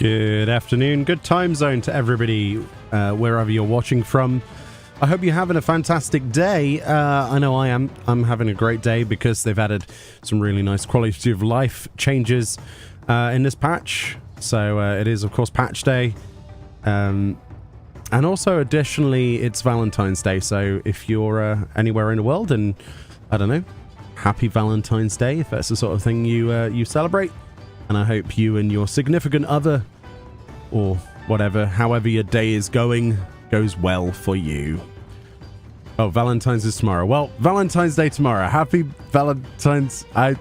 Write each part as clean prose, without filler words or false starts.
Good afternoon, good time zone to everybody, wherever you're watching from. I hope you're having a fantastic day. I know I am. I'm having a great day because they've added some really nice quality of life changes in this patch. So it is, of course, patch day. And also, additionally, it's Valentine's Day. So if you're anywhere in the world and, I don't know, happy Valentine's Day, if that's the sort of thing you celebrate. And I hope you and your significant other, or whatever, however your day is going, goes well for you. Oh, Valentine's is tomorrow. Well, Valentine's Day tomorrow. Happy Valentine's. I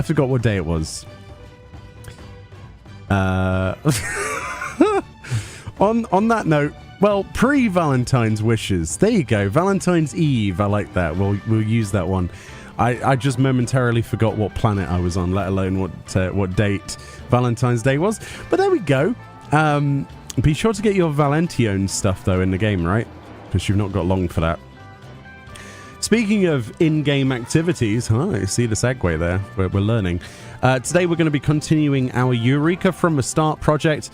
forgot what day it was. On that note, well, pre-Valentine's wishes. There you go. Valentine's Eve. I like that. We'll use that one. I just momentarily forgot what planet I was on, let alone what date Valentine's Day was. But there we go. Be sure to get your Valentine stuff, though, in the game, right? Because you've not got long for that. Speaking of in-game activities, I see the segue there. We're learning. Today we're going to be continuing our Eureka from the Start project,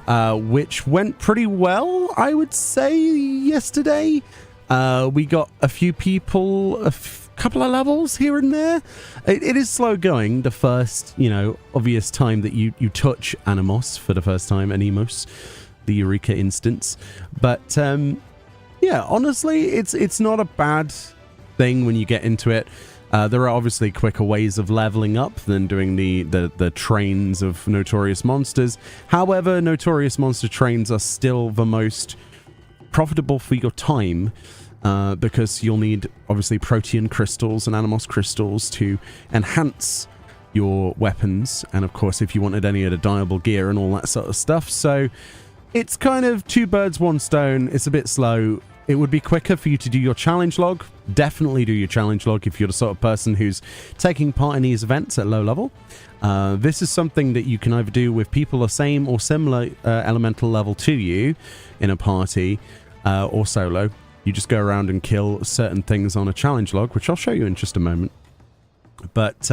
which went pretty well, I would say, yesterday. We got a few people, couple of levels here and there. It is slow going the first, obvious time that you touch Anemos for the first time, Anemos, the Eureka instance. But yeah, honestly, it's not a bad thing when you get into it. There are obviously quicker ways of leveling up than doing the trains of Notorious Monsters. However, Notorious Monster trains are still the most profitable for your time. Because you'll need, obviously, Protean crystals and Anemos crystals to enhance your weapons. And, of course, if you wanted any of the dyeable gear and all that sort of stuff. So, it's kind of two birds, one stone. It's a bit slow. It would be quicker for you to do your challenge log. Definitely do your challenge log if you're the sort of person who's taking part in these events at low level. This is something that you can either do with people the same or similar elemental level to you in a party or solo. You just go around and kill certain things on a challenge log, which I'll show you in just a moment. But,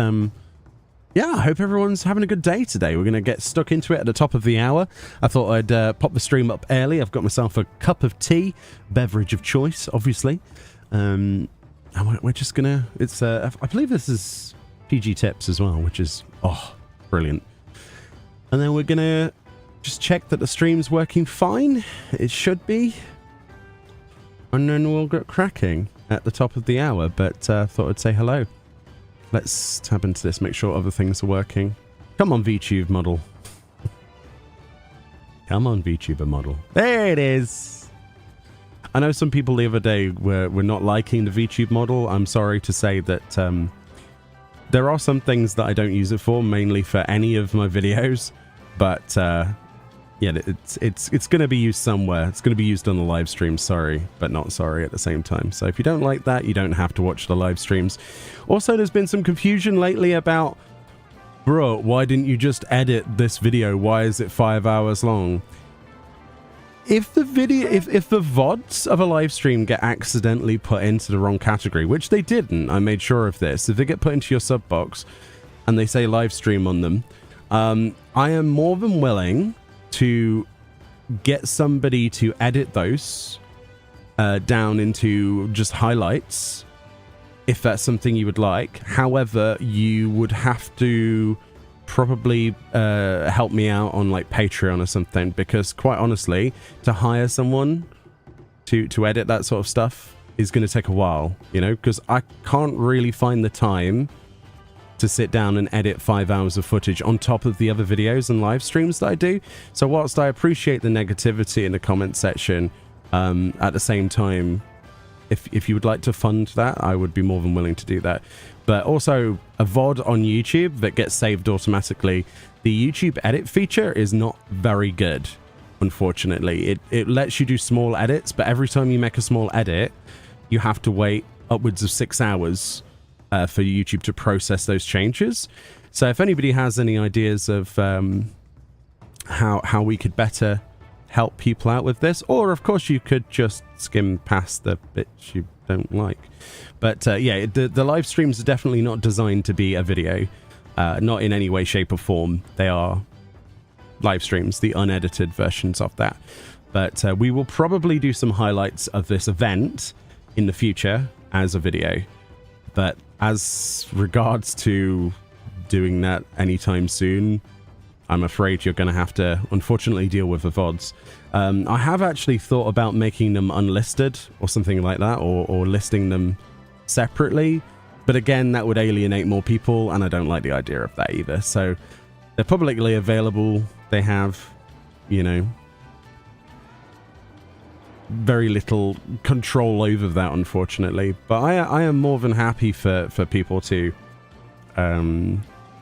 yeah, I hope everyone's having a good day today. We're going to get stuck into it at the top of the hour. I thought I'd pop the stream up early. I've got myself a cup of tea, beverage of choice, obviously. And we're just going to... It's, I believe this is PG Tips as well, which is, brilliant. And then we're going to just check that the stream's working fine. It should be. And then we'll get cracking at the top of the hour, but thought I'd say hello. Let's tab into this, make sure other things are working. Come on, VTube model. Come on, VTuber model. There it is! I know some people the other day were not liking the VTube model. I'm sorry to say that there are some things that I don't use it for, mainly for any of my videos, but... yeah, it's going to be used somewhere. It's going to be used on the live stream, sorry, but not sorry at the same time. So if you don't like that, you don't have to watch the live streams. Also, there's been some confusion lately about, bro, why didn't you just edit this video? Why is it 5 hours long? If the video, if the VODs of a live stream get accidentally put into the wrong category, which they didn't, I made sure of this. If they get put into your sub box and they say live stream on them, I am more than willing to get somebody to edit those down into just highlights, if that's something you would like. However, you would have to probably help me out on like Patreon or something, because quite honestly, to hire someone to edit that sort of stuff is going to take a while, because I can't really find the time to sit down and edit 5 hours of footage on top of the other videos and live streams that I do. So whilst I appreciate the negativity in the comment section, at the same time, if you would like to fund that, I would be more than willing to do that. But also, a VOD on YouTube that gets saved automatically, the YouTube edit feature is not very good, unfortunately. It lets you do small edits, but every time you make a small edit, you have to wait upwards of 6 hours for YouTube to process those changes. So if anybody has any ideas of how we could better help people out with this, or of course you could just skim past the bits you don't like. But yeah, the live streams are definitely not designed to be a video, not in any way, shape or form. They are live streams, the unedited versions of that. But we will probably do some highlights of this event in the future as a video. But as regards to doing that anytime soon, I'm afraid you're going to have to, unfortunately, deal with the VODs. I have actually thought about making them unlisted or something like that, or listing them separately. But again, that would alienate more people, and I don't like the idea of that either. So they're publicly available. They have, you know, very little control over that, unfortunately. But I am more than happy for people to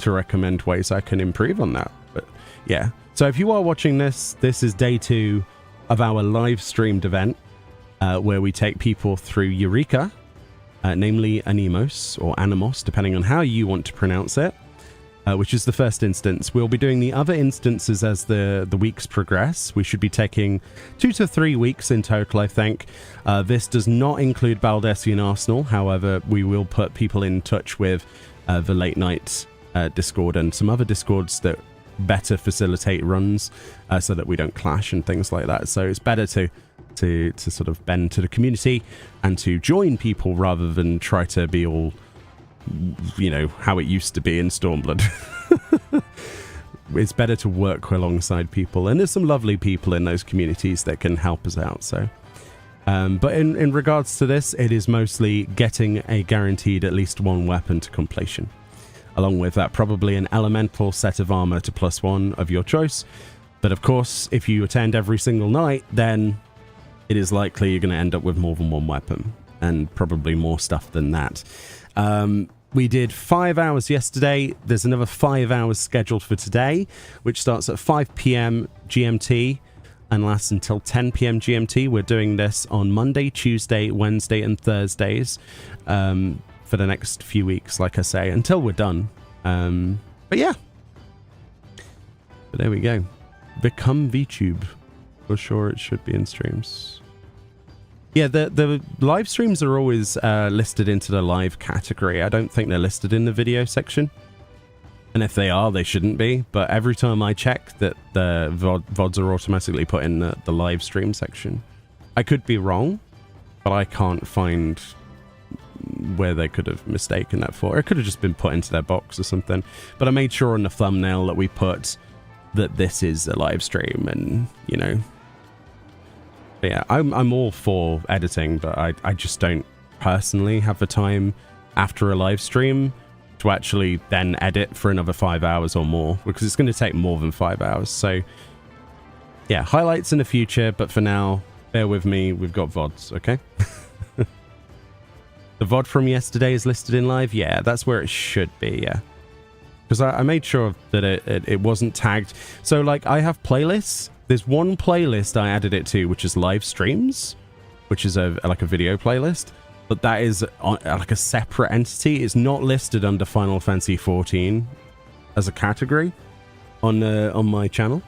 recommend ways I can improve on that. But yeah, so if you are watching this is day 2 of our live streamed event, where we take people through Eureka, namely Anemos or Anemos, depending on how you want to pronounce it, which is the first instance. We'll be doing the other instances as the weeks progress. We should be taking 2 to 3 weeks in total, I think. This does not include Baldessian Arsenal. However, we will put people in touch with the late night Discord and some other Discords that better facilitate runs, so that we don't clash and things like that. So it's better to sort of bend to the community and to join people rather than try to be all, you know, how it used to be in Stormblood. It's better to work alongside people, and there's some lovely people in those communities that can help us out. So but in regards to this, it is mostly getting a guaranteed at least 1 weapon to completion. Along with that, probably an elemental set of armor to +1 of your choice. But of course, if you attend every single night, then it is likely you're going to end up with more than 1 weapon, and probably more stuff than that. We did 5 hours yesterday. There's another 5 hours scheduled for today, which starts at 5 p.m. GMT and lasts until 10 p.m. GMT. We're doing this on Monday, Tuesday, Wednesday, and Thursdays for the next few weeks, like I say, until we're done. But yeah. But there we go. Become VTube. For sure it should be in streams. Yeah, the live streams are always listed into the live category. I don't think they're listed in the video section. And if they are, they shouldn't be. But every time I check, that the VODs are automatically put in the live stream section. I could be wrong, but I can't find where they could have mistaken that for. It could have just been put into their box or something. But I made sure on the thumbnail that we put that this is a live stream, and, you know. But yeah, I'm all for editing, but I just don't personally have the time after a live stream to actually then edit for another 5 hours or more, because it's going to take more than 5 hours. So yeah, highlights in the future, but for now, bear with me, we've got VODs, okay? The VOD from yesterday is listed in live? Yeah, that's where it should be, yeah. Because I made sure that it wasn't tagged. So, like, I have playlists. There's one playlist I added it to, which is live streams, which is like a video playlist. But that is like a separate entity. It's not listed under Final Fantasy 14 as a category on my channel.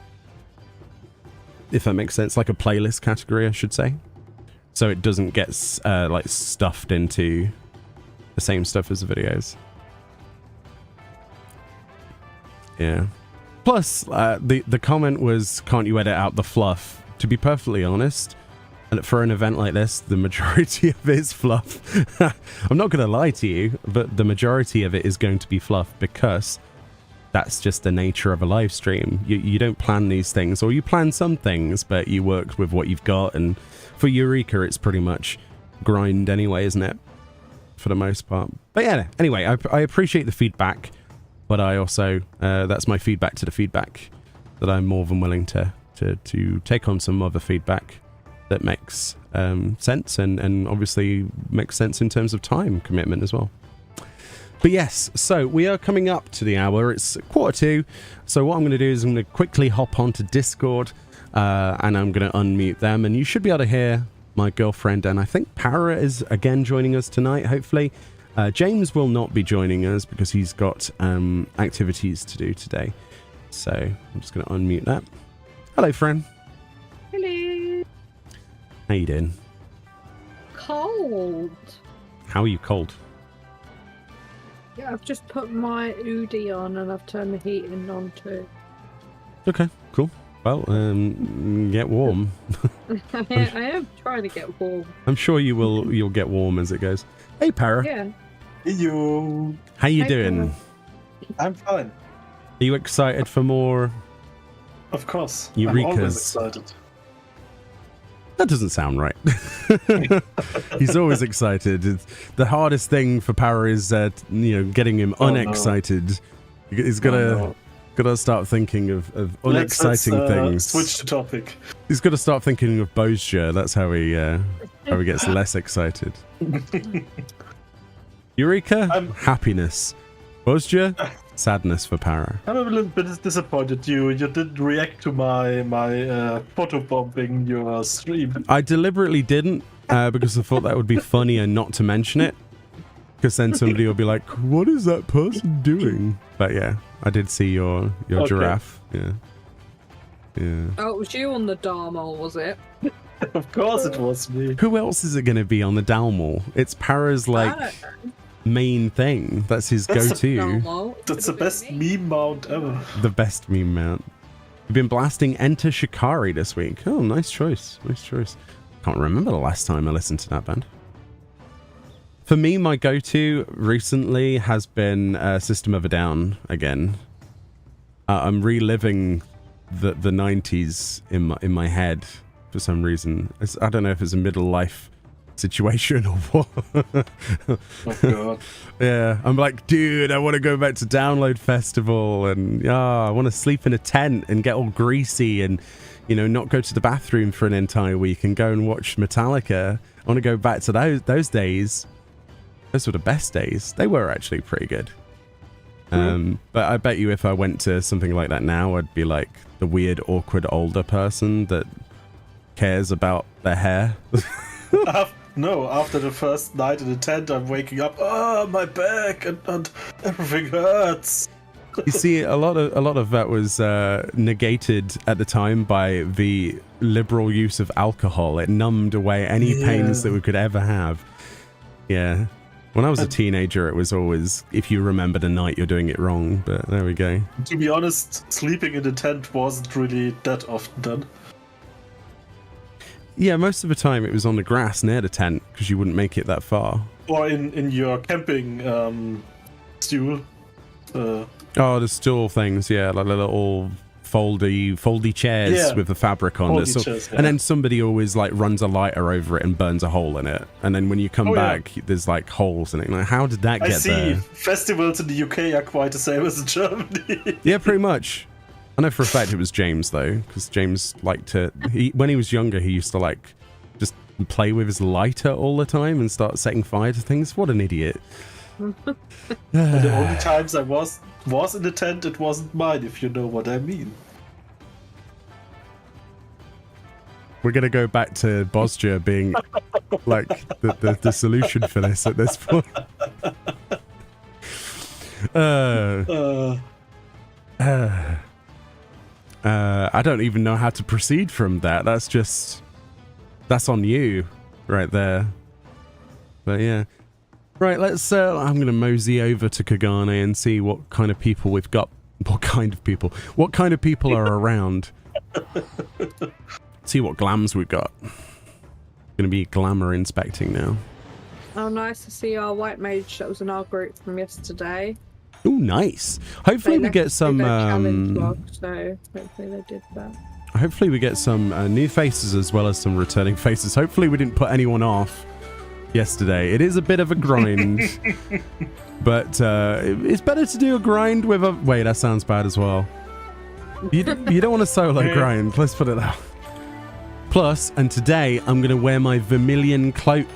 If that makes sense. Like a playlist category, I should say. So it doesn't get like stuffed into the same stuff as the videos. Yeah. Plus, the comment was, can't you edit out the fluff? To be perfectly honest, and for an event like this, the majority of it is fluff. I'm not going to lie to you, but the majority of it is going to be fluff, because that's just the nature of a live stream. You don't plan these things, or you plan some things, but you work with what you've got. And for Eureka, it's pretty much grind anyway, isn't it? For the most part. But yeah, anyway, I appreciate the feedback. But I also, that's my feedback to the feedback, that I'm more than willing to take on some other feedback that makes sense, and obviously makes sense in terms of time commitment as well. But yes, so we are coming up to the hour. It's 1:45. So what I'm going to do is I'm going to quickly hop onto Discord, and I'm going to unmute them, and you should be able to hear my girlfriend, and I think Para is again joining us tonight, hopefully. James will not be joining us because he's got activities to do today. So I'm just going to unmute that. Hello, friend. Hello. How you doing? Cold. How are you cold? Yeah, I've just put my Udi on and I've turned the heating on too. Okay. Cool. Well, get warm. I am trying to get warm. I'm sure you will. You'll get warm as it goes. Hey, Para. Yeah. Hey, you. How you Hi, doing? I'm fine. Are you excited for more Of course. Eurekas? I'm always excited. That doesn't sound right. He's always excited. The hardest thing for Para is, getting him unexcited. He's gotta start thinking of unexciting things. Switch the topic. He's got to start thinking of Bozja. That's how he gets less excited. Eureka, happiness. Bozja, sadness for Para. I'm a little bit disappointed you didn't react to my photobombing your stream. I deliberately didn't because I thought that would be funnier not to mention it. Because then somebody will be like, what is that person doing? But yeah, I did see your giraffe. Yeah. Oh, it was you on the Dharma, was it? Of course it was me. Who else is it going to be on the Dalmal? It's Para's main thing. That's his go-to. That's the best meme mount ever. The best meme mount. We've been blasting Enter Shikari this week. Oh, nice choice. Nice choice. Can't remember the last time I listened to that band. For me, my go-to recently has been System of a Down again. I'm reliving the 90s in my head for some reason. I don't know if it's a middle life situation or what. Oh god. Yeah, I'm like, dude, I want to go back to Download Festival and I want to sleep in a tent and get all greasy and not go to the bathroom for an entire week and go and watch Metallica. I want to go back to those days. Those were the best days. They were actually pretty good. But I bet you if I went to something like that now, I'd be like the weird, awkward older person that cares about their hair. No, after the first night in the tent, I'm waking up. Oh, my back and everything hurts. You see, a lot of that was negated at the time by the liberal use of alcohol. It numbed away any pains that we could ever have. Yeah. When I was a teenager, it was always, if you remember the night, you're doing it wrong. But there we go. To be honest, sleeping in the tent wasn't really that often done. Yeah, most of the time it was on the grass near the tent because you wouldn't make it that far. Or in your camping stool. Oh, the stool things, yeah, like the little foldy chairs with the fabric on it. And then somebody always like runs a lighter over it and burns a hole in it. And then when you come back, there's like holes in it. Like, how did that get there? Festivals in the UK are quite the same as in Germany. Yeah, pretty much. I know for a fact it was James though, because James liked to. When he was younger, he used to like just play with his lighter all the time and start setting fire to things. What an idiot! The only times I was in the tent, it wasn't mine, if you know what I mean. We're gonna go back to Bozja being like the solution for this at this point. I don't even know how to proceed from that. That's on you right there. But yeah. Right, let's I'm going to mosey over to Kagane and see what kind of people we've got. What kind of people are around. See what glams we've got. Going to be glamour inspecting now. Oh, nice to see our white mage that was in our group from yesterday. Oh, nice. Hopefully we get some challenge log, so hopefully they did that. Hopefully we get some new faces as well as some returning faces. Hopefully we didn't put anyone off yesterday. It is a bit of a grind, but it's better to do a grind with a... Wait, that sounds bad as well. You don't want a solo grind, let's put it that way. Plus, and today I'm going to wear my Vermilion cloak.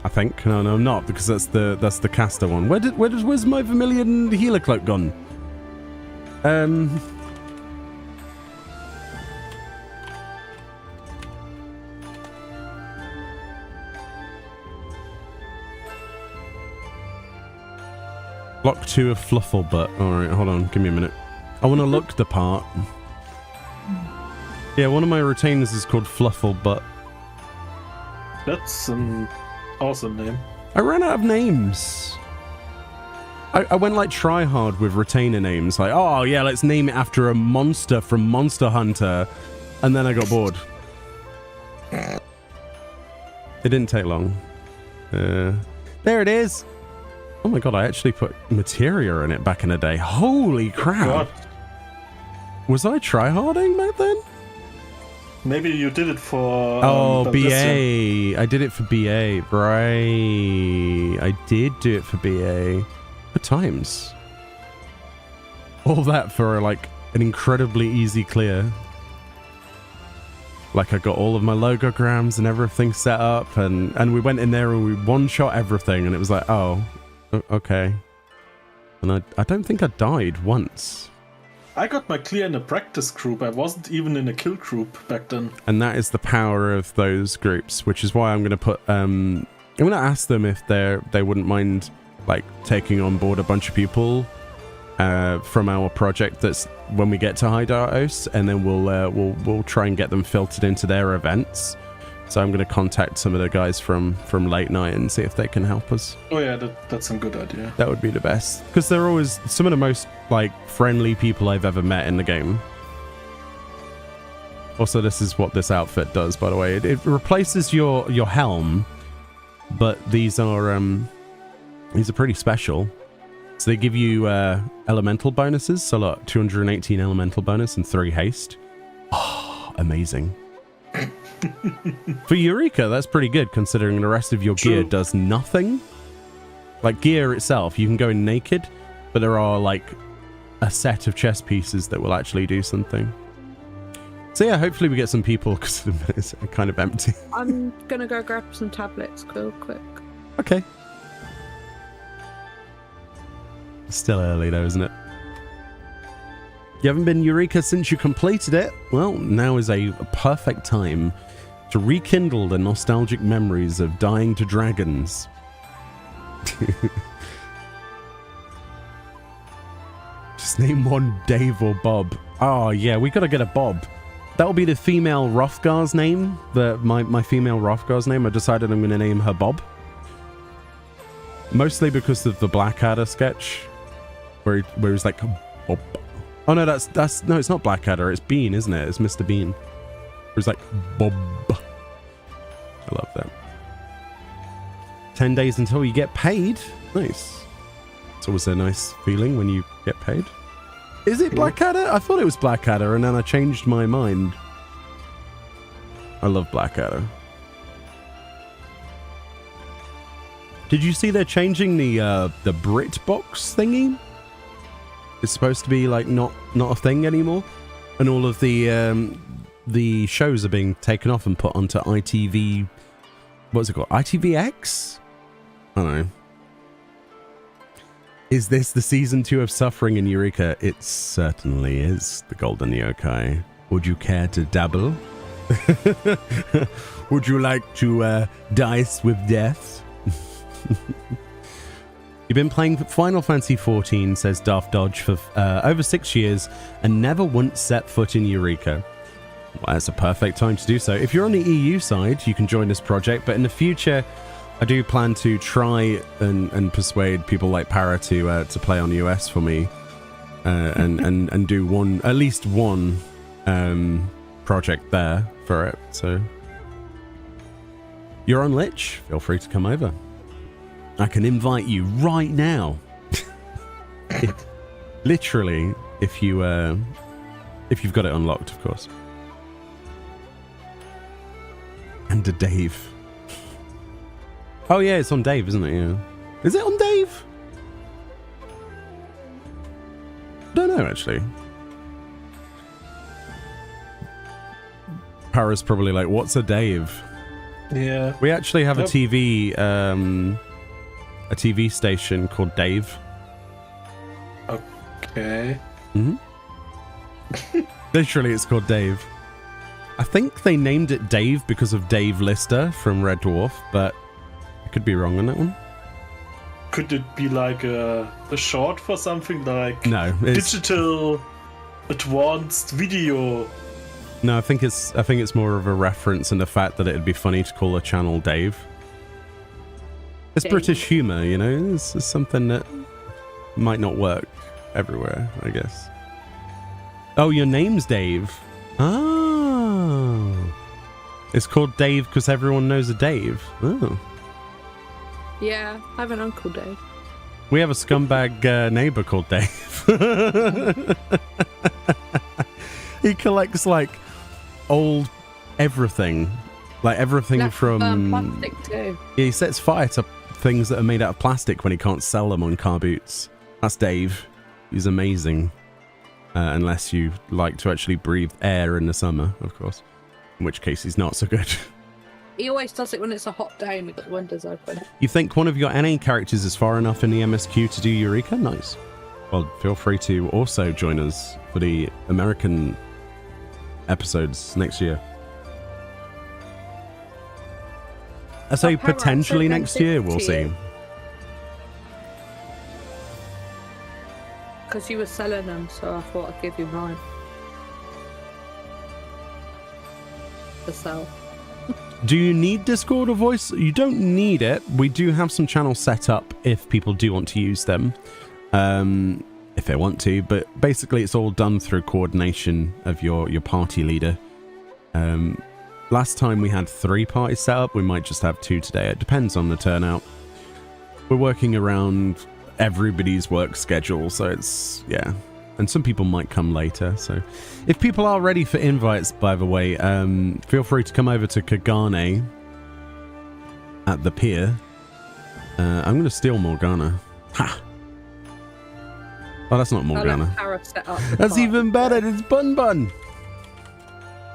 I think. No, I'm not, because that's the caster one. Where's my Vermilion healer cloak gone? Block 2 of Flufflebutt. Alright, hold on, give me a minute. I want to look the part. Yeah, one of my retainers is called Flufflebutt. That's an awesome name. I ran out of names. I went like try hard with retainer names, like, oh yeah, let's name it after a monster from Monster Hunter, and then I got bored. It didn't take long. There it is. Oh my god, I actually put materia in it back in the day. Holy crap. God. Was I tryharding back then? Maybe you did it for... BA. I did it for BA. Right. I did do it for BA. Good times. All that for like an incredibly easy clear. Like I got all of my logograms and everything set up, and we went in there and we one-shot everything, and it was like, oh, okay. And I don't think I died once. I got my clear in a practice group. I wasn't even in a kill group back then. And that is the power of those groups, which is why I'm going to put... I'm going to ask them if they wouldn't mind like taking on board a bunch of people from our project that's when we get to High Dartos, and then we'll try and get them filtered into their events. So I'm going to contact some of the guys from Late Night and see if they can help us. Oh yeah, that's a good idea. That would be the best, because they're always some of the most like friendly people I've ever met in the game. Also, this is what this outfit does, by the way. It replaces your helm, but these are pretty special. So they give you elemental bonuses. So look, 218 elemental bonus and 3 haste. Oh, amazing. For Eureka, that's pretty good, considering the rest of your gear does nothing. Like gear itself, you can go in naked, but there are like a set of chest pieces that will actually do something. So yeah, hopefully we get some people, because it's kind of empty. I'm gonna go grab some tablets real quick. Okay. It's still early though, isn't it? You haven't been Eureka since you completed it? Well, now is a perfect time to rekindle the nostalgic memories of dying to dragons. Just name one Dave or Bob. Oh yeah, we gotta get a Bob. That'll be the female Rothgar's name. My female Rothgar's name. I decided I'm gonna name her Bob. Mostly because of the Blackadder sketch, where he's like Bob. Oh no, that's no, it's not Blackadder. It's Bean, isn't it? It's Mr. Bean. He's like Bob. I love that. 10 days until you get paid. Nice. It's always a nice feeling when you get paid. Is it Blackadder? I thought it was Blackadder, and then I changed my mind. I love Blackadder. Did you see they're changing the Brit box thingy? It's supposed to be like not a thing anymore, and all of the shows are being taken off and put onto ITV. What's it called? ITVX? I don't know. Is this the season 2 of Suffering in Eureka? It certainly is, the Golden Yokai. Would you care to dabble? Would you like to dice with death? You've been playing Final Fantasy XIV, says Daft Dodge, for over 6 years and never once set foot in Eureka. Well, that's a perfect time to do so. If you're on the EU side, you can join this project, but in the future, I do plan to try and persuade people like Para to play on US for me, and do at least one project there for it. So you're on Lich, feel free to come over. I can invite you right now. Literally, if you've got it unlocked, of course. And to Dave. Oh yeah, it's on Dave, isn't it? Yeah. Is it on Dave? Don't know actually. Para's probably like, "What's a Dave?" Yeah. We actually have a TV station called Dave. Okay. Literally, it's called Dave. I think they named it Dave because of Dave Lister from Red Dwarf, but I could be wrong on that one. Could it be like a short for something like digital advanced video? No, I think it's more of a reference in the fact that it'd be funny to call a channel Dave. It's British humour, you know. It's something that might not work everywhere, I guess. Oh, your name's Dave. Oh. It's called Dave because everyone knows a Dave. Oh. Yeah, I have an Uncle Dave. We have a scumbag neighbor called Dave. He collects like old everything. Like everything That's from... plastic too. Yeah, he sets fire to things that are made out of plastic when he can't sell them on car boots. That's Dave. He's amazing. Unless you like to actually breathe air in the summer, of course. In which case he's not so good. He always does it when it's a hot day and we've got the windows open. You think one of your NA characters is far enough in the MSQ to do Eureka? Nice. Well, feel free to also join us for the American episodes next year. I say potentially next year, we'll see. Because you were selling them, so I thought I'd give you mine. To sell. Do you need Discord or voice? You don't need it. We do have some channels set up if people do want to use them. If they want to, but basically it's all done through coordination of your party leader. Last time we had 3 parties set up. We might just have 2 today. It depends on the turnout. We're working around everybody's work schedule, so it's, yeah. And some people might come later, so if people are ready for invites, by the way, feel free to come over to Kagane at the pier. I'm going to steal Morgana. Ha! Oh, that's not Morgana. That's even better. It's Bun Bun.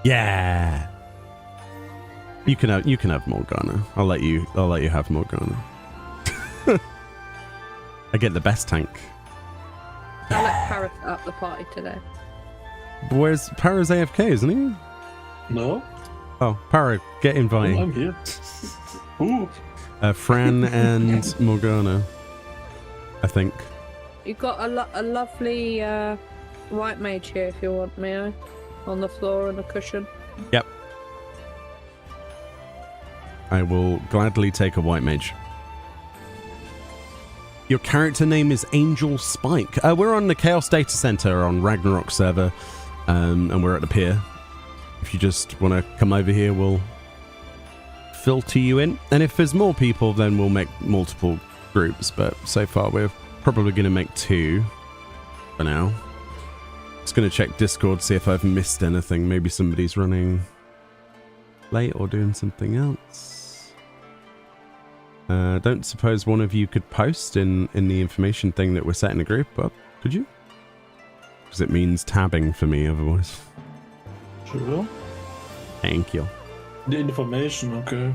Yeah. You can have Morgana. I'll let you have Morgana. I get the best tank. I'll let Paris set up the party today. Where's Para's AFK, isn't he? No. Oh, Para, get inviting. Oh, I'm here. Ooh. Fran and Morgana, I think. You've got a lovely white mage here if you want, Meoni. On the floor on a cushion. Yep. I will gladly take a white mage. Your character name is Angel Spike. We're on the Chaos Data Center on Ragnarok server, and we're at the pier. If you just want to come over here, we'll filter you in. And if there's more people, then we'll make multiple groups. But so far, we're probably going to make 2 for now. Just going to check Discord, see if I've missed anything. Maybe somebody's running late or doing something else. Don't suppose one of you could post in the information thing that we're setting a group up, could you? Because it means tabbing for me otherwise. Sure. Thank you. The information, okay.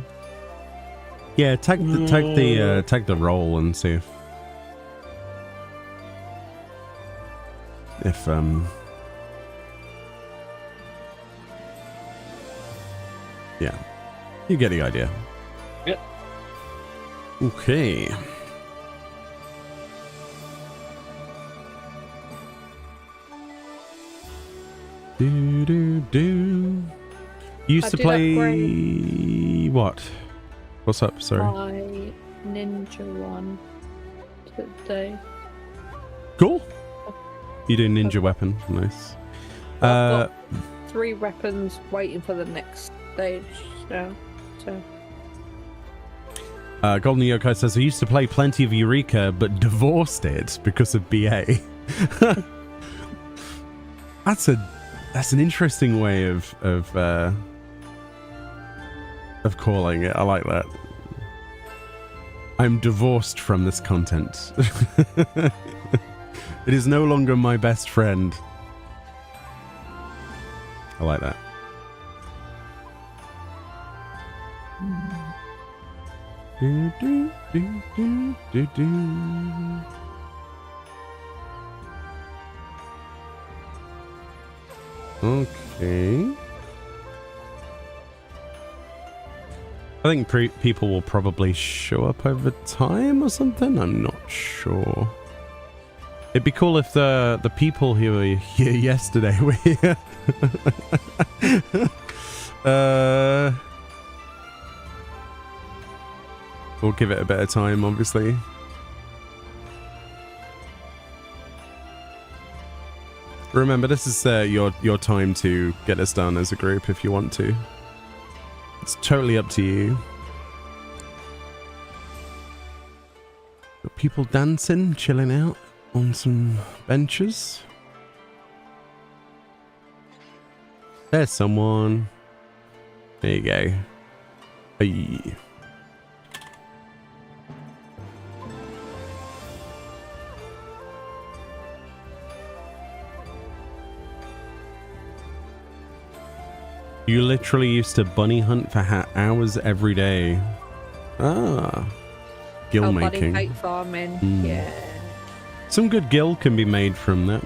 Yeah, tag the role and see if yeah, you get the idea. Yep. Okay. Do. Used to play what? What's up? Sorry. My ninja one today. Cool. You do ninja weapon. Nice. I've got 3 weapons waiting for the next stage now. So. Golden Yokai says, I used to play plenty of Eureka, but divorced it because of BA. That's an interesting way of calling it. I like that. I'm divorced from this content. It is no longer my best friend. I like that. Okay. I think people will probably show up over time or something. I'm not sure. It'd be cool if the people who were here yesterday were here. We'll give it a bit of time, obviously. Remember, this is your time to get this done as a group if you want to. It's totally up to you. Got people dancing, chilling out on some benches. There's someone. There you go. Hey. You literally used to bunny hunt for hours every day. Ah. Gill making. Bunny cake farming. Yeah. Some good gill can be made from that,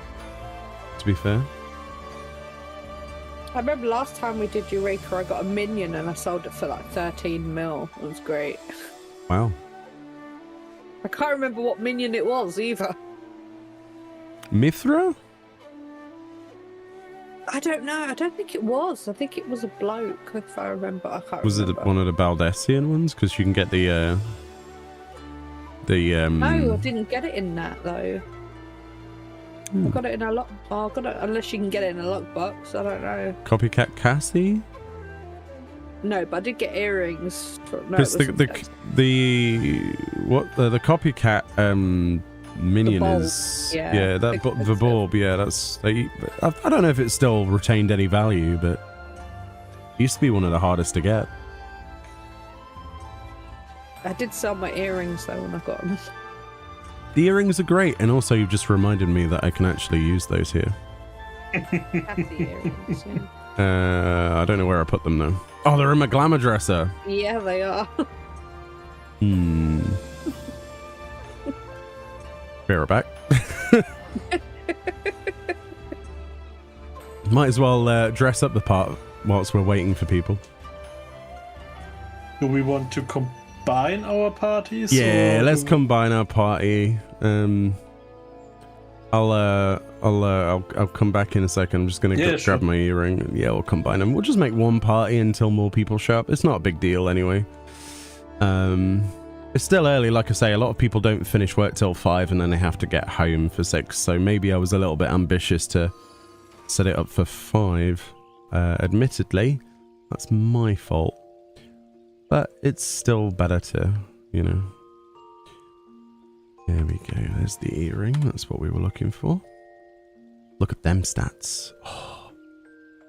to be fair. I remember last time we did Eureka, I got a minion and I sold it for like 13 mil. It was great. Wow. I can't remember what minion it was either. Mithra? I don't know. I don't think it was. I think it was a bloke, if I remember. I can't Was remember. it one of the Baldessian ones? Because you can get the No, I didn't get it in that though. I got it in a lock. Oh, I got it unless you can get it in a lockbox. I don't know. Copycat Cassie? No, but I did get earrings. No, Because the copycat minion bulb, is yeah, the bulb, yeah, that's I don't know if it still retained any value, but it used to be one of the hardest to get. I did sell my earrings though when I got them. The earrings are great, and also you've just reminded me that I can actually use those here. Cathy earrings. Yeah. I don't know where I put them though. Oh, they're in my glamour dresser. Yeah, they are. Be right back. Might as well dress up the part whilst we're waiting for people. Do we want to combine our parties? Yeah, or let's combine our party. I'll come back in a second. I'm just gonna grab my earring. And yeah, we'll combine them. We'll just make one party until more people show up. It's not a big deal anyway. It's still early, like I say. A lot of people don't finish work till 5, and then they have to get home for 6. So maybe I was a little bit ambitious to set it up for 5. Admittedly, that's my fault. But it's still better to, you know. There we go. There's the earring. That's what we were looking for. Look at them stats. Oh.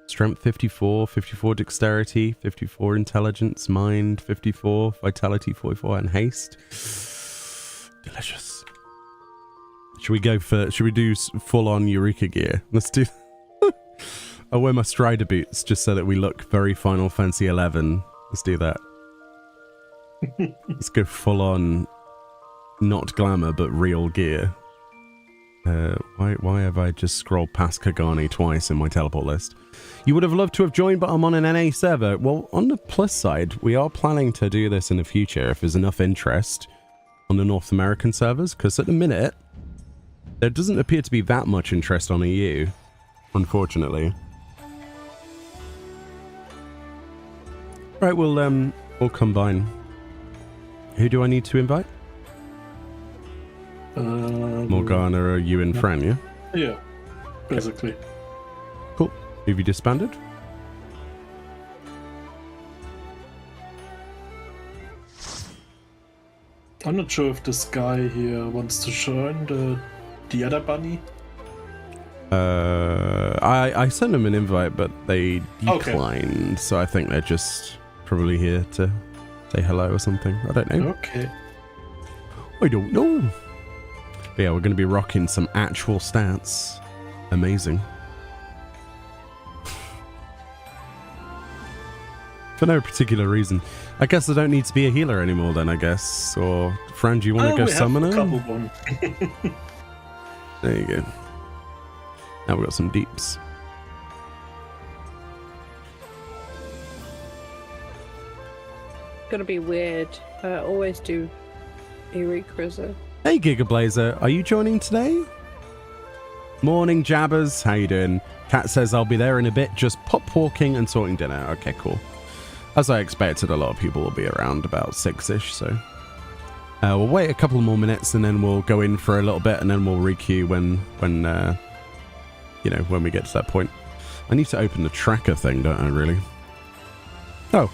Strength 54, 54 dexterity, 54 intelligence, mind 54, vitality 44, and haste. Delicious. Should we do full on Eureka gear? Let's do. I'll wear my Strider boots just so that we look very Final Fantasy 11. Let's do that. Let's go full on, not glamour, but real gear. Why have I just scrolled past Kagani twice in my teleport list? You would have loved to have joined, but I'm on an NA server. Well, on the plus side, we are planning to do this in the future if there's enough interest on the North American servers, because at the minute, there doesn't appear to be that much interest on EU, unfortunately. Right, we'll combine. Who do I need to invite? Morgana, you and Fran, yeah? Yeah, basically. Okay. Cool. Have you disbanded? I'm not sure if this guy here wants to join the other bunny. I sent them an invite, but they declined, so I think they're just probably here to say hello or something. I don't know. Okay. I don't know. But yeah, we're going to be rocking some actual stats. Amazing. For no particular reason. I guess I don't need to be a healer anymore then, I guess. Or, Fran, do you want to go summoner? There you go. Now we've got some deeps. Gonna be weird. I always do Eureka. Hey Gigablazer, are you joining today? Morning Jabbers, how you doing? Kat says I'll be there in a bit, just pop walking and sorting dinner. Okay, cool. As I expected, a lot of people will be around about 6ish, so we'll wait a couple more minutes and then we'll go in for a little bit and then we'll requeue when you know, when we get to that point. I need to open the tracker thing, don't I, really? Oh,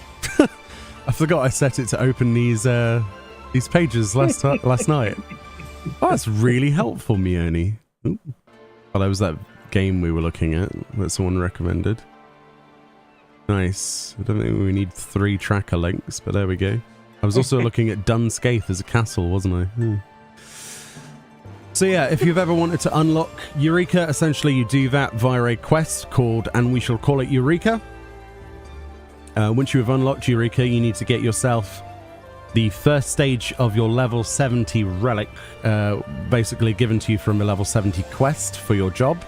I forgot I set it to open these pages last night. Oh, that's really helpful, Meoni. Ooh. Oh, that was that game we were looking at that someone recommended. Nice. I don't think we need 3 tracker links, but there we go. I was also looking at Dunscaith as a castle, wasn't I? So yeah, if you've ever wanted to unlock Eureka, essentially you do that via a quest called, and we shall call it Eureka. Once you have unlocked Eureka, you need to get yourself the first stage of your level 70 relic, basically given to you from a level 70 quest for your job.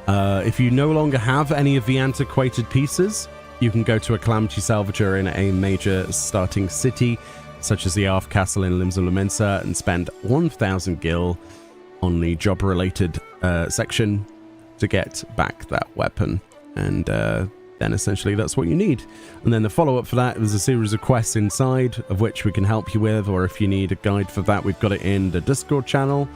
If you no longer have any of the antiquated pieces, you can go to a Calamity Salvager in a major starting city, such as the Arf Castle in Limbs of Lamensa, and spend 1,000 gil on the job-related section to get back that weapon. And then essentially that's what you need. And then the follow-up for that is a series of quests inside, of which we can help you with, or if you need a guide for that, we've got it in the Discord channel.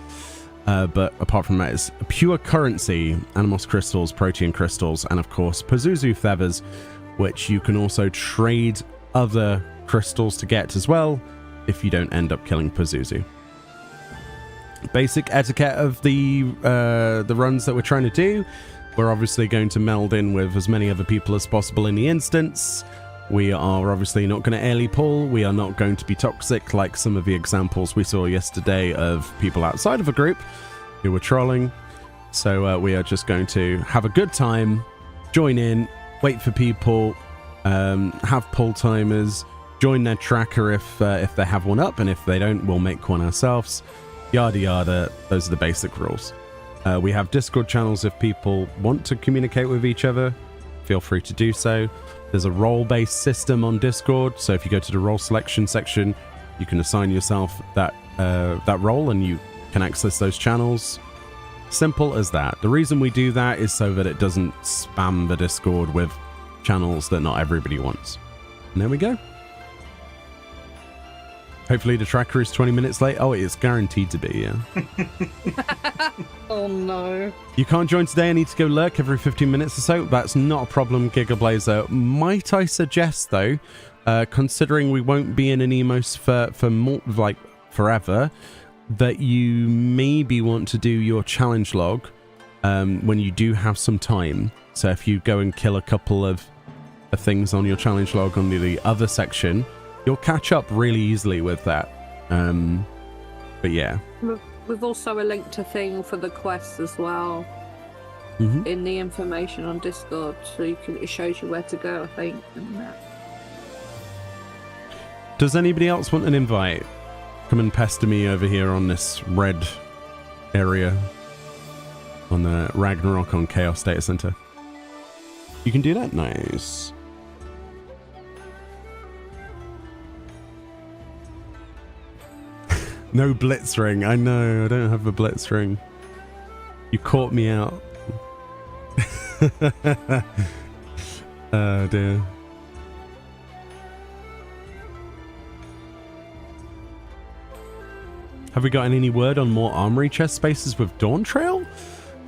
But apart from that, it's pure currency, Anemos crystals, protean crystals, and of course Pazuzu feathers, which you can also trade other crystals to get as well if you don't end up killing Pazuzu. Basic etiquette of the runs that we're trying to do. We're obviously going to meld in with as many other people as possible in the instance. We are obviously not going to airly pull. We are not going to be toxic like some of the examples we saw yesterday of people outside of a group who were trolling. So we are just going to have a good time, join in, wait for people, have pull timers, join their tracker if they have one up, and if they don't, we'll make one ourselves. Yada yada. Those are the basic rules. We have Discord channels if people want to communicate with each other. Feel free to do so. There's a role-based system on Discord, so if you go to the role selection section, you can assign yourself that role and you can access those channels. Simple as that. The reason we do that is so that it doesn't spam the Discord with channels that not everybody wants. And there we go. Hopefully the tracker is 20 minutes late. Oh, it's guaranteed to be, yeah. Oh no. You can't join today. I need to go lurk every 15 minutes or so. That's not a problem, Gigablazer. Might I suggest, though, considering we won't be in Anemos for more, like forever, that you maybe want to do your challenge log when you do have some time. So if you go and kill a couple of things on your challenge log on the other section, you'll catch up really easily with that. But yeah. We've also linked a thing for the quest as well in the information on Discord, so it shows you where to go, I think. Does anybody else want an invite? Come and pester me over here on this red area on the Ragnarok on Chaos Data Center. You can do that? Nice. No blitz ring. I know, I don't have a blitz ring. You caught me out. Oh dear. Have we gotten any word on more armory chest spaces with Dawn Trail?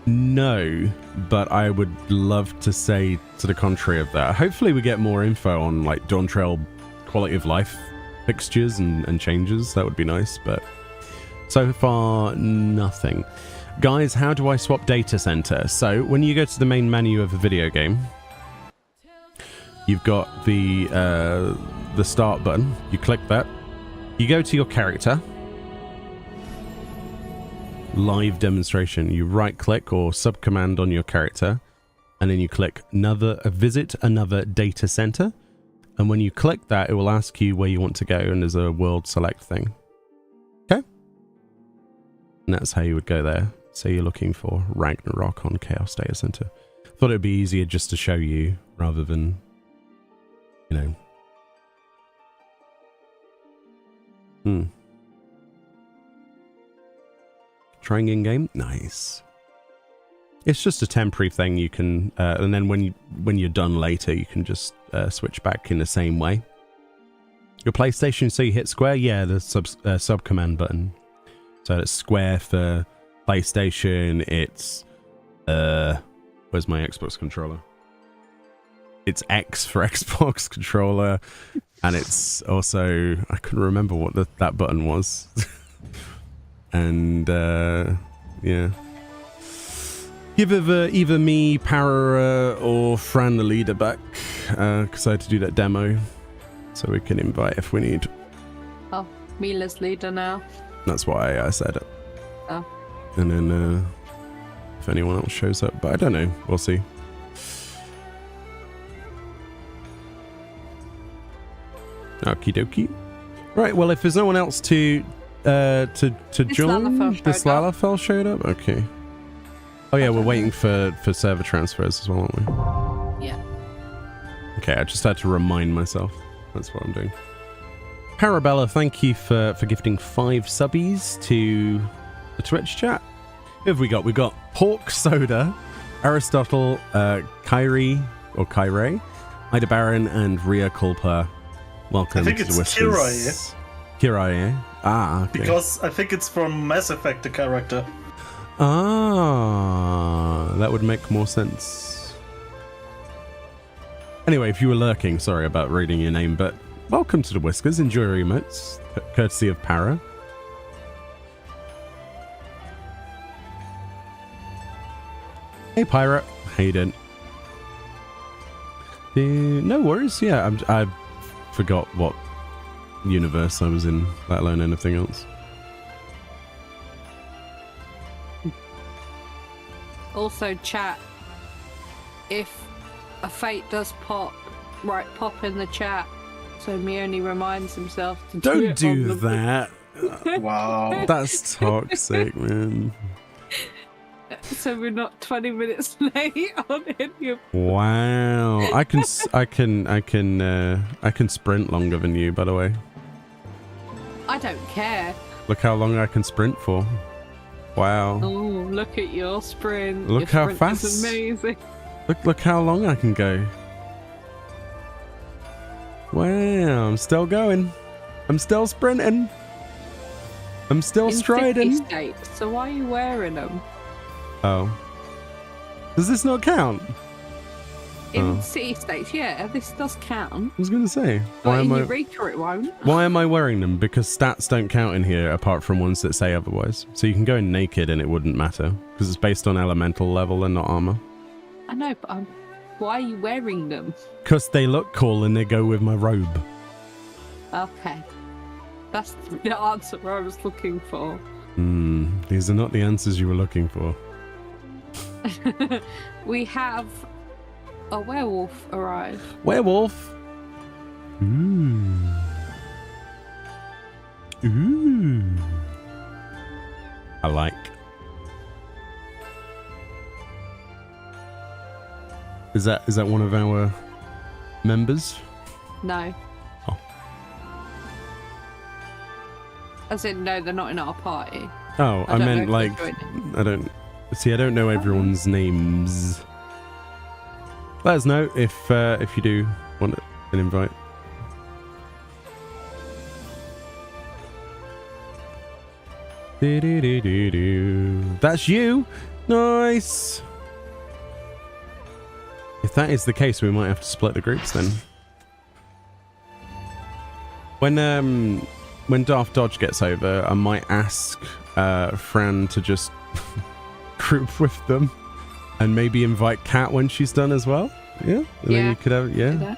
No, but I would love to say to the contrary of that. Hopefully we get more info on like Dawn Trail quality of life fixtures and changes. That would be nice, but so far nothing. Guys, how do I swap data center? So when you go to the main menu of a video game, you've got the start button. You click that. You go to your character. Live demonstration. You right click or sub command on your character, and then you click visit another data center. And when you click that, it will ask you where you want to go, and there's a world select thing. Okay? And that's how you would go there. So you're looking for Ragnarok on Chaos Data Center. Thought it'd be easier just to show you rather than, you know. Trying in game? Nice. It's just a temporary thing you can, and then when you're done later, you can just switch back in the same way. Your PlayStation, so you hit square? Yeah, the sub command button. So it's square for PlayStation, it's Where's my Xbox controller? It's X for Xbox controller, and it's also, I couldn't remember what that button was. And yeah, give either me, Para, or Fran the leader back, because I had to do that demo, so we can invite if we need. Oh, Mila's leader now. That's why I said it. Oh. And then if anyone else shows up, but I don't know, we'll see. Okie dokie. Right, well, if there's no one else to join, this Lalafell showed up. Okay. Oh yeah, we're waiting for server transfers as well, aren't we? Yeah. Okay, I just had to remind myself. That's what I'm doing. Parabella, thank you for gifting 5 subbies to the Twitch chat. Who have we got? We've got Pork Soda, Aristotle, Kyrie or Kyrie, Ida Baron, and Ria Culper. Welcome I think to the it's Whispers. Kirai. Ah, okay. Because I think it's from Mass Effect, the character. Ah, that would make more sense. Anyway, if you were lurking, sorry about reading your name, but welcome to the Whiskers. Enjoy your emotes, courtesy of Para. Hey, Pirate. How you doing? No worries. Yeah, I forgot what universe I was in, let alone anything else. Also, chat, if a fate does pop in the chat, so Meoni reminds himself to Don't do do that. Wow. That's toxic, man. So we're not 20 minutes late on any of. Wow. I can sprint longer than you, by the way. I don't care. Look how long I can sprint for. Wow. Oh, look at your sprint. Look Your how sprint fast. is amazing. Look how long I can go. Wow, I'm still going. I'm still sprinting. I'm still striding. City states, so why are you wearing them? Oh. Does this not count? In city states, yeah, this does count. I was going to say. But in Eureka it won't. Why am I wearing them? Because stats don't count in here apart from ones that say otherwise. So you can go naked and it wouldn't matter. Because it's based on elemental level and not armor. I know, but why are you wearing them? Because they look cool and they go with my robe. Okay. That's the answer I was looking for. These are not the answers you were looking for. We have a werewolf arrive. Werewolf? Ooh. I like. Is that one of our members? No. Oh. As in, no, they're not in our party. Oh, I meant like, I don't know everyone's names. Let us know if you do want an invite. That's you. Nice. If that is the case, we might have to split the groups then. When Daft Dodge gets over, I might ask Fran to just group with them and maybe invite Kat when she's done as well. Yeah? And then you could have, yeah.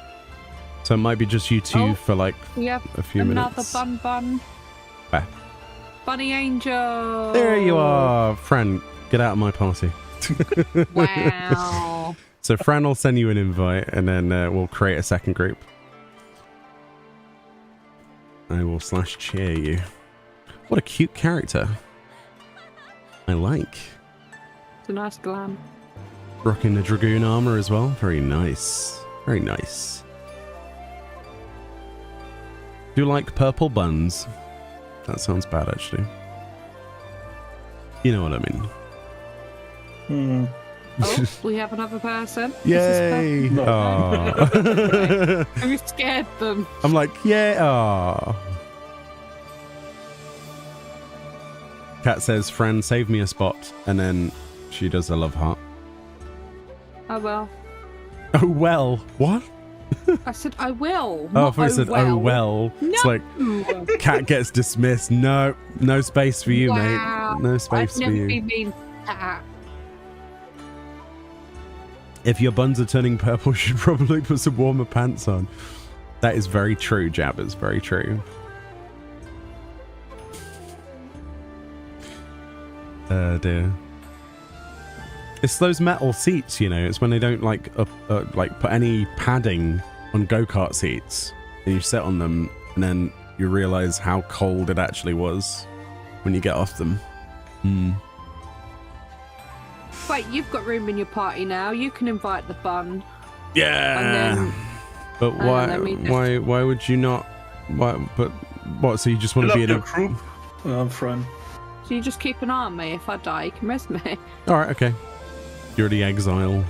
So it might be just you two for like a few minutes. Another bun. Where? Bunny Angel. There you are. Fran, get out of my party. Wow. So Fran will send you an invite and then we'll create a second group. I will /cheer you. What a cute character. I like. It's a nice glam. Rocking the Dragoon armor as well. Very nice. Very nice. Do you like purple buns? That sounds bad, actually. You know what I mean. Oh, we have another person. Yay! Have you scared them? I'm like, yeah. Aww. Kat says, Fran, save me a spot. And then she does a love heart. I will. Oh, well. What? I said I will. Oh, I not thought you said, oh, well. No. It's like, cat gets dismissed. No, no space for you, Wow. mate. No space I've for never you. been mean to that. If your buns are turning purple, you should probably put some warmer pants on. That is very true, Jabbers. Very true. Dear. It's those metal seats, you know. It's when they don't like put any padding on go-kart seats, and you sit on them, and then you realize how cold it actually was when you get off them. Wait, you've got room in your party now. You can invite the bun. Yeah. And then, but why would you not? Why? But what? So you just want to be in a group, friend? So you just keep an eye on me. If I die, you can rest me. All right. Okay. You're the exile.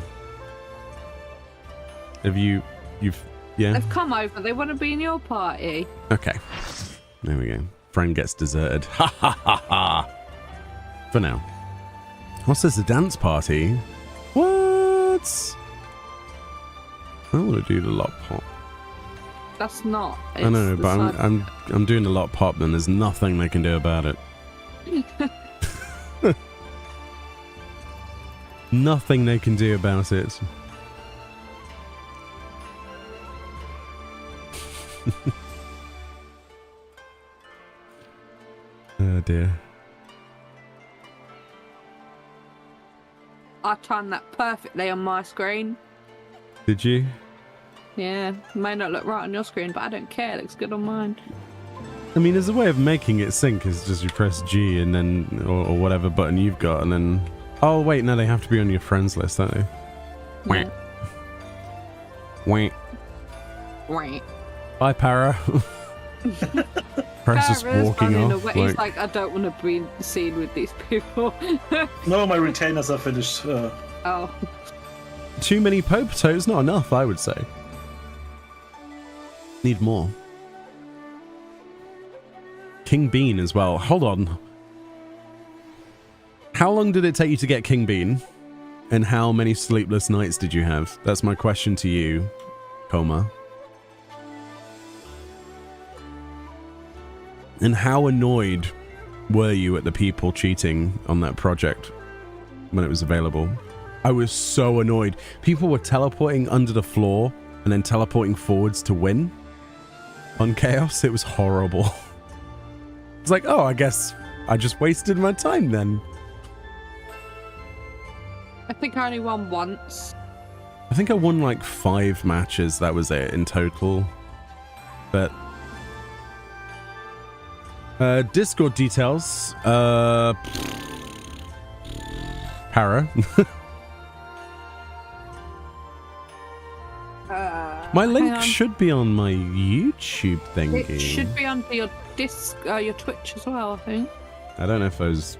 Have you've yeah? They've come over. They want to be in your party. Okay. There we go. Friend gets deserted. Ha ha ha ha. For now. What's this? A dance party? What? I want to do the lot pop. That's not. I know, but I'm doing the lot pop, and there's nothing they can do about it. Nothing they can do about it. Oh dear. I timed that perfectly on my screen. Did you? Yeah, it may not look right on your screen, but I don't care. It looks good on mine. I mean, there's a way of making it sync. Is just you press G and then, or whatever button you've got, and then. Oh wait, no, they have to be on your friends list, don't they? Yeah. Wait. Wait. Bye, Para. Para's just walking off. He's like, I don't want to be seen with these people. No, my retainers are finished. Oh. Too many potatoes, not enough, I would say. Need more. King Bean as well. Hold on. How long did it take you to get King Bean? And how many sleepless nights did you have? That's my question to you, Coma. And how annoyed were you at the people cheating on that project when it was available? I was so annoyed. People were teleporting under the floor and then teleporting forwards to win on Chaos. It was horrible. It's like, oh, I guess I just wasted my time then. I think I only won once. I think I won like 5 matches. That was it in total. But Discord details. Para. My link should be on my YouTube thingy. It should be on your your Twitch as well, I think. I don't know if those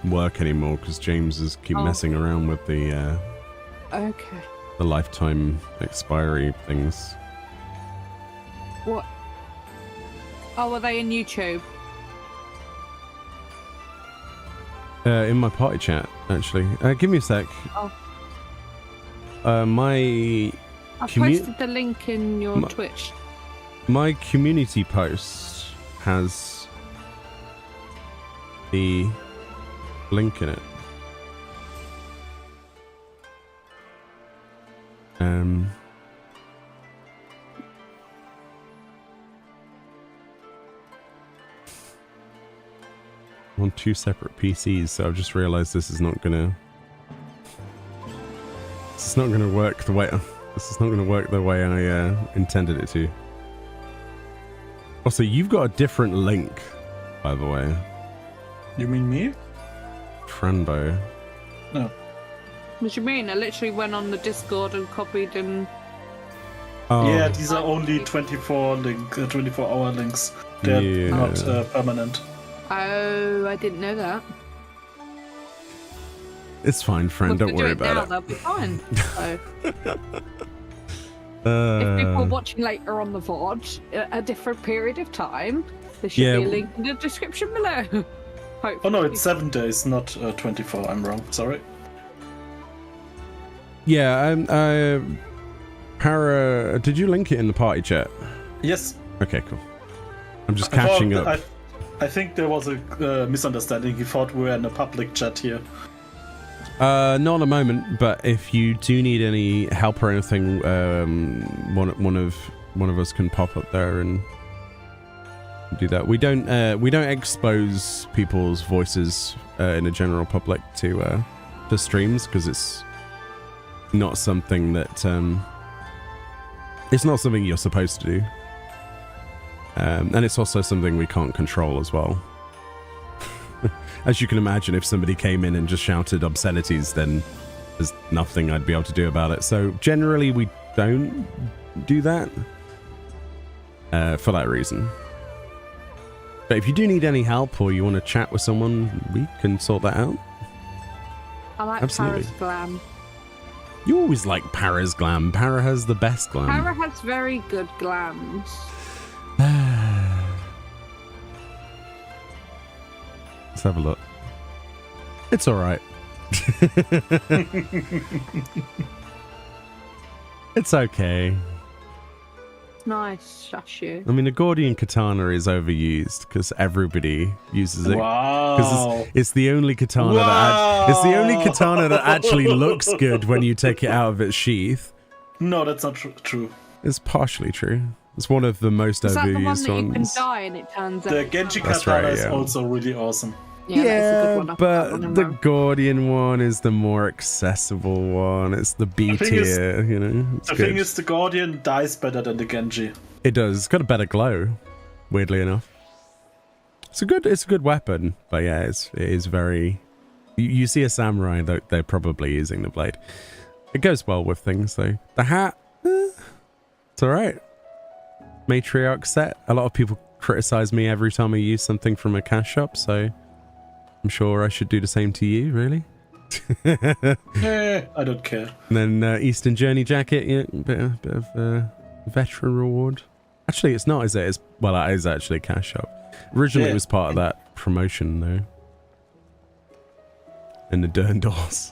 work anymore because James is keep messing around with the lifetime expiry things. What? Oh, are they in YouTube? In my party chat, actually. Give me a sec. Oh. I posted the link in your Twitch. My community post has the link in it. On 2 separate PCs, so I've just realized this is not gonna work the way I intended it to. Also, you've got a different link, by the way. You mean me? Franbo. No. What do you mean? I literally went on the Discord and copied and... Oh. Yeah, these are only 24-hour links. They're not permanent. Oh, I didn't know that. It's fine, friend. Don't worry about it. They'll be fine. So. If people are watching later on the VOD at a different period of time, there should be a link in the description below. Hopefully. Oh no, it's 7 days, not 24. I'm wrong. Sorry. Yeah, Para, did you link it in the party chat? Yes. Okay, cool. I'm just catching up. I think there was a misunderstanding. He thought we were in a public chat here. Not at the moment, but if you do need any help or anything, one of us can pop up there and do that. We don't expose people's voices in the general public to streams because it's not something that it's not something you're supposed to do, and it's also something we can't control as well. As you can imagine, if somebody came in and just shouted obscenities, then there's nothing I'd be able to do about it. So generally we don't do that for that reason. But if you do need any help or you want to chat with someone, we can sort that out. I like Absolutely. Para's glam. You always like Para's glam. Para has the best glam. Para has very good glams. Let's have a look. It's all right. It's okay. Nice, shush you. I mean, the Gordian katana is overused because everybody uses it. Wow! Because it's the only katana it's the only katana that actually looks good when you take it out of its sheath. No, that's not true. It's partially true. It's one of the most Is that the overused one that you can ones. die and it turns out? The Genji That's katana right, is yeah. also really awesome. Yeah, that's a good one. I put that one but in the mind. Gordian one is the more accessible one. It's the B thing is- tier, you know. It's The good. thing is, the Guardian dies better than the Genji. It does. It's got a better glow, weirdly enough. It's a good weapon, but yeah, it is very. You see a samurai, they're probably using the blade. It goes well with things though. The hat, it's all right. Matriarch set. A lot of people criticize me every time I use something from a cash shop, so I'm sure I should do the same to you. Really. I don't care. And then Eastern Journey jacket, yeah, bit of veteran reward. Actually, it's not, is it? Well, it is actually cash shop. Originally, it was part of that promotion, though. And the Durndos.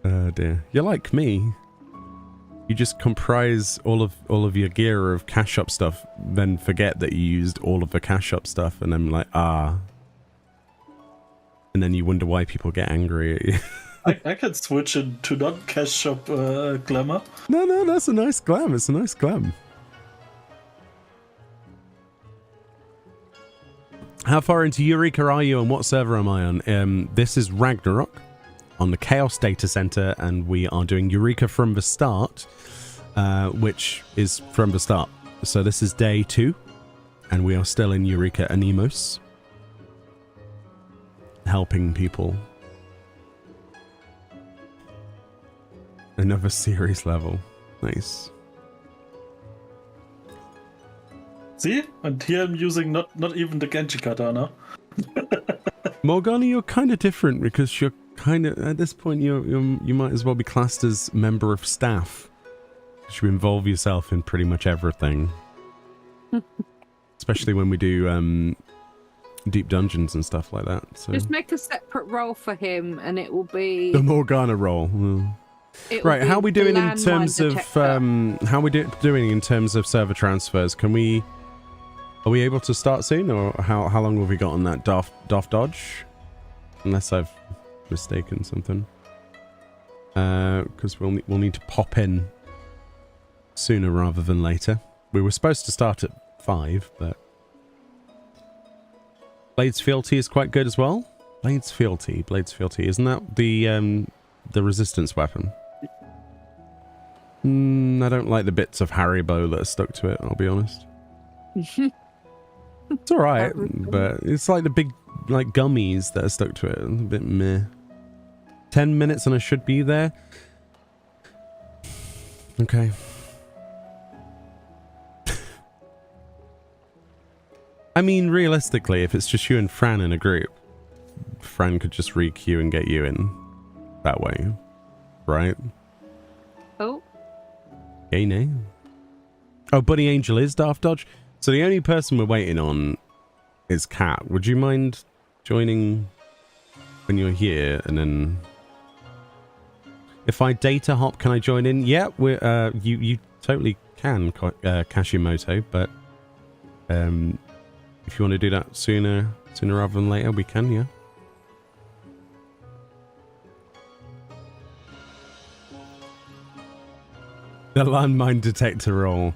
Oh dear. You're like me. You just comprise all of your gear of cash shop stuff, then forget that you used all of the cash shop stuff, and then like, and then you wonder why people get angry at you. I can switch into non-cash shop glamour. No, that's a nice glam. It's a nice glam. How far into Eureka are you and what server am I on? This is Ragnarok on the Chaos Data Center, and we are doing Eureka from the start, which is from the start. So this is day 2, and we are still in Eureka Animos, helping people. Another series level. Nice. See? And here I'm using not even the Genji katana. Morgana, you're kind of different because you're kind of, at this point, you might as well be classed as member of staff. You involve yourself in pretty much everything. Especially when we do deep dungeons and stuff like that. So. Just make a separate role for him, and it will be The Morgana role. it will Right, be how are we doing in landmine terms of detector. how are we doing in terms of server transfers? Are we able to start soon, or how long have we got on that daft dodge? Unless I've mistaken something. Because we'll need to pop in sooner rather than later. We were supposed to start at 5, but Blade's Fealty is quite good as well. Blade's Fealty, isn't that the resistance weapon? I don't like the bits of Haribo that are stuck to it, I'll be honest. It's alright, but it's like the big gummies that are stuck to it. A bit meh. 10 minutes and I should be there. Okay. I mean, realistically, if it's just you and Fran in a group, Fran could just re-queue and get you in that way, right? Oh, Okay, no. Oh, Bunny Angel is daft dodge. So the only person we're waiting on is Cat. Would you mind joining when you're here, and then If I data hop, can I join in? Yeah, we're you totally can, Kashimoto, but if you want to do that sooner rather than later, we can, yeah. The landmine detector role.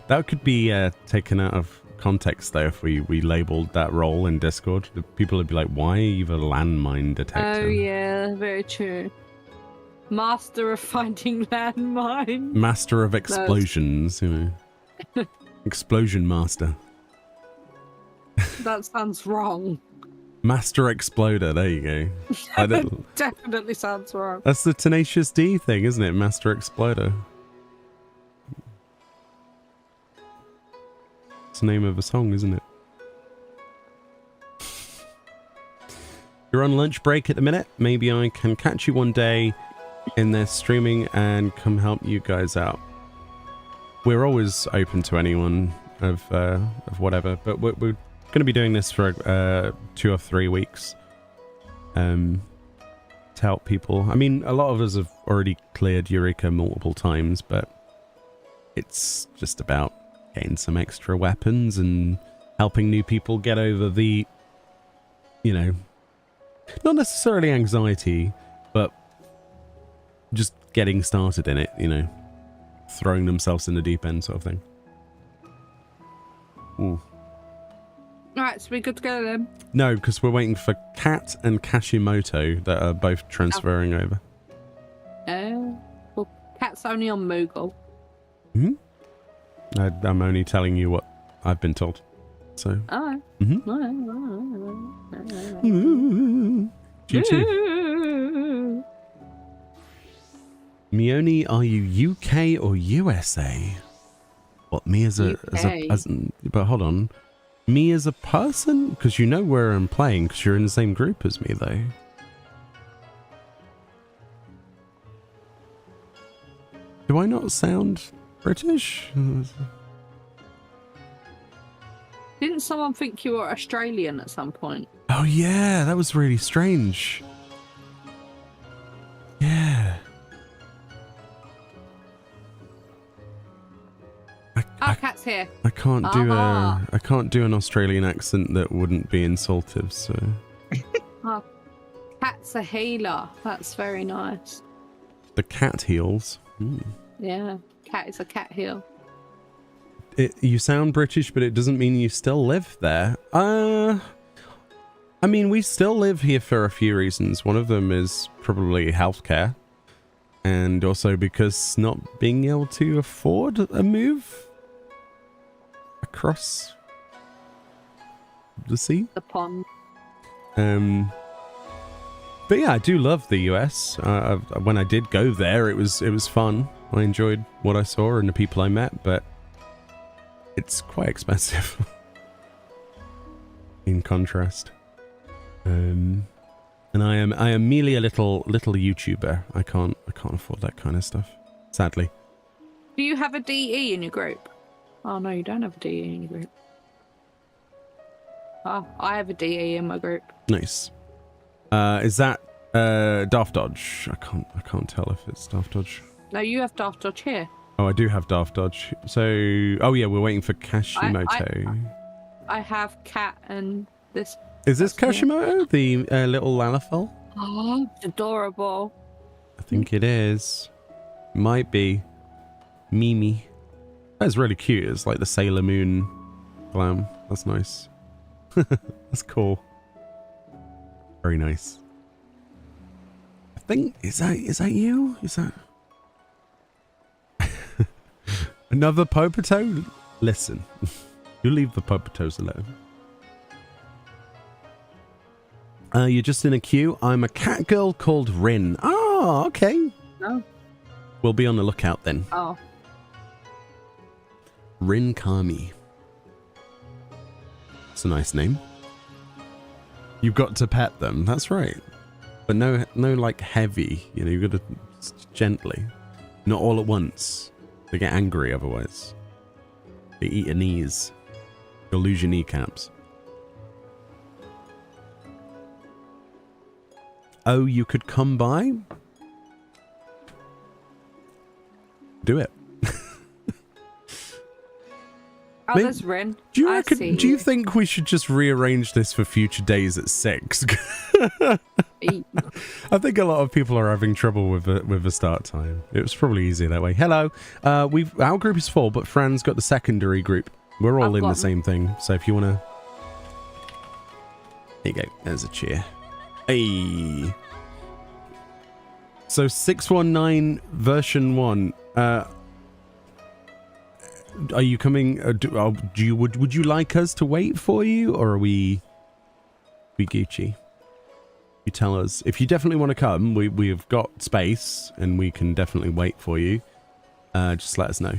That could be taken out of context, though, if we labeled that role in Discord. The people would be like, why are you a landmine detector? Oh, yeah, very true. Master of finding landmines. Master of explosions, you know. Explosion master. That sounds wrong. Master exploder, there you go. That definitely sounds wrong. That's the Tenacious D thing, isn't it? Master exploder. It's the name of a song, isn't it? You're on lunch break at the minute. Maybe I can catch you one day in there streaming and come help you guys out. We're always open to anyone of whatever, but we're going to be doing this for 2 or 3 weeks to help people. I mean, a lot of us have already cleared Eureka multiple times, but it's just about getting some extra weapons and helping new people get over the, you know, not necessarily anxiety, but just getting started in it, you know, throwing themselves in the deep end sort of thing. Ooh. Alright, so we good to go then? No, because we're waiting for Kat and Kashimoto that are both transferring over. Well, Kat's only on Moogle. Hmm? I'm only telling you what I've been told. So. Alright. GG. Meoni, are you UK or USA? What, me as a but hold on. Me as a person? Because you know where I'm playing, because you're in the same group as me, though. Do I not sound British? Didn't someone think you were Australian at some point? Oh yeah, that was really strange. Yeah. Kat's here. I can't do an Australian accent that wouldn't be insultive, so. Oh, Kat's a healer. That's very nice. The cat heals. Yeah, Cat is a cat heal. You sound British, but it doesn't mean you still live there. I mean, we still live here for a few reasons. One of them is probably healthcare. And also because not being able to afford a move across the sea. The pond. But yeah, I do love the US. When I did go there, it was fun. I enjoyed what I saw and the people I met, but it's quite expensive in contrast. And I am merely a little YouTuber. I can't afford that kind of stuff, sadly. Do you have a DE in your group? Oh no, you don't have a DE in your group. Oh, I have a DE in my group. Nice. Is that Daft Dodge? I can't tell if it's Daft Dodge. No, you have Daft Dodge here. Oh, I do have Daft Dodge. So, oh yeah, we're waiting for Kashimoto. I have Cat and this. Is this Kashimoto, the little Lalafell? Oh, it's adorable. I think it is. Might be. Mimi. That's really cute. It's like the Sailor Moon glam. That's nice. That's cool. Very nice. I think is that you? Is that another Popoto? Listen, you leave the Popotos alone. You're just in a queue. I'm a cat girl called Rin. Oh, okay. Oh. We'll be on the lookout then. Oh. Rin Kami. It's a nice name. You've got to pet them. That's right. But no, like heavy. You know, you've got to gently, not all at once. They get angry otherwise. They eat your knees. You'll lose your kneecaps. Oh, you could come by? do it. Oh, Maybe- there's Rin. Do you I reckon? see Do you think we should just rearrange this for future days at 6? I think a lot of people are having trouble with the start time. It was probably easier that way. Hello, our group is full, but Fran's got the secondary group. We're all I've in got the same thing. So if you wanna, there you go. There's a cheer. Hey. So 619 version 1. Are you coming? Would you like us to wait for you, or are we Gucci? You tell us if you definitely want to come. We've got space and we can definitely wait for you. Just let us know.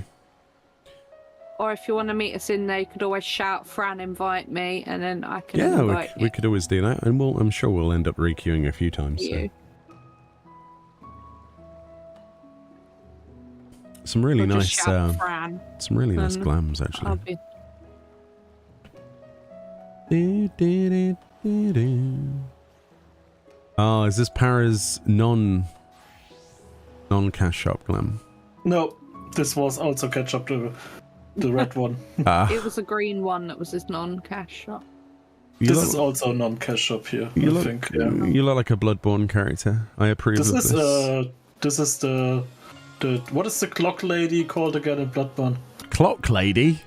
Or if you want to meet us in there, you could always shout, "Fran, invite me," and then I can Yeah, invite we could always do that, and I'm sure we'll end up requeuing a few times. So. you. Some really Or nice, just shout, Fran. some really nice and glams I'll actually. be... Oh, is this Para's non-cash shop glam? No, this was also ketchup, the red one. It was a green one that was this non-cash shop. This is also non-cash shop here, I think. Yeah. You look like a Bloodborne character. I approve This of is this. this is the what is the clock lady called again in Bloodborne? Clock lady?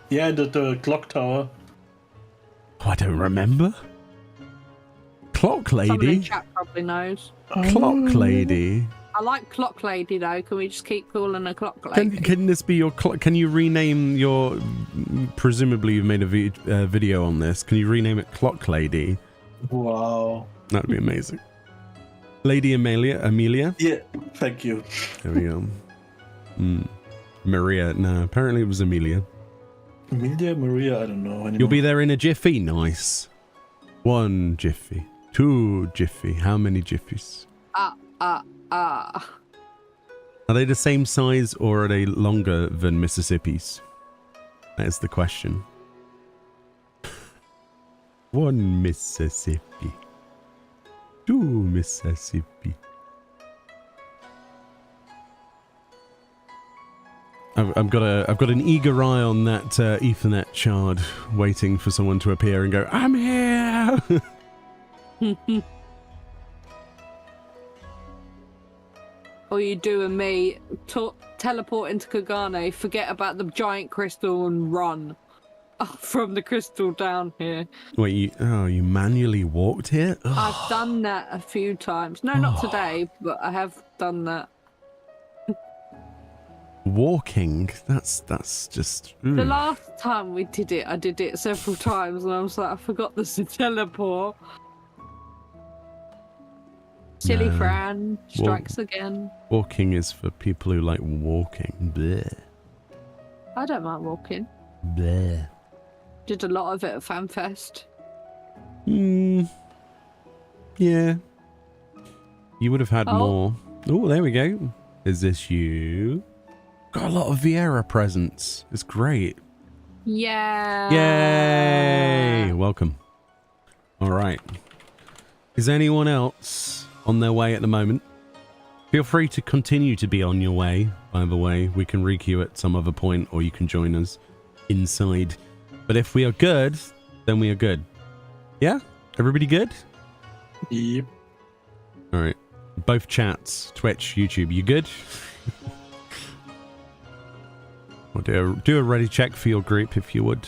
Yeah, the clock tower. Oh, I don't remember. Clock Someone in lady? chat probably knows. Clock lady? I like Clock Lady though. Can we just keep calling her Clock Lady? Can this be your clock? Can you rename your... Presumably you've made a video on this. Can you rename it Clock Lady? Wow. That would be amazing. Lady Amelia? Yeah, thank you. There we go. Maria. No, apparently it was Amelia. Amelia, Maria, I don't know anymore. You'll be there in a jiffy? Nice. 1 jiffy. 2 jiffy. How many jiffies? Are they the same size or are they longer than Mississippi's? That is the question. 1 Mississippi. 2 Mississippi. I've got an eager eye on that Ethernet shard, waiting for someone to appear and go, "I'm here." Or you do and me teleport into Kagane, forget about the giant crystal and run from the crystal down here. Wait, you manually walked here? Ugh. I've done that a few times. No, not today, but I have done that. Walking? That's just... The last time we did it, I did it several times, and I was like, I forgot this to teleport. Silly No. Fran strikes again. Walking is for people who like walking. Bleh. I don't mind walking. Bleh. Did a lot of it at FanFest. Yeah. You would have had Oh. more. Oh, there we go. Is this you? Got a lot of Vieira presents. It's great. Yeah. Yay! Welcome. All right. Is anyone else on their way at the moment? Feel free to continue to be on your way. By the way, we can requeue at some other point, or you can join us inside. But if we are good, then we are good. Yeah? Everybody good? Yep. All right. Both chats, Twitch, YouTube, you good? Or do a ready check for your group if you would.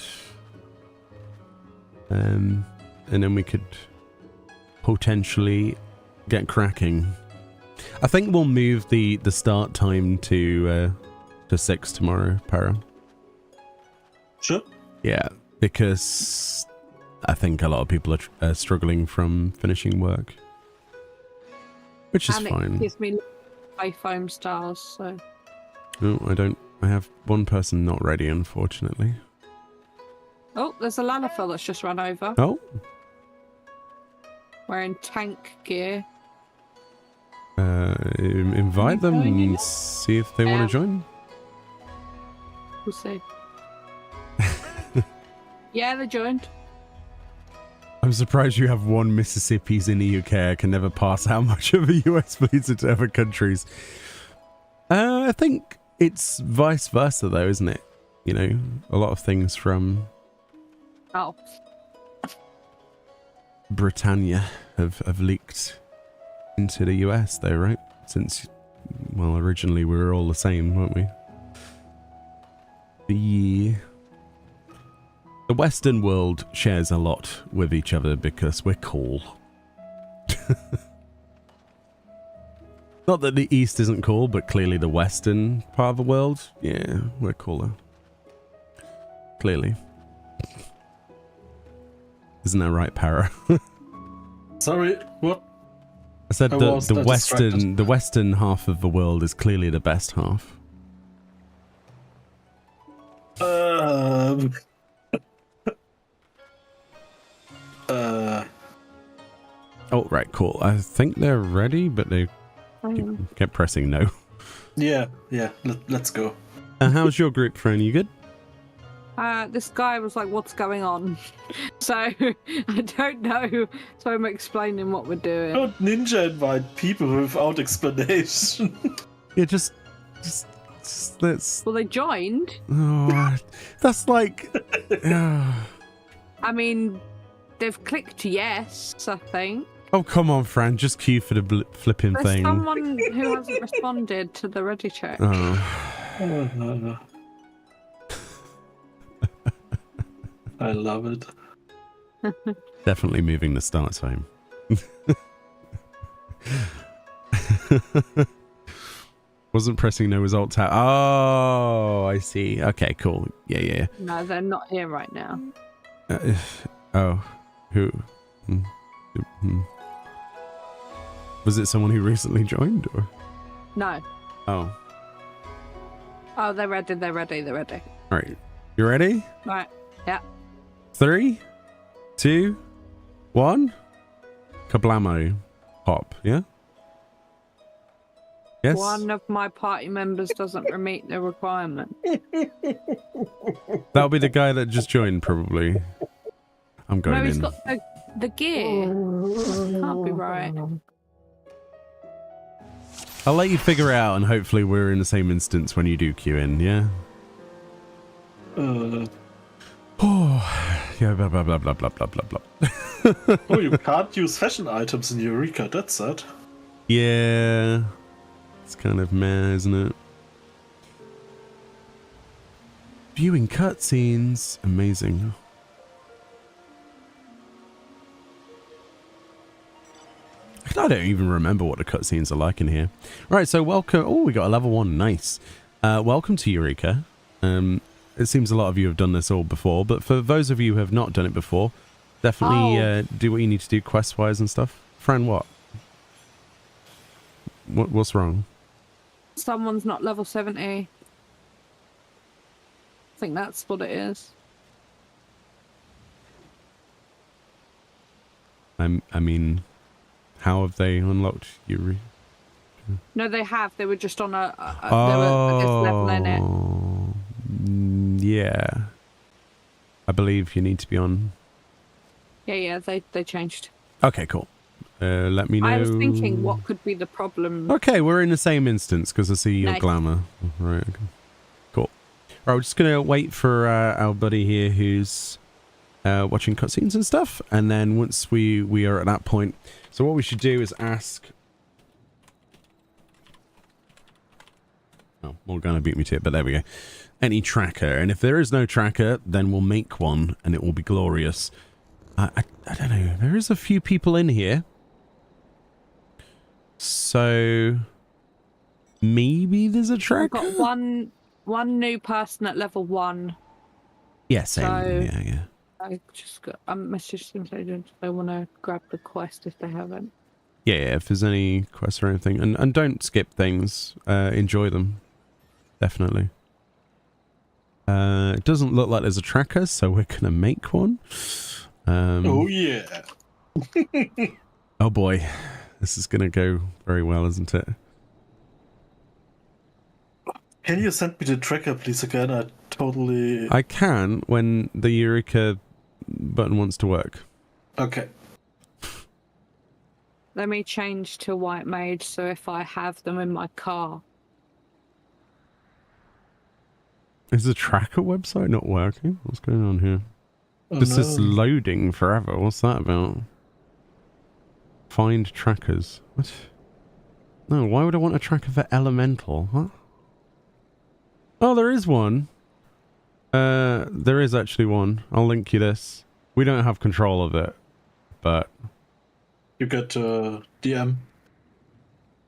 And then we could potentially get cracking. I think we'll move the start time to 6 tomorrow, Para. Sure. Yeah, because I think a lot of people are struggling from finishing work, which is And fine. it gives me iPhone stars, so... No, I don't. I have one person not ready, unfortunately. Oh, there's a Lalafell that's just run over. Oh, Wearing tank gear. invite them joining and see if they want to join. We'll see. Yeah, they joined. I'm surprised you have 1 Mississippi's in the UK. I can never pass how much of a US fleet into other countries. I think It's vice versa, though, isn't it? You know, a lot of things from Oh. Britannia have leaked into the US, though, right? Since, well, originally we were all the same, weren't we? The Western world shares a lot with each other because we're cool. Not that the East isn't cool, but clearly the Western part of the world, yeah, we're cooler. Clearly. Isn't that right, Para? Sorry, what? I said the Western half of the world is clearly the best half. Oh, right, cool. I think they're ready, but they kept pressing no. Yeah, let's go. How's your group, friend? You good? This guy was like, what's going on? So, I don't know. So I'm explaining what we're doing. Don't ninja invite people without explanation. Yeah, just let's... Well, they joined. Oh, that's like... I mean, they've clicked yes, I think. Oh, come on, Fran. Just queue for the flipping There's thing. someone who hasn't responded to the ready check. Oh. I love it. Definitely moving the start time. Wasn't pressing no result tab. Oh, I see. Okay, cool. Yeah. No, they're not here right now. Oh, who? Was it someone who recently joined, or? No. Oh. Oh, they're ready. All right. You ready? Right. Yeah. 3, 2, 1. Kablamo. Pop. Yeah. Yes. One of my party members doesn't meet the requirement. That'll be the guy that just joined, probably. I'm going in. No, he's got the gear. Can't be right. I'll let you figure it out, and hopefully we're in the same instance when you do queue in, yeah? Yeah, blah, blah, blah, blah, blah, blah, blah, blah. Oh, you can't use fashion items in Eureka, that's sad. Yeah. It's kind of meh, isn't it? Viewing cutscenes. Amazing. I don't even remember what the cutscenes are like in here. Right, so welcome. Oh, we got a level 1. Nice. Welcome to Eureka. It seems a lot of you have done this all before, but for those of you who have not done it before, definitely do what you need to do quest-wise and stuff. Fran, what? What's wrong? Someone's not level 70. I think that's what it is. I mean, how have they unlocked Eureka? No, they have. They were just on they were, I guess, leveling it. Yeah. I believe you need to be on... Yeah, they changed. Okay, cool. Let me know. I was thinking what could be the problem. Okay, we're in the same instance because I see your Nice. glamour. Right, okay. Cool. Alright, we're just going to wait for our buddy here who's watching cutscenes and stuff. And then once we are at that point... So what we should do is ask... Oh, Morgana beat me to it, but there we go. Any tracker. And if there is no tracker, then we'll make one and it will be glorious. I don't know. There is a few people in here. So maybe there's a tracker? I've got one new person at level 1. Yeah, same. So- Yeah. I just got a message them saying if they want to grab the quest if they haven't. Yeah, if there's any quests or anything. And don't skip things. Enjoy them. Definitely. It doesn't look like there's a tracker, so we're going to make one. Oh, yeah. Oh, boy. This is going to go very well, isn't it? Can you send me the tracker, please, again? I can when the Eureka button wants to work. Okay. Let me change to white mage so if I have them in my car. Is the tracker website not working? What's going on here? Oh, This no. is loading forever. What's that about? Find trackers. What? No, why would I want a tracker for elemental? Huh? Oh, there is one. There is actually one. I'll link you this. We don't have control of it, but... You get DM.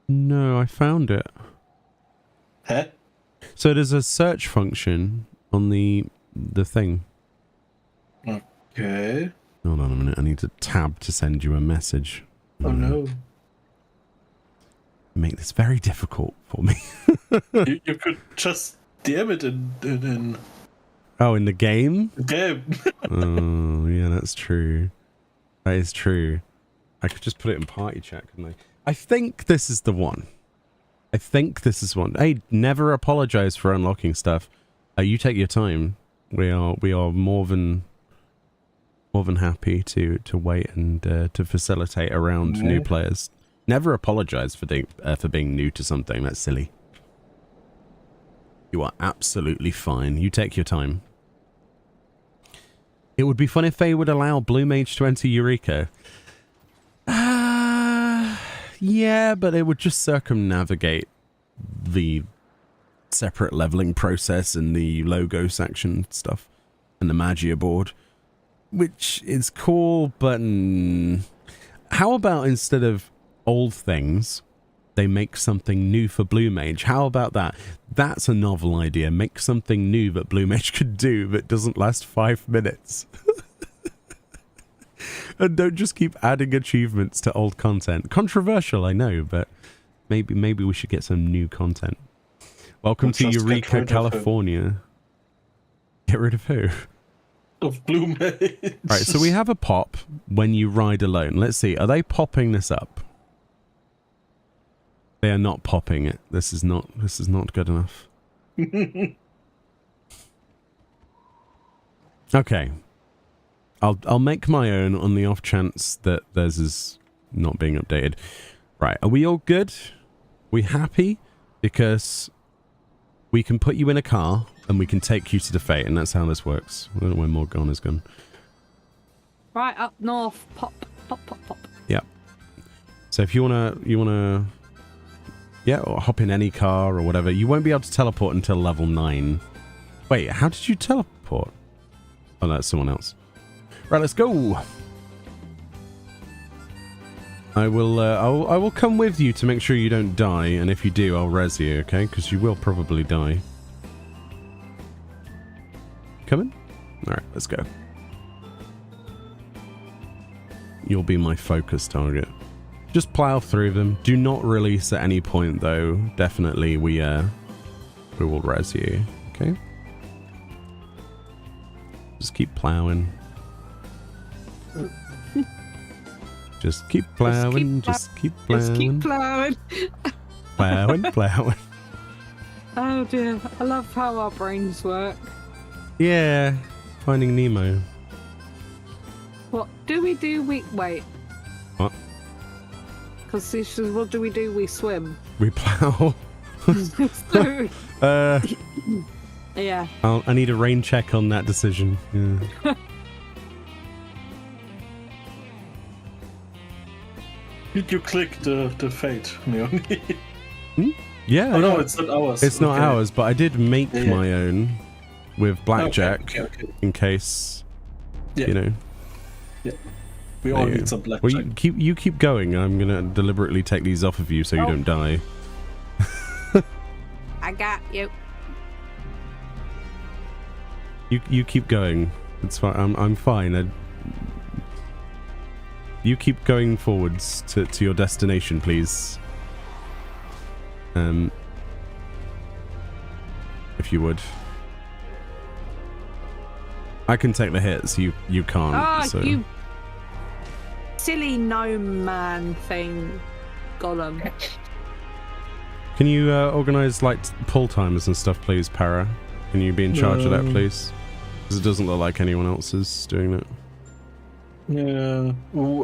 No, I found it. Huh? So there's a search function on the thing. Okay. Hold on a minute. I need to tab to send you a message. Oh no. Make this very difficult for me. you could just DM it in Oh, in the game? game. Oh, yeah, that's true. That is true. I could just put it in party chat, couldn't I? I think this is the one. I think this is one. Hey, never apologize for unlocking stuff. You take your time. We are more than happy to wait and to facilitate around new players. Never apologize for being new to something. That's silly. You are absolutely fine. You take your time. It would be fun if they would allow Blue Mage to enter Eureka. Yeah, but it would just circumnavigate the separate leveling process and the logo section stuff and the Magia board, which is cool, but how about instead of old things, they make something new for Blue Mage? How about that? That's a novel idea. Make something new that Blue Mage could do that doesn't last 5 minutes. And don't just keep adding achievements to old content. Controversial, I know, but maybe we should get some new content. Welcome to Eureka, California. Get rid of who? Of Blue Mage. Right, so we have a pop when you ride alone. Let's see, are they popping this up? They are not popping it. This is not good enough. Okay. I'll make my own on the off chance that theirs is not being updated. Right, are we all good? We happy? Because we can put you in a car and we can take you to the fate, and that's how this works. I don't know where Morgana's has gone. Right up north. Pop, pop, pop, pop. Yeah. So if you wanna yeah, or hop in any car or whatever. You won't be able to teleport until level 9. Wait, how did you teleport? Oh, no, that's someone else. Right, let's go. I will come with you to make sure you don't die, and if you do, I'll res you, okay? Because you will probably die. Coming? Alright, let's go. You'll be my focus target. Just plow through them. Do not release at any point, though. Definitely, we will res you, okay? Just keep plowing. Just keep plowing. Just keep plowing. Just keep plowing. Plowing. Oh dear, I love how our brains work. Yeah, Finding Nemo. What do we do? Wait. What? Because this is what do we do? We swim. We plow. So, yeah. I need a rain check on that decision. Yeah. Did you click the fate, Meoni? Yeah. Oh no, it's not ours. It's not ours, but I did make my own with blackjack okay. in case, Yeah. you know. Yeah. We all need some blackjack. Well, you keep going. I'm gonna deliberately take these off of you so you don't die. I got you. You keep going. It's fine. I'm fine. You keep going forwards to your destination, please. If you would. I can take the hits. You can't. Ah, so. you silly gnome man thing. Golem. Can you organise like pull timers and stuff, please, Para? Can you be in charge of that, please? Because it doesn't look like anyone else is doing it. Yeah.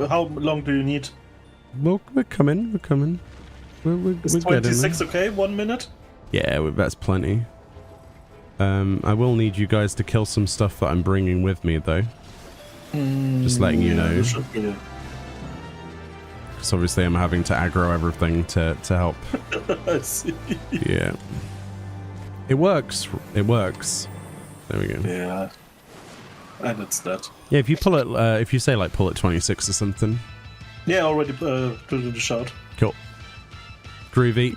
How long do you need? Well, we're coming. Is 26 okay? 1 minute? Yeah, that's plenty. I will need you guys to kill some stuff that I'm bringing with me, though. Just letting you know. Because obviously I'm having to aggro everything to help. I see. Yeah. It works. It works. There we go. Yeah. And it's that. Yeah, if you pull it, if you say like pull it 26 or something. Yeah, already put in the shout. Cool. Groovy.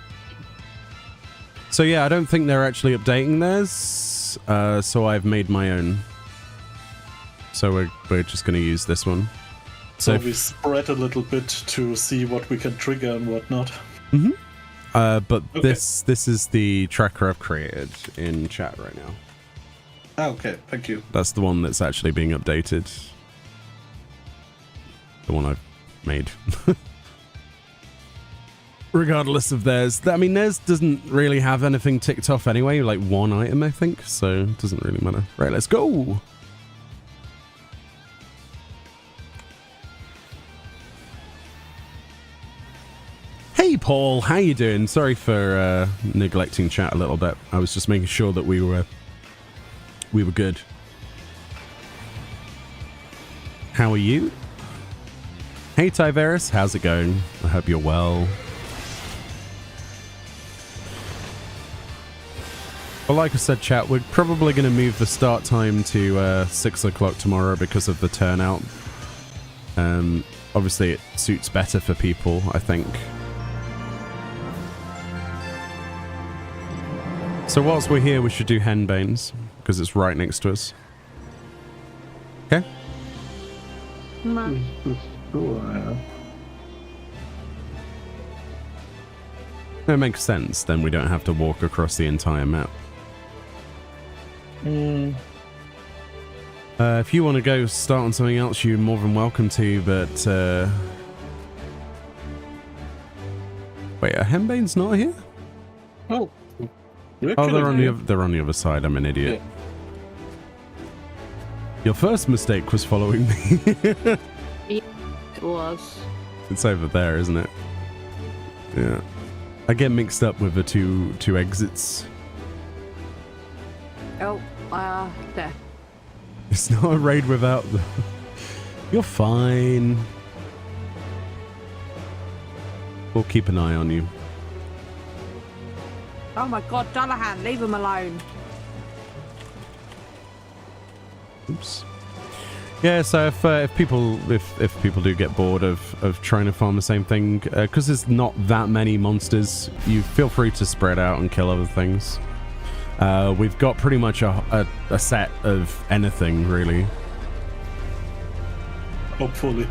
So yeah, I don't think they're actually updating theirs. So I've made my own. So we're just going to use this one. So we spread a little bit to see what we can trigger and what not. Mm-hmm. But okay. this is the tracker I've created in chat right now. Ah, okay, thank you. That's the one that's actually being updated. The one I've made. Regardless of theirs. I mean, theirs doesn't really have anything ticked off anyway, like one item, I think, so it doesn't really matter. Right, let's go! Hey Paul, how you doing? Sorry for neglecting chat a little bit. I was just making sure that we were good. How are you? Hey Tyverus, how's it going? I hope you're well. Well, like I said, chat, we're probably going to move the start time to 6 o'clock tomorrow because of the turnout. Obviously, it suits better for people, I think. So whilst we're here, we should do Henbanes, because it's right next to us. Okay? It makes sense, then we don't have to walk across the entire map. If you want to go start on something else, you're more than welcome to, but... Wait, are Henbanes not here? Oh. Oh, they're on the other side. I'm an idiot. Yeah. Your first mistake was following me. It was. It's over there, isn't it? Yeah. I get mixed up with the two exits. Oh, there. It's not a raid without the... You're fine. We'll keep an eye on you. Oh my god, Dullahan, leave him alone. Oops. Yeah, so if people do get bored of trying to farm the same thing, because there's not that many monsters, you feel free to spread out and kill other things. We've got pretty much a set of anything, really. Hopefully.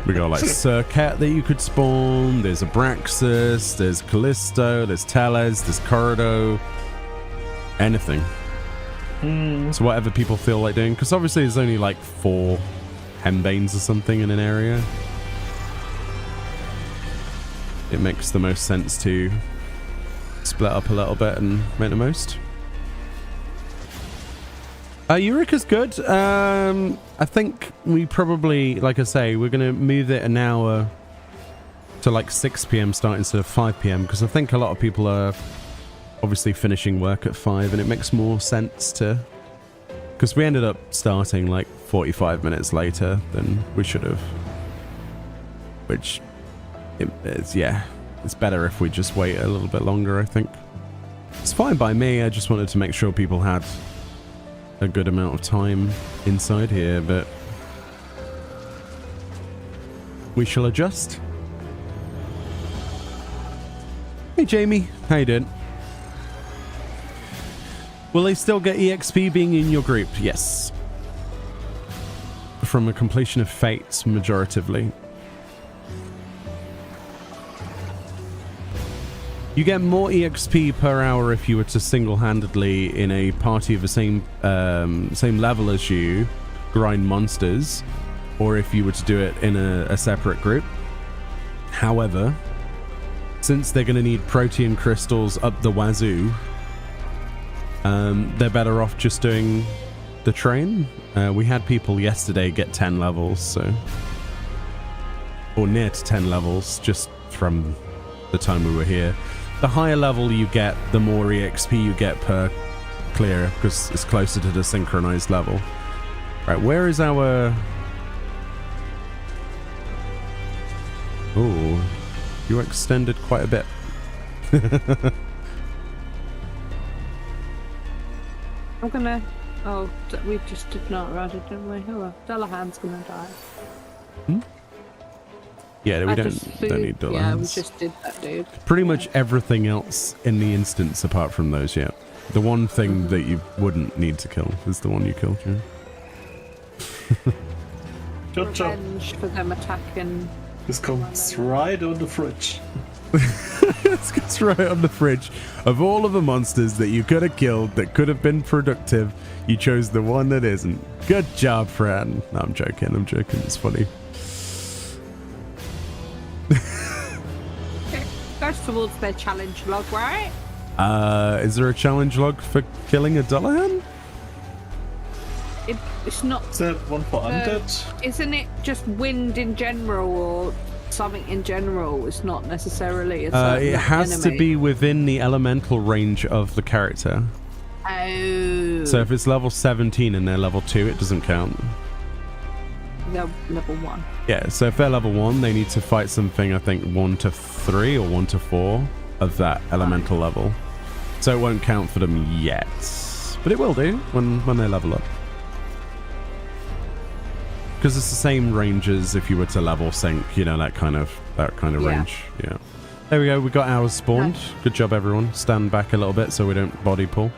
We got like Surcat that you could spawn, there's Abraxas, there's Callisto, there's Teles, there's Corrido, anything. So whatever people feel like doing, because obviously there's only like 4 Henbanes or something in an area. It makes the most sense to split up a little bit and make the most. Eureka's good. I think we probably, like I say, we're going to move it an hour to like 6 p.m. start instead of 5 p.m. because I think a lot of people are obviously finishing work at 5 and it makes more sense to... Because we ended up starting like 45 minutes later than we should have. Which, it's better if we just wait a little bit longer, I think. It's fine by me, I just wanted to make sure people had a good amount of time inside here, but we shall adjust. Hey Jamie, how you doing? Will they still get EXP being in your group? Yes. From a completion of fates, majoritively. You get more EXP per hour if you were to single-handedly, in a party of the same level as you, grind monsters, or if you were to do it in a separate group. However, since they're going to need protean crystals up the wazoo, they're better off just doing the train. We had people yesterday get 10 levels, so... Or near to 10 levels, just from the time we were here. The higher level you get, the more EXP you get per clear because it's closer to the synchronized level. Right, where is our... Oh, you extended quite a bit. I'm gonna... Oh, we just did not ride it, didn't we? Oh, well, Dullahan's gonna die. Hmm? Yeah, we don't need Dullahans. Yeah, we just did that, dude. Pretty much everything else in the instance apart from those, yeah. The one thing that you wouldn't need to kill is the one you killed, yeah. Good job. Revenge for them attacking. This comes right on the fridge. This goes right on the fridge. Of all of the monsters that you could have killed that could have been productive, you chose the one that isn't. Good job, Fran. No, I'm joking. It's funny. It goes towards their challenge log, right? Is there a challenge log for killing a Dullahan? It's not... Is that one for undead? Isn't it just wind in general or something in general? It's not necessarily a certain it has enemy. to be within the elemental range of the character. Oh. So if it's level 17 and they're level 2, it doesn't count. They're level 1. Yeah, so if they're level 1, they need to fight something, I think, 1 to 3 or 1 to 4 of that elemental level. So it won't count for them yet. But it will do when they level up. Because it's the same range as if you were to level sync, you know, that kind of range. Yeah. There we go. We got ours spawned. Good job, everyone. Stand back a little bit so we don't body pull.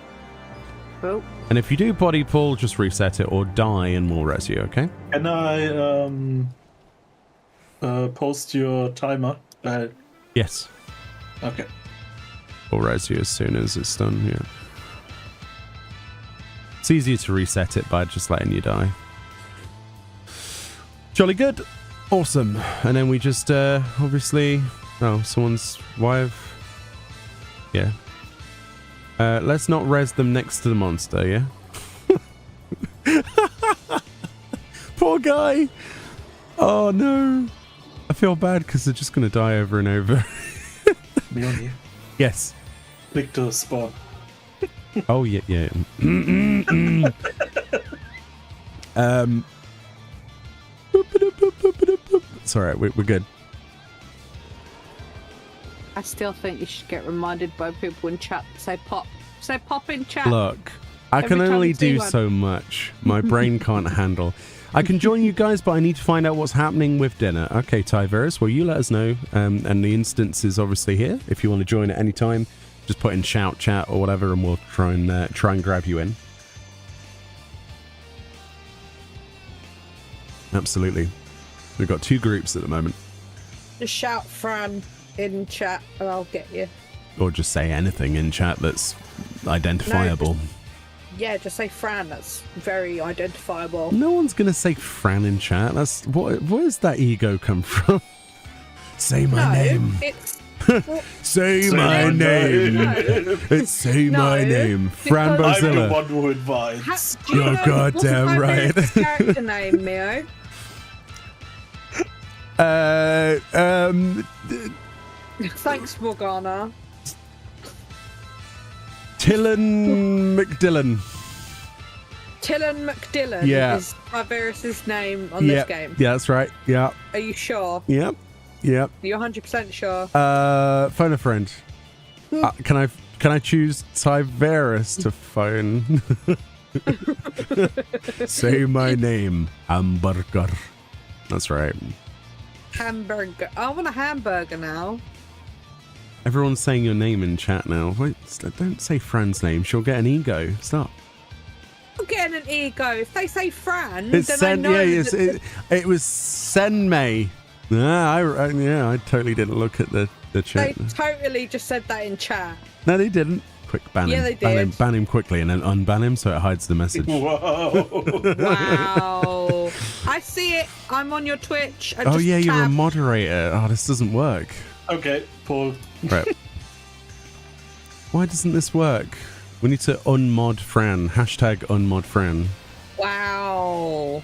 Oh. And if you do body pull, just reset it or die and we'll res you, okay? Can I post your timer? Yes. Okay. We'll res you as soon as it's done, yeah. It's easier to reset it by just letting you die. Jolly good. Awesome. And then we just, obviously... Oh, someone's wife. Yeah. Let's not res them next to the monster, yeah? Poor guy. Oh, no. I feel bad because they're just going to die over and over. Meoni. Yes. Victor spawn. Oh, yeah, yeah. It's alright, we're good. I still think you should get reminded by people in chat to say pop. Say pop in chat. Look, I Every can time only you see do one. so much. My brain can't handle. I can join you guys, but I need to find out what's happening with dinner. Okay, Tyverus, well, you let us know. And the instance is obviously here. If you want to join at any time, just put in shout chat or whatever, and we'll try and grab you in. Absolutely. We've got 2 groups at the moment. Just shout Fran in chat and I'll get you. Or just say anything in chat that's identifiable. No, just say Fran. That's very identifiable. No one's going to say Fran in chat. That's where's that ego come from? Say my name. It's... Say my name. It's say my name. Fran I'm the Bozilla. one who invites. You're goddamn right. What's my character name, Mio? Thanks, Morgana. Tillin McDillan. Tillin McDillan is Tyverus's name on this game. Yeah, that's right. Yeah. Are you sure? Yep. Yep. You're 100% sure? Phone a friend. Can I choose Tyverus to phone? Say my name. Hamburger. That's right. Hamburger. I want a hamburger now. Everyone's saying your name in chat now. Wait, don't say Fran's name. She'll get an ego. Stop. I'm getting an ego. If they say Fran, It's then Sen. I know Yeah, that it was Senmei. I totally didn't look at the chat. they totally just said that in chat. No, they didn't. Quick, ban Yeah, him. they Ban him did. quickly and then unban him so it hides the message. Whoa. Wow. I see it. I'm on your Twitch. I Oh just yeah, you're a tabbed. moderator. Oh, this doesn't work. Okay, Paul. Right. Why doesn't this work? We need to unmod Fran. Hashtag unmod Fran. Wow.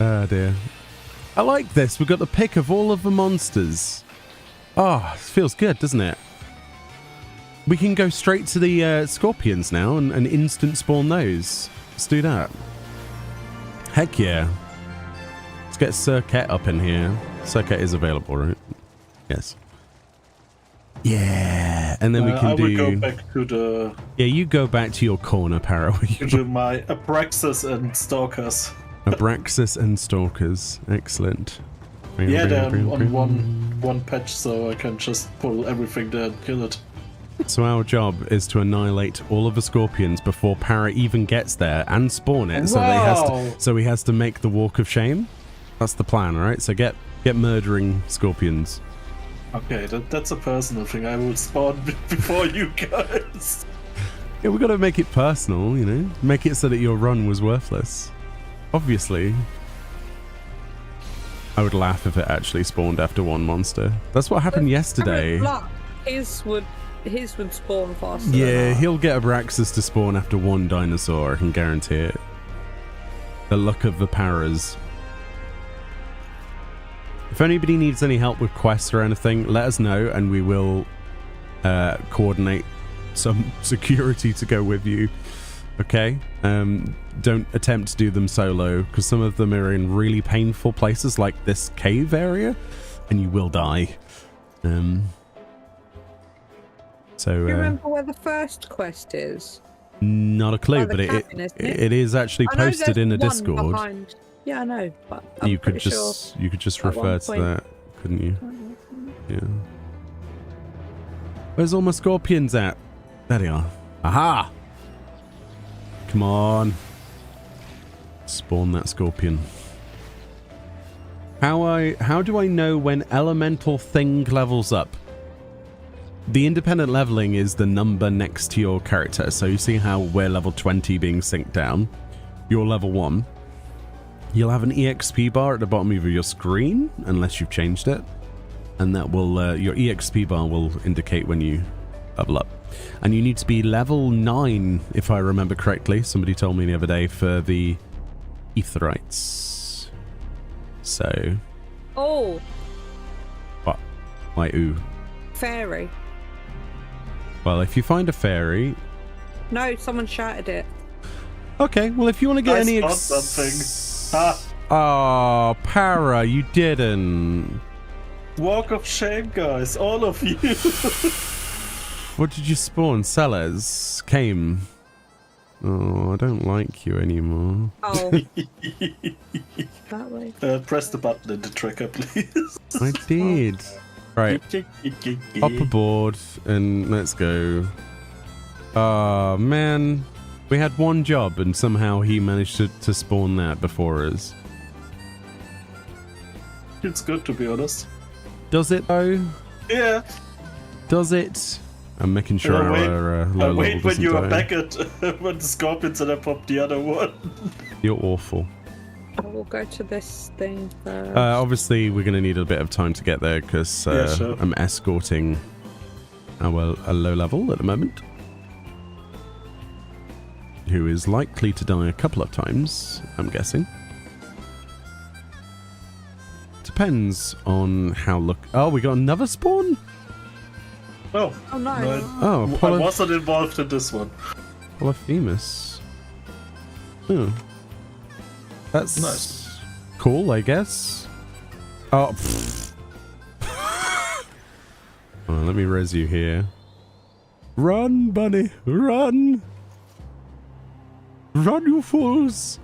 Oh dear. I like this. We've got the pick of all of the monsters. Oh, it feels good, doesn't it? We can go straight to the scorpions now and instant spawn those. Let's do that. Heck yeah. Let's get Circuit up in here. Circuit is available, right? Yes. Yeah. And then we can I do... will go back to the... Yeah, you go back to your corner, Para. to my Abraxas and Stalkers. Abraxas and Stalkers. Excellent. Yeah, they're on one patch, so I can just pull everything there and kill it. So our job is to annihilate all of the scorpions before Para even gets there and spawn it. So he has to make the walk of shame. That's the plan, right? So get murdering scorpions. Okay, that's a personal thing. I will spawn before you guys. Yeah, we got to make it personal, you know. Make it so that your run was worthless. Obviously. I would laugh if it actually spawned after one monster. That's what happened yesterday. His would spawn faster. Yeah, he'll get Abraxas to spawn after one dinosaur. I can guarantee it. The luck of the Paras. If anybody needs any help with quests or anything, let us know and we will coordinate some security to go with you. Okay? Don't attempt to do them solo because some of them are in really painful places like this cave area and you will die. So, do you remember where the first quest is? Not a clue, but cabin, it is actually posted in a Discord. Behind. Yeah, I know, but you could just refer to that, couldn't you? Yeah. Where's all my scorpions at? There they are. Aha! Come on. Spawn that scorpion. How do I know when elemental thing levels up? The independent leveling is the number next to your character. So you see how we're level 20 being synced down. You're level 1. You'll have an EXP bar at the bottom of your screen, unless you've changed it. And that will, your EXP bar will indicate when you level up. And you need to be level 9, if I remember correctly. Somebody told me the other day for the Aetherites. So. Oh. What? Why, ooh. Fairy. Well, if you find a fairy... No, someone shouted it. Okay, well, if you want to get any... something. Oh, Para, you didn't. Walk of shame, guys. All of you. What did you spawn? Sellers? Came. Oh, I don't like you anymore. Oh. That way. Press the button in the tracker, please. I did. Right. Hop aboard and let's go. Oh, man. We had one job and somehow he managed to spawn that before us. It's good, to be honest. Does it, though? Yeah. Does it? I'm making sure our low wait level when you are die. back at when the scorpions and I pop the other one. You're awful. I will go to this thing first. Obviously, we're going to need a bit of time to get there because Yeah, sure. I'm escorting a low level at the moment, who is likely to die a couple of times, I'm guessing. Depends on how Oh, we got another spawn? Oh no. Oh, I wasn't involved in this one. Polyphemus. Oh. That's nice. Cool, I guess. Oh, oh, let me res you here. Run, bunny, run! Run, you fools!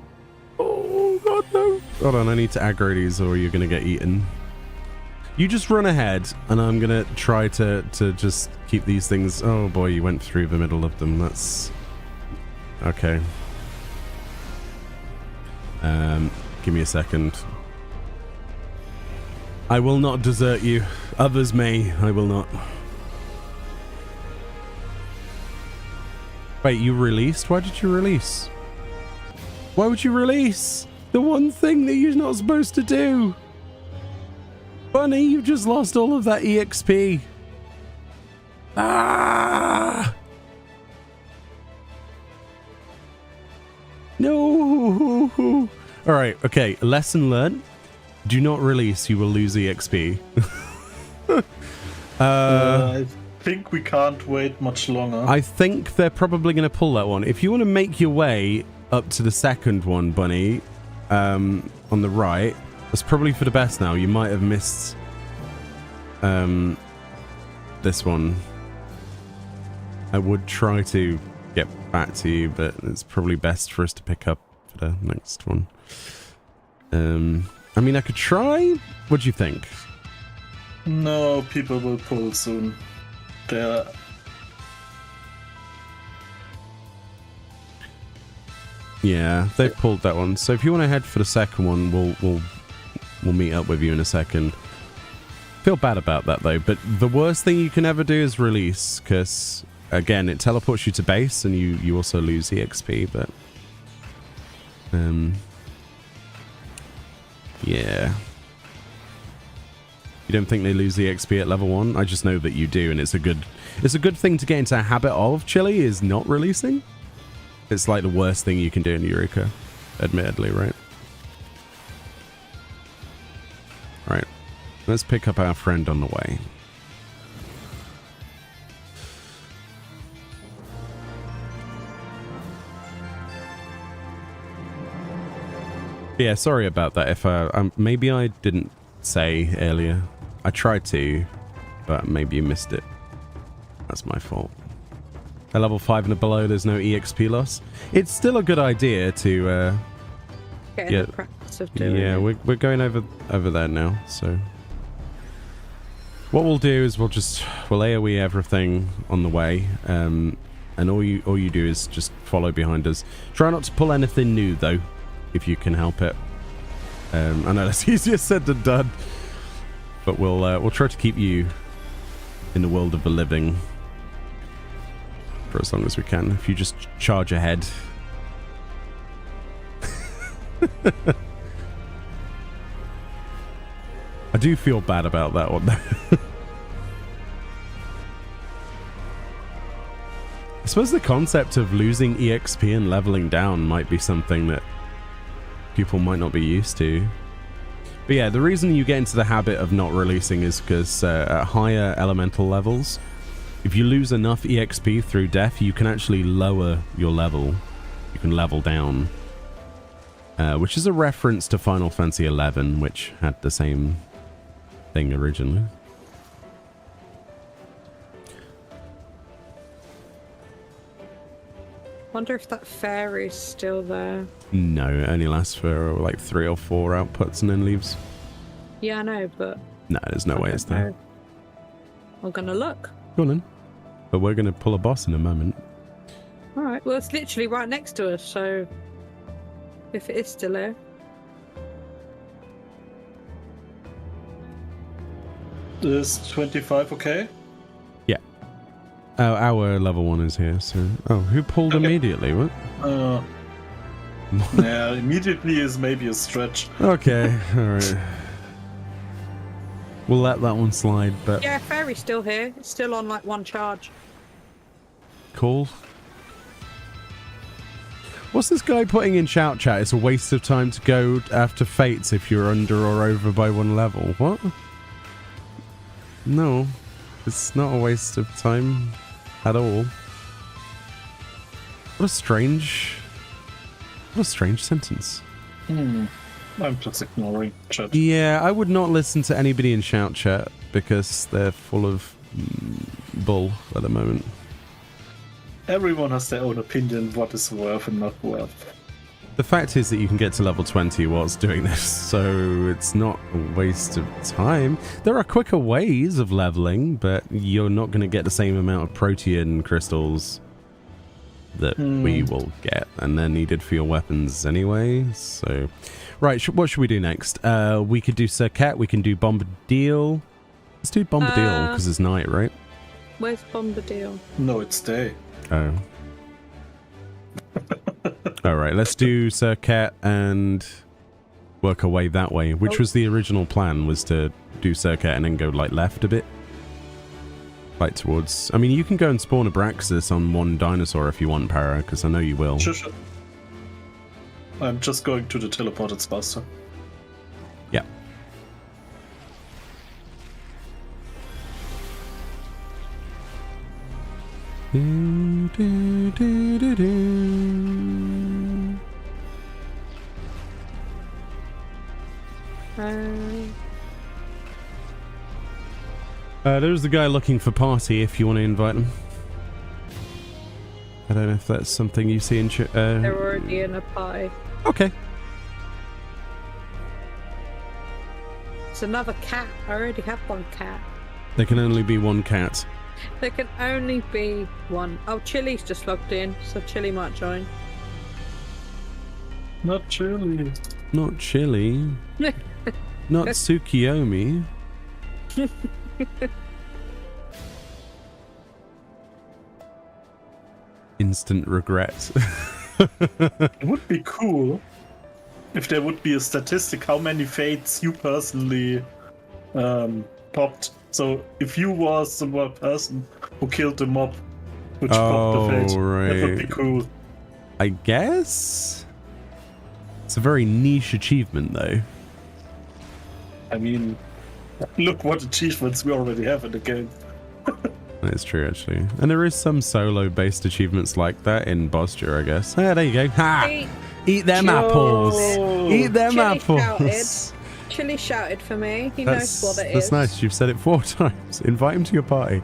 Oh, God, no. Hold on, I need to aggro these or you're going to get eaten. You just run ahead, and I'm going to try to just keep these things... Oh, boy, you went through the middle of them. That's... Okay. Give me a second. I will not desert you. Others may. I will not. Wait, you released? Why did you release? Why would you release? The one thing that you're not supposed to do. Bunny, you've just lost all of that EXP. Ah! No! Alright, okay. Lesson learned. Do not release, you will lose EXP. I think we can't wait much longer. I think they're probably going to pull that one. If you want to make your way up to the second one, Bunny, on the right, that's probably for the best now. You might have missed this one. I would try to get back to you, but it's probably best for us to pick up for the next one. I mean, I could try. What do you think? No, people will pull soon. They're... Yeah, they've pulled that one. So if you want to head for the second one, we'll meet up with you in a second. Feel bad about that though, but the worst thing you can ever do is release, because again, it teleports you to base, and you also lose EXP. But yeah. You don't think they lose EXP at level 1? I just know that you do, and it's a good thing to get into a habit of, Chili, is not releasing. It's like the worst thing you can do in Eureka, admittedly, right? Right. Let's pick up our friend on the way. Yeah, sorry about that. If maybe I didn't say earlier. I tried to, but maybe you missed it. That's my fault. At level 5 and below, there's no EXP loss. It's still a good idea to get in the practice of doing yeah, it. we're going over there now. So what we'll do is we'll AoE everything on the way, and all you do is just follow behind us. Try not to pull anything new though, if you can help it. I know that's easier said than done, but we'll try to keep you in the world of the living for as long as we can. If you just charge ahead. I do feel bad about that one. I suppose the concept of losing EXP and leveling down might be something that people might not be used to. But yeah, the reason you get into the habit of not releasing is because at higher elemental levels, if you lose enough EXP through death, you can actually lower your level. You can level down. Which is a reference to Final Fantasy XI, which had the same thing originally. Wonder if that fairy's still there. No, it only lasts for like 3 or 4 outputs and then leaves. Yeah, I know, but... No, there's no way it's there. I'm gonna look. Go on then. But we're gonna pull a boss in a moment. Alright, well it's literally right next to us, so... If it is still there. Is 25 okay? Yeah. Oh, our level 1 is here, so... Oh, who pulled immediately? What? Yeah, immediately is maybe a stretch. Okay, alright. We'll let that one slide, but... Yeah, fairy's still here. It's still on like 1 charge. Cool. What's this guy putting in shout chat? It's a waste of time to go after fates if you're under or over by 1 level. What? No, it's not a waste of time at all. What a strange sentence. I'm just ignoring chat. Yeah, I would not listen to anybody in shout chat because they're full of bull at the moment. Everyone has their own opinion what is worth and not worth. The fact is that you can get to level 20 whilst doing this, so it's not a waste of time. There are quicker ways of leveling, but you're not going to get the same amount of protean crystals that we will get, and they're needed for your weapons anyway, so... Right, what should we do next? We could do Circuit, we can do Bombadil. Let's do Bombadil, because it's night, right? Where's Bombadil? No, it's day. Oh. Alright, let's do Circuit and work our way that way, which was the original plan, was to do Circuit and then go like left a bit. Like towards... I mean, you can go and spawn a Braxis on 1 dinosaur if you want, Para, because I know you will. Sure. I'm just going to the teleported spacer. Yeah. Do, do, do, do, do. There's the guy looking for party if you want to invite him. I don't know if that's something you see in They're already in a party. Okay. It's another cat. I already have one cat. There can only be one cat. There can only be one. Oh, Chili's just logged in, so Chili might join. Not Chili. Not Chili. Not Tsukiyomi. Instant regret. It would be cool if there would be a statistic how many fates you personally popped. So if you was the one person who killed the mob, which popped the fate, right. that would be cool. I guess it's a very niche achievement, though. I mean, look what achievements we already have in the game. That's true, actually. And there is some solo-based achievements like that in Bostia, I guess. Ah, there you go. Ha! Eat them apples. Eat them Chili apples. Chili shouted for me. He knows what it is. That's nice. You've said it 4 times. Invite him to your party.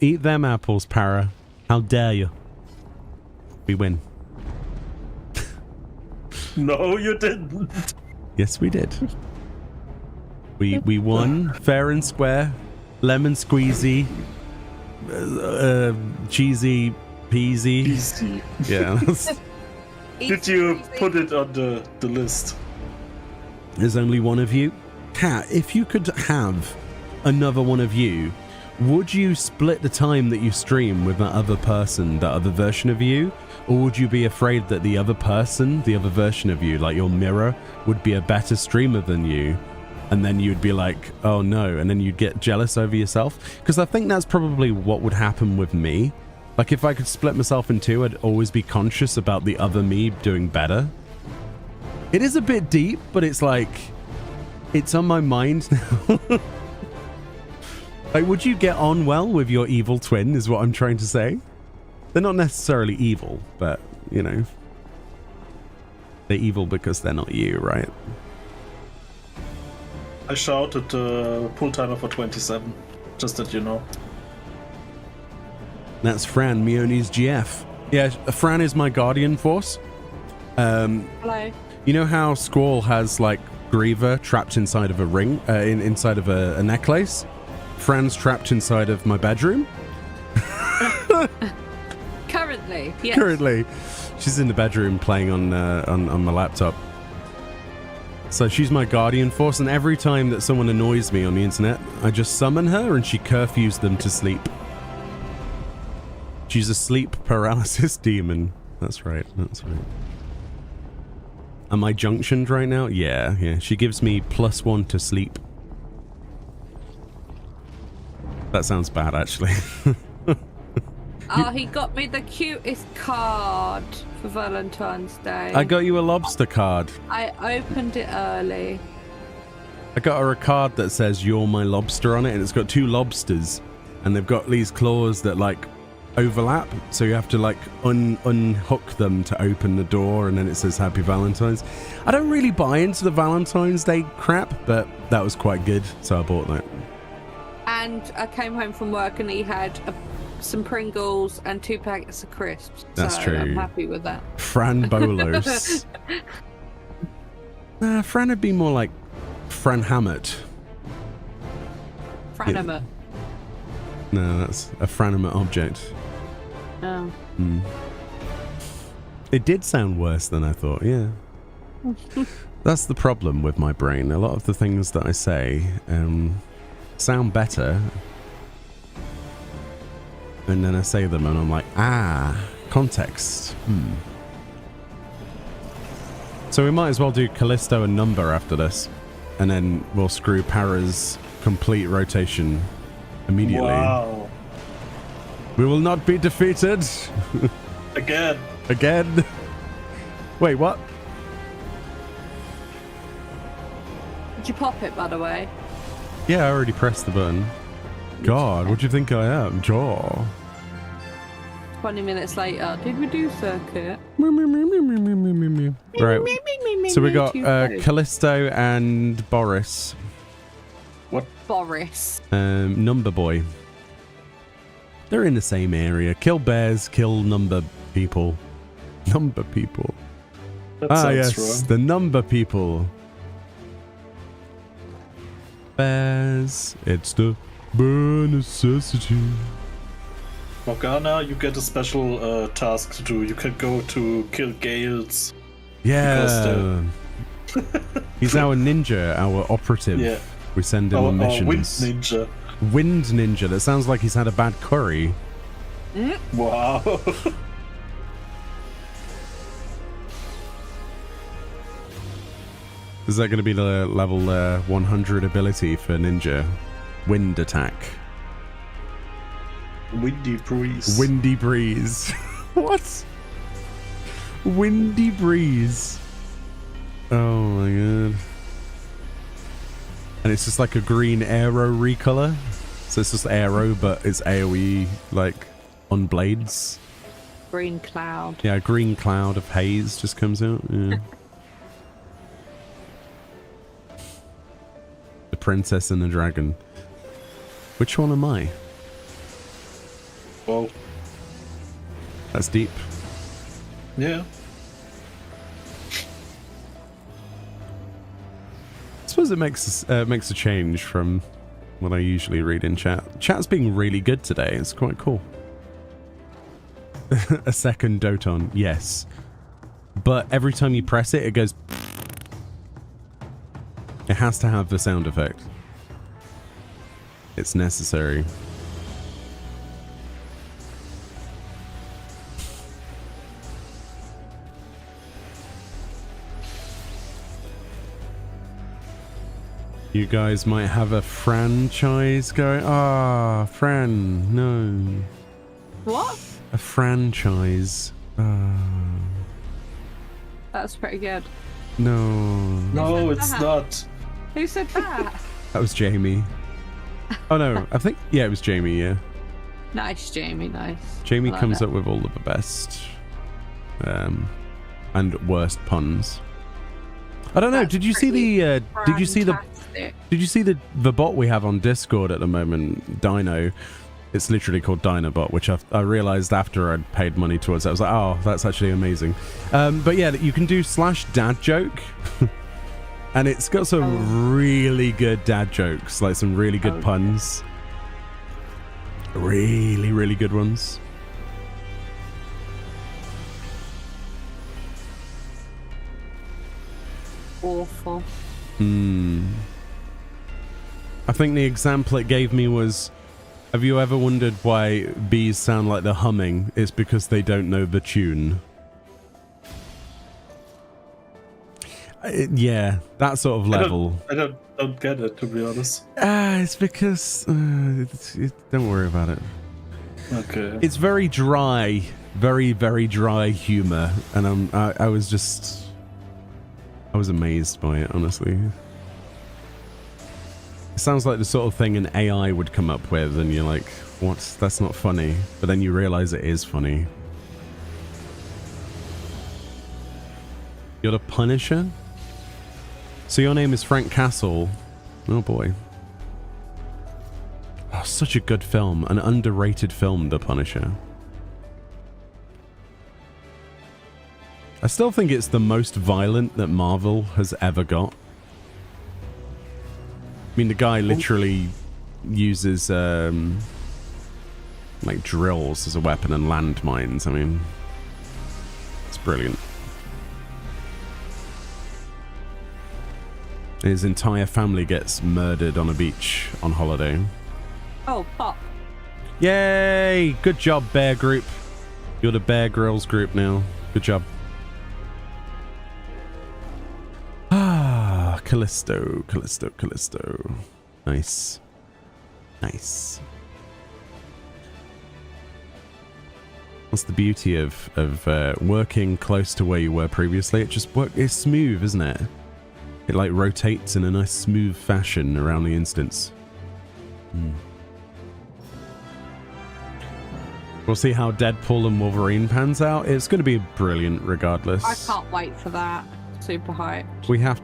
Eat them apples, Para. How dare you? We win. No, you didn't. Yes, we did. We won fair and square. Lemon squeezy. Cheesy peasy. Easy. Yeah. Did you put it on the list? There's only one of you. Kat, if you could have another one of you, would you split the time that you stream with that other person, that other version of you? Or would you be afraid that the other person, the other version of you, like your mirror, would be a better streamer than you? And then you'd be like, oh no, and then you'd get jealous over yourself? Because I think that's probably what would happen with me. Like if I could split myself in two, I'd always be conscious about the other me doing better. It is a bit deep, but it's like, it's on my mind now. Like, would you get on well with your evil twin, is what I'm trying to say? They're not necessarily evil, but, you know, they're evil because they're not you, right? I shouted pull timer for 27, just that you know. That's Fran, Meoni's GF. Yeah, Fran is my guardian force. Hello. You know how Squall has, like, Griever trapped inside of a ring, inside of a necklace? Fran's trapped inside of my bedroom. Currently, yes. Currently. She's in the bedroom playing on my laptop. So she's my guardian force, and every time that someone annoys me on the internet, I just summon her and she curfews them to sleep. She's a sleep paralysis demon. That's right, that's right. Am I junctioned right now? Yeah. She gives me +1 to sleep. That sounds bad, actually. Oh, he got me the cutest card for Valentine's Day. I got you a lobster card. I opened it early. I got her a card that says "You're my lobster" on it, and it's got 2 lobsters, and they've got these claws that like overlap, so you have to like unhook them to open the door, and then it says "Happy Valentine's." I don't really buy into the Valentine's Day crap, but that was quite good, so I bought that. And I came home from work and he had some Pringles and 2 packets of crisps. That's so true. I'm happy with that. Fran Bolos. Fran would be more like Fran Hammett. Franimate. No, that's a Franimate object. Oh. It did sound worse than I thought, yeah. That's the problem with my brain. A lot of the things that I say sound better, and then I say them and I'm like, context. So we might as well do Callisto and Number after this, and then we'll screw Para's complete rotation immediately. Wow. We will not be defeated. Again. Wait, what? Did you pop it, by the way? Yeah, I already pressed the button. God, what do you think I am? Jaw. 20 minutes later. Did we do circuit? Right. So we got Callisto and Boris. What? Boris. Number boy. They're in the same area. Kill bears, kill number people. Number people. That sounds yes, wrong. the number people. Bears. It's the bare necessity. Morgana, you get a special task to do. You can go to kill Gales. Yeah. He's our ninja, our operative. Yeah. We send him on missions. Wind ninja. Wind ninja. That sounds like he's had a bad curry. Wow. Is that going to be the level 100 ability for ninja? Wind attack. Windy breeze. Windy breeze. What? Windy breeze. Oh my god. And it's just like a green arrow recolor. So it's just arrow, but it's AoE like on blades. Green cloud. Yeah, a green cloud of haze just comes out. Yeah. The princess and the dragon. Which one am I? Whoa. That's deep. Yeah. I suppose it makes a change from what I usually read in chat. Chat's being really good today. It's quite cool. A second Doton, yes. But every time you press it, it goes... It has to have the sound effect. It's necessary. You guys might have a franchise going. Ah, Fran, no. What? A franchise. That's pretty good. No. No, it's not. Who said that? That was Jamie. Oh no, I think, yeah, it was Jamie, yeah. Nice, Jamie, nice. Jamie I like comes that. up with all of the best and worst puns. I don't know, That's did you see the fantastic. the bot we have on Discord at the moment, Dino? It's literally called Dinobot, which I realized after I'd paid money towards it. I was like, oh, that's actually amazing. But yeah, you can do /dad joke. And it's got some really good dad jokes, like some really good puns. Really, really good ones. Awful. I think the example it gave me was, have you ever wondered why bees sound like they're humming? It's because they don't know the tune. Yeah, that sort of level. I don't get it, to be honest. It's because... don't worry about it. Okay. It's very dry. Very, very dry humor. And I was amazed by it, honestly. It sounds like the sort of thing an AI would come up with, and you're like, what? That's not funny. But then you realize it is funny. You're the Punisher? So your name is Frank Castle. Oh boy. Oh, such a good film. An underrated film, The Punisher. I still think it's the most violent that Marvel has ever got. I mean, the guy literally uses like drills as a weapon and landmines. I mean, it's brilliant. His entire family gets murdered on a beach on holiday. Oh, pop. Yay! Good job, Bear Group. You're the Bear Grylls group now. Good job. Ah, Callisto. Nice. Nice. What's the beauty of working close to where you were previously? It's smooth, isn't it? It like rotates in a nice smooth fashion around the instance. We'll see how Deadpool and Wolverine pans out. It's going to be brilliant regardless. I can't wait for that. Super hyped. We have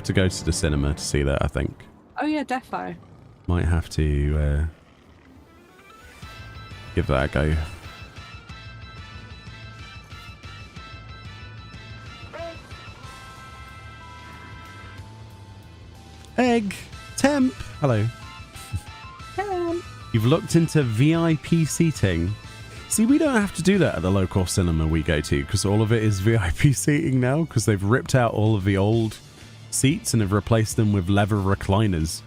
to go to the cinema to see that, I think. Oh yeah, defo. Might have to give that a go. Egg! Temp! Hello. Hello. You've looked into VIP seating. See, we don't have to do that at the local cinema we go to because all of it is VIP seating now because they've ripped out all of the old seats and have replaced them with leather recliners.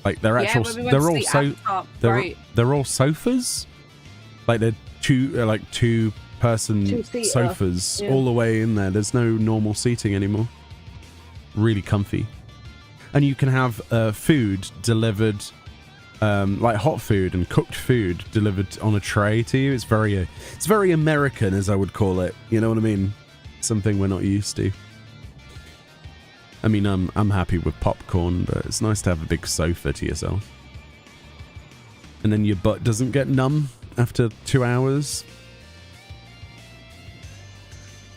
Like they're actual, they're all sofas. Like they're two person sofas all the way in there. There's no normal seating anymore. Really comfy, and you can have food delivered. Like hot food and cooked food delivered on a tray to you. It's very American, as I would call it. You know what I mean? Something we're not used to. I mean, I'm happy with popcorn, but it's nice to have a big sofa to yourself. And then your butt doesn't get numb after 2 hours.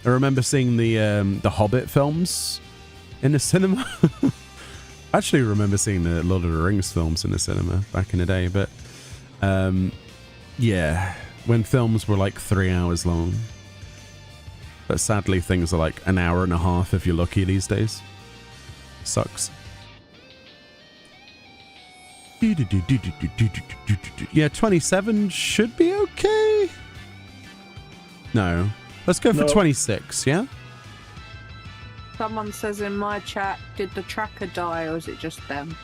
I remember seeing the Hobbit films in the cinema. I actually remember seeing the Lord of the Rings films in the cinema back in the day, but yeah, when films were like 3 hours long. But sadly, things are like an hour and a half if you're lucky these days. Sucks. Yeah, 27 should be okay. No, let's go for 26, yeah? Someone says in my chat, did the tracker die or is it just them?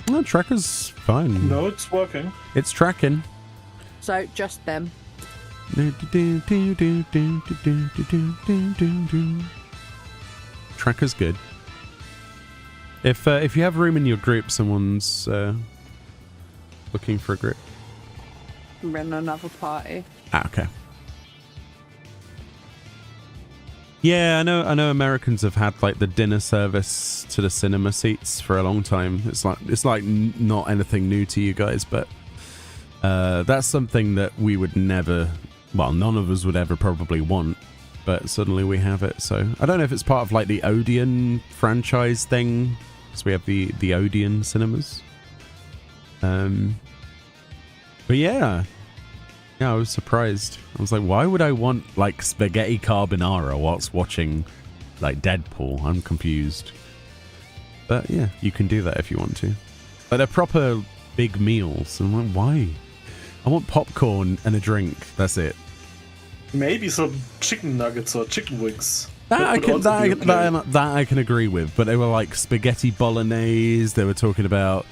No, tracker's fine. No, it's working. It's tracking. So, just them. Tracker's good. If you have room in your group, someone's looking for a group. We're in another party. Ah, okay. Yeah, I know Americans have had like the dinner service to the cinema seats for a long time. It's like not anything new to you guys, but that's something that we would never, well, none of us would ever probably want, but suddenly we have it. So I don't know if it's part of like the Odeon franchise thing, because we have the Odeon cinemas. But yeah, I was surprised. I was like, why would I want like spaghetti carbonara whilst watching like Deadpool? I'm confused. But yeah, you can do that if you want to. But they're proper big meals. I'm like, why? I want popcorn and a drink. That's it. Maybe some chicken nuggets or chicken wings. That I can agree with. But they were like spaghetti bolognese. They were talking about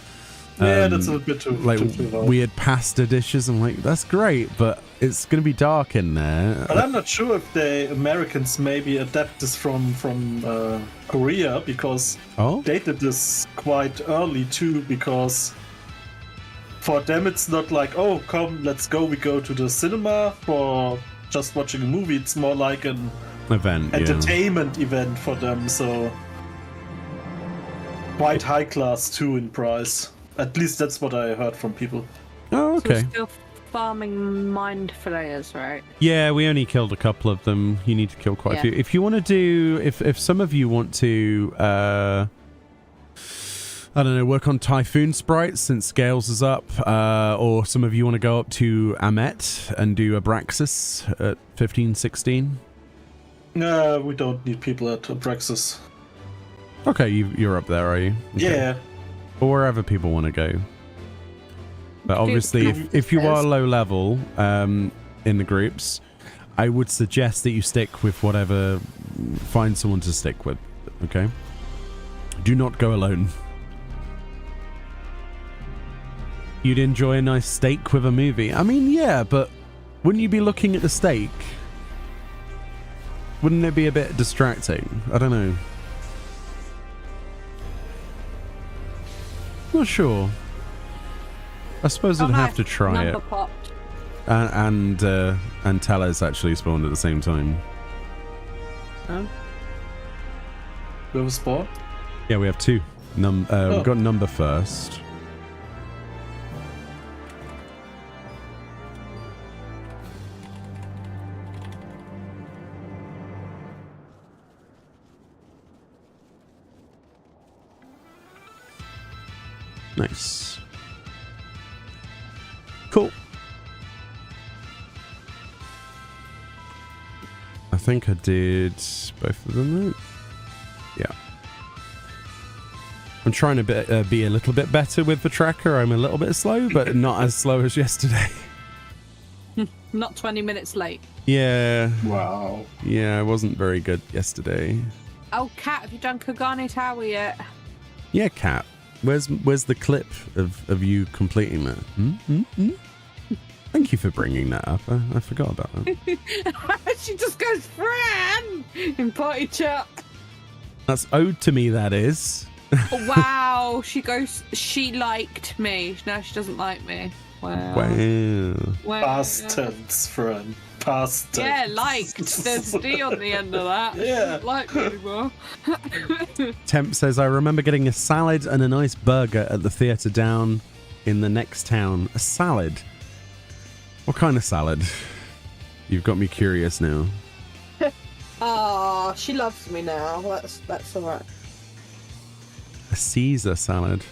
yeah, that's a bit too like too weird pasta dishes. I'm like, that's great, but it's gonna be dark in there. But I'm not sure if the Americans maybe adapt this from Korea, because they did this quite early too. Because for them it's not like, oh, come, let's go. We go to the cinema for just watching a movie. It's more like an entertainment event for them. So quite high class too in price. At least that's what I heard from people. Oh, okay. So we're still farming mind flayers, right? Yeah, we only killed a couple of them. You need to kill quite a few. If you want to do, if some of you want to, I don't know, work on Typhoon sprites since Scales is up, or some of you want to go up to Amet and do Abraxas at 15, 16. No, we don't need people at Abraxas. Okay, you're up there, are you? Okay. Yeah. Or wherever people want to go. But obviously, if you are low level in the groups, I would suggest that you stick with whatever, find someone to stick with, okay? Do not go alone. You'd enjoy a nice steak with a movie. I mean, yeah, but wouldn't you be looking at the steak? Wouldn't it be a bit distracting? I don't know. Not sure. I suppose I'd have to try it. Popped. And Talos actually spawned at the same time. Oh. We have a spawn? Yeah, we have two. We've got number first. Nice. Cool. I think I did both of them, right? Yeah. I'm trying to be a little bit better with the tracker. I'm a little bit slow, but not as slow as yesterday. Not 20 minutes late. Yeah. Wow. Yeah, I wasn't very good yesterday. Oh, Kat, have you done Kagane Tower yet? Yeah, Kat. Where's the clip of you completing that? Thank you for bringing that up. I forgot about that. She just goes, Fran! In party chat. That's owed to me, that is. Wow, she goes, she liked me. Now she doesn't like me. Wow. Wow. Past tense, friend. Past tense. Yeah, liked. There's a D on the end of that. Yeah. She doesn't like me anymore. Temp says, I remember getting a salad and a nice burger at the theatre down in the next town. A salad? What kind of salad? You've got me curious now. Oh, she loves me now. That's alright. A Caesar salad.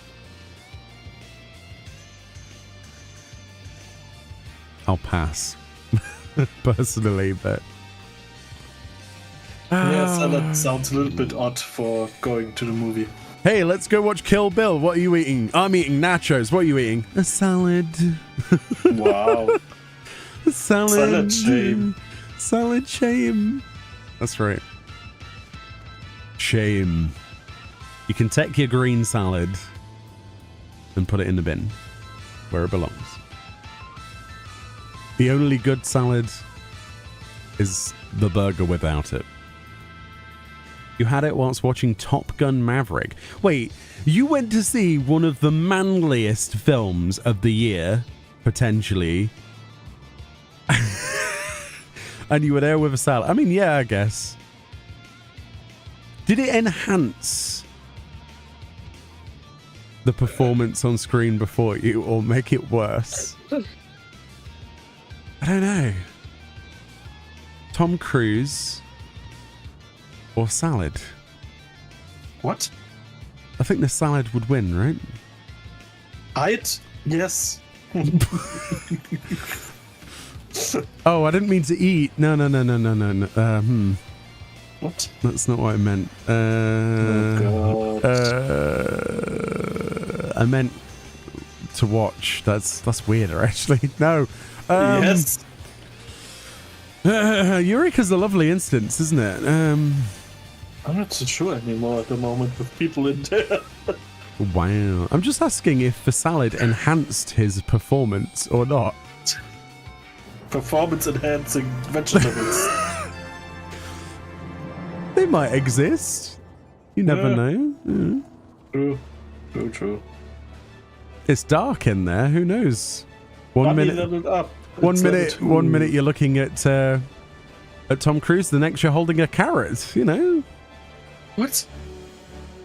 I'll pass. Personally, but... Yeah, salad sounds a little bit odd for going to the movie. Hey, let's go watch Kill Bill. What are you eating? I'm eating nachos. What are you eating? A salad. Wow. A salad. Salad shame. Salad shame. That's right. Shame. You can take your green salad and put it in the bin where it belongs. The only good salad is the burger without it. You had it whilst watching Top Gun Maverick. Wait, you went to see one of the manliest films of the year, potentially, and you were there with a salad. I mean, yeah, I guess. Did it enhance the performance on screen before you, or make it worse? I don't know. Tom Cruise or salad? What? I think the salad would win, right? Yes. Oh, I didn't mean to eat. No. What? That's not what I meant. Oh, God. I meant to watch. That's weirder, actually. No. Yes. Eureka's a lovely instance, isn't it? I'm not so sure anymore at the moment with people in there. Wow. I'm just asking if the salad enhanced his performance or not. Performance enhancing vegetables. They might exist. You never know. Yeah. True. It's dark in there. Who knows? One Bunny minute. leveled up. One It's minute. level 2. 1 minute you're looking at Tom Cruise. The next you're holding a carrot. You know. What?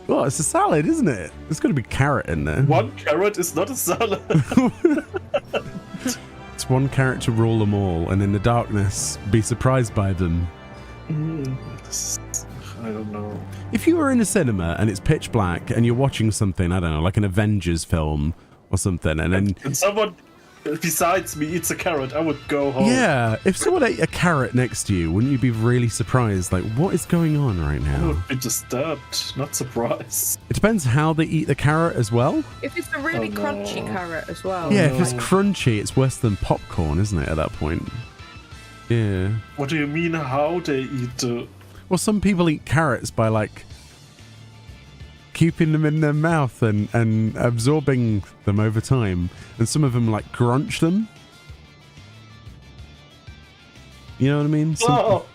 Well, it's a salad, isn't it? There's got to be carrot in there. One carrot is not a salad. It's one carrot to rule them all, and in the darkness, be surprised by them. I don't know. If you were in a cinema and it's pitch black and you're watching something, I don't know, like an Avengers film or something, and then... And someone besides me eats a carrot, I would go home. Yeah, if someone ate a carrot next to you, wouldn't you be really surprised? Like, what is going on right I now? would be disturbed, not surprised. It depends how they eat the carrot as well. If it's a really crunchy carrot as well. Yeah, if it's crunchy, it's worse than popcorn, isn't it, at that point? Yeah. What do you mean how they eat the... Well, some people eat carrots by, like, keeping them in their mouth and absorbing them over time. And some of them, like, crunch them. You know what I mean? Oh!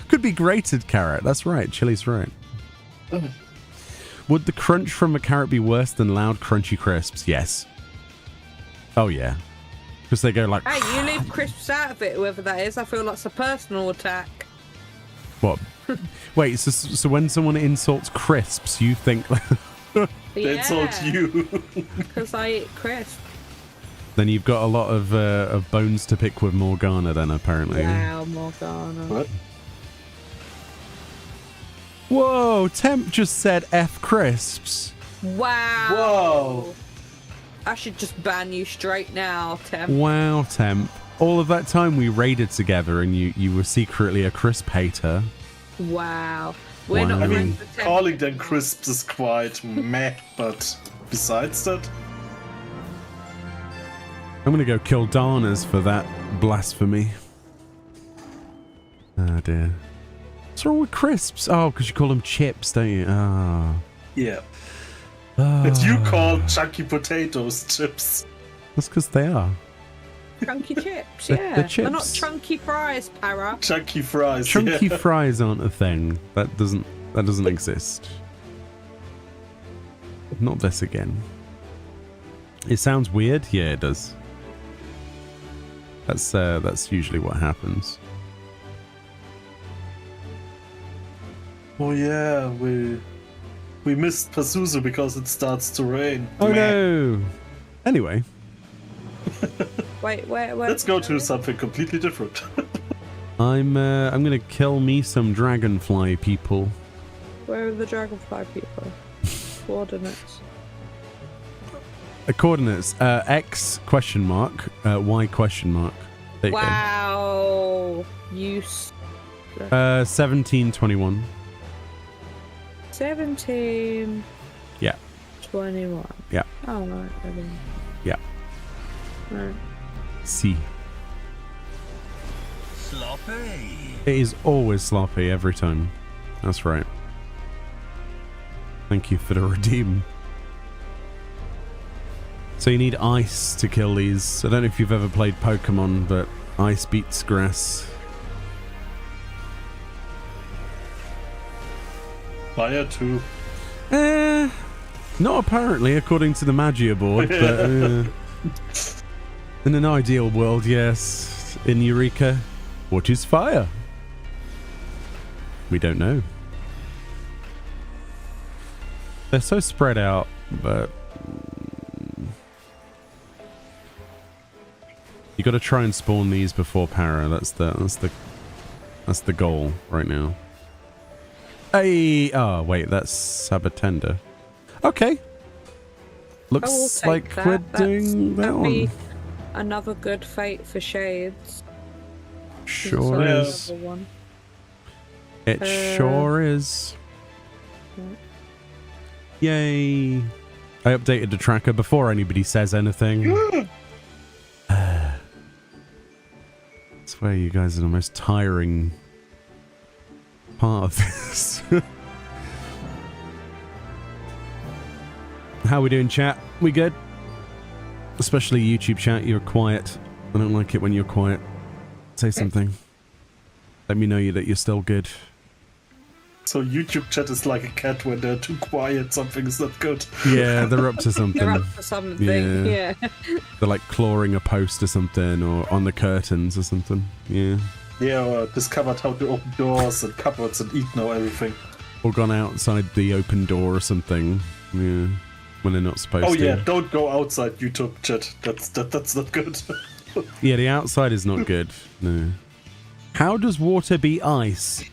Could be grated carrot. That's right. Chili's right. Would the crunch from a carrot be worse than loud crunchy crisps? Yes. Oh, yeah. Because they go like... Hey, you leave crisps out of it, whoever that is. I feel that's a personal attack. What? Wait, so when someone insults crisps, you think... They insult you. Because I eat crisps. Then you've got a lot of bones to pick with Morgana then, apparently. Wow, Morgana. What? Whoa, Temp just said F crisps. Wow. Whoa. I should just ban you straight now, Temp. Wow, Temp. All of that time we raided together and you were secretly a crisp hater. Wow. We're not Wow. I mean, friends with Temp calling them anymore. crisps is quite meh, but besides that, I'm gonna go kill Darners for that blasphemy. Oh dear. What's wrong with crisps? Oh, because you call them chips, don't you? Ah. yeah. Oh. And you call chunky potatoes chips. That's because they are. Chunky chips, The- yeah. the They're not chips. chunky fries, Para. Chunky fries. Chunky yeah. fries aren't a thing. That doesn't exist. Not this again. It sounds weird. Yeah, it does. That's usually what happens. Oh yeah, we missed Pazuzu because it starts to rain. Oh Meh. no. Anyway, Wait, where? Let's go to something completely different. I'm gonna kill me some dragonfly people. Where are the dragonfly people? Coordinates. Coordinates X question mark Y question mark. There you Wow. You. go. 1721. 17. Yeah. 21. Yeah. Oh, right. Okay. Yeah. Right. C. Sloppy. It is always sloppy every time. That's right. Thank you for the redeem. So you need ice to kill these. I don't know if you've ever played Pokemon, but ice beats grass. Fire too. Not apparently, according to the Magia board, but in an ideal world, yes. In Eureka, what is fire? We don't know. They're so spread out, but you got to try and spawn these before Para. That's the goal right now. Hey, oh wait, that's Sabatenda. Okay. I will Looks take like that. we're That's- doing that that'd be one. another good fate for Shades. Sure Yeah. is. Another one. It sure is. Yay. I updated the tracker before anybody says anything. I swear you guys are the most tiring part of this. How we doing, chat? We good? Especially YouTube chat, you're quiet. I don't like it when you're quiet. Say something. Let me know that you're still good. So YouTube chat is like a cat when they're too quiet, something is not good. Yeah, they're up to something. They're up for something. Yeah. Yeah. They're like clawing a post or something, or on the curtains or something. Yeah. Yeah, or discovered how to open doors and cupboards and eat now everything. Or gone outside the open door or something. Yeah. When they're not supposed Oh to. yeah, don't go outside YouTube chat. That's not good. Yeah, the outside is not good. No. How does water be ice?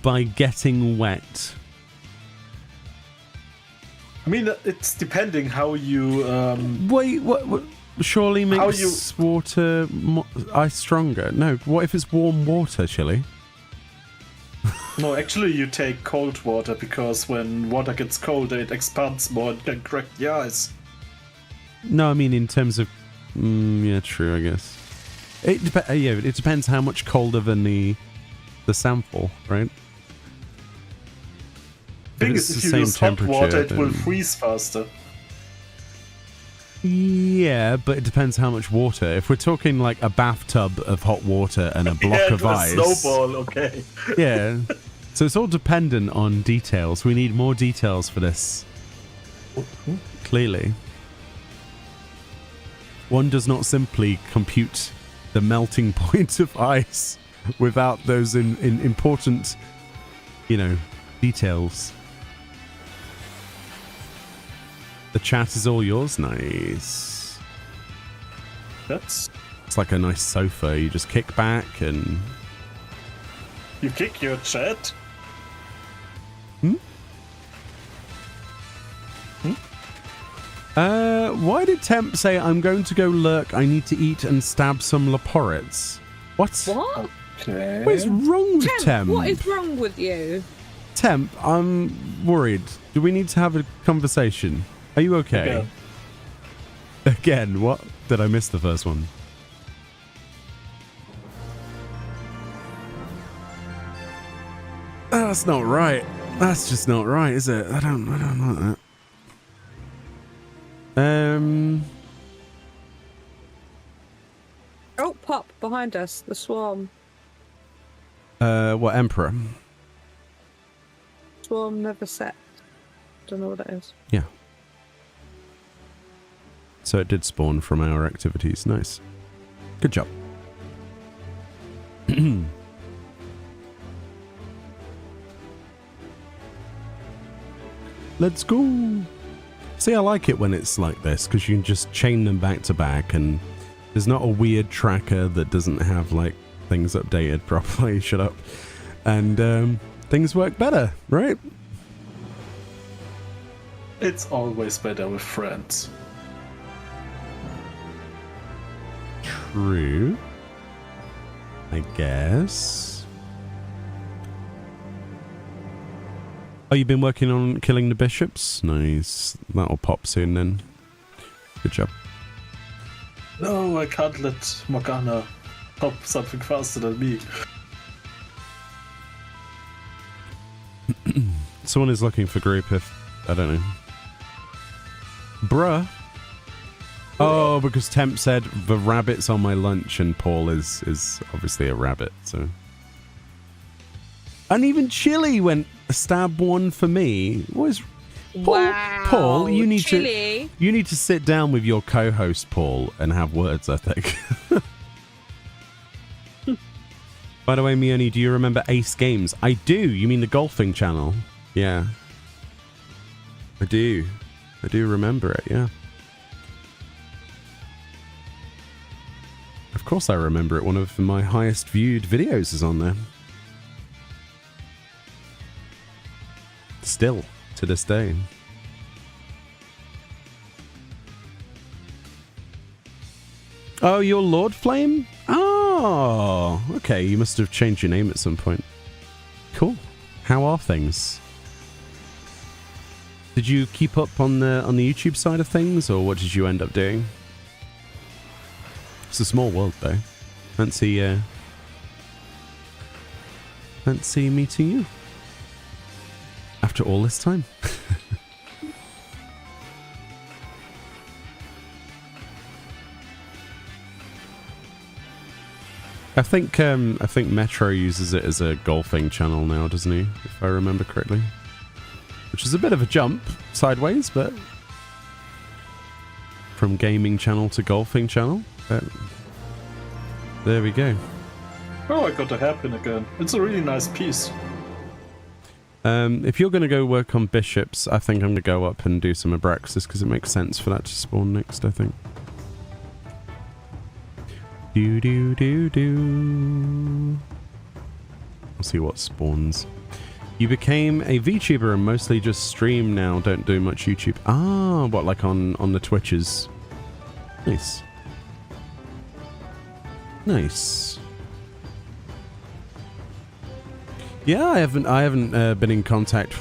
By getting wet. I mean, it's depending how you. Wait, what surely How makes water ice stronger? No, what if it's warm water, Chili? No, actually, you take cold water because when water gets colder, it expands more and can crack the ice. No, I mean in terms of... yeah, true, I guess. It depends how much colder than the sample, right? Thing it's is, the if you same use hot water, temperature, it will then- freeze faster. Yeah, but it depends how much water. If we're talking like a bathtub of hot water and a block yeah, of a ice... snowball, okay. Yeah. So it's all dependent on details. We need more details for this. Clearly. One does not simply compute the melting point of ice without those important, details. The chat is all yours. Nice. That's... It's like a nice sofa. You just kick back and... You kick your chat? Why did Temp say, I'm going to go lurk, I need to eat and stab some Leporets? What? What? Okay. What is wrong with Temp? What is wrong with you? Temp, I'm worried. Do we need to have a conversation? Are you okay? Again, what? Did I miss the first one? That's not right. That's just not right, is it? I don't like that. Oh, Pop, behind us, the swarm. What, Emperor? Swarm never set. Don't know what that is. Yeah. So it did spawn from our activities. Nice. Good job. Let's go. See, I like it when it's like this, because you can just chain them back to back, and there's not a weird tracker that doesn't have, like, things updated properly. Shut up. And things work better, right? It's always better with friends. True. I guess. Oh, you've been working on killing the bishops? Nice. That'll pop soon then. Good job. No, I can't let Morgana pop something faster than me. Someone is looking for group if... I don't know. Bruh. Oh, because Temp said the rabbit's on my lunch, and Paul is obviously a rabbit, so... And even Chili went stab one for me. What is... Paul, Wow. Paul, you need Chili. to sit down with your co-host, Paul, and have words, I think. By the way, Meoni, do you remember Ace Games? I do. You mean the golfing channel? Yeah. I do. I do remember it, yeah. Of course I remember it. One of my highest viewed videos is on there. Still, to this day. Oh, you're Lord Flame? Oh, okay. You must have changed your name at some point. Cool. How are things? Did you keep up on the YouTube side of things, or what did you end up doing? It's a small world, though. Fancy meeting you after all this time. I think Metro uses it as a golfing channel now, doesn't he? If I remember correctly. Which is a bit of a jump sideways, but from gaming channel to golfing channel. There we go. Oh, I got a hairpin again. It's a really nice piece. If you're going to go work on bishops, I think I'm going to go up and do some Abraxas, because it makes sense for that to spawn next, I think. I'll see what spawns. You became a VTuber and mostly just stream now, don't do much YouTube. Ah, what, like on the Twitches? Nice. Nice. Yeah, I haven't been in contact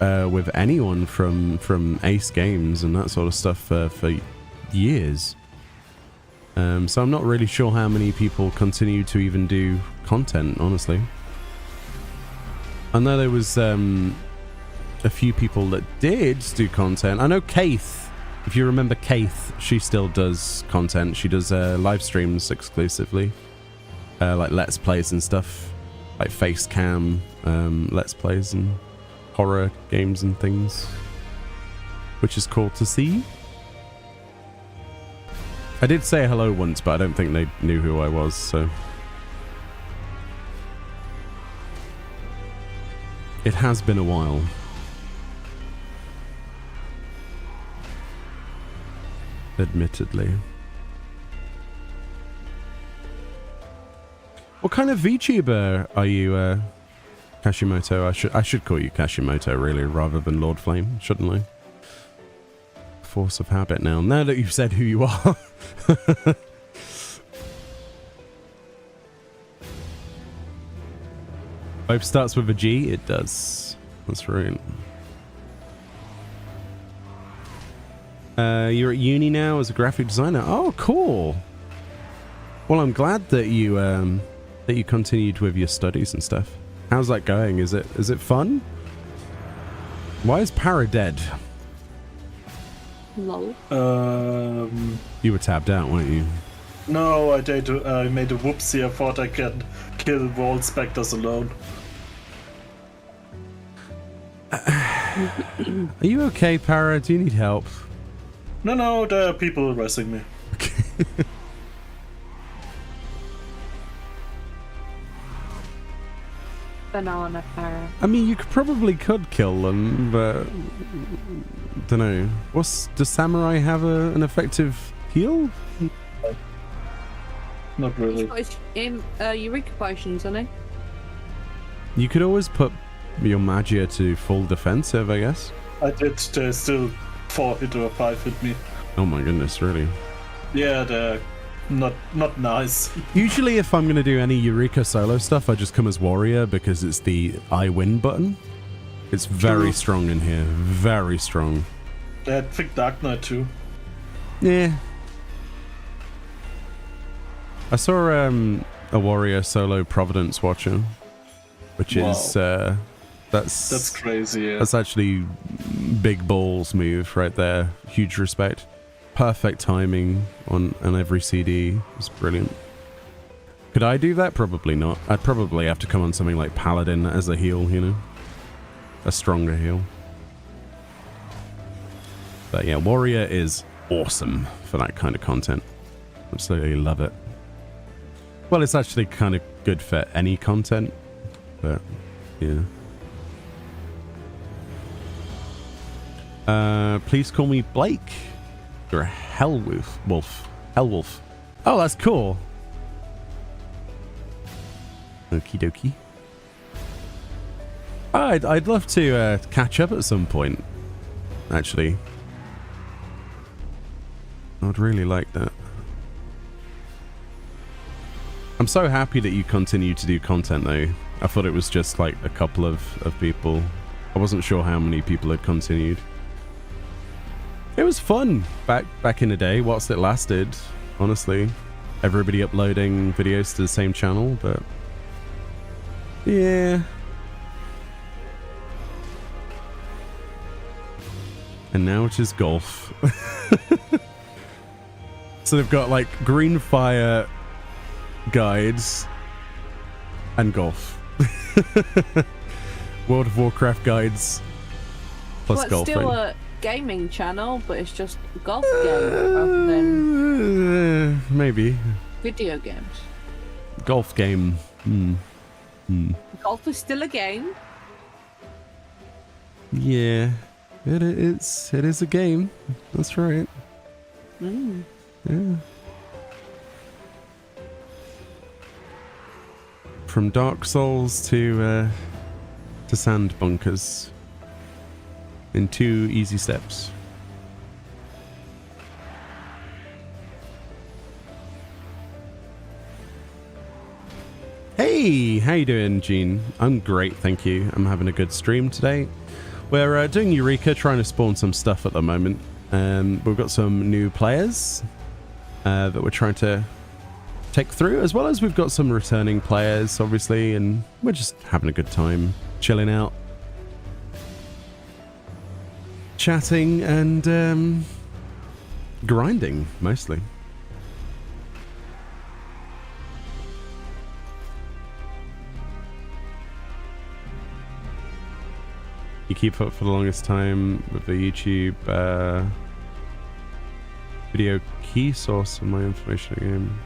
with anyone from Ace Games and that sort of stuff for years. So I'm not really sure how many people continue to even do content, honestly. I know there was a few people that did do content. I know Kaith, if you remember Kaith, she still does content. She does live streams exclusively, like Let's Plays and stuff, like face cam Let's Plays and horror games and things, which is cool to see. I did say hello once, but I don't think they knew who I was, so... It has been a while. Admittedly. What kind of VTuber are you, Kashimoto? I should call you Kashimoto, really, rather than Lord Flame, shouldn't I? force of habit now. Now that you've said who you are. Both starts with a G? It does. That's right. You're at uni now as a graphic designer. Oh, cool. Well, I'm glad that you continued with your studies and stuff. How's that going? Is it fun? Why is Para dead? Lol. You were tabbed out, weren't you? No, I made a whoopsie. I thought I could kill wall specters alone. Are you okay, Para? Do you need help? No, there are people arresting me. Okay. Banana para. I mean, you probably could kill them, but don't know. Does Samurai have an effective heal? Not really. He's got his Eureka potions, hasn't he? You could always put your Magia to full defensive, I guess. I did. They still 4 hit or 5 hit me. Oh my goodness, really? Yeah, they're not nice. Usually if I'm going to do any Eureka solo stuff, I just come as warrior because it's the I win button. It's very strong in here. Very strong. They had Thick Dark Knight too. Yeah. I saw a warrior solo Providence Watcher, which is that's crazy. Yeah. That's actually big balls move right there. Huge respect. Perfect timing on every CD. It's brilliant. Could I do that? Probably not. I'd probably have to come on something like Paladin as a heal, you know? A stronger heal. But yeah, Warrior is awesome for that kind of content. Absolutely love it. Well, it's actually kind of good for any content, but yeah. Please call me Blake. You're a Hellwolf. Hellwolf. Oh, that's cool. Okie dokie. I'd love to catch up at some point, actually. I'd really like that. I'm so happy that you continue to do content, though. I thought it was just like a couple of people. I wasn't sure how many people had continued. It was fun back in the day, whilst it lasted, honestly. Everybody uploading videos to the same channel, but yeah. And now it is golf. So they've got like green fire guides and golf. World of Warcraft guides plus well, golf. Still a gaming channel, but it's just a golf game rather than maybe video games. Golf game. Golf is still a game. Yeah, it is a game. That's right. Yeah. From Dark Souls to Sand Bunkers in 2 easy steps. Hey, how you doing, Gene? I'm great, thank you. I'm having a good stream today. We're doing Eureka, trying to spawn some stuff at the moment. We've got some new players that we're trying to take through, as well as we've got some returning players, obviously, and we're just having a good time, chilling out, chatting, and grinding, mostly. You keep up for the longest time with the YouTube video key source of my information game.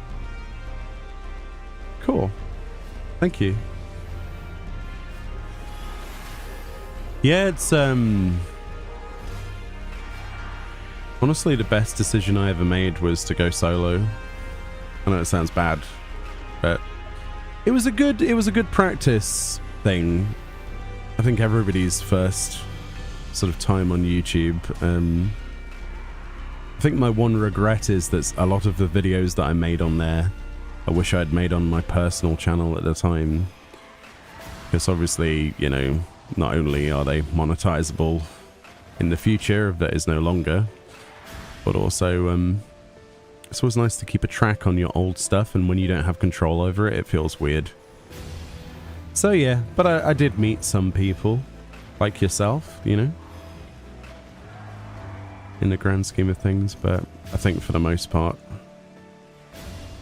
Cool. Thank you. Yeah, it's honestly the best decision I ever made was to go solo. I know it sounds bad, but it was a good practice thing. I think everybody's first sort of time on YouTube. think my one regret is that a lot of the videos that I made on there, I wish I'd made on my personal channel at the time. Because obviously, you know, not only are they monetizable in the future, if that is no longer, but also it's always nice to keep a track on your old stuff, and when you don't have control over it, it feels weird. So yeah, but I did meet some people, like yourself, you know, in the grand scheme of things, but I think for the most part,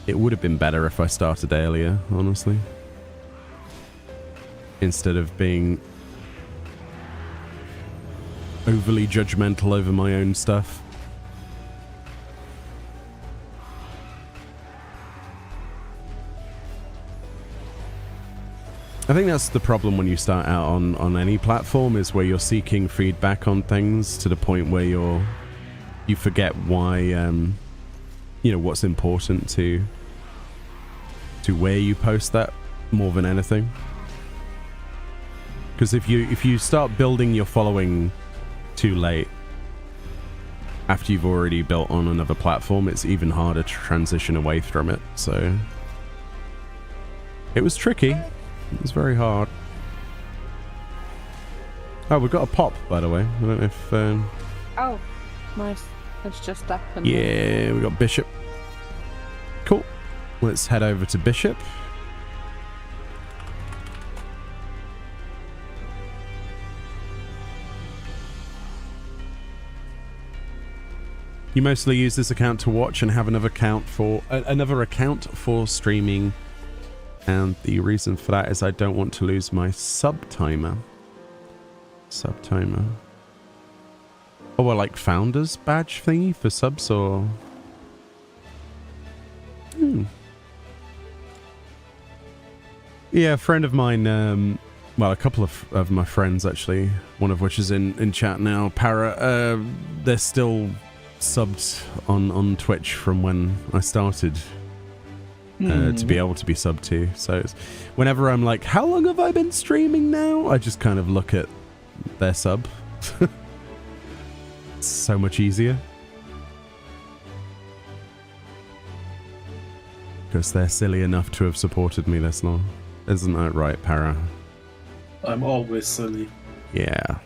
it would have been better if I started earlier, honestly. Instead of being overly judgmental over my own stuff. I think that's the problem when you start out on any platform, is where you're seeking feedback on things to the point where you forget why, you know, what's important to where you post that more than anything. Because if you start building your following too late, after you've already built on another platform, it's even harder to transition away from it. So it was tricky. It was very hard. Oh, we've got a pop, by the way. I don't know if... Oh, nice. It's just happened. Yeah, we got Bishop. Cool. Let's head over to Bishop. You mostly use this account to watch and have another account for streaming. And the reason for that is I don't want to lose my sub timer. Sub timer. Oh, well, like founders badge thingy for subs, or... Yeah, a friend of mine, well, a couple of my friends, actually, one of which is in chat now, Para, they're still subbed on Twitch from when I started. To be able to be subbed to. So it's, whenever I'm like, how long have I been streaming now? I just kind of look at their sub. It's so much easier. Because they're silly enough to have supported me this long. Isn't that right, Para? I'm always silly. Yeah.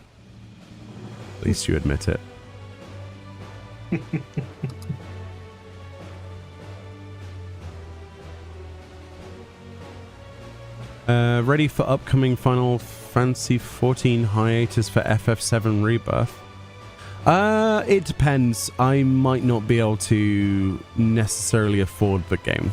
At least you admit it. Ready for upcoming Final Fantasy XIV hiatus for FF7 Rebirth? It depends. I might not be able to necessarily afford the game.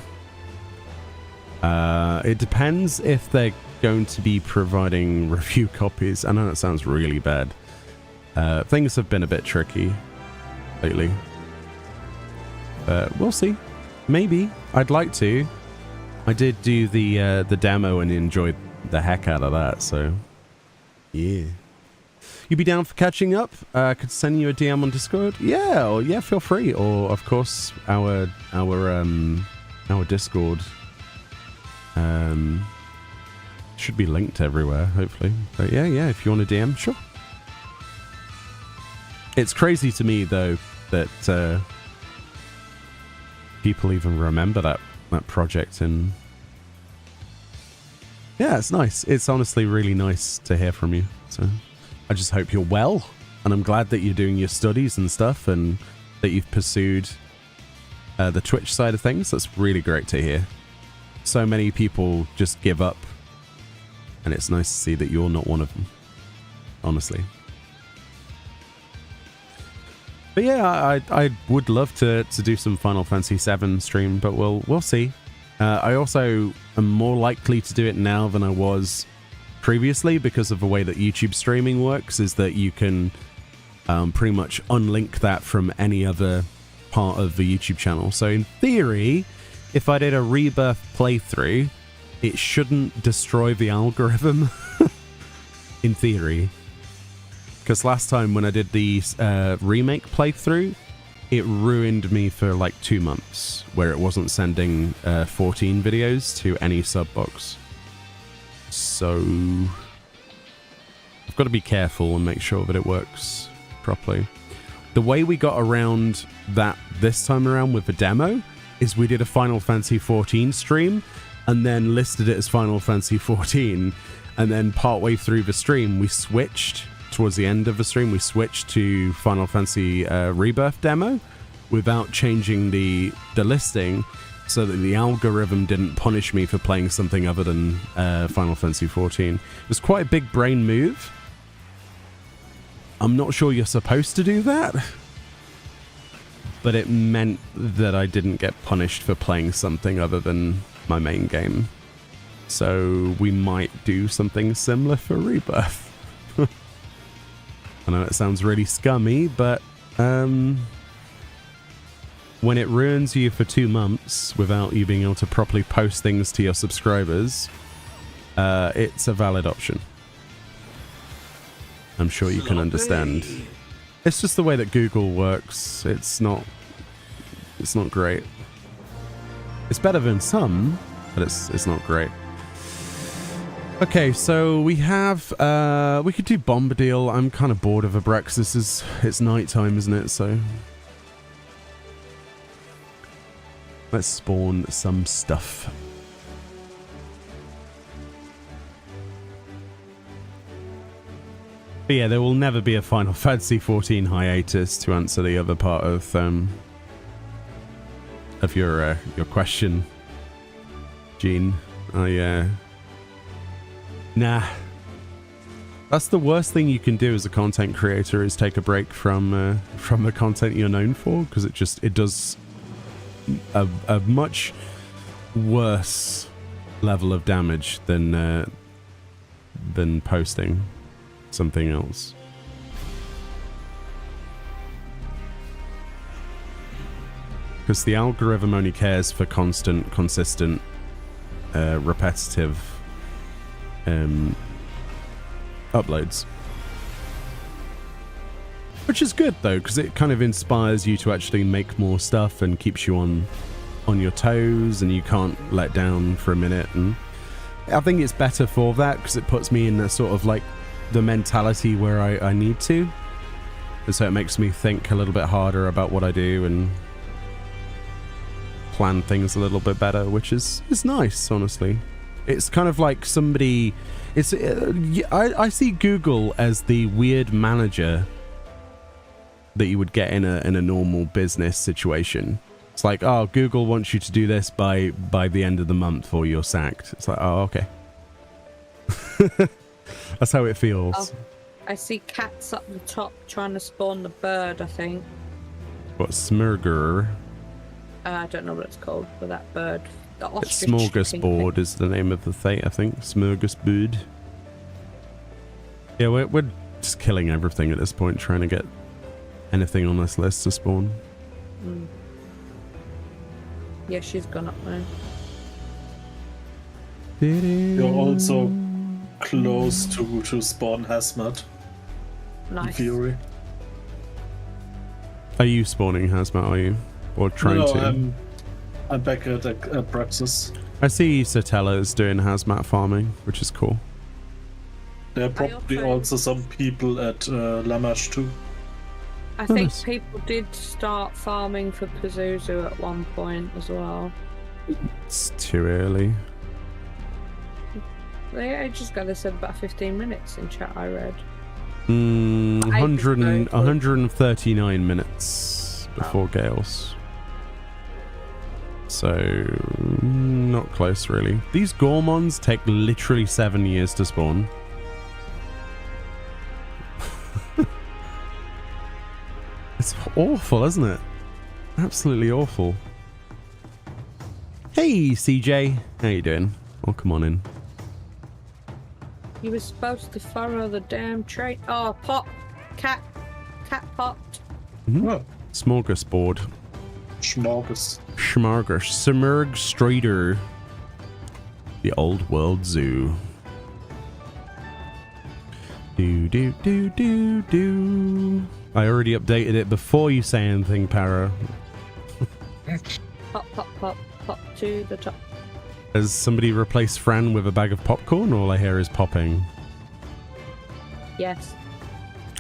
It depends if they're going to be providing review copies. I know that sounds really bad. Things have been a bit tricky lately. But we'll see. Maybe. I'd like to. I did do the demo and enjoyed the heck out of that, so yeah. You be down for catching up? Could send you a DM on Discord? Yeah, or yeah, feel free. Or of course our Discord should be linked everywhere, hopefully. But yeah, if you want a DM, sure. It's crazy to me though that people even remember that project, and yeah, it's nice. It's honestly really nice to hear from you. So I just hope you're well, and I'm glad that you're doing your studies and stuff, and that you've pursued the Twitch side of things. That's really great to hear. So many people just give up, and it's nice to see that you're not one of them, honestly. But yeah, I would love to do some Final Fantasy VII stream, but we'll see. I also am more likely to do it now than I was previously, because of the way that YouTube streaming works, is that you can pretty much unlink that from any other part of the YouTube channel. So in theory, if I did a Rebirth playthrough, it shouldn't destroy the algorithm. In theory. Because last time when I did the remake playthrough, it ruined me for like 2 months, where it wasn't sending 14 videos to any sub box. So I've got to be careful and make sure that it works properly. The way we got around that this time around with the demo is we did a Final Fantasy 14 stream and then listed it as Final Fantasy 14. And then partway through the stream, we switched, towards the end of the stream, we switched to Final Fantasy Rebirth demo without changing the listing so that the algorithm didn't punish me for playing something other than Final Fantasy 14. It was quite a big brain move. I'm not sure you're supposed to do that, but it meant that I didn't get punished for playing something other than my main game. So we might do something similar for Rebirth. I know it sounds really scummy, but when it ruins you for 2 months without you being able to properly post things to your subscribers, it's a valid option. I'm sure you can understand. It's just the way that Google works. It's not great. It's better than some, but it's not great. Okay, so we have we could do Bombadil. I'm kind of bored of a Brexit. It's nighttime, isn't it? So let's spawn some stuff. But yeah, there will never be a Final Fantasy 14 hiatus, to answer the other part of your question, Gene. Nah. That's the worst thing you can do as a content creator, is take a break from the content you're known for, because it does a much worse level of damage than posting something else. Because the algorithm only cares for constant, consistent, repetitive uploads. Which is good though, because it kind of inspires you to actually make more stuff and keeps you on your toes, and you can't let down for a minute. And I think it's better for that, because it puts me in a sort of like the mentality where I need to, and so it makes me think a little bit harder about what I do and plan things a little bit better, which is nice, honestly. It's kind of like somebody, I see Google as the weird manager that you would get in a normal business situation. It's like, oh, Google wants you to do this by the end of the month or you're sacked. It's like, oh, okay. That's how it feels. Oh, I see cats up the top trying to spawn the bird, I think. What, Smurger? I don't know what it's called, but that bird. The ostrich. Smorgasbord is the name of the thing, I think. Smorgasbord. Yeah, we're just killing everything at this point, trying to get anything on this list to spawn. Mm. Yeah, she's gone up now. You're also close to spawn Hazmat. Nice. In Fury. Are you spawning Hazmat, are you? Or trying to? I'm back at Praxis. I see Satella is doing Hazmat farming, which is cool. There are probably also some people at Lamash too. I think people did start farming for Pazuzu at one point as well. It's too early. I just got this at about 15 minutes in chat, I read. 139 minutes before Gales. So, not close really. These Gormons take literally 7 years to spawn. It's awful, isn't it? Absolutely awful. Hey, CJ. How you doing? Oh, come on in. You were supposed to furrow the damn trait. Oh, pop. Cat popped. Mm-hmm. Oh. Smorgasbord. Smurg Strider. The Old World Zoo. Do. I already updated it before you say anything, Para. Pop to the top. Has somebody replaced Fran with a bag of popcorn? All I hear is popping. Yes.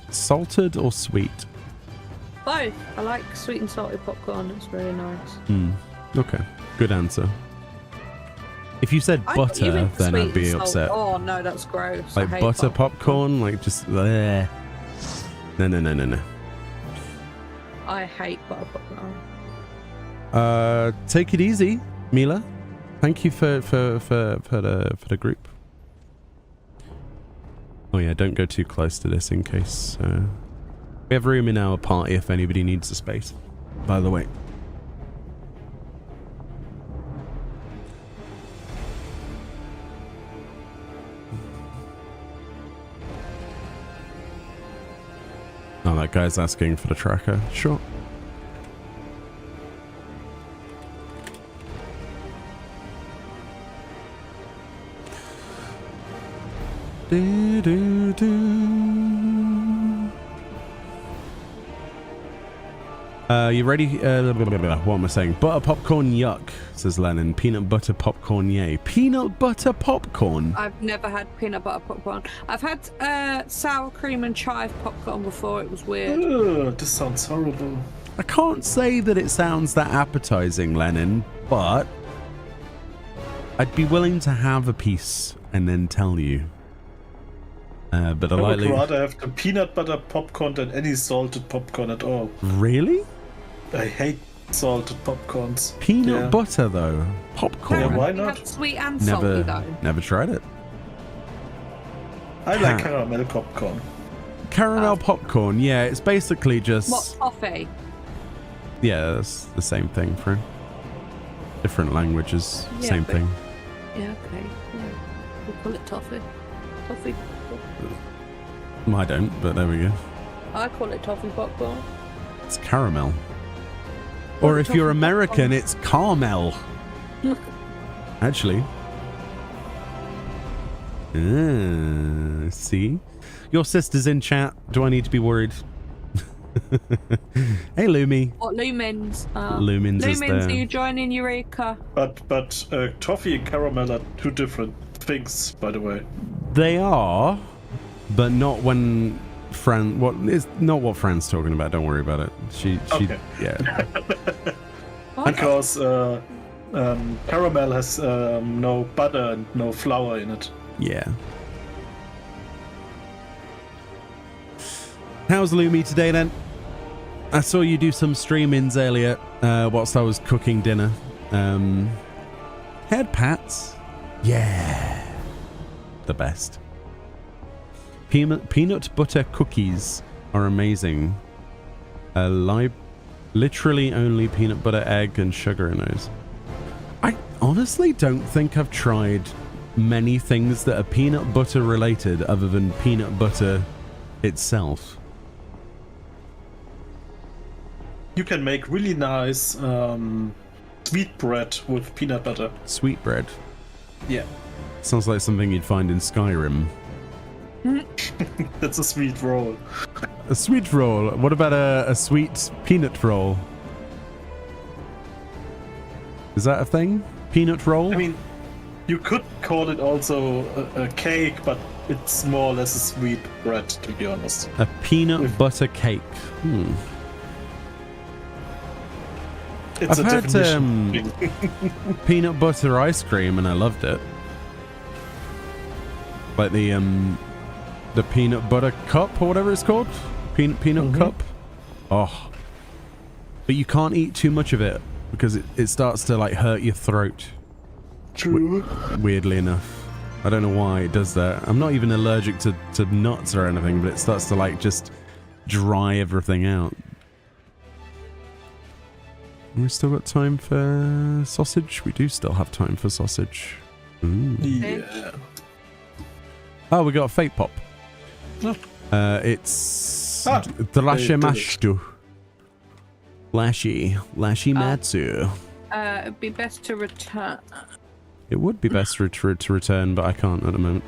Salted or sweet? Both. I like sweet and salty popcorn. It's very nice. Okay, good answer. If you said I thought you butter, meant then sweet I'd be and salt. upset. Oh no, that's gross. Like I hate butter popcorn, like just bleh. No. I hate butter popcorn. Take it easy, Mila. Thank you for the group. Oh yeah, don't go too close to this in case we have room in our party if anybody needs a space. By the way. Oh, that guy's asking for the tracker. Sure. You ready? What am I saying? Butter popcorn, yuck, says Lennon. Peanut butter popcorn, yay. Peanut butter popcorn? I've never had peanut butter popcorn. I've had sour cream and chive popcorn before. It was weird. Ugh, this sounds horrible. I can't say that it sounds that appetizing, Lennon, but I'd be willing to have a piece and then tell you. But I would rather have the peanut butter popcorn than any salted popcorn at all. Really? I hate salted popcorns. Peanut butter though? Popcorn? Yeah, why You not? have sweet and salty though. Never tried it. I like caramel popcorn. Caramel popcorn, yeah, it's basically just... What, toffee? Yeah, that's the same thing for different languages. Yeah, Same but- thing. Yeah, okay. Yeah. We call it toffee. Toffee. I don't, but there we go. I call it toffee popcorn. It's caramel. Or if you're American, it's caramel. Actually. See? Your sister's in chat. Do I need to be worried? Hey, Lumi. What, Lumens? Lumens is Lumens, there. are you joining Eureka? But toffee and caramel are two different things, by the way. They are, but not when Fran. What is not what Fran's talking about? Don't worry about it. She Okay. yeah. Because caramel has no butter and no flour in it. Yeah. How's Lumi today then? I saw you do some streamings earlier whilst I was cooking dinner. Head pats. Yeah. The best. Peanut butter cookies are amazing. Literally only peanut butter, egg, and sugar in those. I honestly don't think I've tried many things that are peanut butter related other than peanut butter itself. You can make really nice sweet bread with peanut butter. Sweet bread. Yeah. Sounds like something you'd find in Skyrim. That's a sweet roll. A sweet roll. What about a sweet peanut roll? Is that a thing? Peanut roll? I mean, you could call it also a cake, but it's more or less a sweet bread, to be honest. A peanut butter cake. It's I've a had definition thing. peanut butter ice cream and I loved it. Like the peanut butter cup or whatever it's called. Peanut cup. Oh. But you can't eat too much of it because it starts to like hurt your throat. True. Weirdly enough. I don't know why it does that. I'm not even allergic to nuts or anything, but it starts to like just dry everything out. We still got time for sausage? We do still have time for sausage. Ooh. Yeah. Oh, we got a fate pop. Oh. It's the Lashe Mashtu. Lashy Matsu. It'd be best to return. It would be best to return, but I can't at the moment.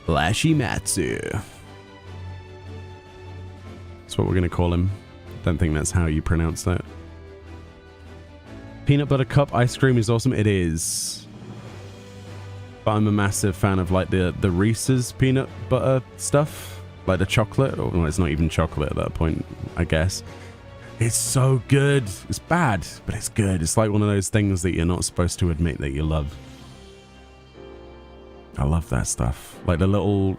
Lashy Matsu. That's what we're going to call him. Don't think that's how you pronounce that. Peanut butter cup ice cream is awesome. It is. But I'm a massive fan of like the Reese's peanut butter stuff. like the chocolate. Or well, it's not even chocolate at that point, I guess. It's so good. It's bad, but it's good. It's like one of those things that you're not supposed to admit that you love. I love that stuff. Like the little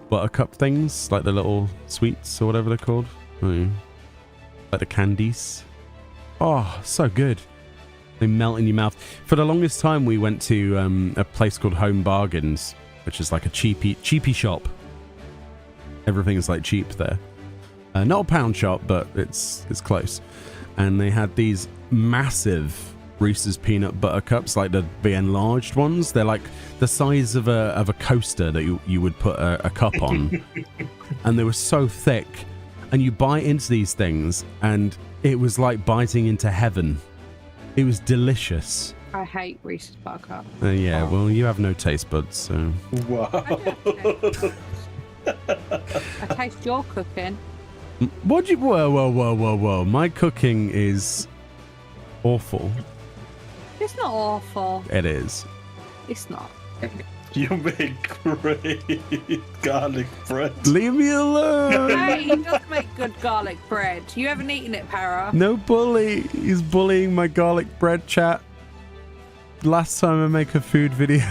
buttercup things, like the little sweets or whatever they're called. Like the candies. Oh, so good. They melt in your mouth. For the longest time, we went to a place called Home Bargains, which is like a cheapy shop. Everything is like cheap there. Not a pound shop, but it's close. And they had these massive Reese's peanut butter cups, like the enlarged ones. They're like the size of a coaster that you would put a cup on. And they were so thick. And you bite into these things, and it was like biting into heaven. It was delicious. I hate Reese's Buttercup. Yeah, well, you have no taste buds, so... Wow. I taste your cooking. What do you... Whoa. My cooking is awful. It's not awful. It is. It's not. You make great garlic bread. Leave me alone! Hey, he does make good garlic bread. You haven't eaten it, Para? No bully. He's bullying my garlic bread chat. Last time I make a food video.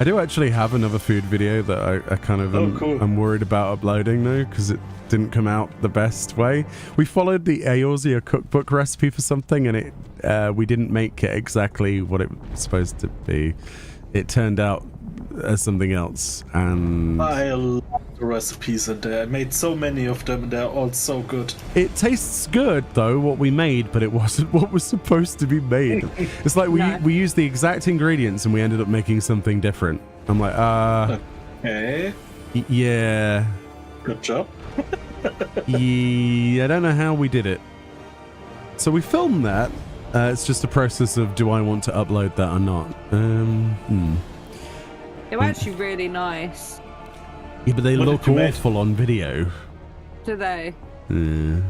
I do actually have another food video that I kind of I'm worried about uploading though, because it didn't come out the best way. We followed the Eorzea cookbook recipe for something, and we didn't make it exactly what it was supposed to be. It turned out as something else, and I love the recipes in there. I made so many of them, and they're all so good. It tastes good though, what we made, but it wasn't what was supposed to be made. It's like we used the exact ingredients and we ended up making something different. I'm like, okay. Yeah. Good job. Yeah, I don't know how we did it. So we filmed that. It's just a process of, do I want to upload that or not? They were actually really nice. Yeah, but they look awful on video. Do they? Yeah.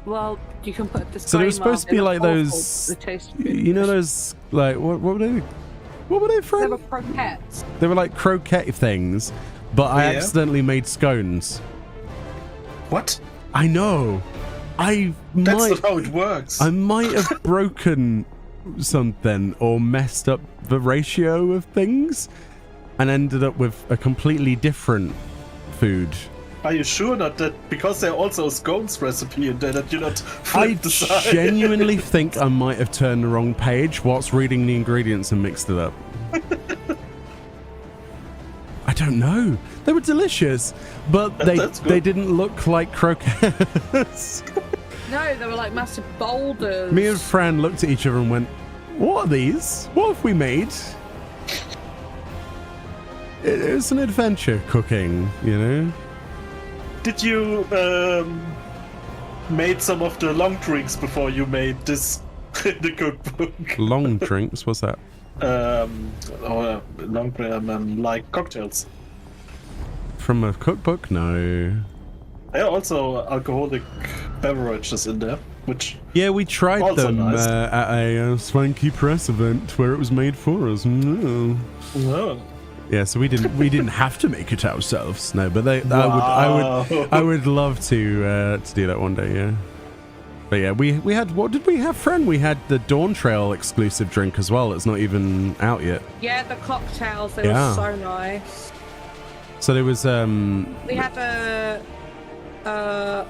Well, you can put a disclaimer. So they were supposed to be like those, The taste you know, those like what were they? What were they, friend? They were croquettes. They were like croquette things, but I accidentally made scones. What? I know. That's not how it works. I might have broken something or messed up the ratio of things and ended up with a completely different food. Are you sure not that, because there's also a scones recipe in there, that you not flip the side? I genuinely think I might have turned the wrong page whilst reading the ingredients and mixed it up. I don't know. They were delicious, but they didn't look like croquettes. No, they were like massive boulders. Me and Fran looked at each other and went, what are these? What have we made? It's an adventure cooking, you know? Did you made some of the long drinks before you made this in the cookbook? Long drinks? What's that? Like cocktails. From a cookbook? No. There are also alcoholic beverages in there, which... Yeah, we tried them nice. at a swanky press event where it was made for us. No. Oh. Yeah, so we didn't have to make it ourselves. No, but I would love to do that one day. Yeah. But yeah, we had, what did we have, friend? We had the Dawn Trail exclusive drink as well. It's not even out yet. Yeah, the cocktails, they were so nice. So there was we had a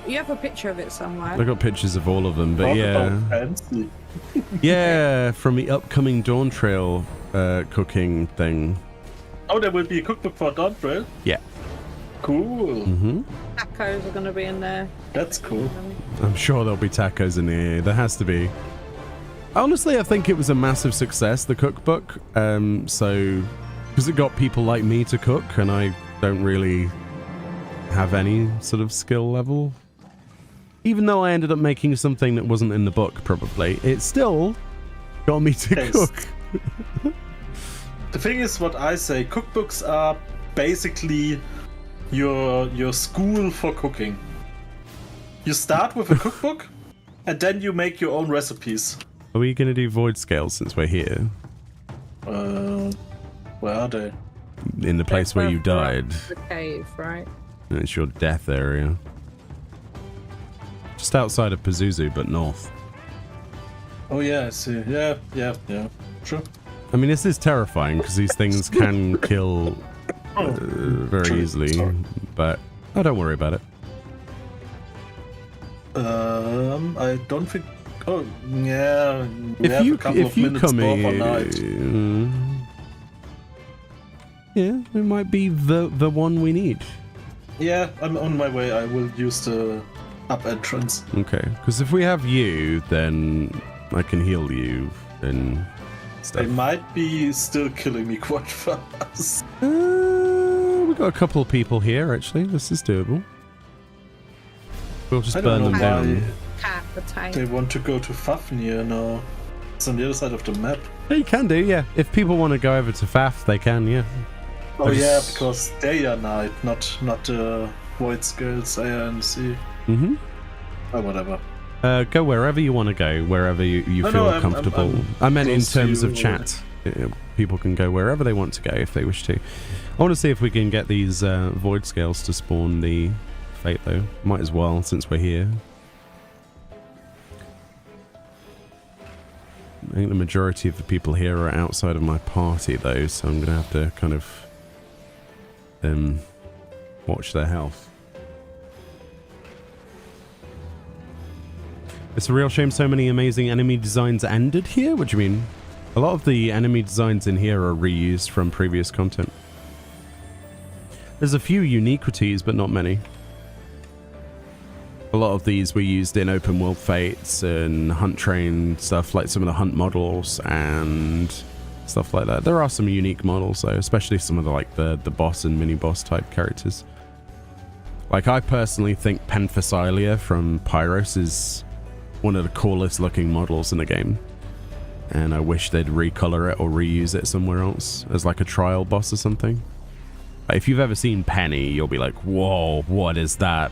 you have a picture of it somewhere. I got pictures of all of them, but fancy. Yeah, from the upcoming Dawn Trail cooking thing. Oh, there will be a cookbook for Dawn Trail? Yeah. Cool. Mm-hmm. Tacos are going to be in there. That's cool. I'm sure there'll be tacos in here. There has to be. Honestly, I think it was a massive success, the cookbook. So, because it got people like me to cook, and I don't really have any sort of skill level. Even though I ended up making something that wasn't in the book, probably, it still got me to cook. The thing is, what I say, cookbooks are basically your school for cooking. You start with a cookbook, and then you make your own recipes. Are we going to do void scales since we're here? Where are they? in the place where you died. The cave, right? It's your death area. Just outside of Pazuzu, but north. Oh yeah, I see. Yeah. Sure. I mean, this is terrifying because these things can kill very easily, but don't worry about it. I don't think. Oh yeah. If you come here, yeah, it might be the one we need. Yeah, I'm on my way. I will use the up entrance. Okay, because if we have you, then I can heal you and stuff. They might be still killing me quite fast. We got a couple of people here, actually. This is doable. We'll just burn them down. They want to go to Fafnir now. It's on the other side of the map. Yeah, you can do, yeah. If people want to go over to Faf, they can, yeah. Oh yeah, because they are knight, not void skills, A and C. Mm-hmm. Or whatever. Go wherever you want to go, wherever you feel comfortable. I meant in terms of chat. People can go wherever they want to go if they wish to. I want to see if we can get these void scales to spawn the fate, though. Might as well, since we're here. I think the majority of the people here are outside of my party, though, so I'm going to have to kind of watch their health. It's a real shame so many amazing enemy designs ended here. What do you mean? A lot of the enemy designs in here are reused from previous content. There's a few uniquities, but not many. A lot of these were used in open world fates and hunt train stuff, like some of the hunt models and stuff like that. There are some unique models, though, especially some of the boss and mini boss type characters. Like, I personally think Penphasilia from Pyros is one of the coolest looking models in the game, and I wish they'd recolor it or reuse it somewhere else as like a trial boss or something. If you've ever seen Penny, you'll be like, whoa, what is that?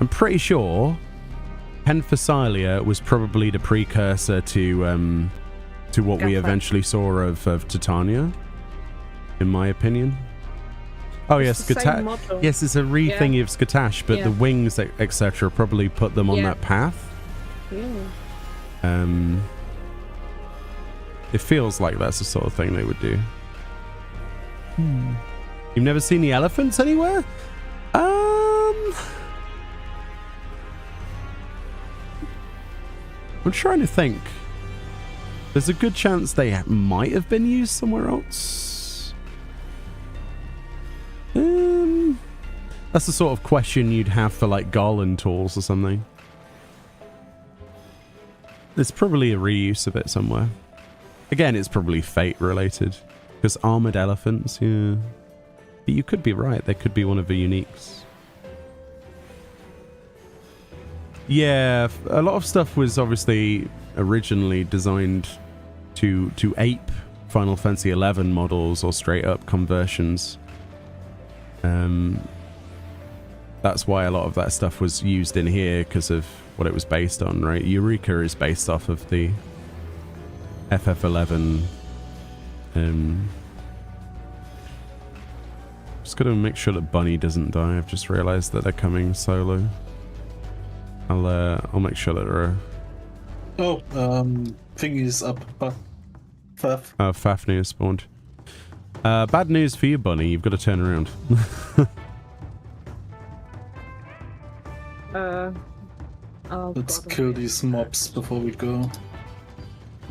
I'm pretty sure Penphasilia was probably the precursor to what we eventually saw of Titania, in my opinion. Oh yes, yes, it's a re-thingy of Skatash, but the wings, etc., probably put them on that path. It feels like that's the sort of thing they would do. You've never seen the elephants anywhere? I'm trying to think. There's a good chance they might have been used somewhere else. That's the sort of question you'd have for like Garland tools or something. There's probably a reuse of it somewhere. Again, it's probably fate related. Because armored elephants, yeah. But you could be right. They could be one of the uniques. Yeah, a lot of stuff was obviously originally designed to ape Final Fantasy XI models or straight up conversions. That's why a lot of that stuff was used in here because of what it was based on, right? Eureka is based off of the FF11. Just gotta make sure that Bunny doesn't die. I've just realized that they're coming solo. I'll make sure that there are... Oh, thingy's up. Faf. Oh, Fafnir spawned. Bad news for you, Bunny. You've got to turn around. Let's kill these mobs before we go.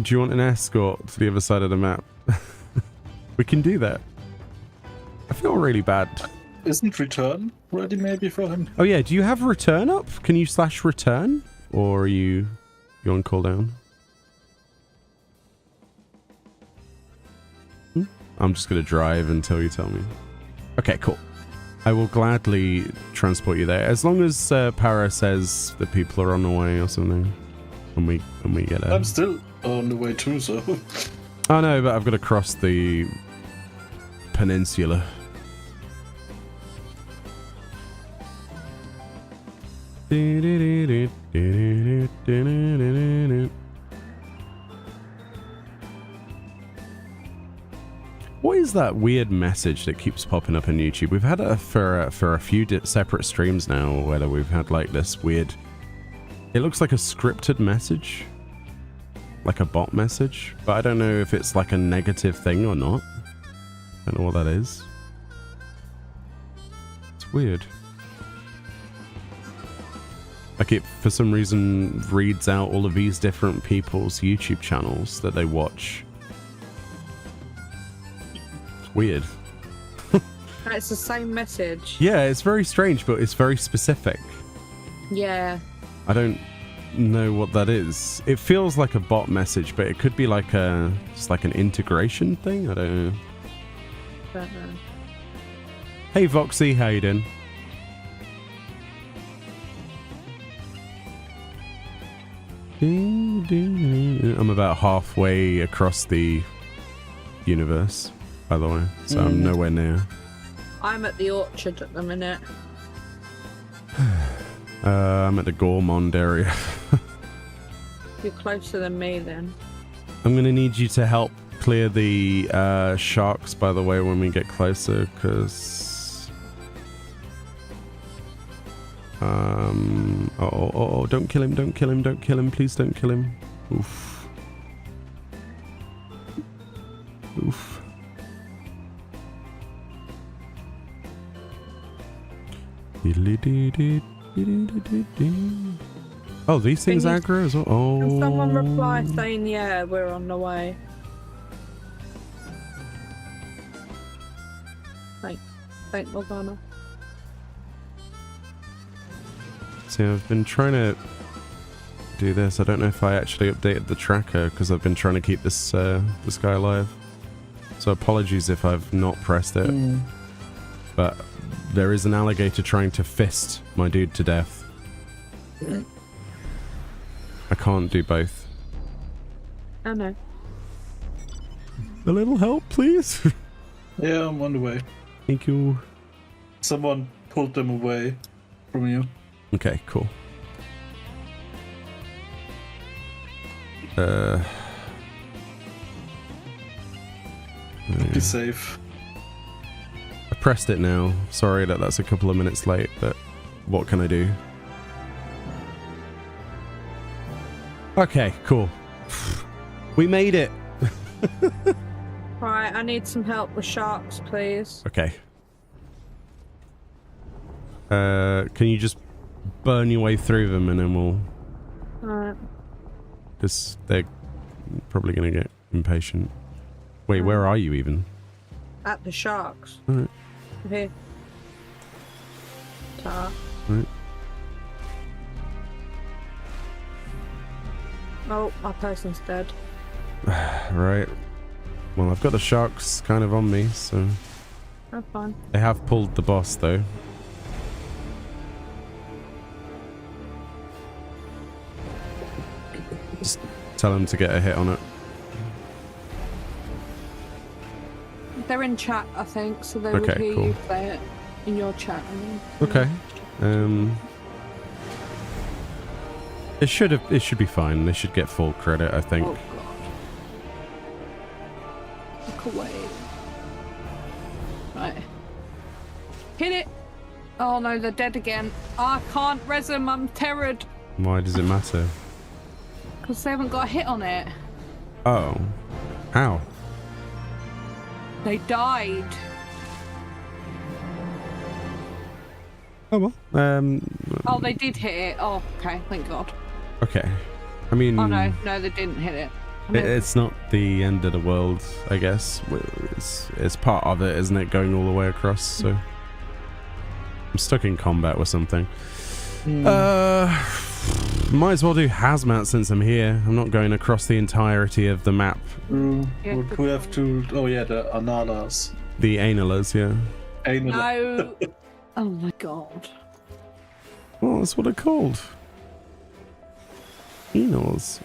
Do you want an escort to the other side of the map? We can do that. I feel really bad. Isn't return ready maybe for him? Oh yeah, do you have return up? Can you / return? Or are you on cooldown? I'm just going to drive until you tell me. Okay, cool. I will gladly transport you there. As long as Para says that people are on the way or something. When we get there. I'm still on the way too, so... Oh no, but I've got to cross the peninsula. What is that weird message that keeps popping up on YouTube? We've had it for a few separate streams now, whether we've had like this weird... It looks like a scripted message. Like a bot message. But I don't know if it's like a negative thing or not. I don't know what that is. It's weird. Like it, for some reason, reads out all of these different people's YouTube channels that they watch. It's weird. It's the same message. Yeah, it's very strange, but it's very specific. Yeah. I don't know what that is. It feels like a bot message, but it could be like a just like an integration thing. I don't know. Don't know. Hey Voxy, how you doing? I'm about halfway across the universe, by the way, so I'm nowhere near. I'm at the orchard at the minute. I'm at the Gourmand area. You're closer than me then. I'm gonna need you to help clear the sharks, by the way, when we get closer, because oh, don't kill him, don't kill him, don't kill him, please don't kill him. Oof. Oof. Oh, these things aggro as well? Oh. Can someone reply saying, yeah, we're on the way? Thanks. Thank Morgana. See, I've been trying to do this. I don't know if I actually updated the tracker because I've been trying to keep this this guy alive. So apologies if I've not pressed it. But there is an alligator trying to fist my dude to death. I can't do both. I know. A little help, please. Yeah, I'm on the way. Thank you. Someone pulled them away from you. Okay, cool. Be safe. I pressed it now. Sorry that that's a couple of minutes late, but what can I do? Okay, cool. We made it. Right, I need some help with sharks, please. Okay. Can you just burn your way through them and then we'll... Alright. Because they're probably going to get impatient. Wait, where are you even? At the sharks. Alright. Here. Ta. Right. Oh, my person's dead. Right. Well, I've got the sharks kind of on me, so... I'm fine. They have pulled the boss, though. Just tell them to get a hit on it. They're in chat, I think, so they Okay, would hear cool. you play it in your chat. I mean. Okay. It should be fine. They should get full credit, I think. Oh god. Look away. Right. Hit it! Oh no, they're dead again. I can't res them, I'm terrored. Why does it matter? Because they haven't got a hit on it. Oh. How? They died. Oh well. Oh, they did hit it. Oh, okay, thank god. Okay. I mean... Oh no, no, they didn't hit it. I mean, It's not the end of the world, I guess. It's part of it, isn't it? Going all the way across, so... I'm stuck in combat with something. Might as well do hazmat since I'm here. I'm not going across the entirety of the map. Yeah, Would we have to... Oh yeah, the Ananas. The Analas, yeah. Anal. no. Oh my god. Well, that's what they're called. Anals.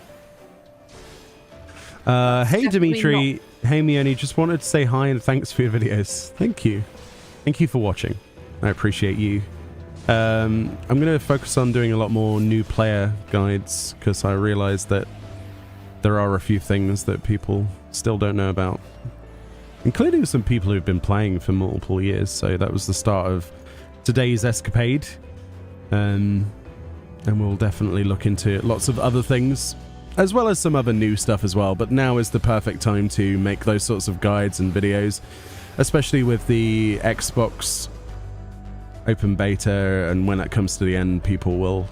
Hey Dimitri. Hey Meoni, just wanted to say hi and thanks for your videos. Thank you. Thank you for watching. I appreciate you. I'm going to focus on doing a lot more new player guides because I realized that there are a few things that people still don't know about. including some people who've been playing for multiple years. So that was the start of today's escapade. And we'll definitely look into lots of other things, as well as some other new stuff as well. But now is the perfect time to make those sorts of guides and videos, especially with the Xbox open beta, and when that comes to the end, people will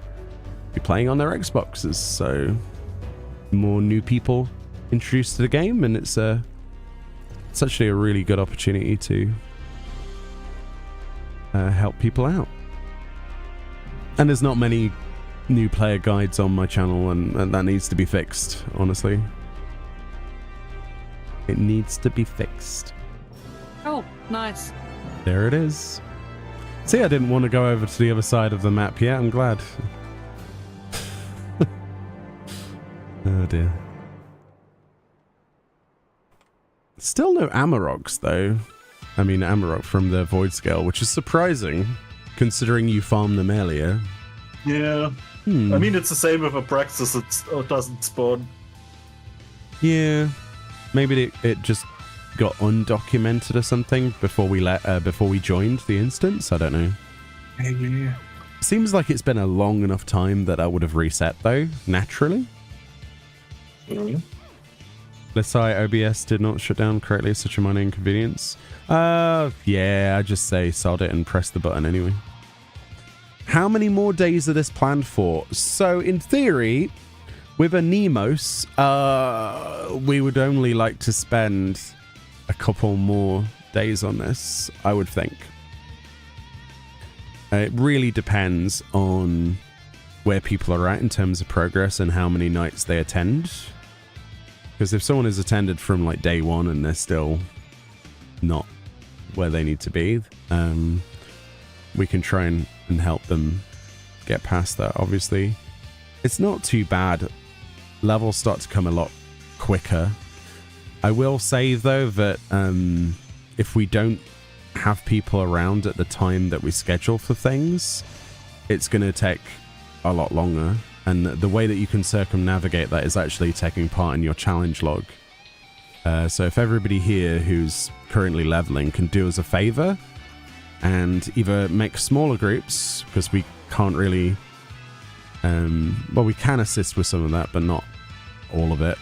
be playing on their Xboxes. So more new people introduced to the game, and it's actually a really good opportunity to help people out. And there's not many new player guides on my channel, and that needs to be fixed, honestly. It needs to be fixed. Oh, nice. There it is. See, I didn't want to go over to the other side of the map yet. I'm glad. Oh dear. Still no Amaroks, though. I mean, Amarok from the Void Scale, which is surprising, considering you farmed them earlier. Yeah. I mean, it's the same with Abraxas, it doesn't spawn. Yeah. Maybe it just got undocumented or something before we joined the instance. I don't know. Maybe. Seems like it's been a long enough time that I would have reset, though, naturally. Let's say OBS did not shut down correctly. Such a minor inconvenience. Yeah, I just say sod it and press the button anyway. How many more days are this planned for? So, in theory, with Anemos, we would only like to spend a couple more days on this, I would think. It really depends on where people are at in terms of progress and how many nights they attend. Because if someone has attended from like day one and they're still not where they need to be, we can try and help them get past that. Obviously, it's not too bad. Levels start to come a lot quicker. I will say though that if we don't have people around at the time that we schedule for things, it's going to take a lot longer. And the way that you can circumnavigate that is actually taking part in your challenge log. So if everybody here who's currently leveling can do us a favor and either make smaller groups, because we can't really... well, we can assist with some of that, but not all of it.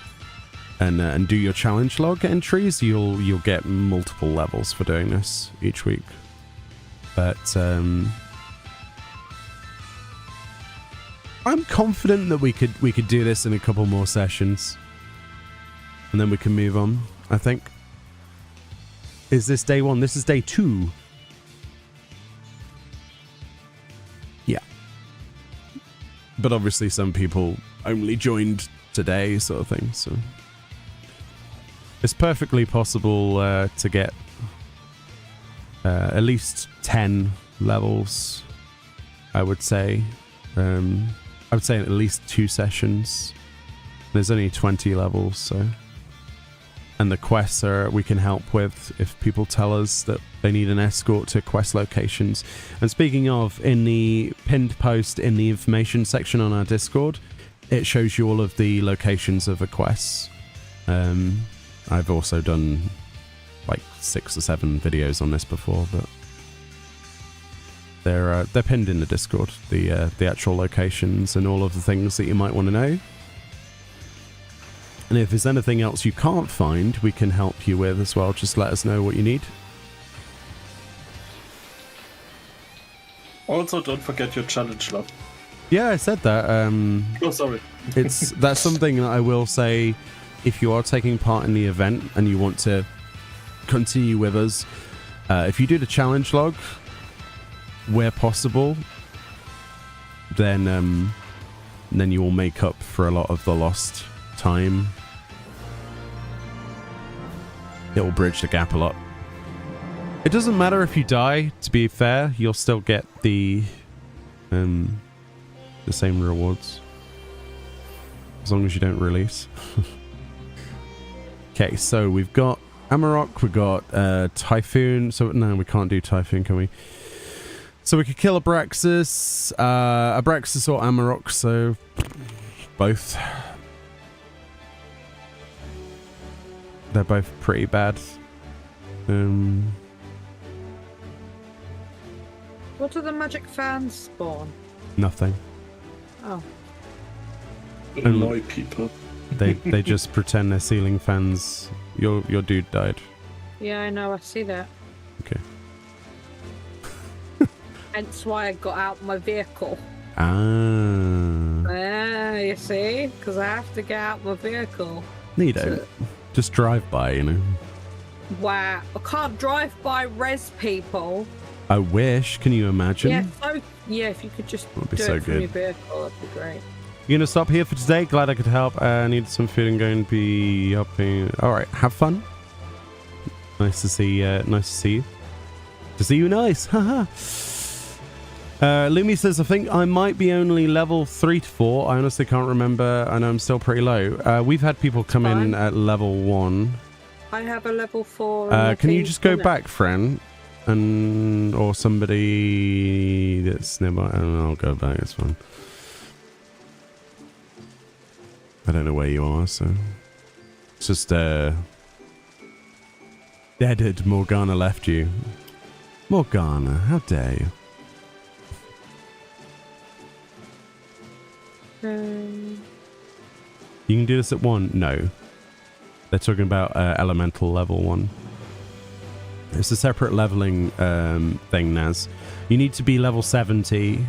And do your challenge log entries, you'll get multiple levels for doing this each week. But I'm confident that we could do this in a couple more sessions, and then we can move on. I think. Is this day one? This is day 2. Yeah. But obviously, some people only joined today, sort of thing. So it's perfectly possible to get at least 10 levels. I would say. I would say at least 2 sessions. There's only 20 levels, so. And the quests we can help with if people tell us that they need an escort to quest locations. And speaking of, in the pinned post in the information section on our Discord, it shows you all of the locations of the quests. I've also done like 6 or 7 videos on this before, but they're pinned in the Discord, the actual locations and all of the things that you might want to know. And if there's anything else you can't find, we can help you with as well. Just let us know what you need. Also, don't forget your challenge log. Yeah, I said that. Oh, sorry. That's something that I will say. If you are taking part in the event and you want to continue with us, if you do the challenge log, where possible, then you will make up for a lot of the lost time. It will bridge the gap a lot. It doesn't matter if you die, to be fair, you'll still get the same rewards. As long as you don't release. Okay, so we've got Amarok, we've got Typhoon. So, no, we can't do Typhoon, can we? So we could kill Abraxas or Amarok, so both. They're both pretty bad. What do the magic fans spawn? Nothing. Oh. Annoy people. They just pretend they're ceiling fans. Your dude died. Yeah, I know. I see that. Okay. Hence why I got out my vehicle. You see? Because I have to get out my vehicle. No, you don't. Just drive by, you know. Wow. I can't drive by res people. I wish. Can you imagine? Yeah, if you could just That'd be do so it from good. your vehicle, that'd be great. You're gonna stop here for today. Glad I could help. I need some food and going to be helping. All right, have fun. Nice to see. Nice to see you. To see you, nice. Haha. Lumi says, I think I might be only level 3 to 4. I honestly can't remember. I know I'm still pretty low. We've had people come in at level 1. I have a level 4. Can you just go back, friend? Or somebody that's nearby. I'll go back. It's fine. I don't know where you are, so it's just deaded. Morgana left you. Morgana, how dare you? You can do this at 1? No. They're talking about elemental level 1. It's a separate leveling thing, Naz. You need to be level 70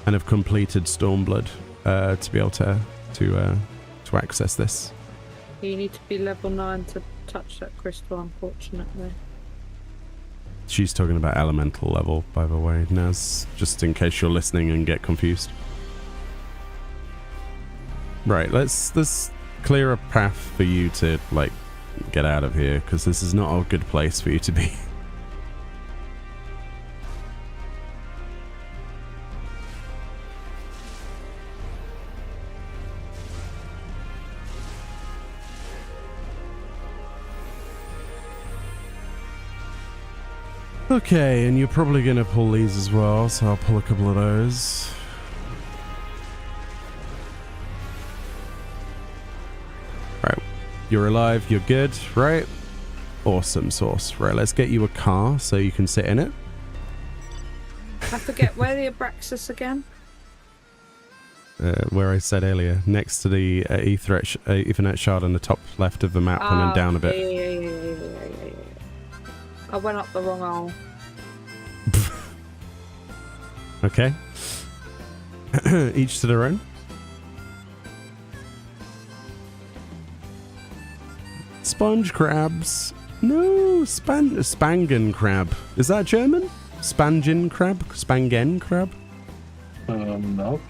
and have completed Stormblood to be able to access this. You need to be level 9 to touch that crystal, unfortunately. She's talking about elemental level, by the way, Naz, just in case you're listening and get confused. Right, let's clear a path for you to, like, get out of here, because this is not a good place for you to be. Okay, and you're probably going to pull these as well, so I'll pull a couple of those. Right, you're alive, you're good, right? Awesome sauce. Right, let's get you a car so you can sit in it. I forget, where the Abraxas again? Where I said earlier, next to the Ethernet shard on the top left of the map, and then down a bit. Yeah. I went up the wrong hole. Okay. Each to their own. Sponge crabs. No, Spangen crab. Is that German? Spangen crab? Spangen crab? No.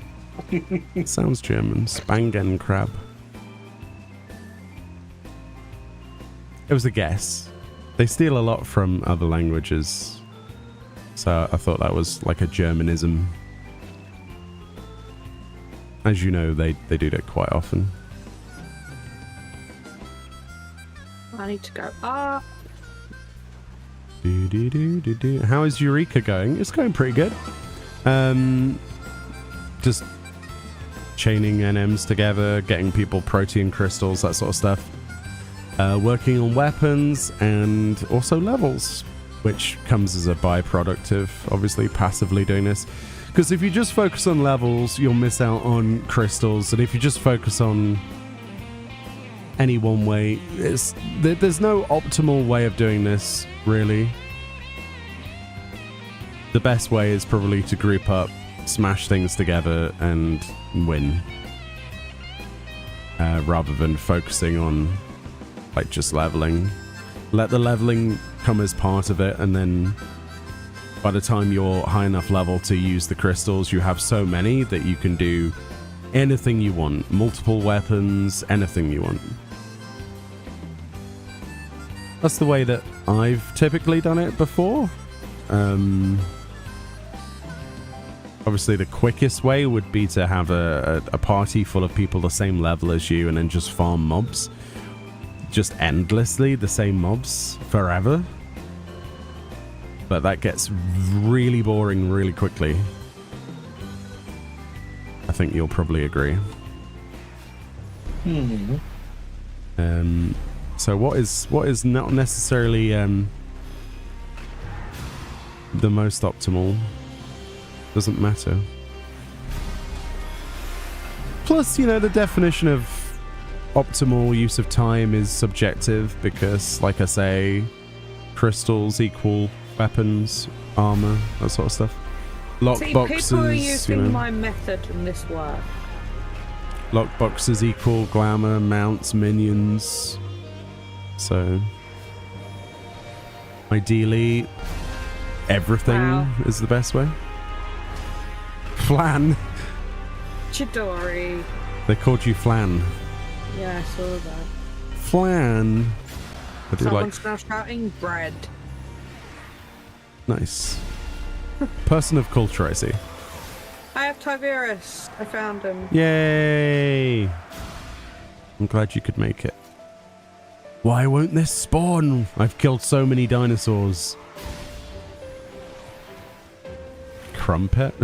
Sounds German. Spangen crab. It was a guess. They steal a lot from other languages, so I thought that was like a Germanism. As you know, they do that quite often. I need to go up. How is Eureka going? It's going pretty good. Just chaining NMs together, getting people protein crystals, that sort of stuff. Working on weapons and also levels, which comes as a byproduct of obviously passively doing this. Because if you just focus on levels, you'll miss out on crystals, and if you just focus on any one way, there's no optimal way of doing this, really. The best way is probably to group up, smash things together, and win. Rather than focusing on like just leveling. Let the leveling come as part of it, and then by the time you're high enough level to use the crystals, you have so many that you can do anything you want. Multiple weapons, anything you want. That's the way that I've typically done it before. Obviously the quickest way would be to have a party full of people the same level as you and then just farm mobs. Just endlessly the same mobs forever. But that gets really boring really quickly. I think you'll probably agree. So what is not necessarily the most optimal doesn't matter. Plus, you know, the definition of optimal use of time is subjective because, like I say, crystals equal weapons, armor, that sort of stuff. Lockboxes, people are using you know, my method in this work. lockboxes equal glamour, mounts, minions. So, ideally, everything is the best way. Flan. Chidori. They called you Flan. Yeah, I saw that. Flan. I do Someone's like. now shouting bread. Nice. Person of culture, I see. I have Tiberius. I found him. Yay! I'm glad you could make it. Why won't this spawn? I've killed so many dinosaurs. Crumpet?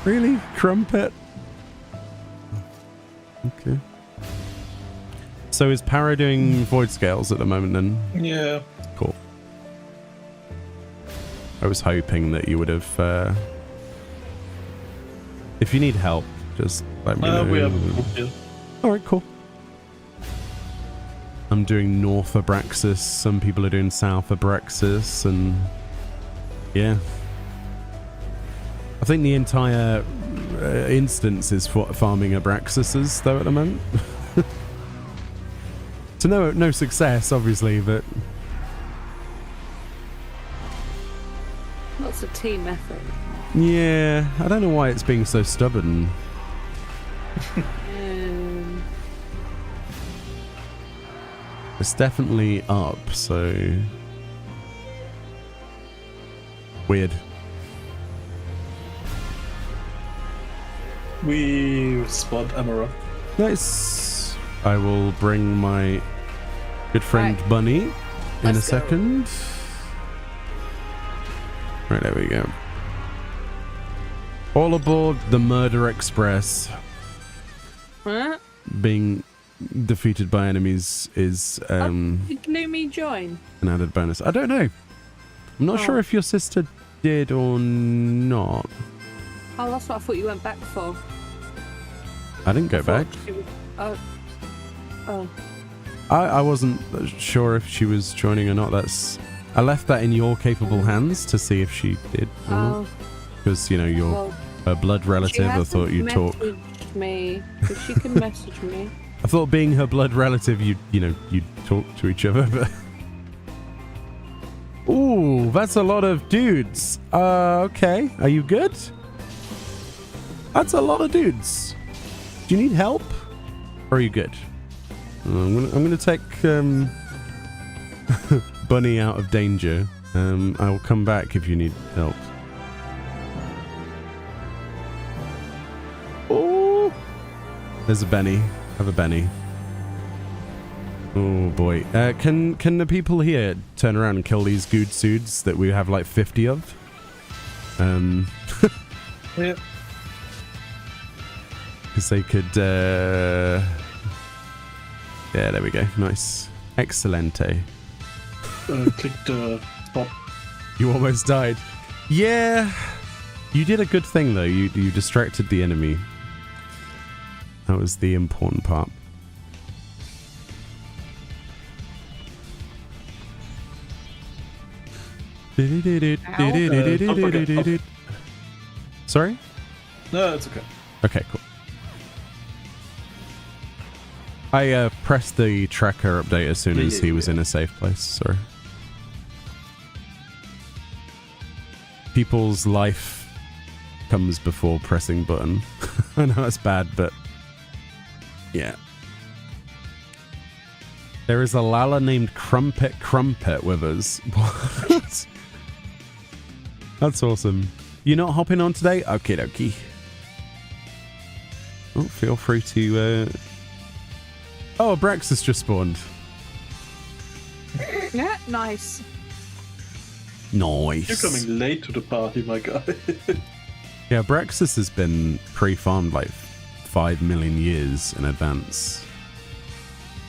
Really? Crumpet? Okay. So is Para doing void scales at the moment then? Yeah. Cool. I was hoping that you would have... if you need help, just let me know. We have a group here. Alright, cool. I'm doing North Abraxas, some people are doing South Abraxas, and... yeah. I think the entire instance is farming Abraxases, though, at the moment. So no success, obviously, but... What's a team effort? yeah, I don't know why it's being so stubborn. It's definitely up, so... weird. We spot Emerald. Nice. I will bring my good friend Right. Bunny in a Let's go. second. Right, there we go. All aboard the Murder Express. Huh? Being defeated by enemies is Did Gloomy join? an added bonus. I don't know. I'm not sure if your sister did or not. Oh, that's what I thought you went back for. I didn't go back. She was... Oh. I wasn't sure if she was joining or not. I left that in your capable hands to see if she did or not. Because, you know, you're Well, a blood relative. I thought you'd talk. Messaged me, but she can message me. I thought being her blood relative, you'd talk to each other, but... Ooh, that's a lot of dudes. Okay. Are you good? That's a lot of dudes. Do you need help? Or are you good? I'm gonna take Bunny out of danger. I will come back if you need help. Oh, there's a Benny. Have a Benny. Oh boy. Can the people here turn around and kill these good suits that we have like 50 of? Yeah. Because they could... yeah, there we go. Nice. Excelente. Click the stop. You almost died. Yeah. You did a good thing, though. You distracted the enemy. That was the important part. Sorry? No, it's okay. Okay, cool. I pressed the tracker update as soon as he was in a safe place. Sorry. People's life comes before pressing button. I know that's bad, but yeah. There is a Lala named Crumpet with us. What? That's awesome. You're not hopping on today? Okie dokie. Oh, feel free to... Oh, Abraxas just spawned. Yeah, nice. Nice. You're coming late to the party, my guy. Yeah, Abraxas has been pre-farmed like 5 million years in advance.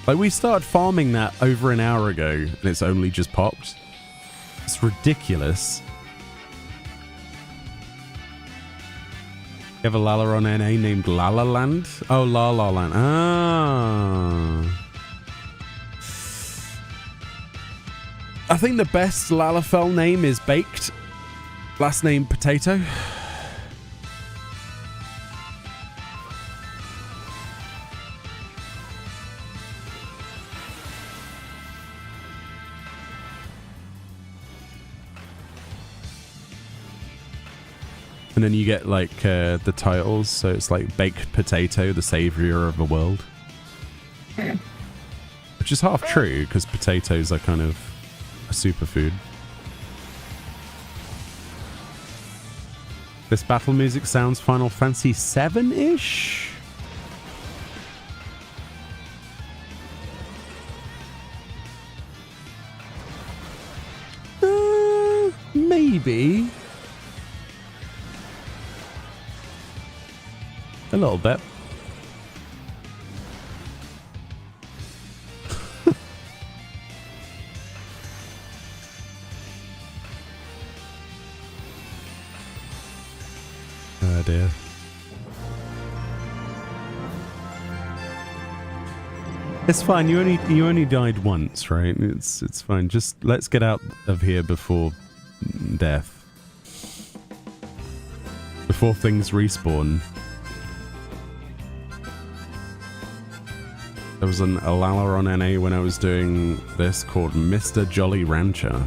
Like, we started farming that over an hour ago, and it's only just popped. It's ridiculous. You have a Lala on NA named Lala Land? Oh, La La Land. Ah. I think the best Lalafell name is Baked. Last name Potato. And then you get like the titles, so it's like Baked Potato, the savior of the world. Which is half true, because potatoes are kind of a superfood. This battle music sounds Final Fantasy 7-ish? Maybe. A little bit. Oh dear. It's fine. You only died once, right? It's fine. Just let's get out of here before death. Before things respawn. There was an Alala on NA when I was doing this called Mr. Jolly Rancher.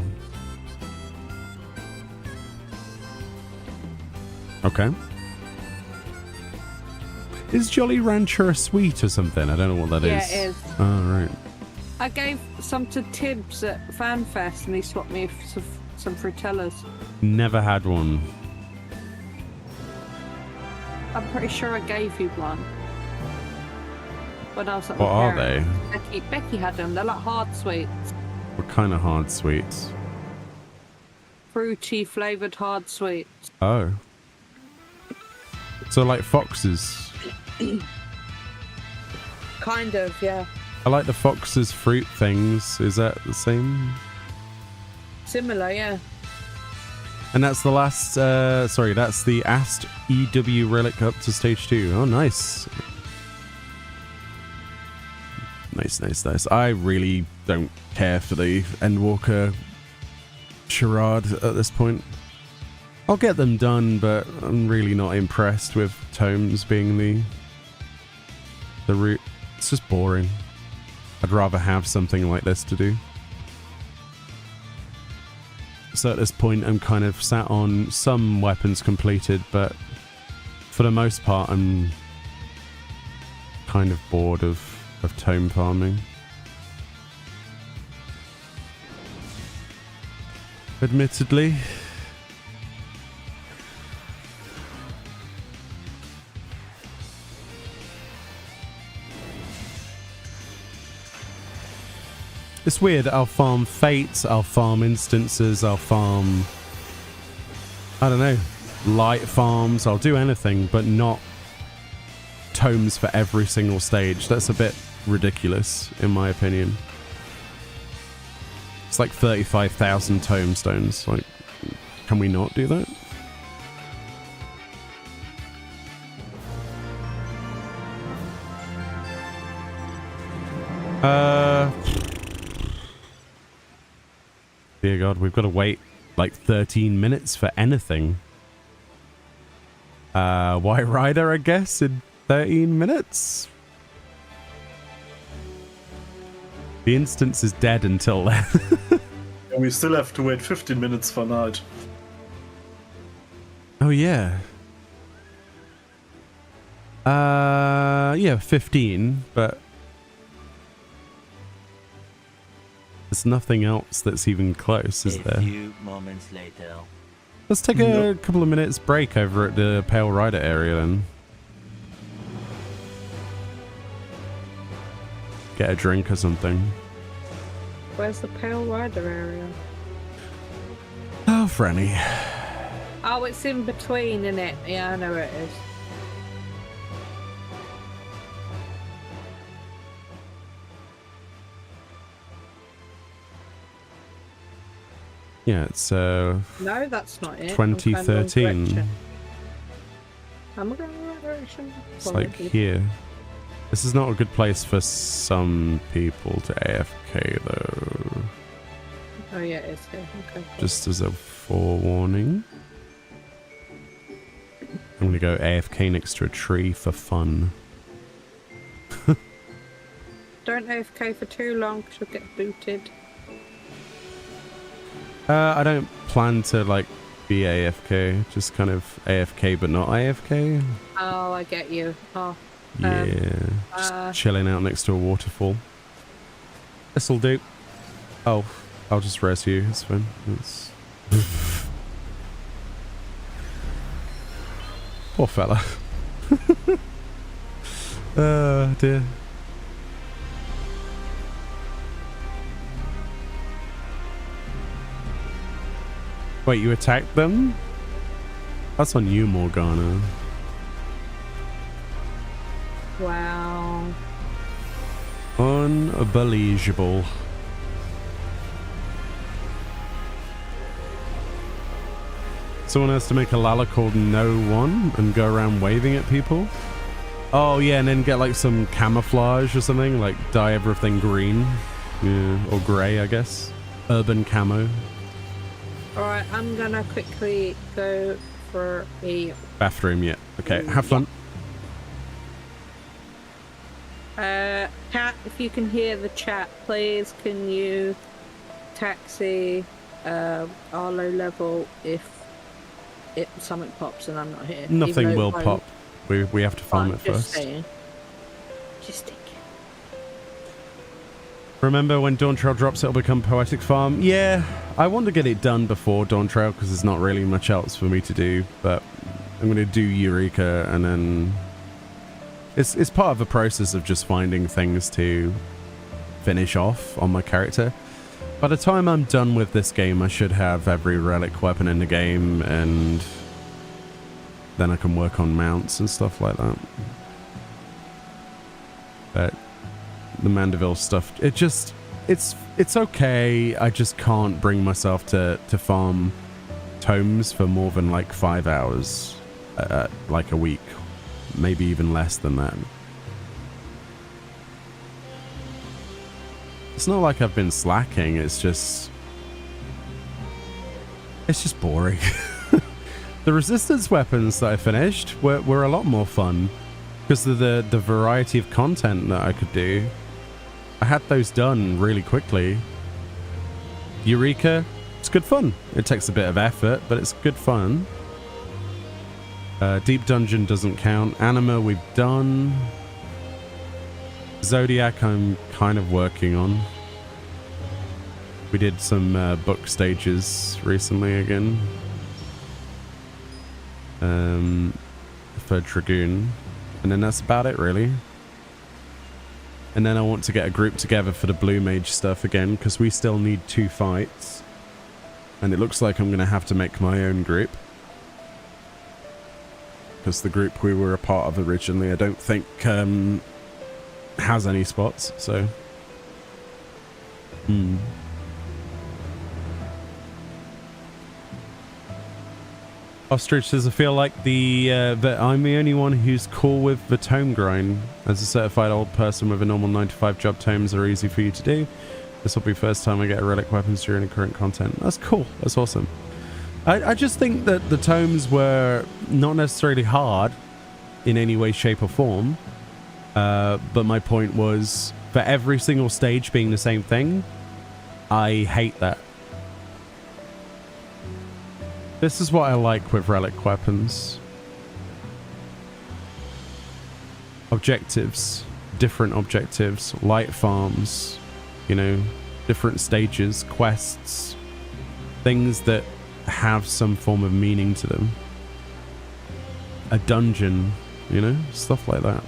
Okay. Is Jolly Rancher a sweet or something? I don't know what that is. Yeah, it is. Oh, right. I gave some to Tibbs at FanFest and he swapped me some Frutellas. Never had one. I'm pretty sure I gave you one. When I was at What my are they? parents'. Becky had them. They're like hard sweets. What kind of hard sweets? Fruity flavoured hard sweets. Oh. So like Fox's. Kind of, yeah. I like the Fox's fruit things. Is that the same? Similar, yeah. And that's the last, sorry, that's the Ast EW Relic up to stage 2. Oh, nice. Nice. I really don't care for the Endwalker charade at this point. I'll get them done, but I'm really not impressed with tomes being the route. It's just boring. I'd rather have something like this to do. So at this point, I'm kind of sat on some weapons completed, but for the most part, I'm kind of bored of tome farming. Admittedly. It's weird, I'll farm fates, I'll farm instances, I'll farm, I don't know, light farms, I'll do anything, but not tomes for every single stage. That's a bit ridiculous, in my opinion. It's like 35,000 tomestones. Like, can we not do that? Dear God, we've got to wait like 13 minutes for anything. White Rider, I guess, in 13 minutes? The instance is dead until then. We still have to wait 15 minutes for night. Oh, yeah. Yeah, 15, but there's nothing else that's even close, is there? A few moments later. Let's take a couple of minutes break over at the Pale Rider area then. Get a drink or something. Where's the Pale Rider area? Oh, Franny. Oh, it's in between, isn't it? Yeah, I know where it is. Yeah, it's No, that's not it. 2013. I'm going in the right direction. It's like here. This is not a good place for some people to AFK though. Oh yeah, it is here. Okay. Just as a forewarning. I'm gonna go AFK next to a tree for fun. Don't AFK for too long because you'll get booted. I don't plan to like be AFK, just kind of AFK but not AFK. Oh, I get you. Oh. Yeah, just chilling out next to a waterfall. This'll do. Oh, I'll just res you. It's fine. It's... Poor fella. Oh dear. Wait, you attacked them? That's on you, Morgana. Wow. Unbelievable. Someone has to make a lala called No One and go around waving at people. Oh yeah, and then get like some camouflage or something, like dye everything green. Yeah, or grey, I guess. Urban camo. Alright, I'm gonna quickly go for a... Bathroom, yeah. Okay, have fun. Cat, if you can hear the chat, please can you taxi our low level if something pops and I'm not here. Nothing will pop. We have to farm it first. Saying. Just thinking. Remember when Dawn Trail drops, it'll become Poetic Farm? Yeah, I want to get it done before Dawn Trail because there's not really much else for me to do, but I'm going to do Eureka and then... It's part of the process of just finding things to finish off on my character. By the time I'm done with this game, I should have every relic weapon in the game, and then I can work on mounts and stuff like that. But the Mandeville stuff, it's okay. I just can't bring myself to farm tomes for more than like 5 hours, like a week. Maybe even less than that. It's not like I've been slacking, it's just boring. The resistance weapons that I finished were a lot more fun because of the variety of content that I could do. I had those done really quickly. Eureka, it's good fun. It takes a bit of effort, but it's good fun. Deep Dungeon doesn't count. Anima we've done. Zodiac I'm kind of working on. We did some book stages recently again. For Dragoon. And then that's about it really. And then I want to get a group together for the Blue Mage stuff again because we still need 2 fights. And it looks like I'm going to have to make my own group. Because the group we were a part of originally, I don't think has any spots, so... Ostrich says, I feel like that I'm the only one who's cool with the tome grind. As a certified old person with a normal 9-to-5 job, tomes are easy for you to do. This will be first time I get a relic weapons during the current content. That's cool. That's awesome. I just think that the tomes were not necessarily hard in any way, shape or form. But my point was, for every single stage being the same thing, I hate that. This is what I like with relic weapons. Objectives. Different objectives. Light farms. You know, different stages. Quests. Things that have some form of meaning to them. A dungeon, you know, stuff like that.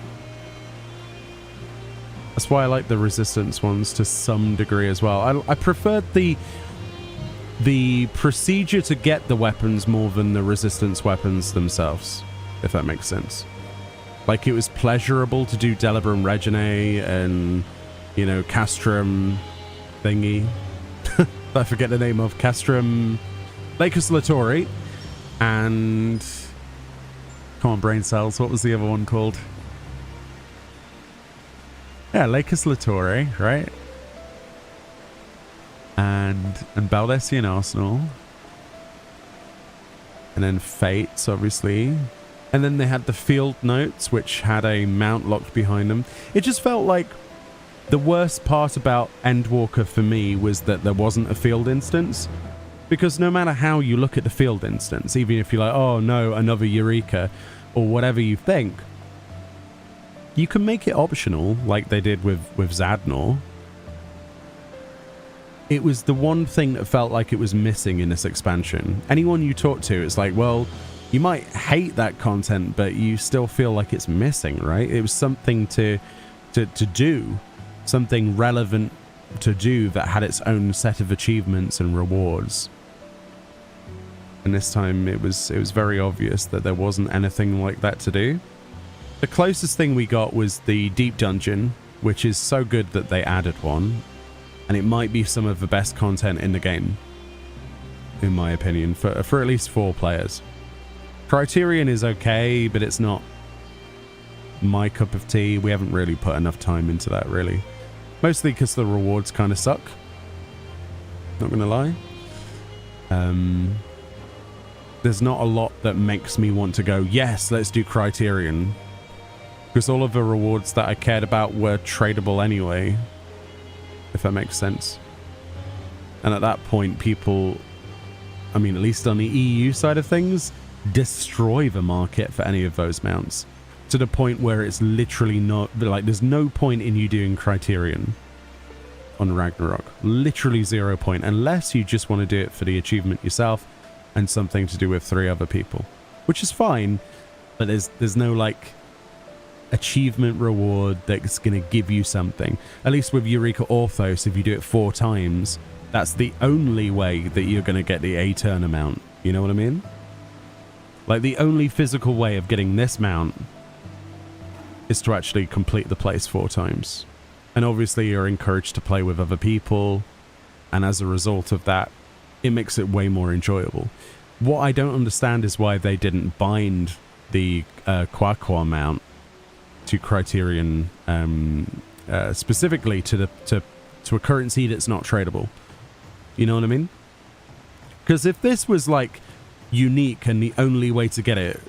That's why I like the resistance ones to some degree as well. I preferred the procedure to get the weapons more than the resistance weapons themselves, if that makes sense. Like, it was pleasurable to do Delibrum Reginae and, you know, Castrum thingy. I forget the name of, Castrum, Lacus Latori, and come on, brain cells, what was the other one called? Yeah, Lacus Latori, right? And Baldessian Arsenal. And then Fates, obviously. And then they had the field notes, which had a mount locked behind them. It just felt like the worst part about Endwalker for me was that there wasn't a field instance. Because no matter how you look at the field instance, even if you're like, oh no, another Eureka, or whatever you think, you can make it optional, like they did with Zadnor. It was the one thing that felt like it was missing in this expansion. Anyone you talk to, it's like, well, you might hate that content, but you still feel like it's missing, right? It was something to do, something relevant to do that had its own set of achievements and rewards. And this time it was very obvious that there wasn't anything like that to do. The closest thing we got was the deep dungeon, which is so good that they added one. And it might be some of the best content in the game, in my opinion, for at least 4 players. Criterion is okay, but it's not my cup of tea. We haven't really put enough time into that, really. Mostly because the rewards kind of suck. Not gonna lie. There's not a lot that makes me want to go, yes, let's do Criterion. Because all of the rewards that I cared about were tradable anyway. If that makes sense. And at that point, people, I mean, at least on the EU side of things, destroy the market for any of those mounts. To the point where it's literally not, like, there's no point in you doing Criterion on Ragnarok. Literally 0 point, unless you just want to do it for the achievement yourself and something to do with 3 other people. Which is fine, but there's no, like, achievement reward that's going to give you something. At least with Eureka Orthos, if you do it 4 times, that's the only way that you're going to get the A-turn mount. You know what I mean? Like, the only physical way of getting this mount is to actually complete the place 4 times. And obviously you're encouraged to play with other people, and as a result of that, it makes it way more enjoyable. What I don't understand is why they didn't bind the Quaqua mount to Criterion, specifically to a currency that's not tradable. You know what I mean? Because if this was like unique and the only way to get it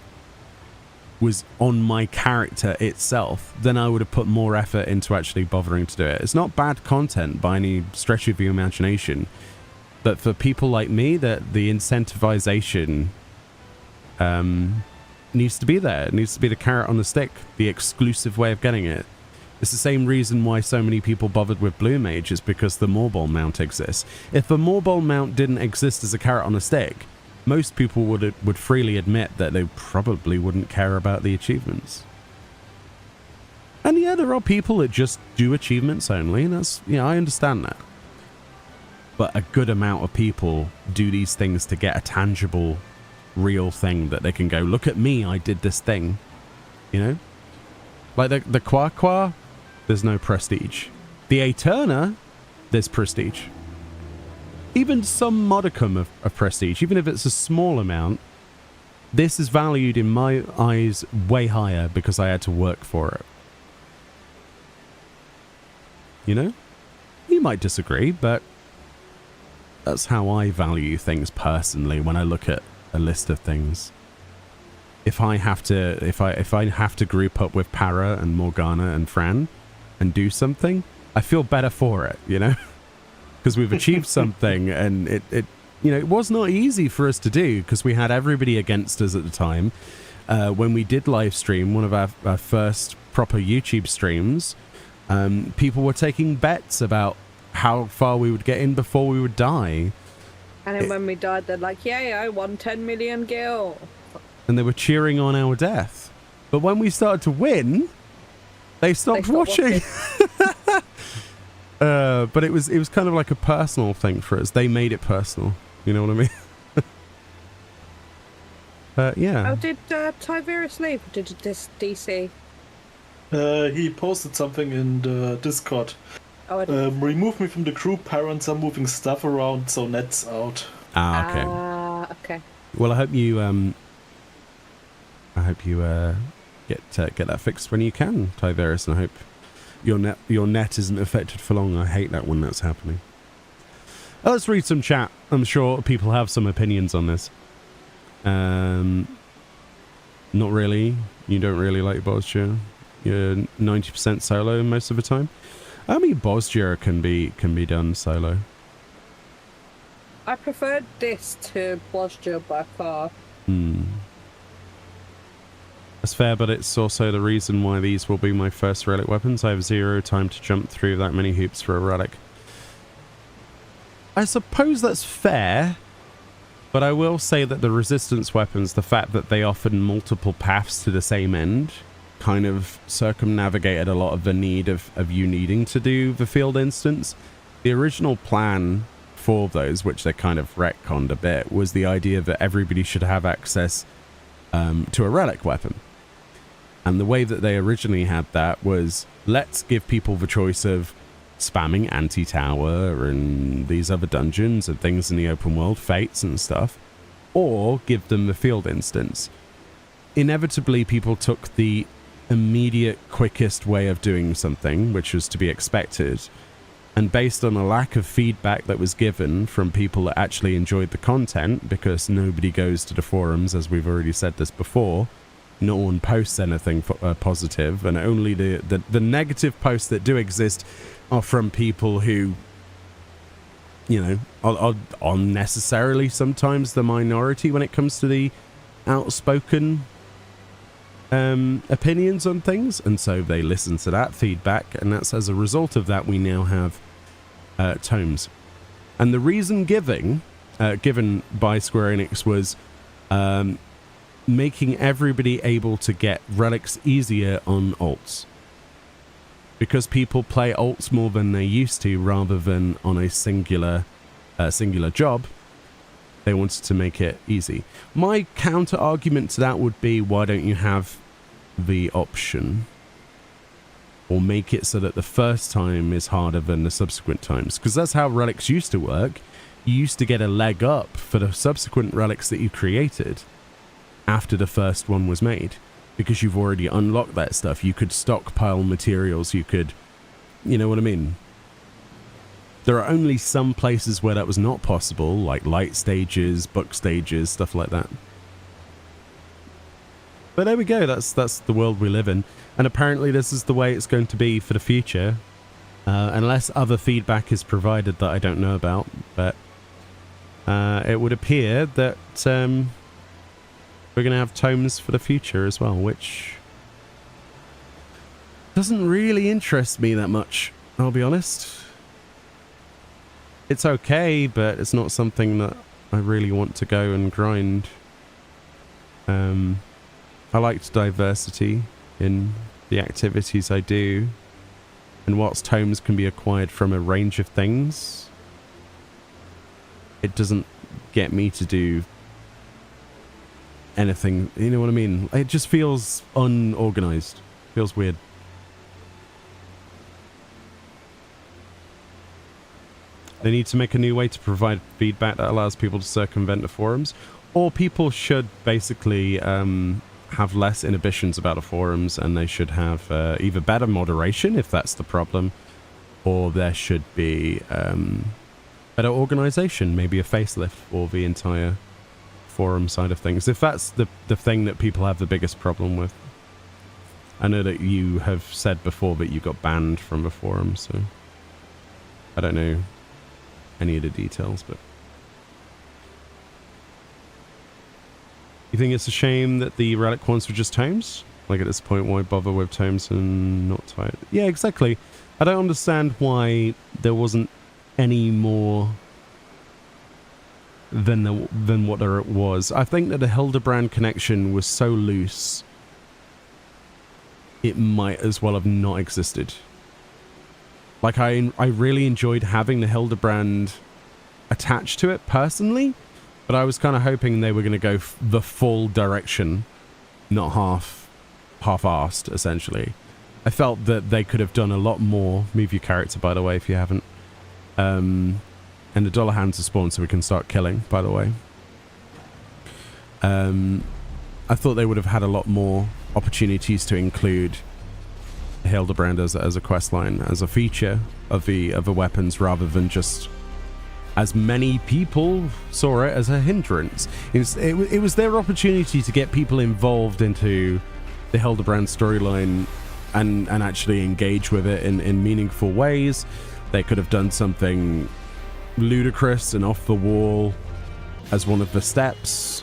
was on my character itself, then I would have put more effort into actually bothering to do it. It's not bad content by any stretch of your imagination, but for people like me, that the incentivization needs to be there. It needs to be the carrot on the stick, the exclusive way of getting it. It's the same reason why so many people bothered with Blue Mage, is because the Moorball mount exists. If the Moorball mount didn't exist as a carrot on a stick, most people would freely admit that they probably wouldn't care about the achievements. And yeah, there are people that just do achievements only, and that's, you know, I understand that. But a good amount of people do these things to get a tangible, real thing that they can go, look at me, I did this thing. You know? Like the Quaqua, there's no prestige. The A-turner, there's prestige. Even some modicum of prestige, even if it's a small amount, this is valued in my eyes way higher because I had to work for it. You know? You might disagree, but that's how I value things personally when I look at a list of things. If I have to group up with Para and Morgana and Fran and do something, I feel better for it, you know? Because we've achieved something, and it you know, it was not easy for us to do because we had everybody against us at the time. When we did live stream, one of our first proper YouTube streams, people were taking bets about how far we would get in before we would die. And then when we died, they're like, yay, I won 10 million gil. And they were cheering on our death. But when we started to win, they stopped watching. But it was kind of like a personal thing for us. They made it personal. You know what I mean? Yeah. Oh, did Tyverus leave? Or did this DC? He posted something in the Discord. Oh, I didn't. Remove me from the group. Parents are moving stuff around, so Net's out. Ah, okay. Okay. Well, I hope you get that fixed when you can, Tyverus, and I hope your net isn't affected for long. I hate that when that's happening. Let's read some chat. I'm sure people have some opinions on this. Not really. You don't really like Bosgia. You're 90% solo most of the time. I mean, Bosgia can be done solo. I preferred this to Bosgia by far. That's fair, but it's also the reason why these will be my first relic weapons. I have 0 time to jump through that many hoops for a relic. I suppose that's fair, but I will say that the resistance weapons, the fact that they offered multiple paths to the same end, kind of circumnavigated a lot of the need of you needing to do the field instance. The original plan for those, which they kind of retconned a bit, was the idea that everybody should have access to a relic weapon. And the way that they originally had that was, let's give people the choice of spamming anti-tower and these other dungeons and things in the open world, fates and stuff, or give them the field instance. Inevitably, people took the immediate, quickest way of doing something, which was to be expected, and based on a lack of feedback that was given from people that actually enjoyed the content, because nobody goes to the forums, as we've already said this before, no one posts anything positive, and only the negative posts that do exist are from people who, you know, are unnecessarily sometimes the minority when it comes to the outspoken opinions on things, and so they listen to that feedback, and that's as a result of that we now have tomes. And the reason given by Square Enix was making everybody able to get relics easier on alts, because people play alts more than they used to, rather than on a singular job. They wanted to make it easy. My counter argument to that would be, why don't you have the option, or make it so that the first time is harder than the subsequent times? Because that's how relics used to work. You used to get a leg up for the subsequent relics that you created after the first one was made, because you've already unlocked that stuff. You could stockpile materials, you could, you know what I mean? There are only some places where that was not possible, like light stages, book stages, stuff like that. But there we go, that's the world we live in. And apparently this is the way it's going to be for the future. Unless other feedback is provided that I don't know about. But it would appear that we're going to have tomes for the future as well, which doesn't really interest me that much, I'll be honest. It's okay, but it's not something that I really want to go and grind. I liked diversity in the activities I do, and whilst tomes can be acquired from a range of things, it doesn't get me to do anything, you know what I mean? It just feels unorganized, feels weird. They need to make a new way to provide feedback that allows people to circumvent the forums, or people should basically have less inhibitions about the forums, and they should have either better moderation if that's the problem, or there should be better organization, maybe a facelift for the entire forum side of things, if that's the thing that people have the biggest problem with. I know that you have said before that you got banned from the forum, so I don't know any of the details, but you think it's a shame that the relic ones were just tomes? Like, at this point, why bother with tomes and not tied? Yeah, exactly. I don't understand why there wasn't any more than what there was. I think that the Hildebrand connection was so loose, it might as well have not existed. Like, I really enjoyed having the Hildebrand attached to it personally, but I was kind of hoping they were going to go the full direction, not half-assed, essentially. I felt that they could have done a lot more. Move your character, by the way, if you haven't. And the dollar hands are spawned so we can start killing, by the way. I thought they would have had a lot more opportunities to include Hildebrand as a quest line, as a feature of the weapons, rather than just, as many people saw it, as a hindrance. It was their opportunity to get people involved into the Hildebrand storyline and actually engage with it in meaningful ways. They could have done something ludicrous and off the wall as one of the steps.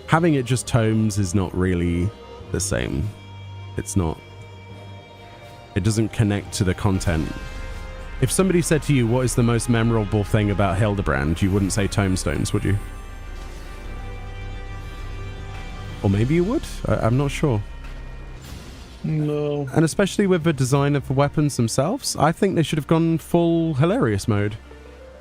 Having it just tomes is not really the same. It's not. It doesn't connect to the content. If somebody said to you, what is the most memorable thing about Hildebrand, you wouldn't say tomestones, would you? Or maybe you would? I'm not sure. No. And especially with the design of the weapons themselves, I think they should have gone full hilarious mode.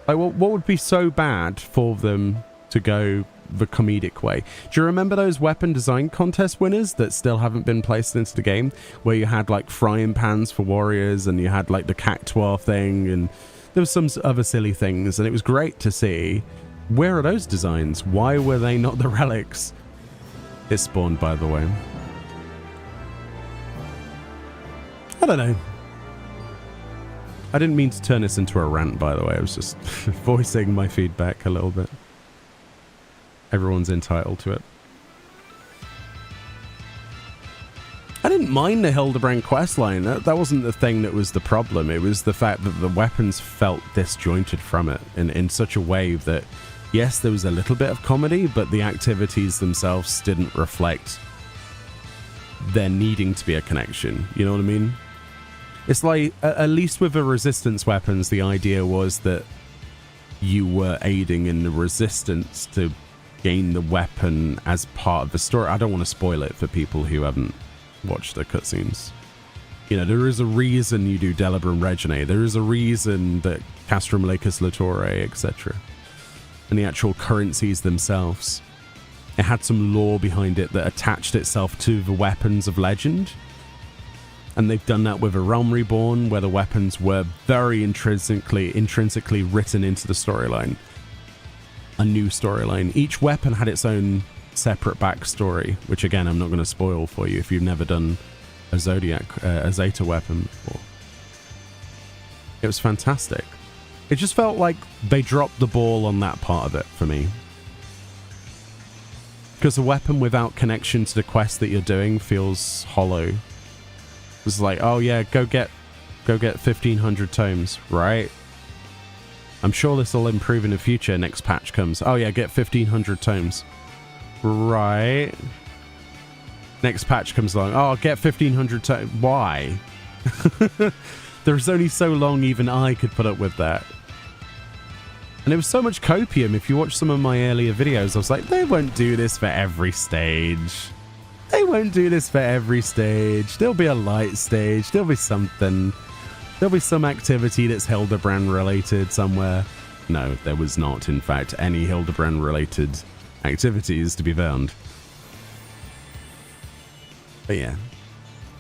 Like, what would be so bad for them to go the comedic way? Do you remember those weapon design contest winners that still haven't been placed into the game, where you had like frying pans for warriors and you had like the cactuar thing, and there was some other silly things, and it was great to see. Where are those designs? Why were they not the relics? It spawned, by the way. I don't know. I didn't mean to turn this into a rant, by the way. I was just voicing my feedback a little bit. Everyone's entitled to it. I didn't mind the Hildebrand questline. That wasn't the thing that was the problem. It was the fact that the weapons felt disjointed from it in such a way that, yes, there was a little bit of comedy, but the activities themselves didn't reflect there needing to be a connection. You know what I mean? It's like, at least with the resistance weapons, the idea was that you were aiding in the resistance to gain the weapon as part of the story. I don't want to spoil it for people who haven't watched the cutscenes. You know, there is a reason you do Delibram Regine. There is a reason that Castrum Malacus Latore, etc. And the actual currencies themselves. It had some lore behind it that attached itself to the weapons of legend. And they've done that with A Realm Reborn, where the weapons were very intrinsically written into the storyline. A new storyline. Each weapon had its own separate backstory, which again, I'm not going to spoil for you if you've never done a Zeta weapon before. It was fantastic. It just felt like they dropped the ball on that part of it for me. Because a weapon without connection to the quest that you're doing feels hollow. It's like, oh yeah, go get 1,500 tomes, right? I'm sure this will improve in the future. Next patch comes. Oh yeah, get 1,500 tomes, right? Next patch comes along. Oh, get 1,500 tomes. Why? There's only so long even I could put up with that. And it was so much copium. If you watch some of my earlier videos, I was like, they won't do this for every stage. They won't do this for every stage. There'll be a light stage. There'll be something. There'll be some activity that's Hildebrand related somewhere. No, there was not, in fact, any Hildebrand related activities to be found. But yeah,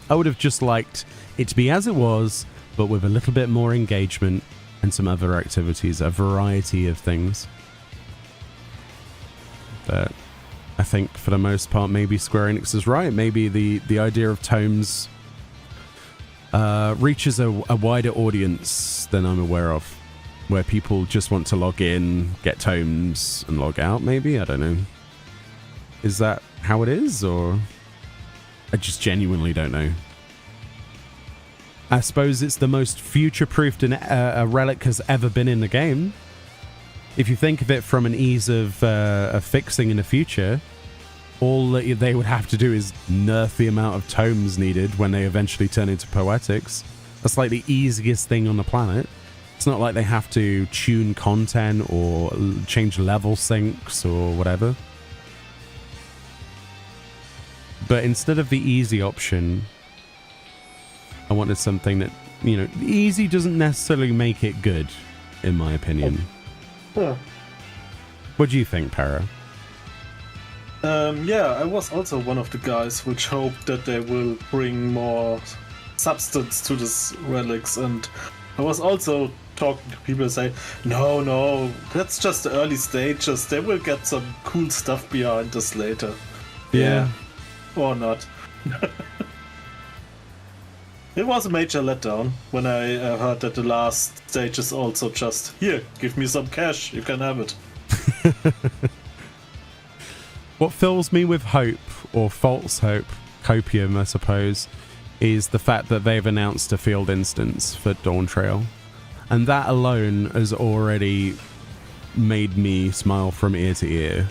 I would have just liked it to be as it was, but with a little bit more engagement and some other activities, a variety of things. But I think for the most part, maybe Square Enix is right. Maybe the idea of tomes reaches a wider audience than I'm aware of, where people just want to log in, get tomes, and log out, maybe? I don't know. Is that how it is, or I just genuinely don't know. I suppose it's the most future-proofed a relic has ever been in the game. If you think of it from an ease of fixing in the future, all that they would have to do is nerf the amount of tomes needed when they eventually turn into poetics. That's like the easiest thing on the planet. It's not like they have to tune content or change level syncs or whatever. But instead of the easy option, I wanted something that, you know, easy doesn't necessarily make it good, in my opinion. Huh. What do you think, Para? Yeah, I was also one of the guys which hoped that they will bring more substance to these relics. And I was also talking to people who say, no, that's just the early stages. They will get some cool stuff behind us later. Yeah. Or not. It was a major letdown when I heard that the last stage is also just, here, give me some cash, you can have it. What fills me with hope, or false hope, copium I suppose, is the fact that they've announced a field instance for Dawn Trail. And that alone has already made me smile from ear to ear.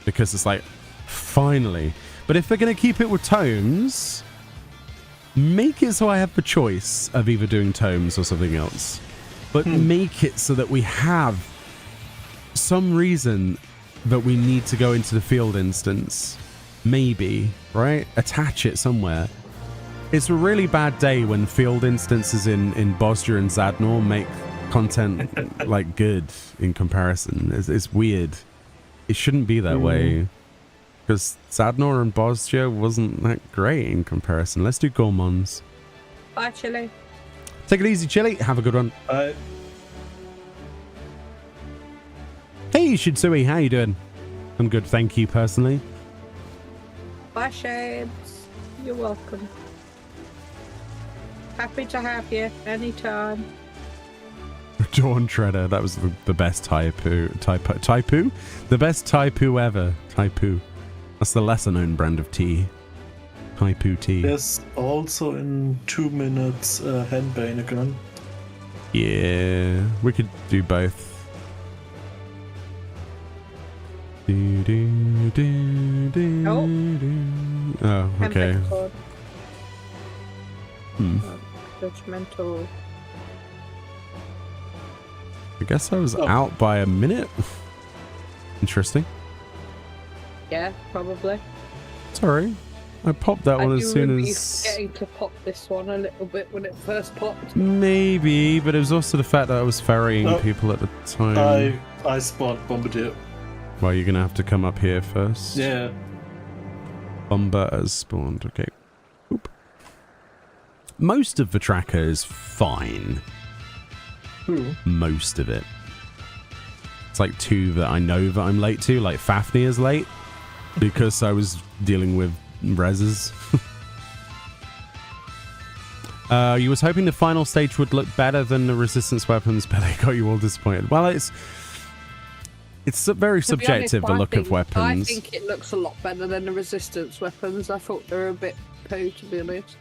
Because it's like, finally. But if they're going to keep it with tomes, make it so I have the choice of either doing tomes or something else. But make it so that we have some reason that we need to go into the field instance. Maybe, right? Attach it somewhere. It's a really bad day when field instances in Bosnia and Zadnor make content like good in comparison. It's weird. It shouldn't be that way. Because Zadnor and Bosnia wasn't that great in comparison. Let's do Gormons. Bye, Chili. Take it easy, Chili. Have a good one. Bye. Hey, Shidsui. How you doing? I'm good, thank you, personally. Bye, Shades. You're welcome. Happy to have you anytime. Dawn Treader. That was the best Taipu? The best Taipu ever. Taipu. That's the lesser known brand of tea. Taipu tea. There's also in 2 minutes Henbane again. Yeah, we could do both. Oh, okay. Judgmental. I guess I was out by a minute. Interesting. Yeah, probably. Sorry. I popped that one as soon as... forgetting to pop this one a little bit when it first popped. Maybe, but it was also the fact that I was ferrying people at the time. I spawned Bombardier. Well, you're going to have to come up here first. Yeah. Bomber has spawned. Okay. Oop. Most of the tracker is fine. Most of it. It's like 2 that I know that I'm late to, like Fafnir's late, because I was dealing with reses. You was hoping the final stage would look better than the resistance weapons, but they got you all disappointed. Well, it's very subjective, the look of weapons. I think it looks a lot better than the resistance weapons. I thought they were a bit poo, to be honest.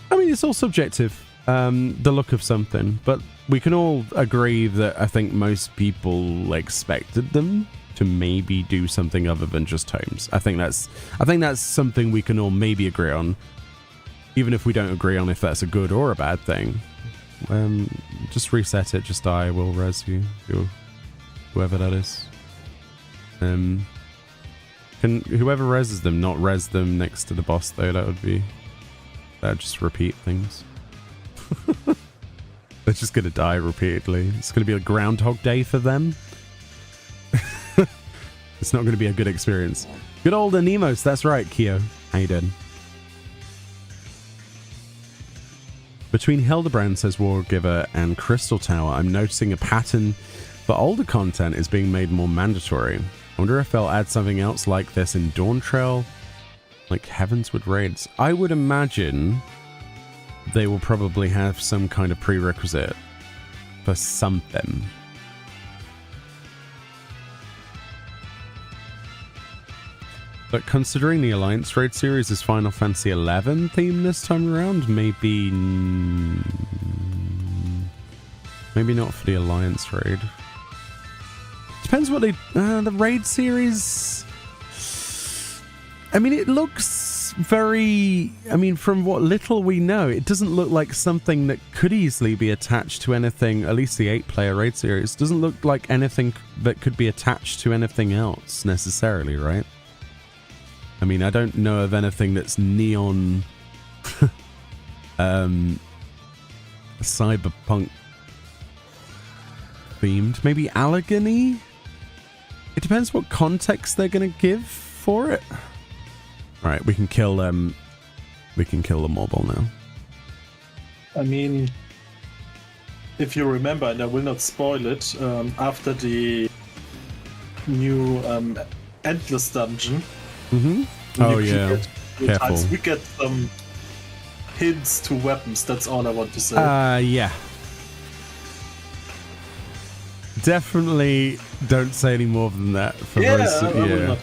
I mean, it's all subjective, the look of something, but we can all agree that I think most people expected them to maybe do something other than just tomes. I think that's something we can all maybe agree on, even if we don't agree on if that's a good or a bad thing. Just reset it, just die, we'll res you, whoever that is. Can whoever reses them not res them next to the boss though? That'd just repeat things. They're just gonna die repeatedly. It's gonna be a Groundhog Day for them. It's not gonna be a good experience. Good old Anemos, that's right, Kyo. How you doing? Between Hildebrand, says Wargiver, and Crystal Tower, I'm noticing a pattern for older content is being made more mandatory. I wonder if they'll add something else like this in Dawn Trail, like Heavensward raids. I would imagine they will probably have some kind of prerequisite for something. But considering the Alliance raid series is Final Fantasy XI themed this time around, maybe not for the Alliance raid. Depends what they... the raid series... I mean, it looks very... I mean, from what little we know, it doesn't look like something that could easily be attached to anything, at least the 8-player raid series. Doesn't look like anything that could be attached to anything else, necessarily, right? I mean, I don't know of anything that's neon... cyberpunk themed. Maybe Allegheny? It depends what context they're going to give for it. Alright, we can kill the Morbol now. I mean, if you remember, and I will not spoil it, after the new Endless Dungeon. Mm-hmm. Oh, yeah. Careful. We get some hints to weapons, that's all I want to say. Yeah. Definitely don't say any more than that. For most of, I will not.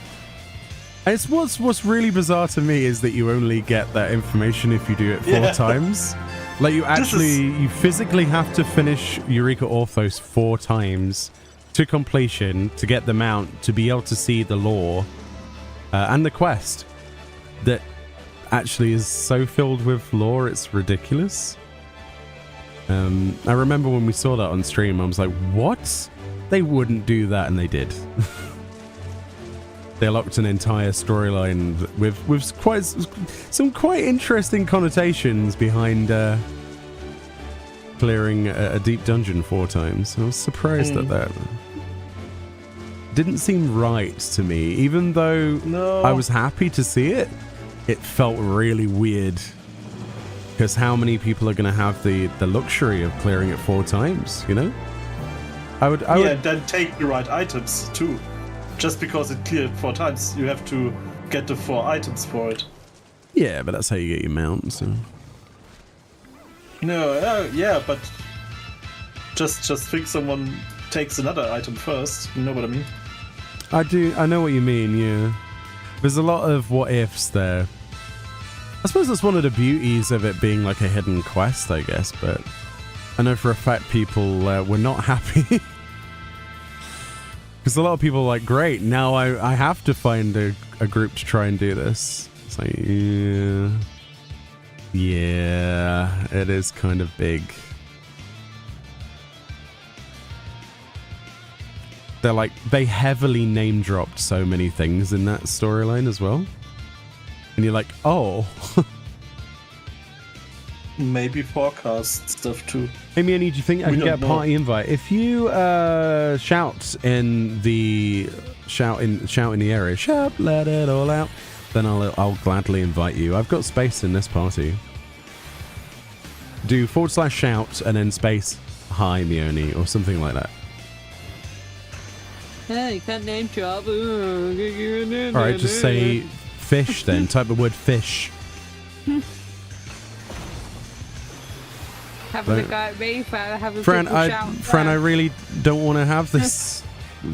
It's what's really bizarre to me is that you only get that information if you do it 4 times. Like you physically have to finish Eureka Orthos 4 times to completion to get the mount, to be able to see the lore and the quest that actually is so filled with lore, it's ridiculous. I remember when we saw that on stream, I was like, what? They wouldn't do that, and they did. They locked an entire storyline with some quite interesting connotations behind clearing a deep dungeon 4 times. I was surprised at that. Didn't seem right to me, even though I was happy to see it. It felt really weird. Because how many people are going to have the luxury of clearing it 4 times, you know? I would then take the right items too. Just because it cleared 4 times, you have to get the 4 items for it. Yeah, but that's how you get your mount, so... No, yeah, but... Just think someone takes another item first, you know what I mean? I know what you mean, yeah. There's a lot of what-ifs there. I suppose that's one of the beauties of it being like a hidden quest, I guess, but I know for a fact people were not happy. Because a lot of people are like, great, now I have to find a group to try and do this. It's like, yeah, it is kind of big. They heavily name dropped so many things in that storyline as well. And you're like, oh. Maybe forecast stuff too. Hey, Meoni, do you think I can get a party invite? If you shout in the area, shout, let it all out, then I'll gladly invite you. I've got space in this party. Do /shout and then space hi Meoni or something like that. Yeah, you can't name drop. Alright, just say fish then. Type the word fish. Having a go at me for having Fran, Fran, I really don't want to have this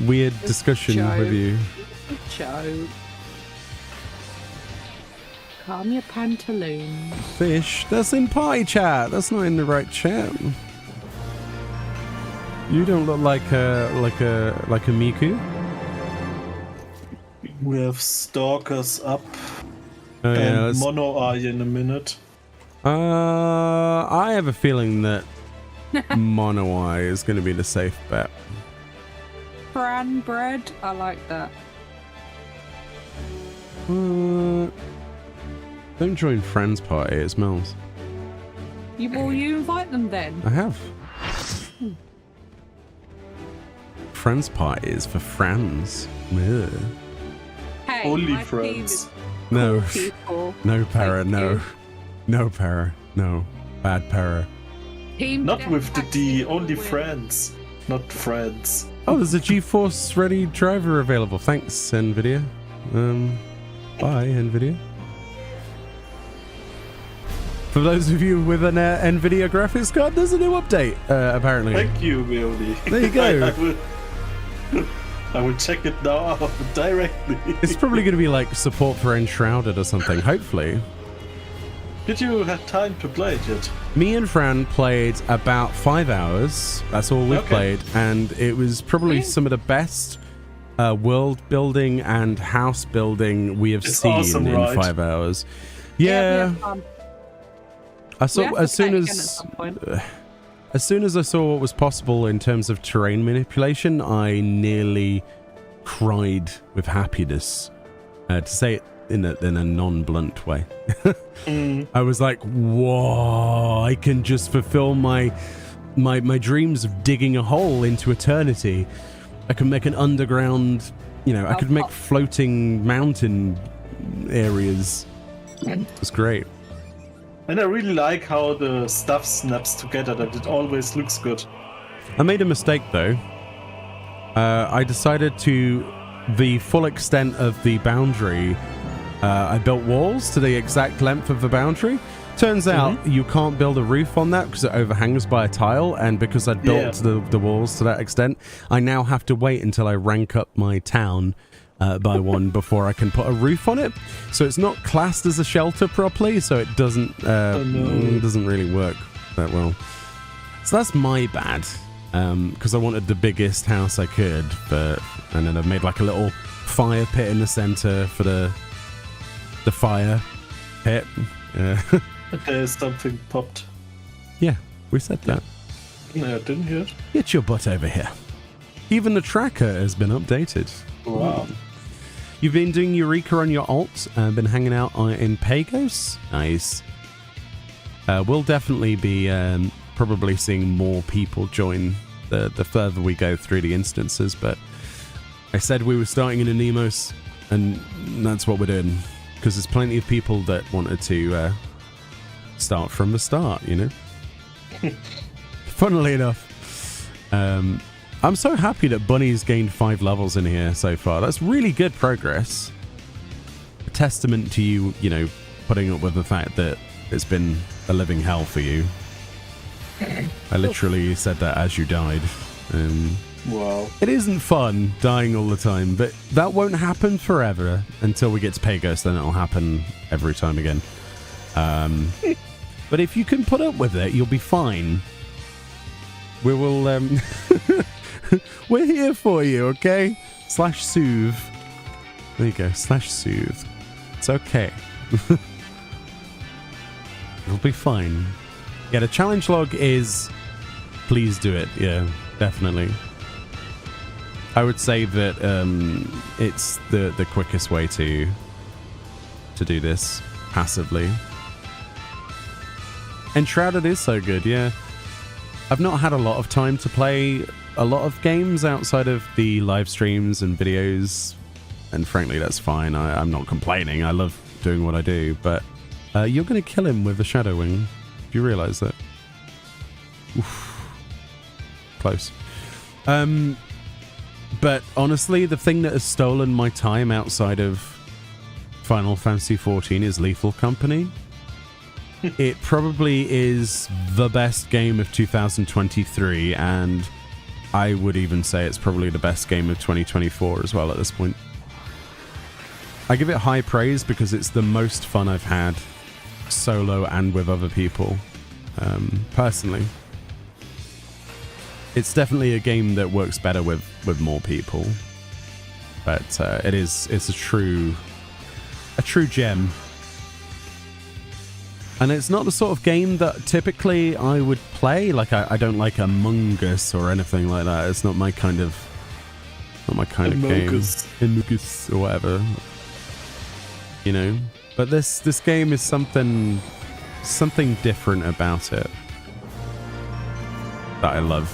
weird discussion with you. Joke. Calm your pantaloons. Fish? That's in party chat. That's not in the right chat. You don't look like a Miku. We have stalkers up. Oh, yeah, and mono eye in a minute. I have a feeling that mono eye is going to be the safe bet. Bran bread, I like that. Don't join friends party. It smells. Will you invite them then? I have. Friends party is for friends. Ugh. Hey, Only my friends. No. People. No para, Thank no. you. No para, no. Bad para. Team Not with the D, Death only win. friends. Not friends. Oh, there's a GeForce ready driver available. Thanks, NVIDIA. Bye, NVIDIA. For those of you with an NVIDIA graphics card, there's a new update, apparently. Thank you, Meoni. There you go. I will check it now directly. It's probably going to be like support for Enshrouded or something, hopefully. Did you have time to play it yet? Me and Fran played about 5 hours. That's all we played. And it was probably some of the best world building and house building we have seen awesome, in right? 5 hours. Yeah. I saw as soon as I saw what was possible in terms of terrain manipulation, I nearly cried with happiness. To say it in a non-blunt way. I was like, whoa, I can just fulfill my dreams of digging a hole into eternity. I can make an underground, I could make floating mountain areas. It's great. And I really like how the stuff snaps together, that it always looks good. I made a mistake though. I decided to the full extent of the boundary. I built walls to the exact length of the boundary. Turns out you can't build a roof on that because it overhangs by a tile, and because I'd built the walls to that extent, I now have to wait until I rank up my town by one before I can put a roof on it. So it's not classed as a shelter properly, so it doesn't doesn't really work that well. So that's my bad, because I wanted the biggest house I could, and then I've made like a little fire pit in the center for the fire pit. There's something popped. Yeah, we said that. No, I didn't hear it. Get your butt over here. Even the tracker has been updated. Wow. You've been doing Eureka on your alt and been hanging out in Pagos. Nice. We'll definitely be probably seeing more people join the further we go through the instances, but I said we were starting in Anemos, and that's what we're doing, because there's plenty of people that wanted to start from the start, you know? Funnily enough. I'm so happy that Bunny's gained 5 levels in here so far. That's really good progress. A testament to you, you know, putting up with the fact that it's been a living hell for you. I literally said that as you died. Wow. It isn't fun dying all the time, but that won't happen forever until we get to Pagos, then it'll happen every time again. But if you can put up with it, you'll be fine. We will, we're here for you, okay? /soothe. There you go, /soothe. It's okay. It'll be fine. Yeah, the challenge log is please do it. Yeah, definitely. I would say that it's the quickest way to do this passively. Enshrouded is so good, yeah. I've not had a lot of time to play a lot of games outside of the live streams and videos, and frankly that's fine. I'm not complaining. I love doing what I do, but you're going to kill him with a Shadow Wing. Do you realise that? Oof. Close. But honestly, the thing that has stolen my time outside of Final Fantasy XIV is Lethal Company. It probably is the best game of 2023, and I would even say it's probably the best game of 2024 as well at this point. I give it high praise because it's the most fun I've had solo and with other people, personally. It's definitely a game that works better with more people, but it's a true gem. And it's not the sort of game that typically I would play. Like I don't like Among Us or anything like that. It's not my kind of game. Among Us or whatever. You know. But this game is something different about it that I love.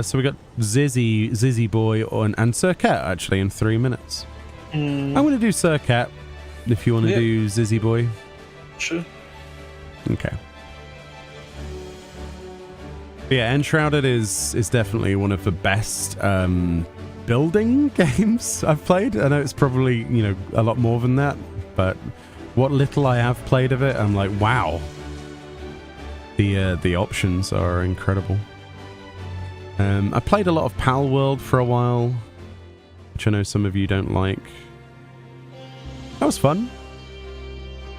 So we got Zizzy Boy and Sir Cat actually in 3 minutes. I'm going to do Sir Cat if you want to do Zizzy Boy. Sure. Okay. But yeah, Enshrouded is definitely one of the best building games I've played. I know it's probably, you know, a lot more than that, but what little I have played of it, I'm like, wow. The options are incredible. I played a lot of Pal World for a while, which I know some of you don't like. That was fun.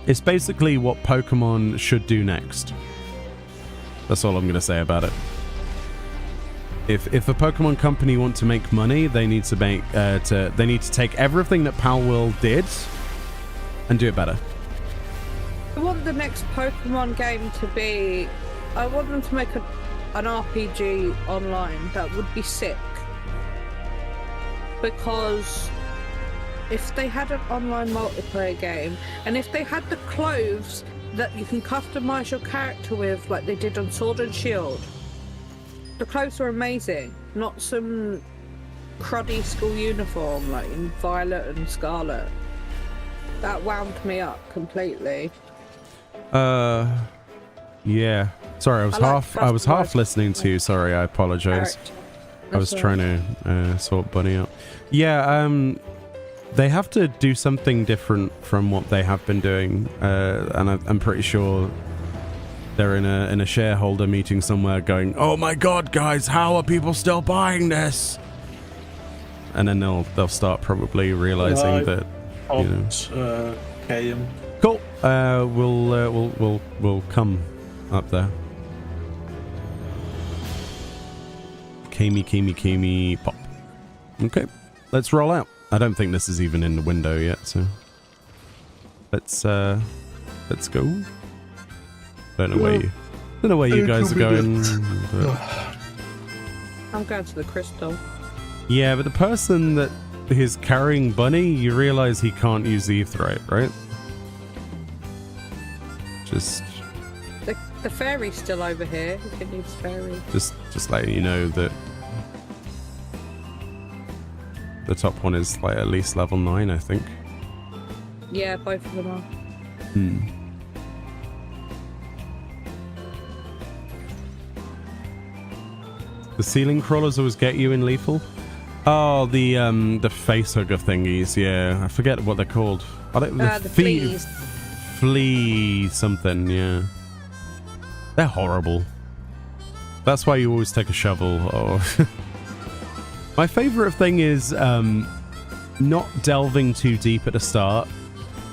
It's basically what Pokemon should do next. That's all I'm going to say about it. If a Pokemon company want to make money, they need to make they need to take everything that Pal World did and do it better. I want the next Pokemon game to be... I want them to make an RPG online. That would be sick. Because if they had an online multiplayer game, and if they had the clothes that you can customize your character with, like they did on Sword and Shield, the clothes are amazing. Not some cruddy school uniform like in Violet and Scarlet. That wound me up completely. Yeah. Sorry, I was half listening to you. Sorry, I apologize. I was trying to sort Bunny out. Yeah, they have to do something different from what they have been doing, and I'm pretty sure they're in a shareholder meeting somewhere going, "Oh my god, guys, how are people still buying this?" And then they'll start probably realizing that, you know. Cool. We'll come up there. Kami, pop. Okay, let's roll out. I don't think this is even in the window yet, so let's go. Don't know where you guys are going. I'm going to the crystal. Yeah, but the person that is carrying Bunny, you realize he can't use the Aetheryte, right? Just the fairy's still over here. You can use fairy. Just letting you know that the top one is like at least level 9, I think. Yeah, both of them are. The ceiling crawlers always get you in lethal. Oh, the face hugger thingies. Yeah, I forget what they're called. Are they, the fleas. Flea something. Yeah, they're horrible. That's why you always take a shovel. Or my favorite thing is not delving too deep at the start.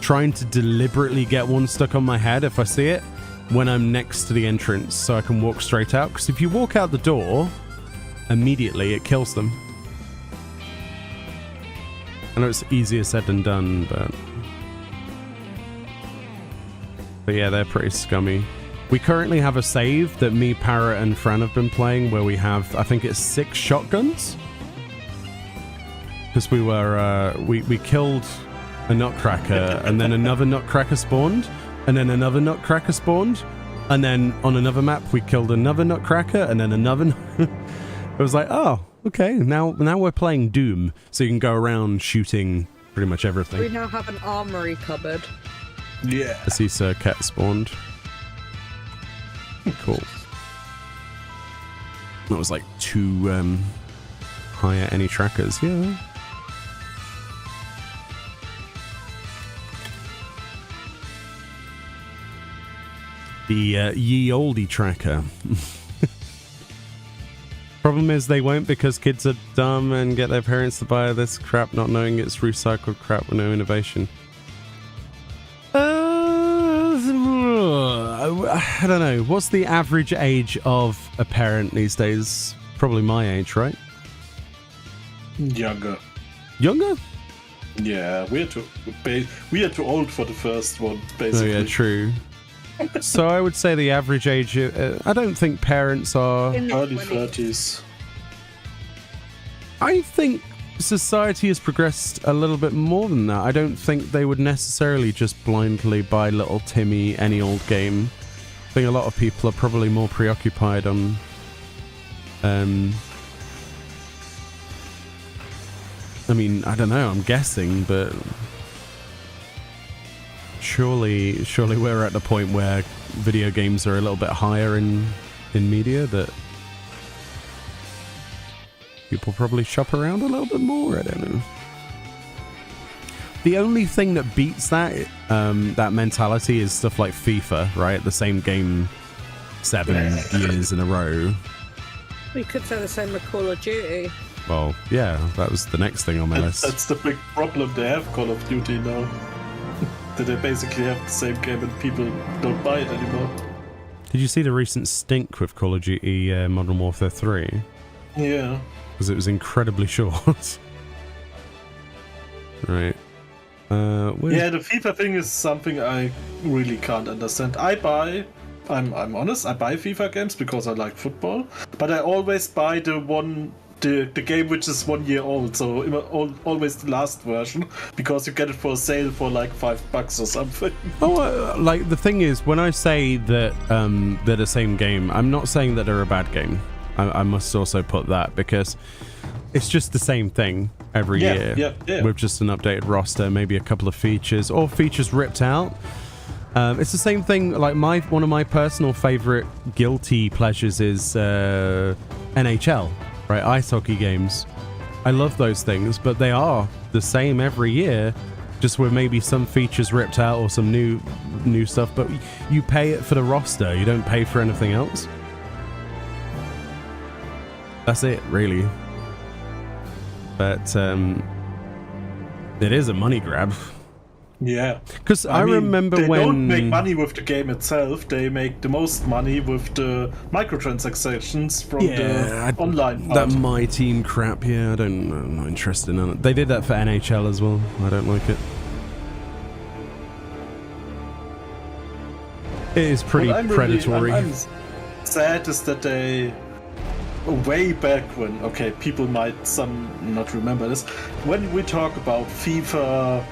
Trying to deliberately get one stuck on my head if I see it when I'm next to the entrance, so I can walk straight out. Because if you walk out the door, immediately it kills them. I know it's easier said than done, but yeah, they're pretty scummy. We currently have a save that me, Parrot, and Fran have been playing where we have, I think it's 6 shotguns. Because we were, we killed a nutcracker, and then another nutcracker spawned, and then another nutcracker spawned, and then on another map we killed another nutcracker, and then another. It was like, oh, okay, now we're playing Doom, so you can go around shooting pretty much everything. We now have an armory cupboard. Yeah. I see Sir Cat spawned. Cool. That was like 2 higher any trackers, yeah. The ye olde tracker. Problem is they won't, because kids are dumb and get their parents to buy this crap not knowing it's recycled crap with no innovation. I don't know. What's the average age of a parent these days? Probably my age, right? Younger. Younger? Yeah, we are too old for the first one, basically. Oh yeah, true. So I would say the average age, I don't think parents are... Early 30s. I think society has progressed a little bit more than that. I don't think they would necessarily just blindly buy little Timmy any old game. I think a lot of people are probably more preoccupied on... I mean, I don't know, I'm guessing, but... Surely we're at the point where video games are a little bit higher in media, that people probably shop around a little bit more. I don't know. The only thing that beats that that mentality is stuff like FIFA, right? The same game 7 years in a row. We could say the same with Call of Duty. Well, yeah, that was the next thing on my list. That's the big problem they have Call of Duty now. That they basically have the same game and people don't buy it anymore. Did you see the recent stink with Call of Duty Modern Warfare 3? Yeah. Because it was incredibly short. Right. Yeah, the FIFA thing is something I really can't understand. I'm honest, I buy FIFA games because I like football, but I always buy the game which is 1 year old, so always the last version, because you get it for a sale for like $5 or something. Oh, like the thing is, when I say that they're the same game, I'm not saying that they're a bad game. I must also put that, because it's just the same thing. every year Yeah. with just an updated roster, maybe a couple of features or features ripped out. It's the same thing. Like one of my personal favorite guilty pleasures is NHL, right? Ice hockey games. I love those things, but they are the same every year, just with maybe some features ripped out or some new stuff. But you pay it for the roster. You don't pay for anything else. That's it, really. But it is a money grab. Yeah. Because I remember they when... They don't make money with the game itself. They make the most money with the microtransactions from the online part. That My Team crap, yeah, I'm not interested in it. They did that for NHL as well. I don't like it. It is pretty predatory. I'm sad is that they... Way back when, okay, people might not remember this, when we talk about FIFA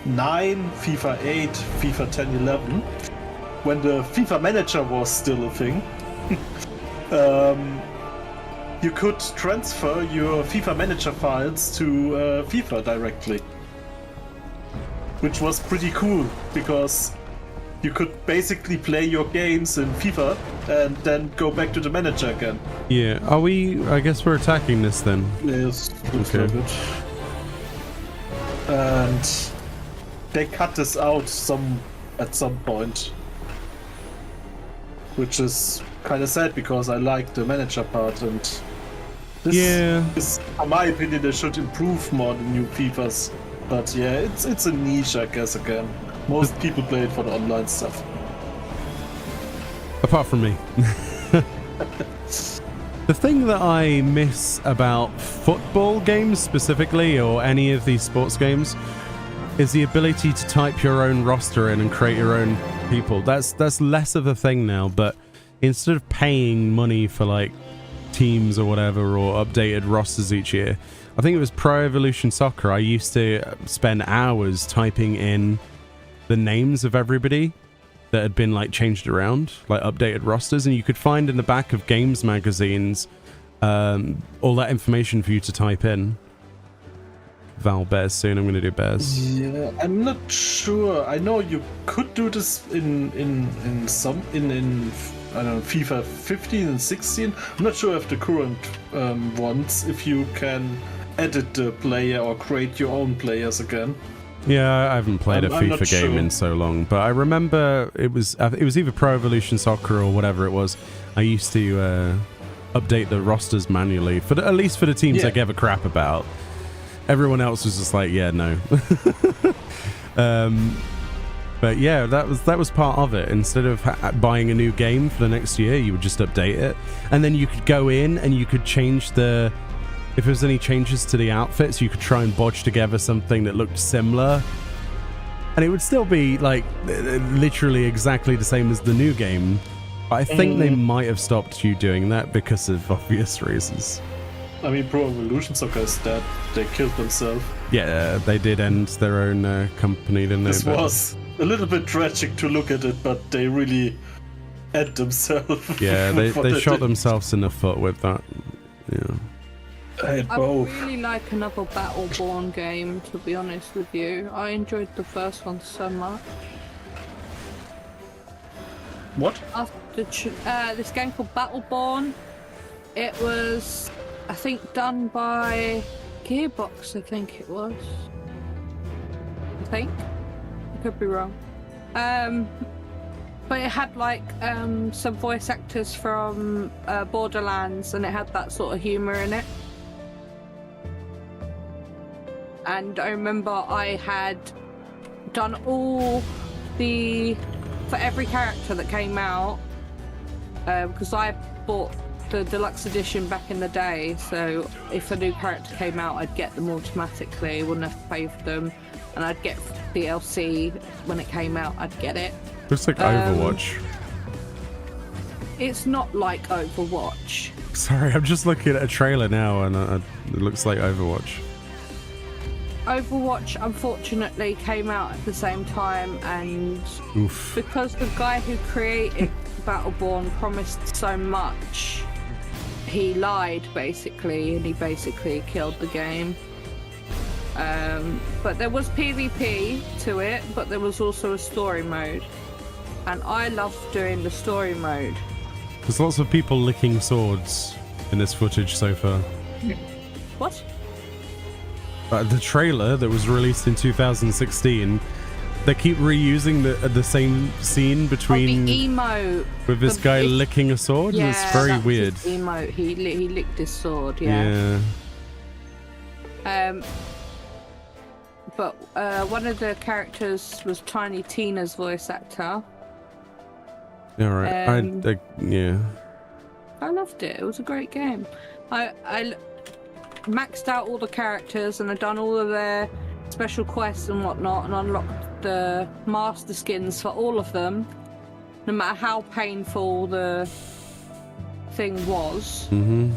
9, FIFA 8, FIFA 10, 11, when the FIFA manager was still a thing, you could transfer your FIFA manager files to FIFA directly, which was pretty cool because you could basically play your games in FIFA and then go back to the manager again. Yeah, I guess we're attacking this then. Yes, looks okay. like it. And they cut this out at some point, which is kind of sad because I like the manager part, and this in my opinion, they should improve more the new FIFAs. But yeah, it's a niche, I guess. Again, most people play it for the online stuff. Apart from me. The thing that I miss about football games specifically, or any of these sports games, is the ability to type your own roster in and create your own people. That's less of a thing now, but instead of paying money for like teams or whatever, or updated rosters each year, I think it was Pro Evolution Soccer, I used to spend hours typing in the names of everybody that had been like changed around, like updated rosters, and you could find in the back of games magazines all that information for you to type in. Val Bears soon. I'm going to do Bears. Yeah, I'm not sure. I know you could do this in I don't know, FIFA 15 and 16. I'm not sure if the current ones, if you can edit the player or create your own players again. Yeah, I haven't played a FIFA game in so long, but I remember it was either Pro Evolution Soccer or whatever it was. I used to update the rosters manually at least for the teams I gave a crap about. Everyone else was just like, yeah, no. But yeah, that was part of it. Instead of buying a new game for the next year, you would just update it, and then you could go in and you could change if there's any changes to the outfits, you could try and bodge together something that looked similar, and it would still be like literally exactly the same as the new game. But I think they might have stopped you doing that because of obvious reasons. I mean, Pro Evolution Soccer is dead. They killed themselves. Yeah, they did end their own company, didn't they? This was a little bit tragic to look at it, but they really end themselves. Yeah, they shot themselves in the foot with that. Yeah. I would really like another Battleborn game, to be honest with you. I enjoyed the first one so much. What? This game called Battleborn. It was, I think, done by Gearbox, I think it was. I could be wrong. But it had like some voice actors from Borderlands, and it had that sort of humour in it. And I remember I had done for every character that came out, because I bought the deluxe edition back in the day, so if a new character came out, I'd get them automatically, wouldn't have to pay for them, and I'd get DLC when it came out, I'd get it. Looks like Overwatch. It's not like Overwatch. Sorry, I'm just looking at a trailer now, and it looks like Overwatch. Overwatch, unfortunately, came out at the same time, and because the guy who created Battleborn promised so much, he lied, basically, and he basically killed the game. But there was PvP to it, but there was also a story mode. And I love doing the story mode. There's lots of people licking swords in this footage so far. What? The trailer that was released in 2016, they keep reusing the same scene between the emote with this guy licking a sword. Yeah, and it's very that was weird. his emote. He licked his sword. Yeah. But one of the characters was Tiny Tina's voice actor. All right. Yeah. I loved it. It was a great game. I maxed out all the characters and I've done all of their special quests and whatnot and unlocked the master skins for all of them, no matter how painful the thing was. Mm-hmm.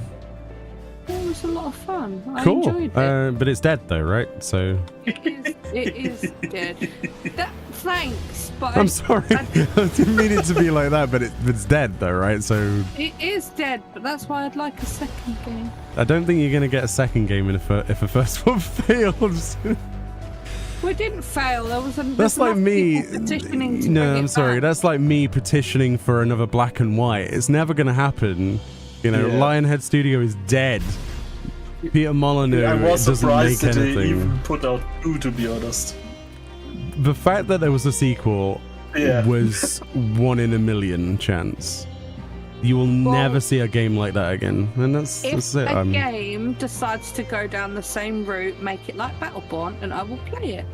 It was a lot of fun. I Cool. enjoyed it. But it's dead though, right? So. It is dead. Thanks, but I'm sorry. I didn't mean it to be like that, but it's dead though, right? So. It is dead, but that's why I'd like a second game. I don't think you're going to get a second game if a first one fails. We didn't fail. That's like me. Petitioning to No, bring I'm it sorry. back. That's like me petitioning for another Black and White. It's never going to happen. You know, Lionhead Studio is dead. Peter Molyneux I was doesn't make surprised that they anything. even put out 2, to be honest. The fact that there was a sequel was 1 in a million chance. You will never see a game like that again, and that's If it. a game decides to go down the same route, make it like Battleborn, and I will play it.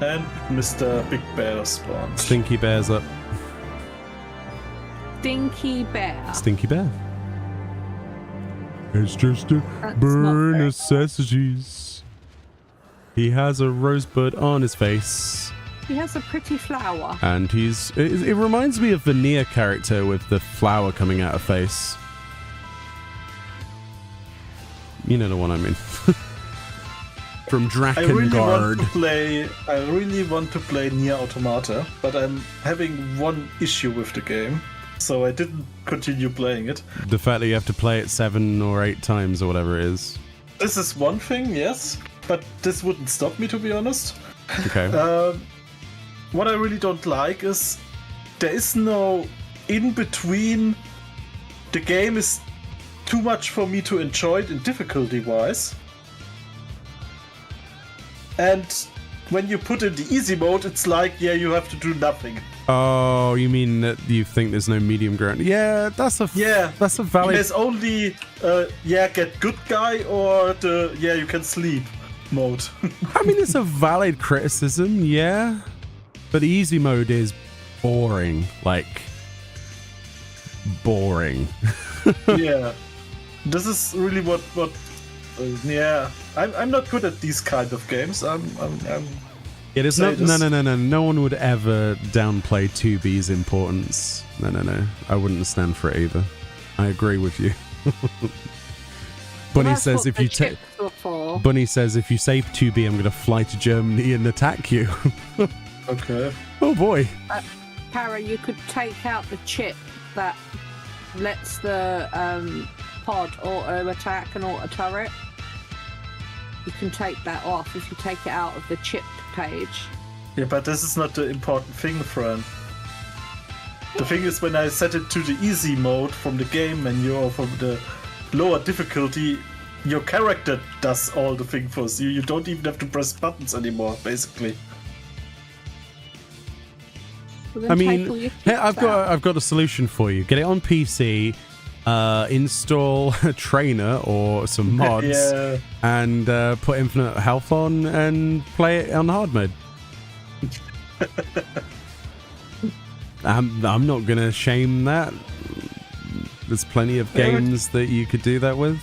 And Mr. Big Bear spawned. Stinky Bear's up. Stinky Bear. Stinky Bear. It's just a That's bare not fair. necessities. He has a rosebud on his face. He has a pretty flower. And it reminds me of the Nier character with the flower coming out of face. You know the one I mean. From I really Drakengard. want to play Nier Automata, but I'm having one issue with the game, so I didn't continue playing it. The fact that you have to play it 7 or 8 times or whatever it is. This is one thing, yes, but this wouldn't stop me, to be honest. Okay. What I really don't like is there is no in between. The game is too much for me to enjoy it in difficulty wise. And when you put in the easy mode, it's like, you have to do nothing. Oh, you mean that you think there's no medium ground? Yeah, that's a valid. There's only get good guy or the you can sleep mode. I mean, it's a valid criticism, yeah. But the easy mode is boring. Like, boring. Yeah. This is really what I'm not good at these kind of games. It is not. No. No one would ever downplay 2B's importance. No. I wouldn't stand for it either. I agree with you. Bunny says if you take. Bunny says if you say 2B, I'm going to fly to Germany and attack you. Okay. Oh boy. Para, you could take out the chip that lets the pod auto attack and auto turret. You can take that off if you take it out of the chip page. Yeah, but this is not the important thing, friend. The thing is, when I set it to the easy mode from the game menu or from the lower difficulty, your character does all the thing for you. You don't even have to press buttons anymore, basically. Well, I mean, hey, I've got a solution for you. Get it on PC, install a trainer or some mods, and put infinite health on and play it on hard mode. I'm not gonna shame that. There's plenty of games that you could do that with.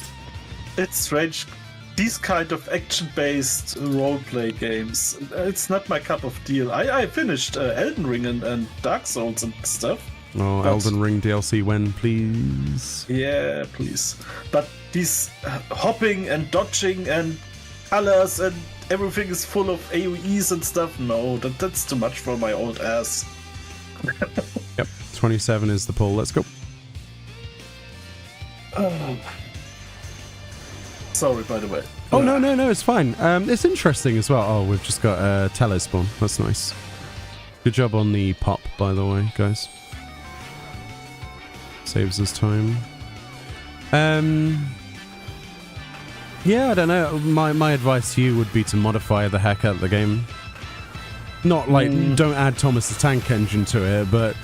It's strange. These kind of action-based roleplay games, it's not my cup of tea. I finished Elden Ring and Dark Souls and stuff. Oh, Elden Ring DLC when, please? Yeah, please. But these hopping and dodging and colors and everything is full of AoEs and stuff. No, that's too much for my old ass. Yep, 27 is the poll. Let's go. Sorry, by the way. Oh, no, it's fine. It's interesting as well. Oh, we've just got telespawn. That's nice. Good job on the pop, by the way, guys. Saves us time. Yeah, I don't know. My advice to you would be to modify the heck out of the game. Not like, don't add Thomas the Tank Engine to it, but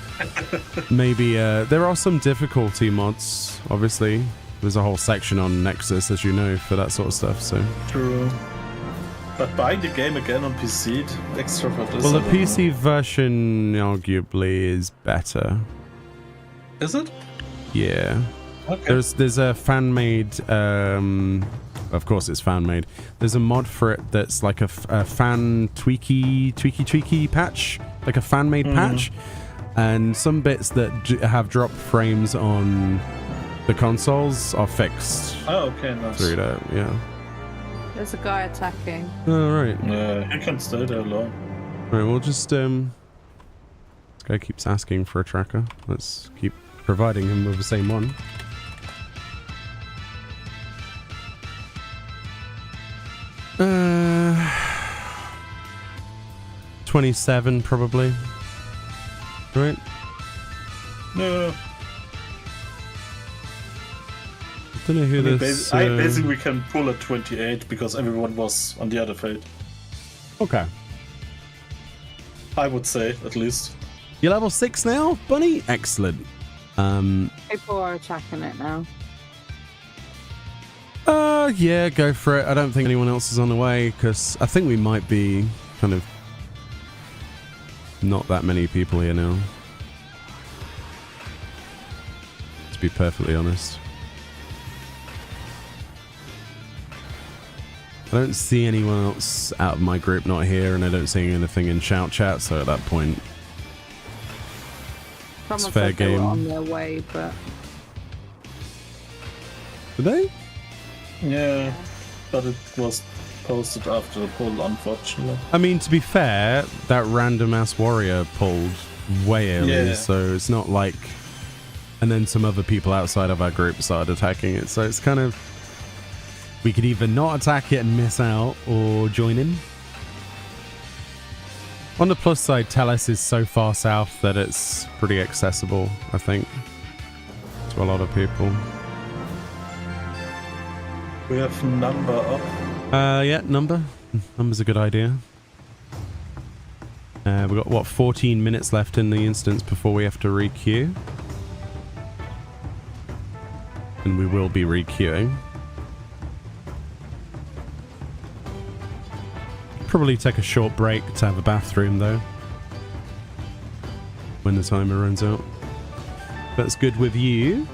maybe there are some difficulty mods, obviously. There's a whole section on Nexus, as you know, for that sort of stuff, so... True. But buying the game again on PC, extra for this... Well, the PC version arguably is better. Is it? Yeah. Okay. There's a fan-made... of course it's fan-made. There's a mod for it that's like a fan tweaky patch. Like a fan-made patch. And some bits that have dropped frames on the consoles are fixed. Oh, okay, nice. Through that, yeah. There's a guy attacking. Oh, right. Yeah, you can stay there alone. Right, we'll just, this guy keeps asking for a tracker. Let's keep providing him with the same one. Uh, 27 probably. Right? No. I don't know who this... I basically can pull at 28 because everyone was on the other fate. Okay. I would say, at least. You're level 6 now, Bunny? Excellent. People are attacking it now. Yeah, go for it. I don't think anyone else is on the way, because I think we might be kind of not that many people here now. To be perfectly honest. I don't see anyone else out of my group not here, and I don't see anything in shout chat, so at that point, it's Someone fair said they were game. on their way, but... Did they? Yeah, but it was posted after the poll, unfortunately. I mean, to be fair, that random ass warrior pulled way early, so it's not like... And then some other people outside of our group started attacking it, so it's kind of... We could either not attack it and miss out, or join in. On the plus side, Talis is so far south that it's pretty accessible, I think, to a lot of people. We have number up. Yeah, number. Number's a good idea. We've got, what, 14 minutes left in the instance before we have to re-queue. And we will be re-queuing. Probably take a short break to have a bathroom, though. When the timer runs out. That's good with you.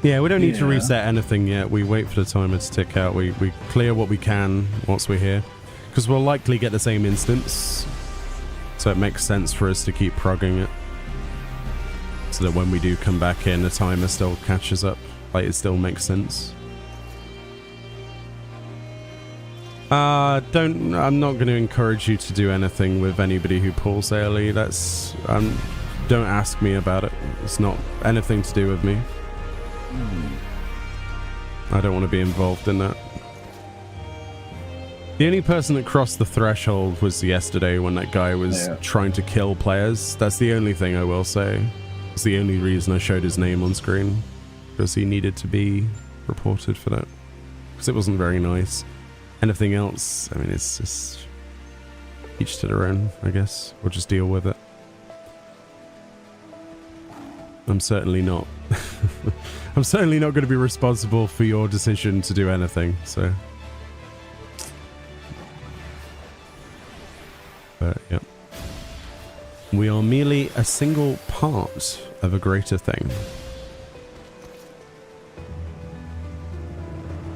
Yeah, we don't need to reset anything yet. We wait for the timer to tick out. We clear what we can once we're here. Because we'll likely get the same instance. So it makes sense for us to keep progging it. So that when we do come back in, the timer still catches up. Like, it still makes sense. I'm not going to encourage you to do anything with anybody who pulls early. That's... don't ask me about it. It's not anything to do with me. I don't want to be involved in that. The only person that crossed the threshold was yesterday when that guy was trying to kill players. That's the only thing I will say. It's the only reason I showed his name on screen. Because he needed to be reported for that. Because it wasn't very nice. Anything else, I mean, it's just each to their own, I guess. We'll just deal with it. I'm certainly not. I'm certainly not going to be responsible for your decision to do anything, so. But, yeah. We are merely a single part of a greater thing.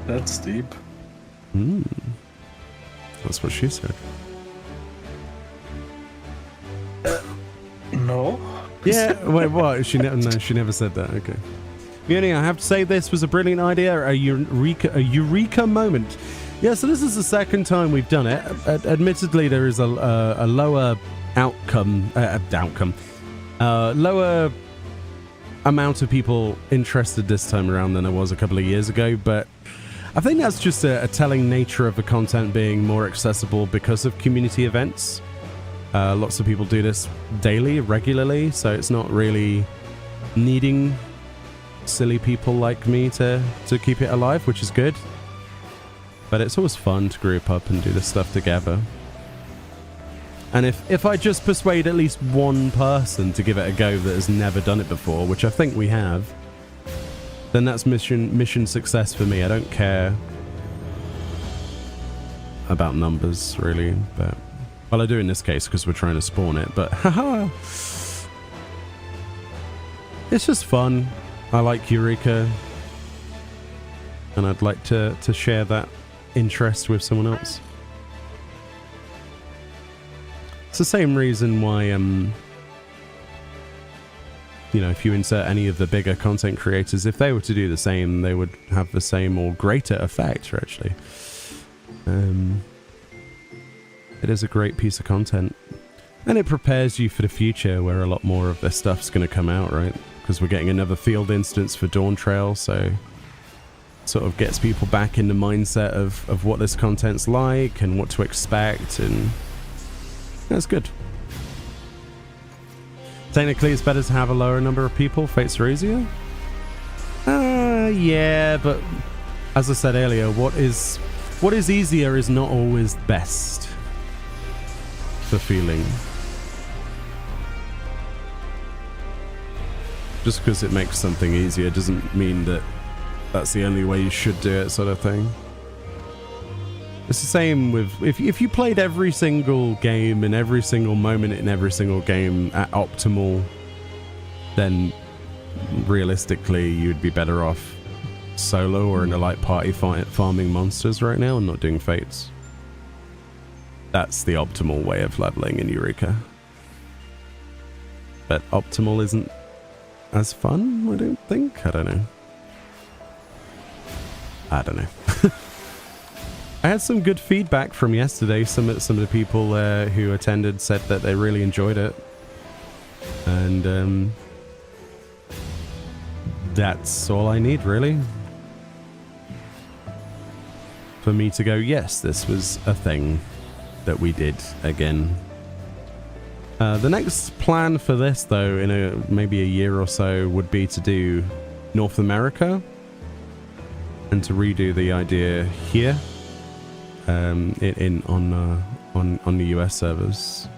That's deep. That's what she said. No. Yeah, wait, what? She never said that. Okay. Meoni, I have to say this was a brilliant idea, a eureka moment. Yeah, so this is the second time we've done it. Admittedly, there is a lower outcome, lower amount of people interested this time around than there was a couple of years ago, but I think that's just a telling nature of the content being more accessible because of community events. Lots of people do this daily, regularly, so it's not really needing silly people like me to keep it alive, which is good. But it's always fun to group up and do this stuff together. And if I just persuade at least one person to give it a go that has never done it before, which I think we have, then that's mission success for me. I don't care about numbers, really, but... Well, I do in this case because we're trying to spawn it, but haha. It's just fun. I like Eureka, and I'd like to share that interest with someone else. It's the same reason why, you know, if you insert any of the bigger content creators, if they were to do the same, they would have the same or greater effect, actually. It is a great piece of content. And it prepares you for the future where a lot more of this stuff's going to come out, right? Because we're getting another field instance for Dawn Trail, so sort of gets people back in the mindset of what this content's like and what to expect, and that's good. Technically, it's better to have a lower number of people. Fates are easier. Yeah, but as I said earlier, what is easier is not always best. The feeling. Just because it makes something easier doesn't mean that that's the only way you should do it, sort of thing. It's the same with if you played every single game and every single moment in every single game at optimal, then realistically you'd be better off solo or in a light party farming monsters right now and not doing fates. That's the optimal way of leveling in Eureka. But optimal isn't as fun, I don't think. I don't know. I had some good feedback from yesterday. Some of the people who attended said that they really enjoyed it. And that's all I need, really. For me to go, yes, this was a thing that we did again. The next plan for this, though, in maybe a year or so, would be to do North America and to redo the idea here on the US servers.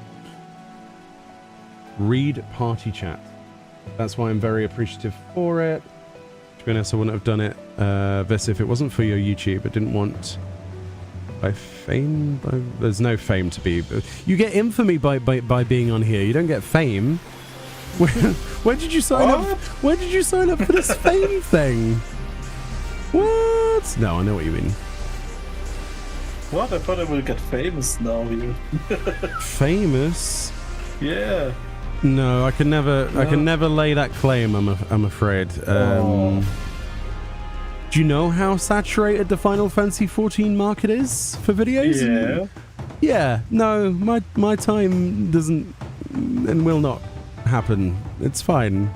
Read party chat. That's why I'm very appreciative for it. To be honest, I wouldn't have done it this if it wasn't for your YouTube. I didn't want by fame. There's no fame to be. You get infamy by being on here. You don't get fame. Where did you sign up? Where did you sign up for this fame thing? What? No, I know what you mean. What? I thought I will get famous now here. Famous? Yeah. No, I can never. No. I can never lay that claim. I'm afraid. Do you know how saturated the Final Fantasy XIV market is for videos? Yeah. Yeah. No, my time doesn't and will not happen. It's fine.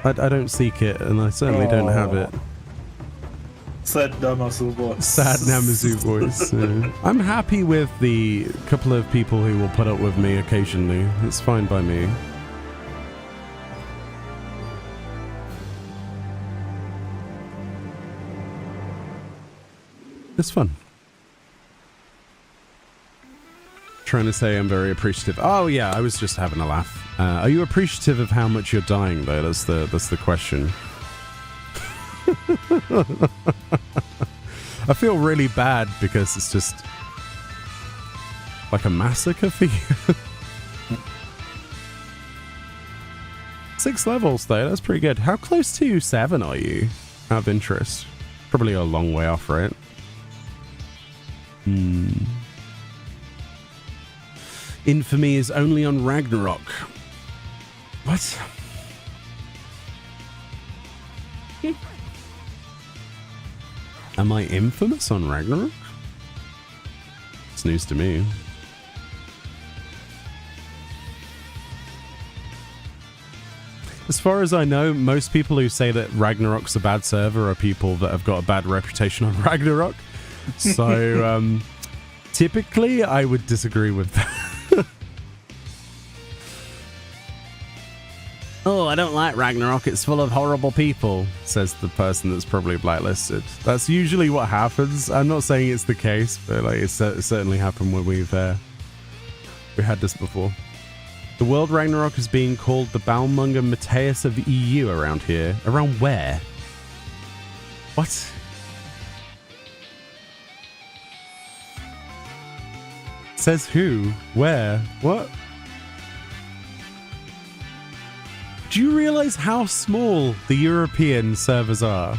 I don't seek it, and I certainly don't have it. Sad Namazu voice. Sad Namazu voice. I'm happy with the couple of people who will put up with me occasionally. It's fine by me. It's fun. Trying to say I'm very appreciative. Oh yeah, I was just having a laugh. Are you appreciative of how much you're dying though? That's the question. I feel really bad because it's just like a massacre for you. 6 levels though, that's pretty good. How close to 7 are you? Out of interest. Probably a long way off, right? Infamy is only on Ragnarok. What? Am I infamous on Ragnarok? It's news to me. As far as I know, most people who say that Ragnarok's a bad server are people that have got a bad reputation on Ragnarok. So, typically, I would disagree with that. Oh, I don't like Ragnarok. It's full of horrible people, says the person that's probably blacklisted. That's usually what happens. I'm not saying it's the case, but like it's certainly happened when we had this before. The world Ragnarok is being called the Balmonger Mateus of the EU around here. Around where? What? Says who? Where? What? Do you realize how small the European servers are?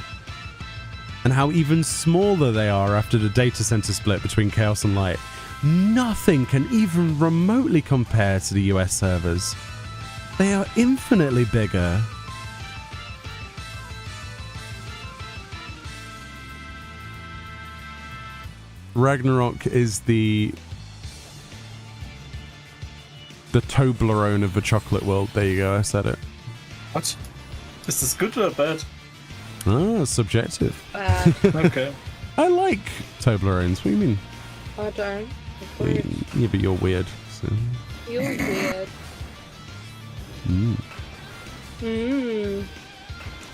And how even smaller they are after the data center split between Chaos and Light? Nothing can even remotely compare to the US servers. They are infinitely bigger. Ragnarok is the Toblerone of the chocolate world. There you go, I said it. What? Is this good or bad? Ah, subjective. Okay. I like Toblerones. What do you mean? I don't. Yeah, but you're weird. So. You're weird.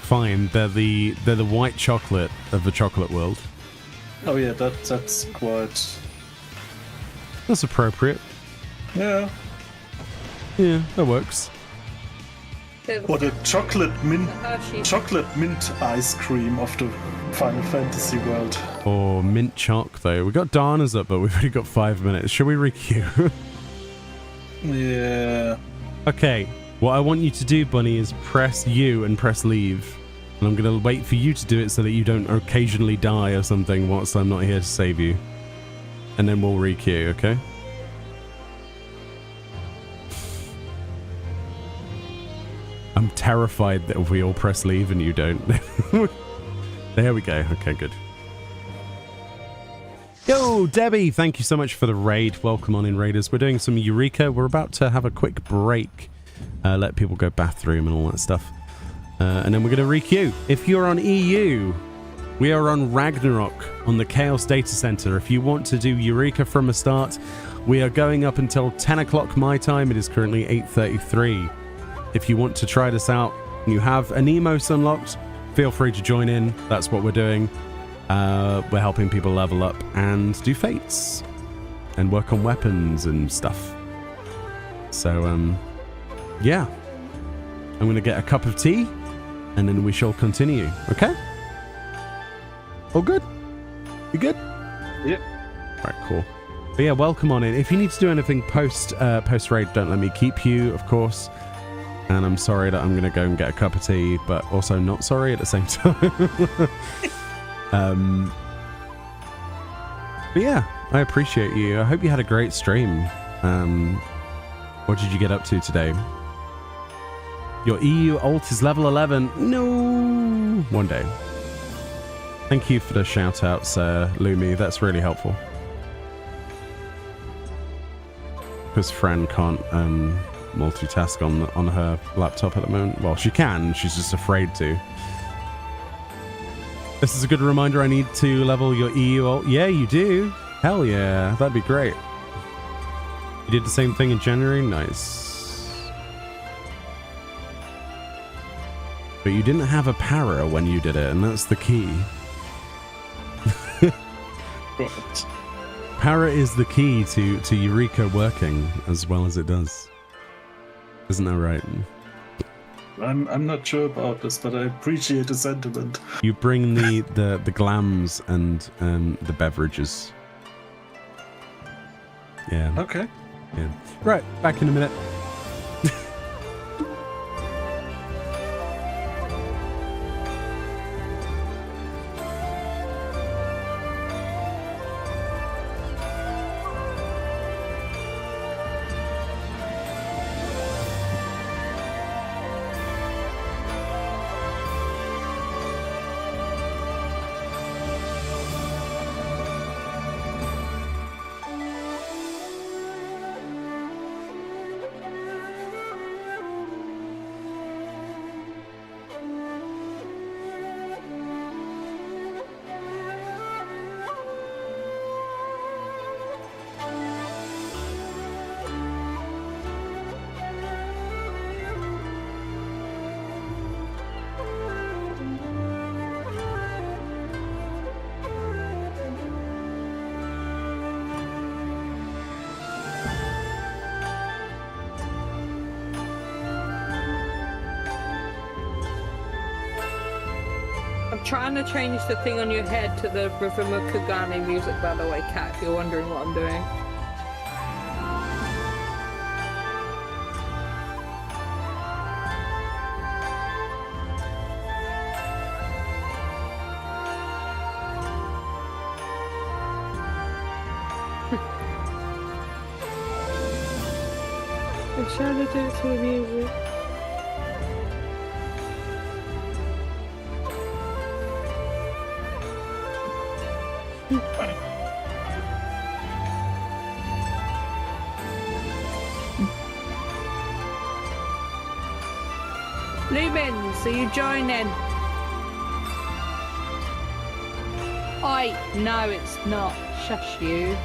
Fine, they're the white chocolate of the chocolate world. Oh yeah, that's quite. That's appropriate. Yeah. Yeah, that works. What a chocolate mint ice cream of the Final Fantasy world. Or mint chalk though. We got Dana's up, but we've only got 5 minutes. Should we requeue? Yeah. Okay. What I want you to do, Bunny, is press U and press leave. And I'm going to wait for you to do it so that you don't occasionally die or something whilst I'm not here to save you. And then we'll requeue, okay? I'm terrified that we all press leave and you don't. There we go. Okay, good. Yo, Debbie, thank you so much for the raid. Welcome on in, Raiders. We're doing some Eureka. We're about to have a quick break. Let people go bathroom and all that stuff. And then we're going to requeue. If you're on EU, we are on Ragnarok on the Chaos Data Center. If you want to do Eureka from the start, we are going up until 10 o'clock my time. It is currently 8:33. If you want to try this out and you have Anemos unlocked, feel free to join in. That's what we're doing. We're helping people level up and do fates and work on weapons and stuff. So, yeah. I'm going to get a cup of tea and then we shall continue. Okay? All good? You good? Yep. All right, cool. But yeah, welcome on in. If you need to do anything post-raid, don't let me keep you, of course. And I'm sorry that I'm going to go and get a cup of tea, but also not sorry at the same time. But yeah, I appreciate you. I hope you had a great stream. What did you get up to today? Your EU ult is level 11. No! One day. Thank you for the shout-outs, Lumi. That's really helpful. Because Fran can't multitask on her laptop at the moment. Well, she can. She's just afraid to. This is a good reminder. I need to level your EU ult. Yeah, you do. Hell yeah. That'd be great. You did the same thing in January? Nice. But you didn't have a para when you did it, and that's the key. What? Para is the key to Eureka working as well as it does. Isn't that right? I'm not sure about this, but I appreciate the sentiment. You bring the glams and the beverages. Yeah. Okay. Yeah. Right, back in a minute. trying to change the thing on your head to the rhythm of Kugani music, by the way, Kat, if you're wondering what I'm doing. I'm trying to do it to the music. Lumens, are you joining? Oi, no, it's not. Shush you.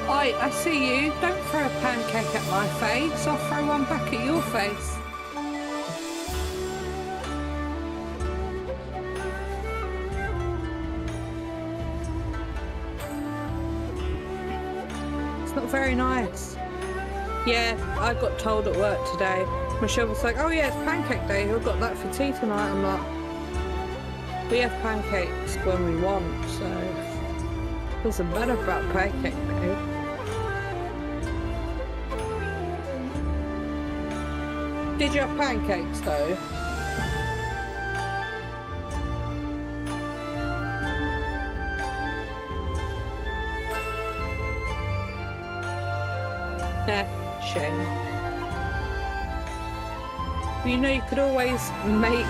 Oi, I see you. Don't throw a pancake at my face. I'll throw one back at your face. It's not very nice. Yeah, I got told at work today. Michelle was like, oh yeah, it's pancake day. Who got that for tea tonight? I'm like, we have pancakes when we want, so doesn't matter about pancake day. Did you have pancakes though? Shame. You know, you could always make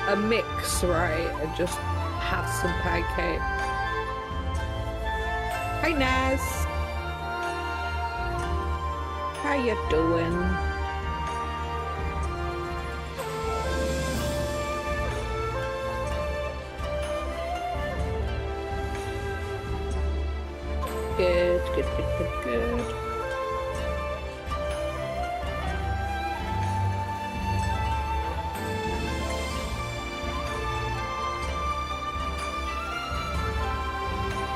a mix, right? And just have some pancake. Hey Naz! How you doing? Good, good, good, good, good.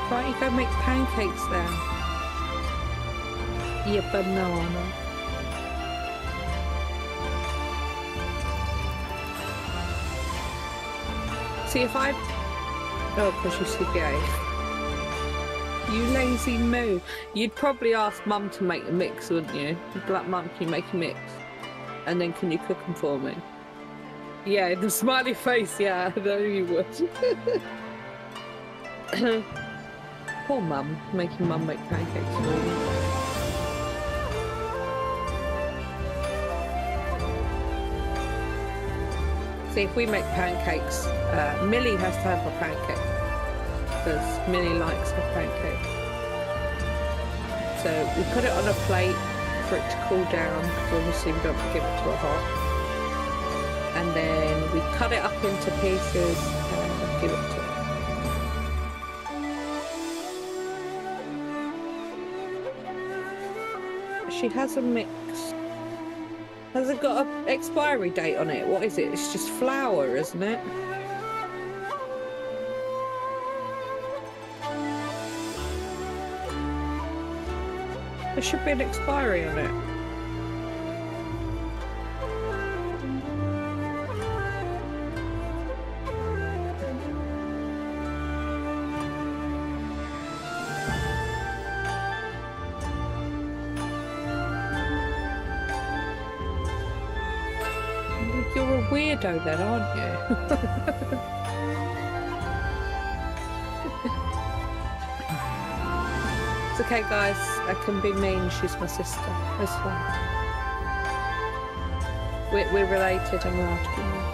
Why don't you go make pancakes then? You banana. See if I... Oh, because you're CPA. You lazy moo. You'd probably ask Mum to make a mix, wouldn't you? You'd be like, Mum, can you make a mix? And then can you cook them for me? Yeah, the smiley face, yeah, I know you would. Poor Mum, making Mum make pancakes for me. See, if we make pancakes, Millie has to have a pancake. Because Millie likes her pancake. So we put it on a plate for it to cool down, because obviously we don't give it to her hot. And then we cut it up into pieces and give it to her. She has a mix. Has it got an expiry date on it? What is it? It's just flour, isn't it? There should be an expiry on it. You're a weirdo then, aren't you? It's okay, guys. I can be mean. She's my sister. It's fine. We're related. I'm allowed to be mean.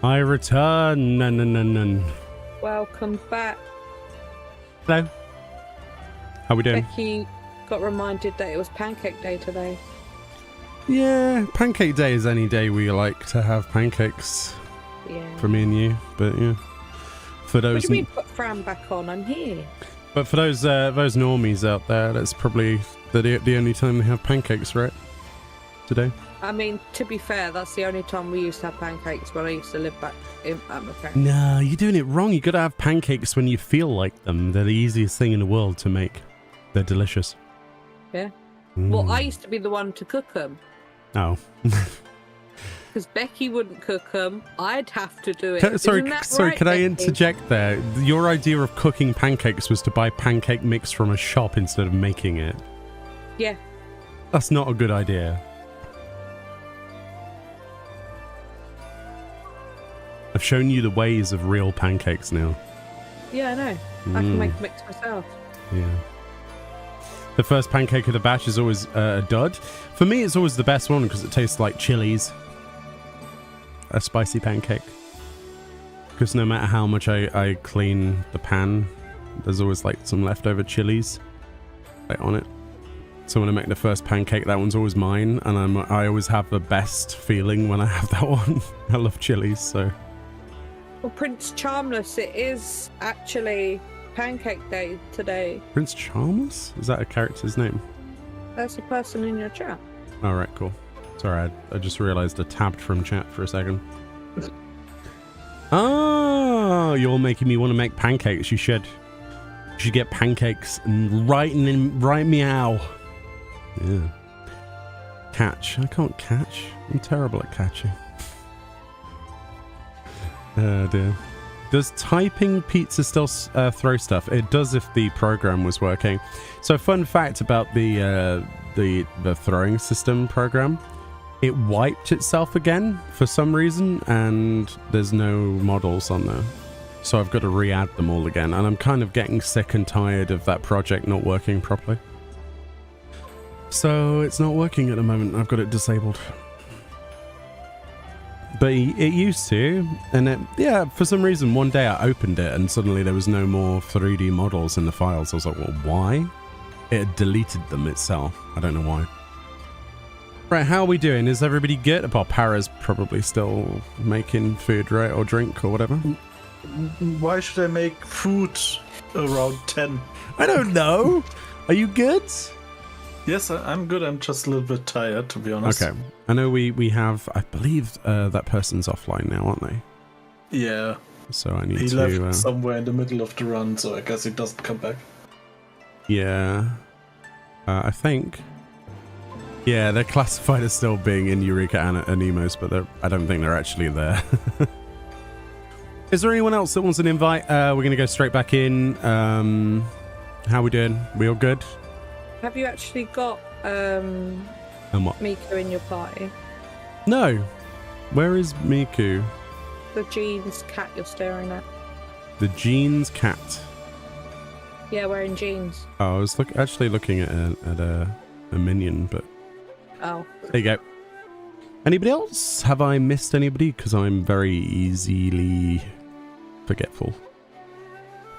I return. Welcome back. Hello. How we doing? Becky got reminded that it was Pancake Day today. Yeah, Pancake Day is any day we like to have pancakes. Yeah. For me and you, but yeah. For those. What do you mean put Fran back on? I'm here. But for those normies out there, that's probably the only time they have pancakes, right? Today. I mean, to be fair, that's the only time we used to have pancakes when I used to live back at my parents'. No, you're doing it wrong. You gotta have pancakes when you feel like them. They're the easiest thing in the world to make. They're delicious. Yeah. Well, I used to be the one to cook them. Oh. Because Becky wouldn't cook them. I'd have to do it. Sorry, Isn't that sorry. right, Can I Becky? interject there? Your idea of cooking pancakes was to buy pancake mix from a shop instead of making it. Yeah. That's not a good idea. I've shown you the ways of real pancakes now. Yeah, I know. I can make a mix myself. Yeah. The first pancake of the batch is always a dud. For me, it's always the best one because it tastes like chilies. A spicy pancake. Because no matter how much I clean the pan, there's always like some leftover chilies right on it. So when I make the first pancake, that one's always mine, and I always have the best feeling when I have that one. I love chilies, so. Well, Prince Charmless, it is actually Pancake Day today. Prince Charmless? Is that a character's name? That's a person in your chat. Alright, cool. Sorry, I just realised I tabbed from chat for a second. Oh, you're making me want to make pancakes. You should. You should get pancakes and right meow. Yeah. Catch. I can't catch. I'm terrible at catching. Oh dear. Does typing pizza still throw stuff? It does if the program was working. So fun fact about the throwing system program. It wiped itself again for some reason, and there's no models on there. So I've got to re-add them all again, and I'm kind of getting sick and tired of that project not working properly. So it's not working at the moment. I've got it disabled. But it used to, and yeah, for some reason, one day I opened it and suddenly there was no more 3D models in the files. I was like, well, why? It had deleted them itself. I don't know why. Right, how are we doing? Is everybody good? Well, Para's probably still making food, right? Or drink or whatever. Why should I make food around 10? I don't know. Are you good? Yes, I'm good. I'm just a little bit tired, to be honest. Okay. I know we have, I believe that person's offline now, aren't they? Yeah. So I need he to... left somewhere in the middle of the run, so I guess he doesn't come back. Yeah. I think. Yeah, they're classified as still being in Eureka Animos, but I don't think they're actually there. Is there anyone else that wants an invite? We're going to go straight back in. How we doing? We all good? Have you actually got And what? Miku in your party? No. Where is Miku? The jeans cat you're staring at. The jeans cat. Yeah, wearing jeans. Oh, I was actually looking at a minion, but... Oh. There you go. Anybody else? Have I missed anybody? Because I'm very easily forgetful.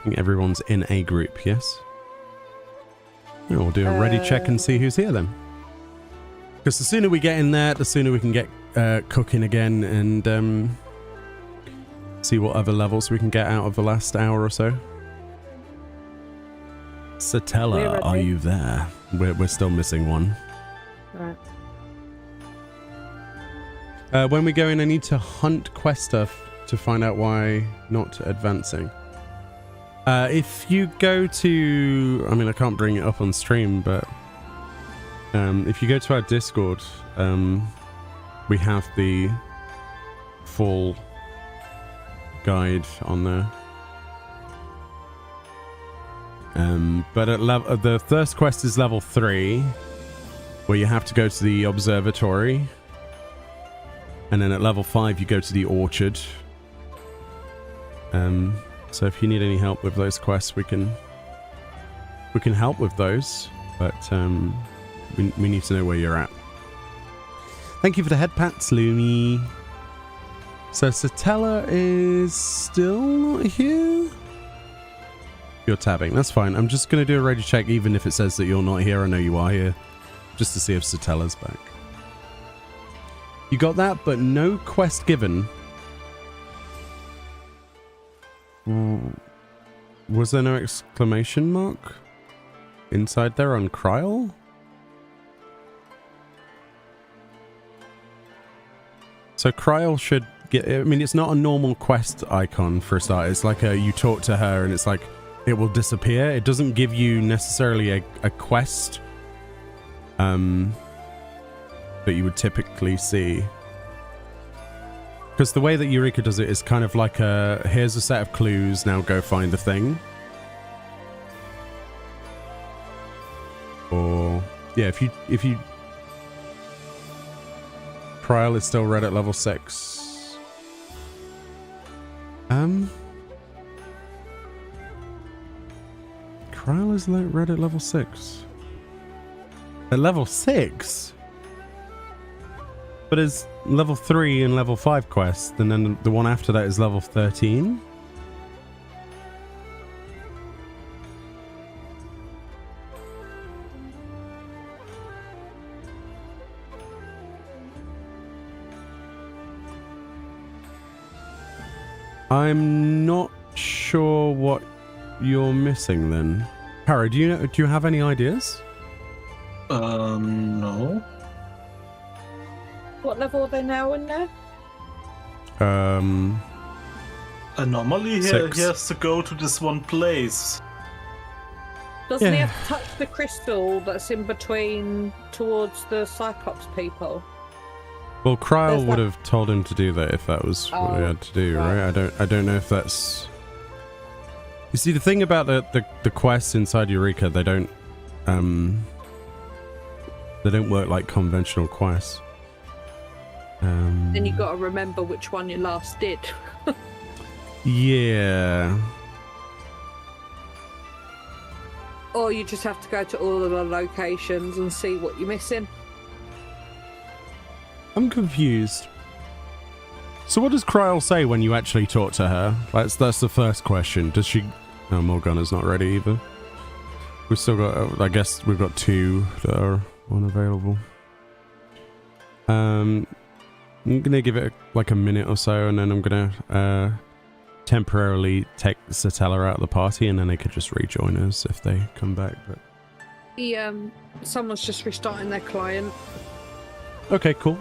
I think everyone's in a group, yes? Yeah, we'll do a ready check and see who's here then. Because the sooner we get in there, the sooner we can get cooking again and see what other levels we can get out of the last hour or so. Satella, are you there? We're still missing one. Right. When we go in, I need to hunt quest stuff to find out why not advancing. If you go to... I mean, I can't bring it up on stream, but... if you go to our Discord, we have the full guide on there. But at the first quest is level 3, where you have to go to the observatory. And then at level 5, you go to the orchard. So if you need any help with those quests, we can help with those, but we need to know where you're at. Thank you for the head pats, Lumi. So Satella is still not here? You're tabbing, that's fine. I'm just going to do a radio check even if it says that you're not here. I know you are here, just to see if Satella's back. You got that, but no quest given. Was there no exclamation mark inside there on Kryl? So Kryl should get, I mean, it's not a normal quest icon for a start. It's like you talk to her and it's like it will disappear. It doesn't give you necessarily a quest that you would typically see. Because the way that Eureka does it is kind of like here's a set of clues, now go find the thing. Or yeah, if you Kryl is still red at level 6. Kryl is red at level 6. At level 6? But it's level 3 and level 5 quests, and then the one after that is level 13? I'm not sure what you're missing then. Harry, do you have any ideas? No. What level are they now in there? Normally he 6. has to go to this one place. Doesn't he have to touch the crystal that's in between towards the Cyclops people? Well, Kryl There's would that- have told him to do that if that was what he had to do, right. right? I don't know if that's... You see, the thing about the quests inside Eureka, they don't work like conventional quests. Then you got to remember which one you last did. Yeah. Or you just have to go to all of the locations and see what you're missing. I'm confused. So what does Kryl say when you actually talk to her? That's the first question. Does she... Oh, Morgana's not ready either. We've still got... I guess we've got 2 that are unavailable. I'm gonna give it like a minute or so, and then I'm gonna temporarily take Satella out of the party, and then they could just rejoin us if they come back. But Someone's just restarting their client. okay, cool.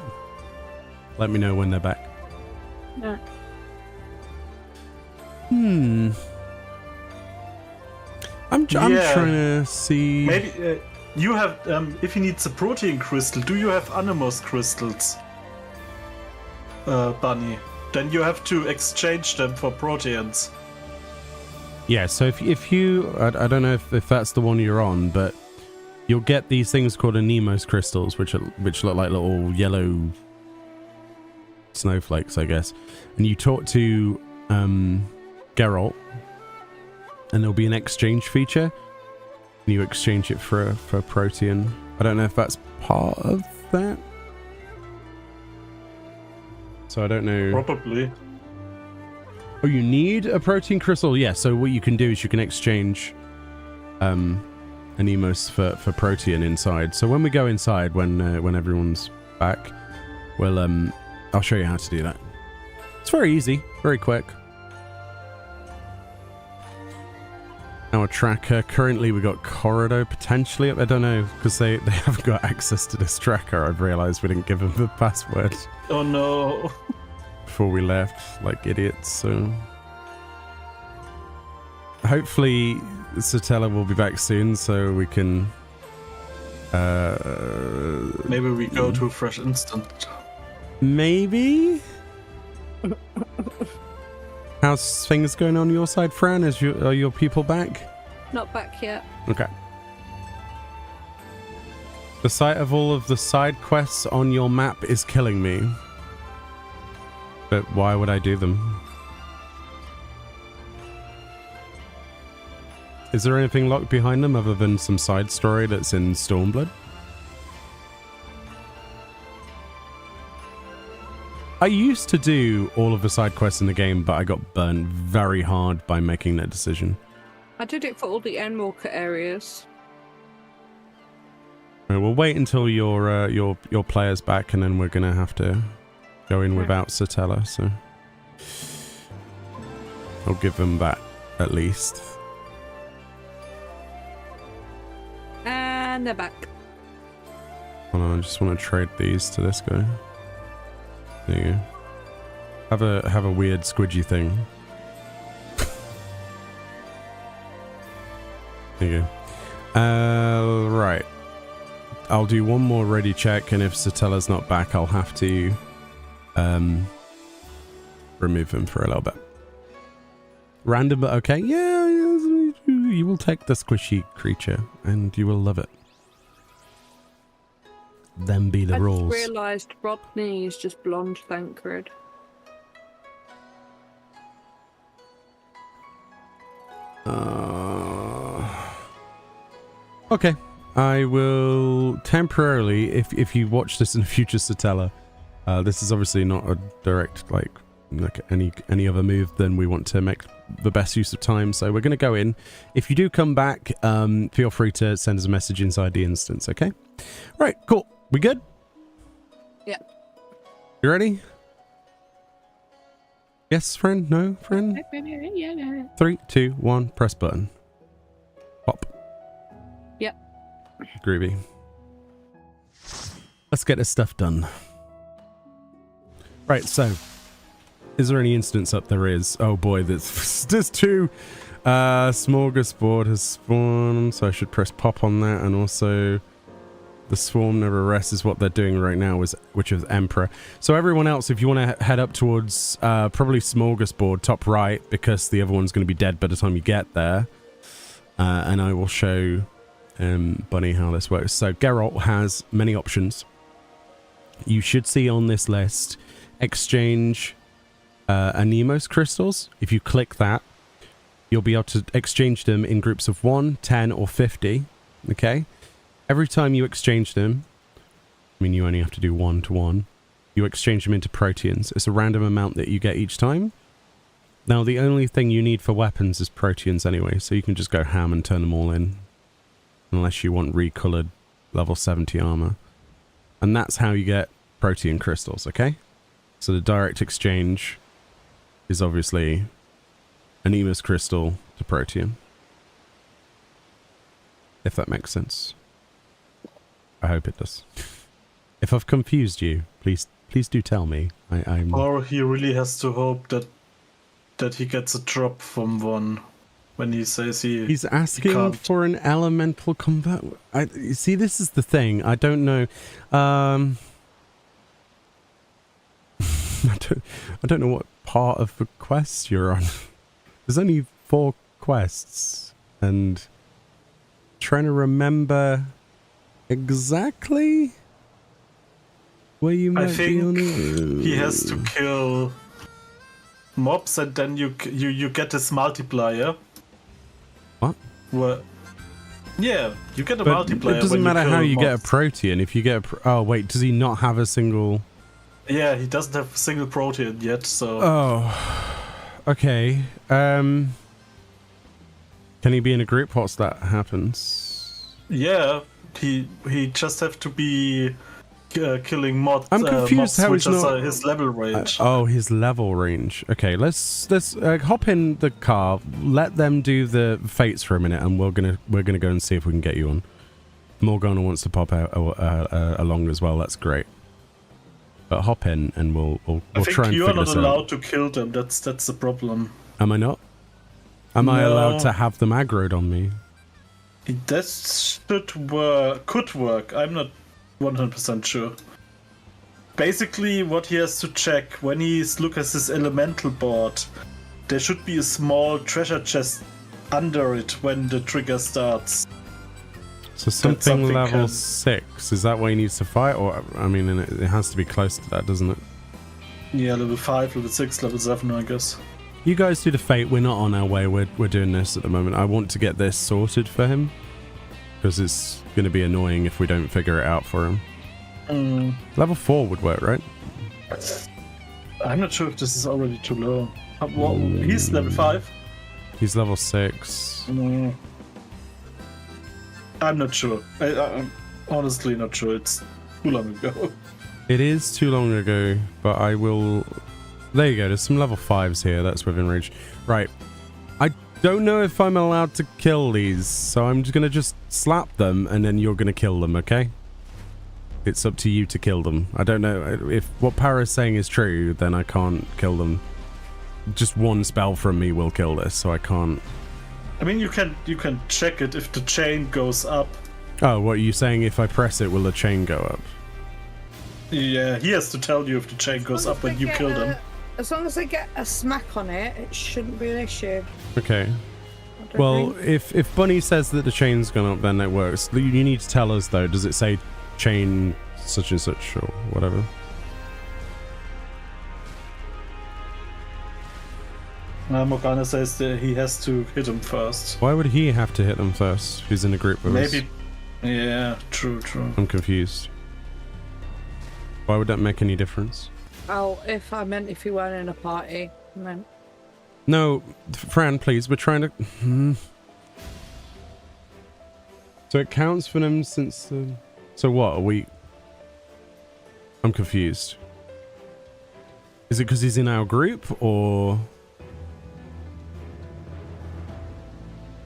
Let me know when they're back. Yeah. I'm trying to see. Maybe you have. If he needs a protein crystal, do you have Anemos crystals, Bunny? Then you have to exchange them for proteins. Yeah, so if you... I don't know if that's the one you're on, but you'll get these things called In Anemos crystals, which look like little yellow snowflakes, I guess. And you talk to Geralt, and there'll be an exchange feature, and you exchange it for a protein. I don't know if that's part of that. So I don't know. Probably. Oh, you need a protein crystal? Yeah, so what you can do is you can exchange Anemos for protein inside. So when we go inside, when everyone's back, well, I'll show you how to do that. It's very easy, very quick. Our tracker, currently we got Corridor potentially. I don't know, because they haven't got access to this tracker. I've realized we didn't give them the password. Oh no. Before we left, like idiots, so... Hopefully Satella will be back soon, so we can... Maybe we go to a fresh instant. Maybe? How's things going on your side, Fran? Are your people back? Not back yet. Okay. The sight of all of the side quests on your map is killing me. But why would I do them? Is there anything locked behind them other than some side story that's in Stormblood? I used to do all of the side quests in the game, but I got burned very hard by making that decision. I did it for all the Endwalker areas. Right, we'll wait until your player's back, and then we're gonna have to go in without Satella. So I'll give them that at least. And they're back. Hold on, I just want to trade these to this guy. There you go. Have a weird squidgy thing. There you go. Right. I'll do one more ready check, and if Satella's not back, I'll have to remove him for a little bit. Random, but okay. Yeah, you will take the squishy creature, and you will love it. Them be the rules. I just realised Rodney is just blonde, thank God. Okay. I will temporarily, if you watch this in the future, Satella, this is obviously not a direct, like any other move, then we want to make the best use of time. So we're going to go in. If you do come back, feel free to send us a message inside the instance, okay? Right, cool. We good? Yeah. You ready? Yes, friend? No, friend? 3, 2, 1, press button. Pop. Yep. Groovy. Let's get this stuff done. Right, so is there any instance up? There is. Oh boy, there's 2. Smorgasbord has spawned, so I should press pop on that, and also the swarm never rests is what they're doing right now, which is Emperor. So everyone else, if you want to head up towards probably Smorgasbord, top right, because the other one's going to be dead by the time you get there. And I will show Bunny how this works. So Geralt has many options. You should see on this list exchange Anemos crystals. If you click that, you'll be able to exchange them in groups of 1, 10, or 50. Okay? Every time you exchange them, I mean, you only have to do 1 to 1, you exchange them into proteans. It's a random amount that you get each time. Now, the only thing you need for weapons is proteans anyway, so you can just go ham and turn them all in. Unless you want recolored level 70 armor. And that's how you get protean crystals, okay? So the direct exchange is obviously Anemos crystal to protean. If that makes sense. I hope it does. If I've confused you, please do tell me. I'm... Or he really has to hope that he gets a drop from one when he says he's asking for an elemental combat. See, this is the thing. I don't know. I don't know what part of the quest you're on. There's only 4 quests, and trying to remember exactly where you might be on it. He has to kill mobs, and then you get this multiplier. What? Well, yeah, you get a but multiplier. It doesn't matter how you mobs. get a protean. If you get oh wait, does he not have a single? Yeah, he doesn't have a single protean yet. So. Oh, okay. Can he be in a group? What's that happens? Yeah, he just have to be killing mods. I'm confused how he's not his level range. Oh, his level range. Okay, let's hop in the car. Let them do the fates for a minute, and we're gonna go and see if we can get you on. Morgana wants to pop out along as well. That's great. But hop in, and we'll try and figure this out. I think you are not allowed to kill them. That's the problem. Am I not? Am I allowed to have them aggroed on me? That should work. Could work. I'm not 100% sure. Basically, what he has to check when he looks at his elemental board, there should be a small treasure chest under it when the trigger starts. So something level 6. Is that what he needs to fight? Or, I mean, it has to be close to that, doesn't it? Yeah, level 5, level 6, level 7, I guess. You guys do the fate. We're not on our way. We're doing this at the moment. I want to get this sorted for him because it's going to be annoying if we don't figure it out for him. Level 4 would work, right? I'm not sure if this is already too low. Well, he's level 5. He's level 6. I'm not sure. I'm honestly not sure. It's too long ago. It is too long ago, but I will... There you go. There's some level 5s here. That's within reach. Right. I don't know if I'm allowed to kill these, so I'm just going to just slap them, and then you're going to kill them, okay? It's up to you to kill them. I don't know. If what Para's saying is true, then I can't kill them. Just one spell from me will kill this, so I can't... I mean, you can check it if the chain goes up. Oh, what are you saying? If I press it, will the chain go up? Yeah, he has to tell you if the chain goes up when you kill them. As long as they get a smack on it, it shouldn't be an issue. Okay. Well, if Bunny says that the chain's gone up, then it works. You need to tell us, though. Does it say chain such and such or whatever? Morgana says that he has to hit him first. Why would he have to hit them first? Who's in a group with us? Maybe. Yeah, true. I'm confused. Why would that make any difference? Oh, if you weren't in a party, I meant. No, Fran, please. We're trying to... So it counts for them since... So what? Are we... I'm confused. Is it because he's in our group, or...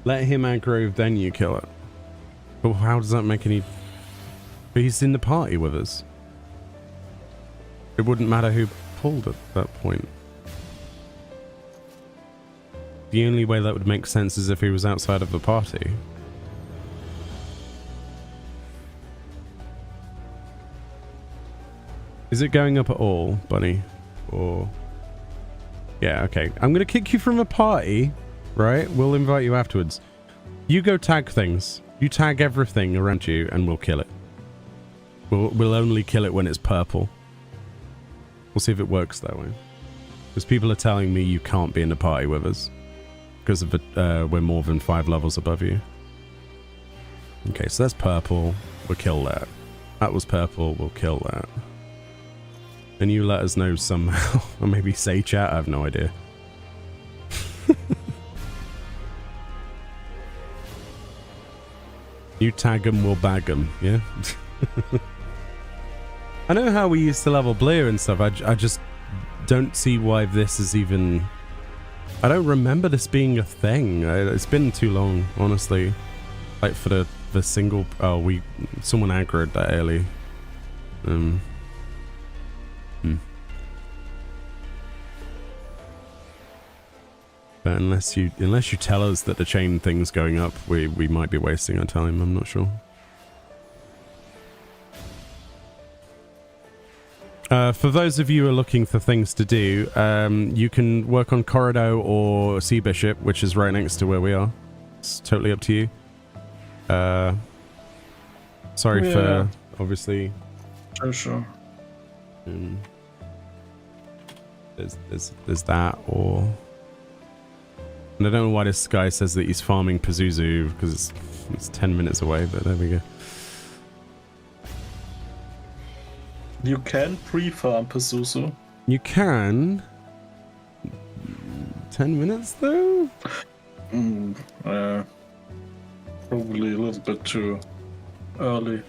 Let him aggro, then you kill it. But how does that make any... But he's in the party with us. It wouldn't matter who pulled at that point. The only way that would make sense is if he was outside of the party. Is it going up at all, Bunny? Or... Yeah, okay. I'm going to kick you from a party, right? We'll invite you afterwards. You go tag things. You tag everything around you and we'll kill it. We'll only kill it when it's purple. We'll see if it works that way. Because people are telling me you can't be in the party with us. Because of we're more than 5 levels above you. Okay, so that's purple. We'll kill that. That was purple. We'll kill that. And you let us know somehow. Or maybe say chat. I have no idea. You tag them, we'll bag them. Yeah? I know how we used to level blue and stuff. I just don't see why this is even... I don't remember this being a thing. It's been too long, honestly. Like for the single... Oh, someone aggroed that early. But unless you tell us that the chain thing's going up, we might be wasting our time. I'm not sure. For those of you who are looking for things to do, you can work on Corridor or Sea Bishop, which is right next to where we are. It's totally up to you. Sorry for obviously. Sure. There's that, or and I don't know why this guy says that he's farming Pazuzu because it's 10 minutes away, but there we go. You can pre-farm Pazuzu. You can. 10 minutes though? Probably a little bit too early.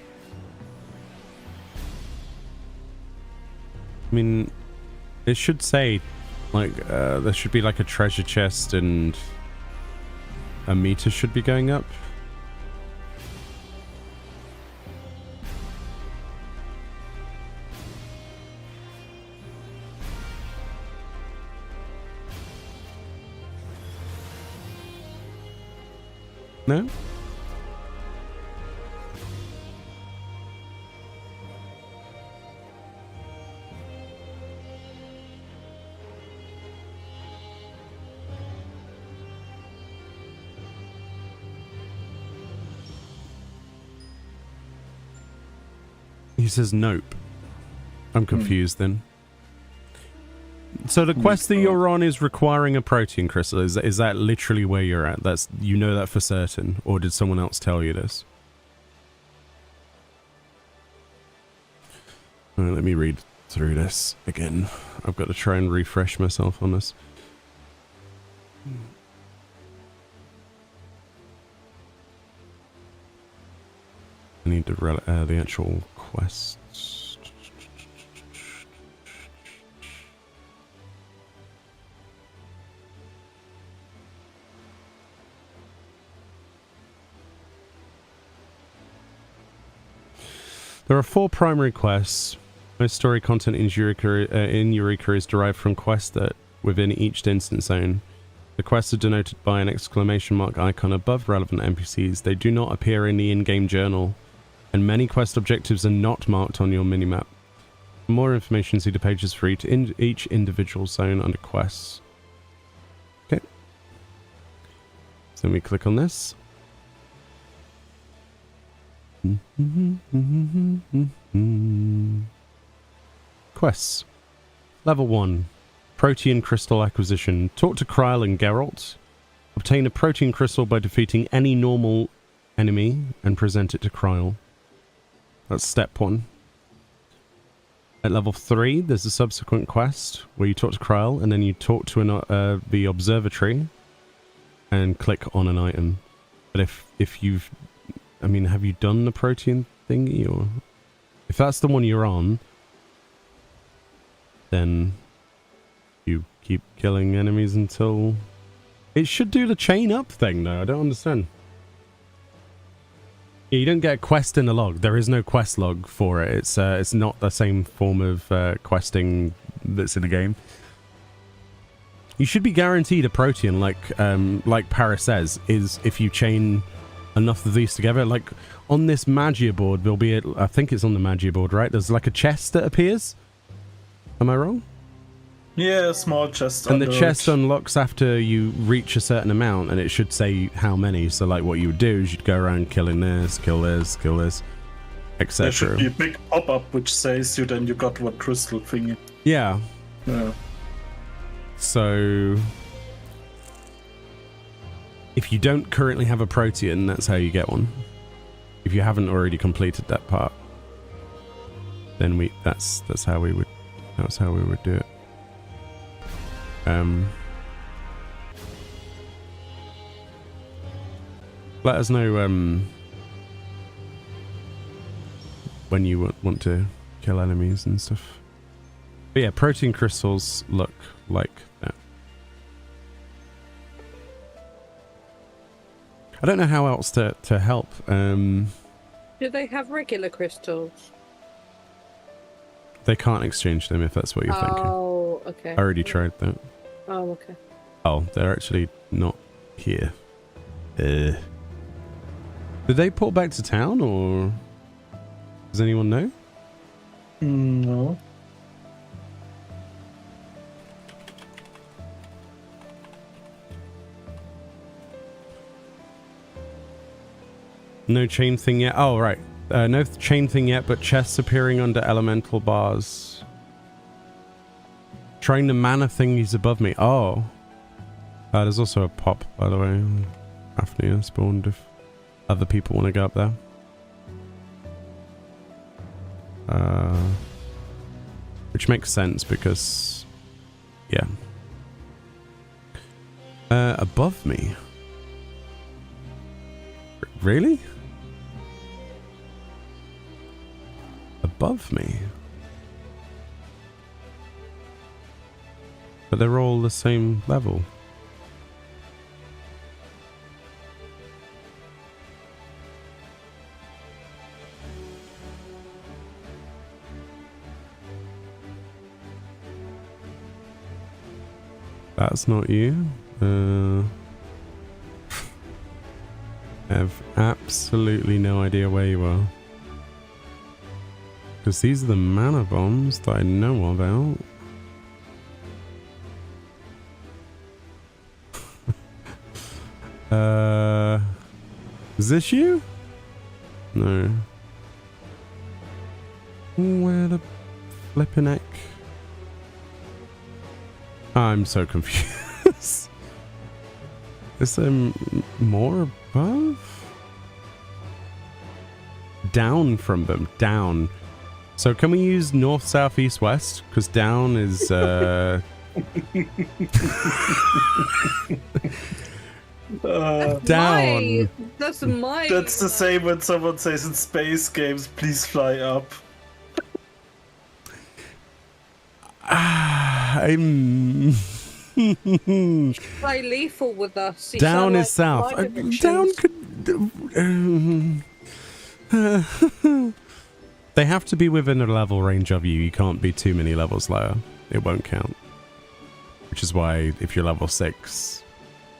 I mean, it should say, like, there should be like a treasure chest and a meter should be going up. No? He says nope. I'm confused then. So the quest that you're on is requiring a protein crystal. Is that literally where you're at? You know that for certain, or did someone else tell you this? All right, let me read through this again. I've got to try and refresh myself on this. I need the actual quests. There are 4 primary quests. Most story content in Eureka is derived from quests that within each instance zone. The quests are denoted by an exclamation mark icon above relevant NPCs. They do not appear in the in-game journal, and many quest objectives are not marked on your minimap. For more information, see the pages for each individual zone under quests. Okay. So we click on this. Quests. Level 1. Protein Crystal Acquisition. Talk to Kryl and Geralt. Obtain a protein crystal by defeating any normal enemy and present it to Kryl. That's step 1. At level 3, there's a subsequent quest where you talk to Kryl and then you talk to the observatory and click on an item. But if you've... I mean, have you done the protein thingy? Or if that's the one you're on, then you keep killing enemies until... It should do the chain up thing, though. I don't understand. Yeah, you don't get a quest in the log. There is no quest log for it. It's not the same form of questing that's in the game. You should be guaranteed a protein, like Paris says, is if you chain enough of these together. Like on this Magia board, there'll be I think it's on the Magia board, right? There's like a chest that appears. Am I wrong? Yeah, a small chest. And the chest unlocks after you reach a certain amount, and it should say how many. So like what you would do is you'd go around killing this, kill this, kill this, etc. There should be a big pop-up which says you got what crystal thingy. Yeah. Yeah. So if you don't currently have a protein, that's how you get one. If you haven't already completed that part, then that's how we would do it. Let us know when you want to kill enemies and stuff. But yeah, protein crystals look like that. I don't know how else to help. Do they have regular crystals? They can't exchange them if that's what you're thinking. Oh, okay. I already tried that. Oh, okay. Oh, they're actually not here. Did they port back to town, or does anyone know? No. No chain thing yet. Oh, right. No chain thing yet, but chests appearing under elemental bars. Trying the mana thingies above me. Oh. There's also a pop, by the way. Hafnia spawned if other people want to go up there. Which makes sense because... Yeah. Above me? Really? Above me? But they're all the same level. That's not you. I have absolutely no idea where you are. Because these are the mana bombs that I know about. Is this you? No. Where the flippin' heck? I'm so confused. Is there more above? Down from them. Down. So can we use north, south, east, west? Because down is... That's down. That's my... That's the same when someone says in space games, please fly up. I'm... Play lethal with us. You Down sound is south. like my Down predictions. could... They have to be within a level range of you. You can't be too many levels lower. It won't count. Which is why if you're level 6,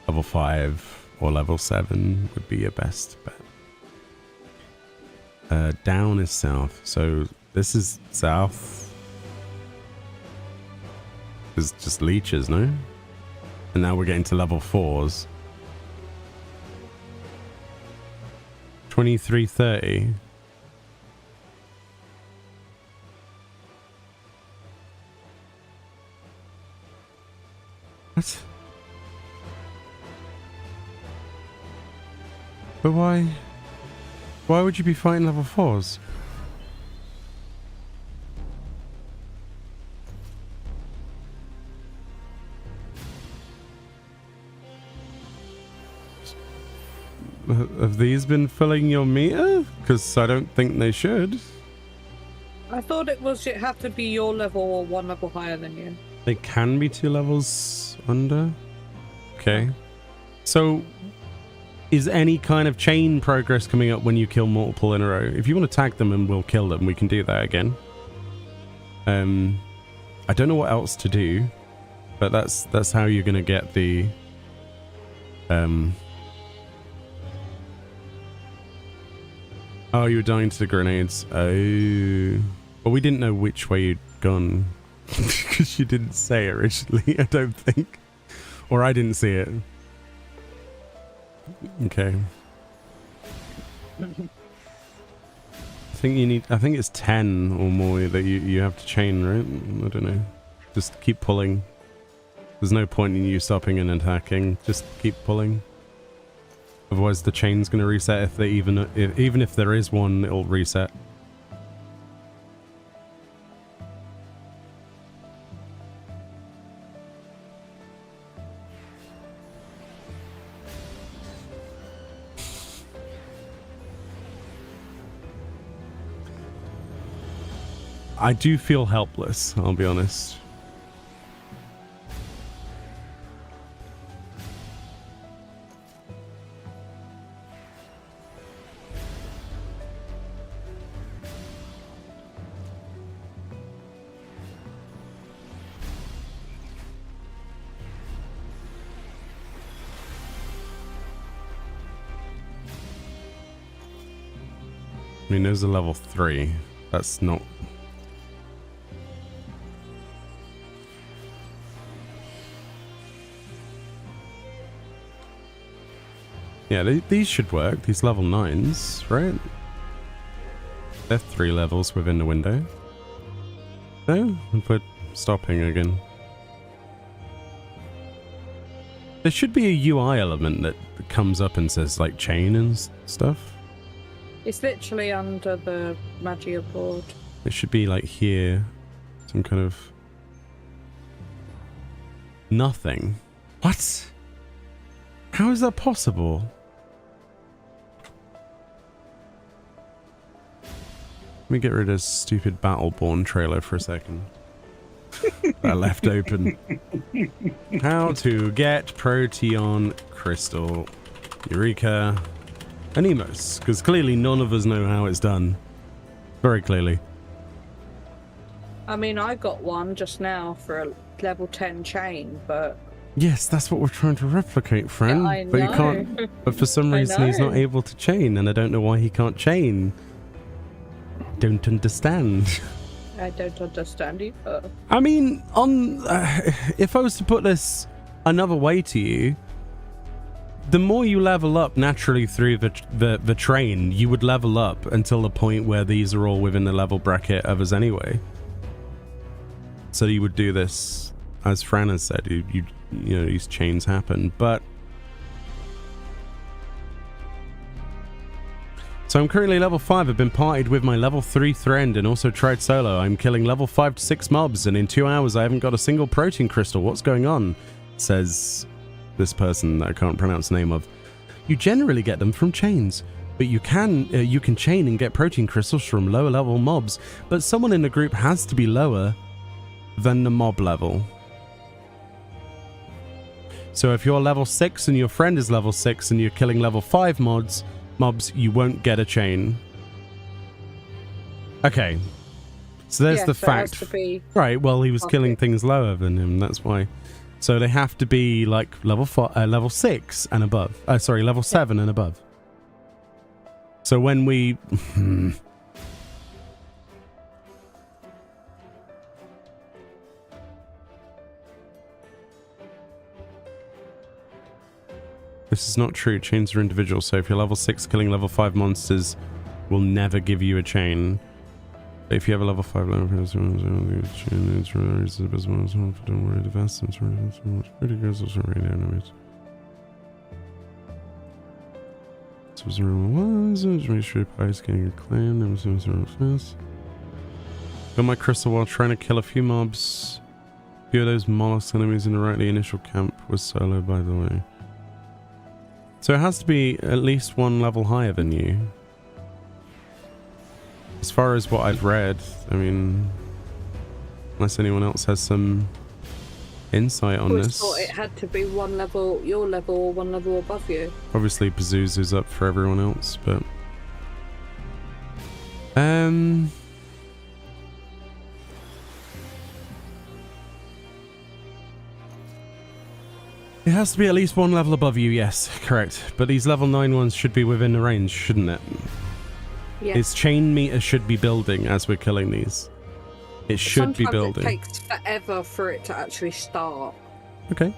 level 5, or level 7 would be your best bet. Down is south. So this is south. There's just leeches, no? And now we're getting to level 4s. 2330. What? But why? Why would you be fighting level 4s? Have these been filling your meter? Because I don't think they should. I thought it had to be your level or one level higher than you. They can be 2 levels under. Okay. So, is any kind of chain progress coming up when you kill multiple in a row? If you want to tag them and we'll kill them, we can do that again. I don't know what else to do, but that's how you're gonna get the Oh, you were dying to the grenades. Oh, but we didn't know which way you'd gone. Because you didn't say originally, I don't think. Or I didn't see it. Okay. I think it's 10 or more that you have to chain, right? I don't know. Just keep pulling. There's no point in you stopping and attacking. Just keep pulling. Otherwise the chain's gonna reset if they even if there is one, it'll reset. I do feel helpless, I'll be honest. I mean, there's a level 3. That's not... Yeah, these should work. These level 9s, right? They're 3 levels within the window. No? We're stopping again. There should be a UI element that comes up and says, like, chain and stuff. It's literally under the Magia board. It should be, like, here. Some kind of... Nothing. What? How is that possible? Let me get rid of this stupid Battleborn trailer for a second. That left open. How to get Proteon Crystal. Eureka Animos. Because clearly none of us know how it's done. Very clearly. I mean, I got one just now for a level 10 chain, but... Yes, that's what we're trying to replicate, friend. Yeah, I but you know. can't. But for some reason he's not able to chain, and I don't know why he can't chain. Don't understand. I don't understand either. I mean, if I was to put this another way to you, the more you level up naturally through the train, you would level up until the point where these are all within the level bracket of us anyway. So you would do this as Fran has said, you know, these chains happen, but so I'm currently level 5. I've been partied with my level 3 friend and also tried solo. I'm killing level 5 to 6 mobs, and in 2 hours I haven't got a single protein crystal. What's going on? Says this person that I can't pronounce the name of. You generally get them from chains, but you can chain and get protein crystals from lower level mobs, but someone in the group has to be lower than the mob level. So if you're level 6 and your friend is level 6 and you're killing level 5 mobs, you won't get a chain. Okay. So there's the fact. Right, well, he was killing things lower than him, that's why. So they have to be like level 6 and above. Sorry, level 7 and above. So when we... This is not true. Chains are individual, so if you're level 6, killing level 5 monsters will never give you a chain. If you have a level 5 level, don't worry, the vast pretty girls also right now. Make sure Pie's getting a clan. Got my crystal while trying to kill a few mobs. A few of those mollusk enemies in the right. The initial camp was solo, by the way. So it has to be at least 1 level higher than you. As far as what I've read, I mean, unless anyone else has some insight on this. I thought it had to be 1 level, your level, or 1 level above you. Obviously, Pazuzu's up for everyone else, but... It has to be at least 1 level above you, yes, correct. But these level 9 ones should be within the range, shouldn't it? Yeah. Its chain meter should be building as we're killing these. It should be building. Sometimes it takes forever for it to actually start. Okay.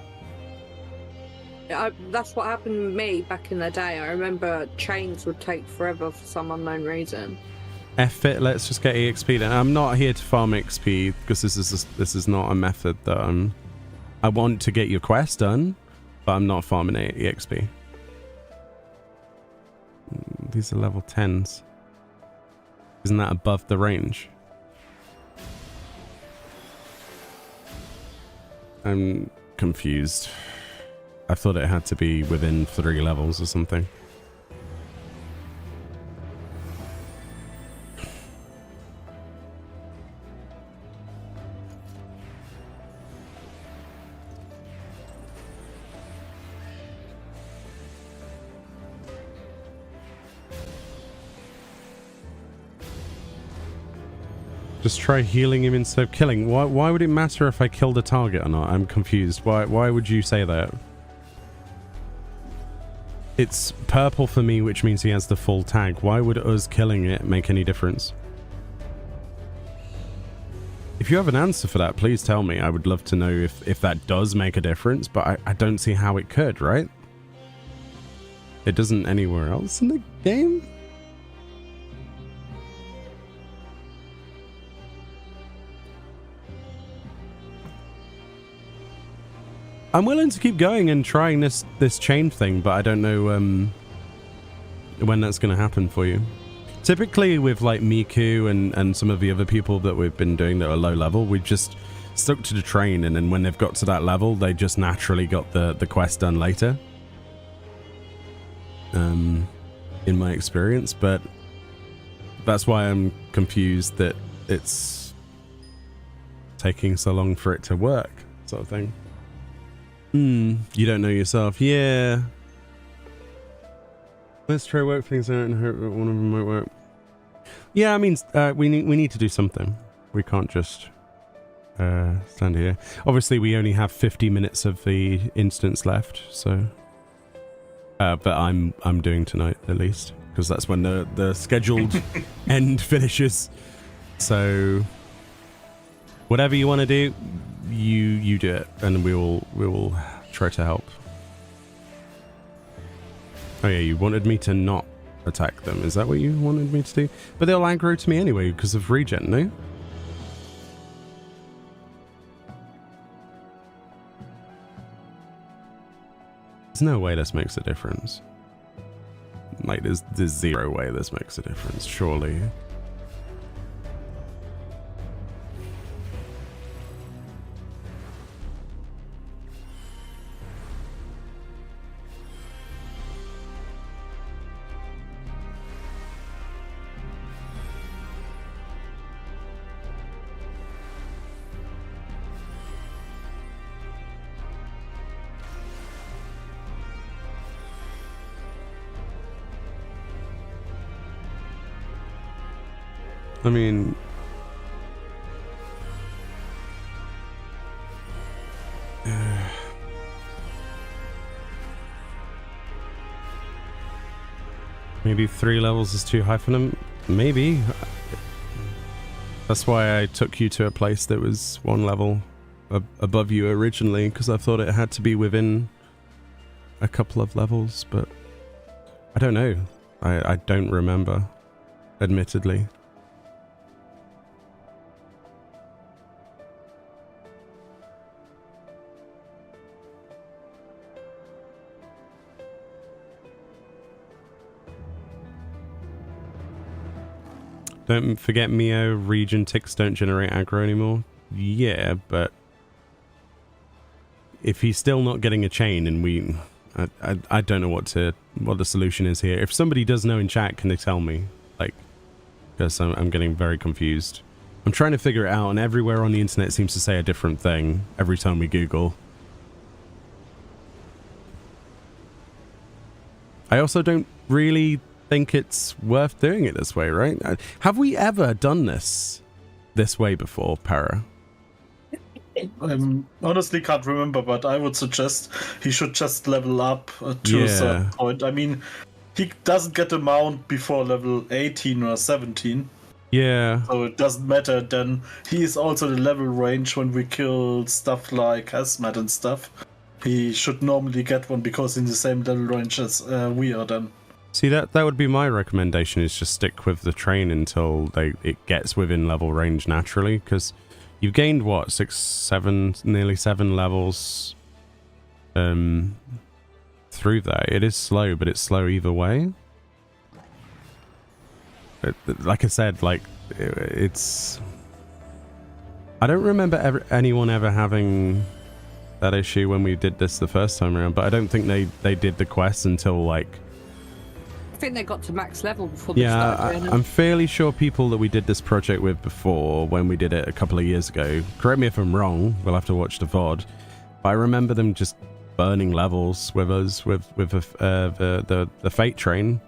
That's what happened with me back in the day. I remember chains would take forever for some unknown reason. F it, let's just get EXP then. I'm not here to farm XP because this is not a method that I want to get your quest done, but I'm not farming EXP. These are level 10s. Isn't that above the range? I'm confused. I thought it had to be within 3 levels or something. Just try healing him instead of killing. Why would it matter if I killed a target or not? I'm confused. Why would you say that? It's purple for me, which means he has the full tag. Why would us killing it make any difference? If you have an answer for that, please tell me. I would love to know if that does make a difference, but I don't see how it could, right? It doesn't anywhere else in the game? I'm willing to keep going and trying this chain thing, but I don't know when that's going to happen for you. Typically with like Miku and some of the other people that we've been doing that are low level, we just stuck to the train, and then when they've got to that level, they just naturally got the quest done later. In my experience, but that's why I'm confused that it's taking so long for it to work, sort of thing. You don't know yourself. Yeah. Let's try work things out and hope that one of them might work. Yeah, I mean, we need to do something. We can't just stand here. Obviously, we only have 50 minutes of the instance left, so. But I'm doing tonight at least, because that's when the scheduled end finishes. So whatever you want to do, you do it, and we will try to help. Oh yeah, you wanted me to not attack them. Is that what you wanted me to do? But they'll aggro to me anyway because of regen, no? There's no way this makes a difference. Like, there's zero way this makes a difference, surely. I mean, maybe 3 levels is too high for them. Maybe. That's why I took you to a place that was 1 level above you originally, because I thought it had to be within a couple of levels, but I don't know. I don't remember, admittedly. Don't forget, Mio, region ticks don't generate aggro anymore. Yeah, but if he's still not getting a chain, and I don't know what the solution is here. If somebody does know in chat, can they tell me? Like, because I'm getting very confused. I'm trying to figure it out, and everywhere on the internet seems to say a different thing every time we Google. I also don't really think it's worth doing it this way, right? Have we ever done this way before, Para? I honestly can't remember, but I would suggest he should just level up to a certain point. I mean, he doesn't get a mount before level 18 or 17. Yeah. So it doesn't matter. Then he is also the level range when we kill stuff like Hazmat and stuff. He should normally get one because in the same level range as we are then. See, that would be my recommendation, is just stick with the train until it gets within level range naturally, because you've gained, what, 6, 7, nearly 7 levels through that. It is slow, but it's slow either way. Like I said, like, it's... I don't remember anyone ever having that issue when we did this the first time around, but I don't think they did the quests until, like... I think they got to max level before they started doing it. I'm fairly sure people that we did this project with before, when we did it a couple of years ago, correct me if I'm wrong, we'll have to watch the VOD, but I remember them just burning levels with us with the Fate Train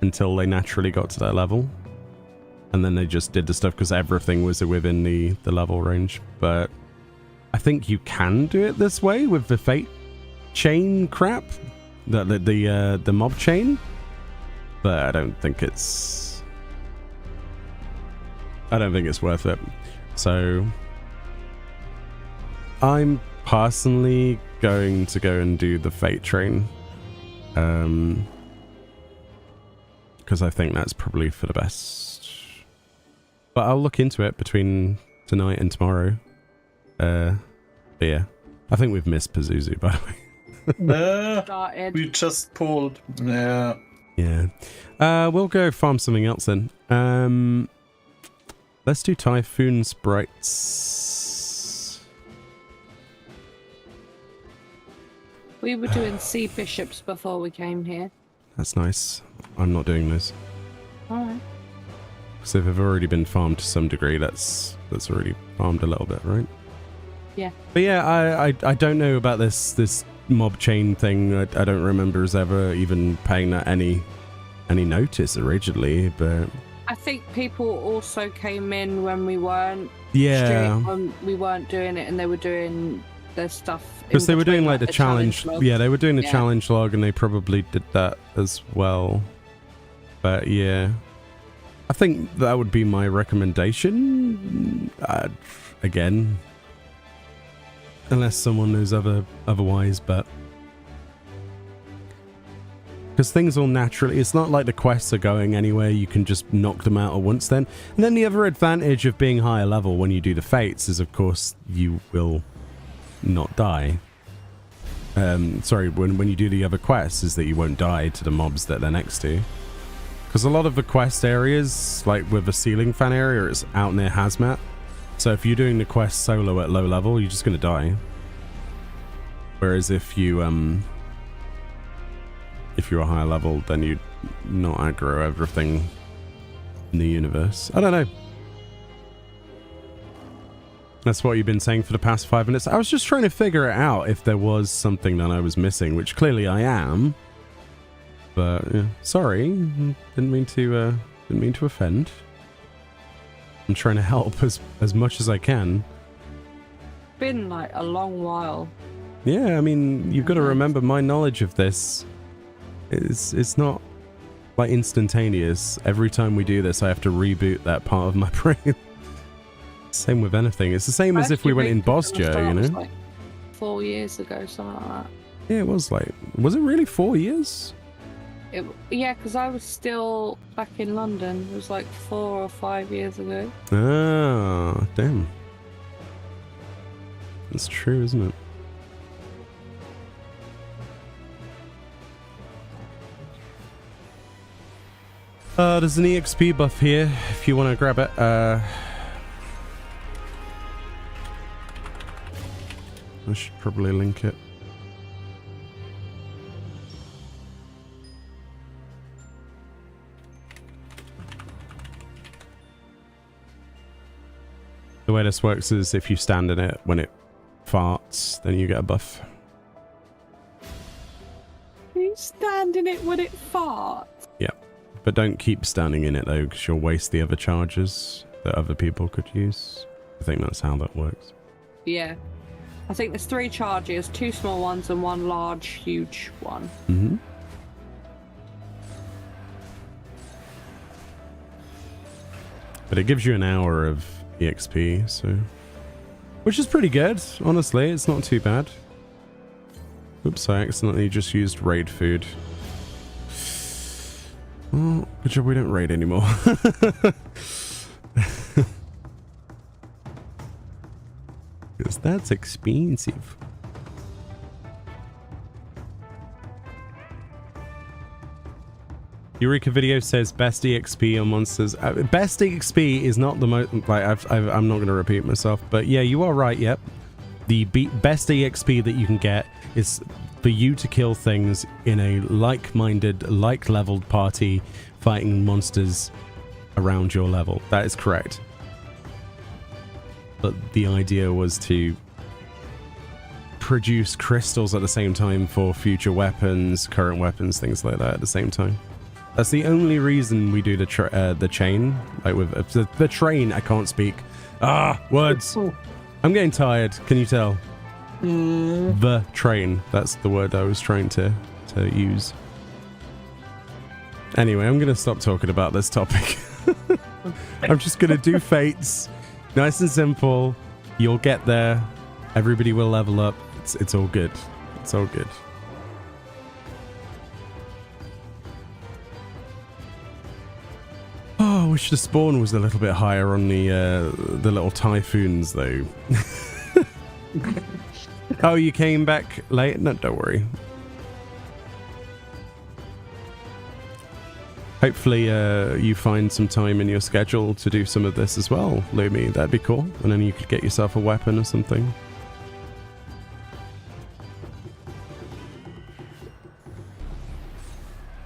until they naturally got to that level, and then they just did the stuff because everything was within the level range. But I think you can do it this way with the Fate Chain crap, the mob chain, but I don't think it's worth it. So I'm personally going to go and do the Fate Train, because I think that's probably for the best. But I'll look into it between tonight and tomorrow. But yeah, I think we've missed Pazuzu, by the way. We just pulled. Yeah. We'll go farm something else then. Let's do Typhoon Sprites. We were doing sea bishops before we came here. That's nice. I'm not doing those. Alright. So they've already been farmed to some degree. That's already farmed a little bit, right? Yeah. But yeah, I don't know about this mob chain thing. I don't remember us ever even paying that any notice originally, but I think people also came in when we weren't when we weren't doing it, and they were doing their stuff because they were doing like the challenge log. they were doing the challenge log, and they probably did that as well. But yeah, I think that would be my recommendation. Again, unless someone knows otherwise, but because things will naturally, it's not like the quests are going anywhere, you can just knock them out at once then. And then the other advantage of being higher level when you do the fates is, of course, you will not die. Sorry, when you do the other quests, is that you won't die to the mobs that they're next to. Because a lot of the quest areas, like with the ceiling fan area, it's out near Hazmat. So if you're doing the quest solo at low level, you're just going to die. Whereas if you're a higher level, then you not aggro everything in the universe. I don't know. That's what you've been saying for the past 5 minutes. I was just trying to figure it out if there was something that I was missing, which clearly I am. But yeah, sorry, didn't mean to offend. I'm trying to help as much as I can. Been like a long while. Yeah, I mean, you've got to remember my knowledge of this it's not like instantaneous. Every time we do this, I have to reboot that part of my brain. Same with anything. It's the same as if we went in Boss Joe, you know? Like 4 years ago, something like that. Yeah, it was like... Was it really 4 years? Yeah, because I was still back in London. It was like 4 or 5 years ago. Ah, damn. That's true, isn't it? There's an EXP buff here, if you want to grab it. I should probably link it. The way this works is if you stand in it when it farts, then you get a buff. You stand in it when it farts? Yeah. But don't keep standing in it though, because you'll waste the other charges that other people could use. I think that's how that works. Yeah. I think there's 3 charges, 2 small ones and 1 large, huge one. Mm-hmm. But it gives you an hour of EXP, so... Which is pretty good, honestly. It's not too bad. Oops, I accidentally just used raid food. Well, good job we don't raid anymore. Because that's expensive. Eureka video says best EXP on monsters. Best EXP is not the most... Like, I'm not going to repeat myself, but yeah, you are right, yep. The best EXP that you can get is for you to kill things in a like-minded, like-leveled party fighting monsters around your level. That is correct. But the idea was to produce crystals at the same time for future weapons, current weapons, things like that at the same time. That's the only reason we do the chain. Like with the train, I can't speak. Words. I'm getting tired. Can you tell? The train. That's the word I was trying to use. Anyway, I'm going to stop talking about this topic. I'm just going to do fates. Nice and simple. You'll get there. Everybody will level up. It's all good. It's all good. Oh, I wish the spawn was a little bit higher on the little typhoons, though. Oh, you came back late? No, don't worry. Hopefully you find some time in your schedule to do some of this as well, Lumi. That'd be cool. And then you could get yourself a weapon or something.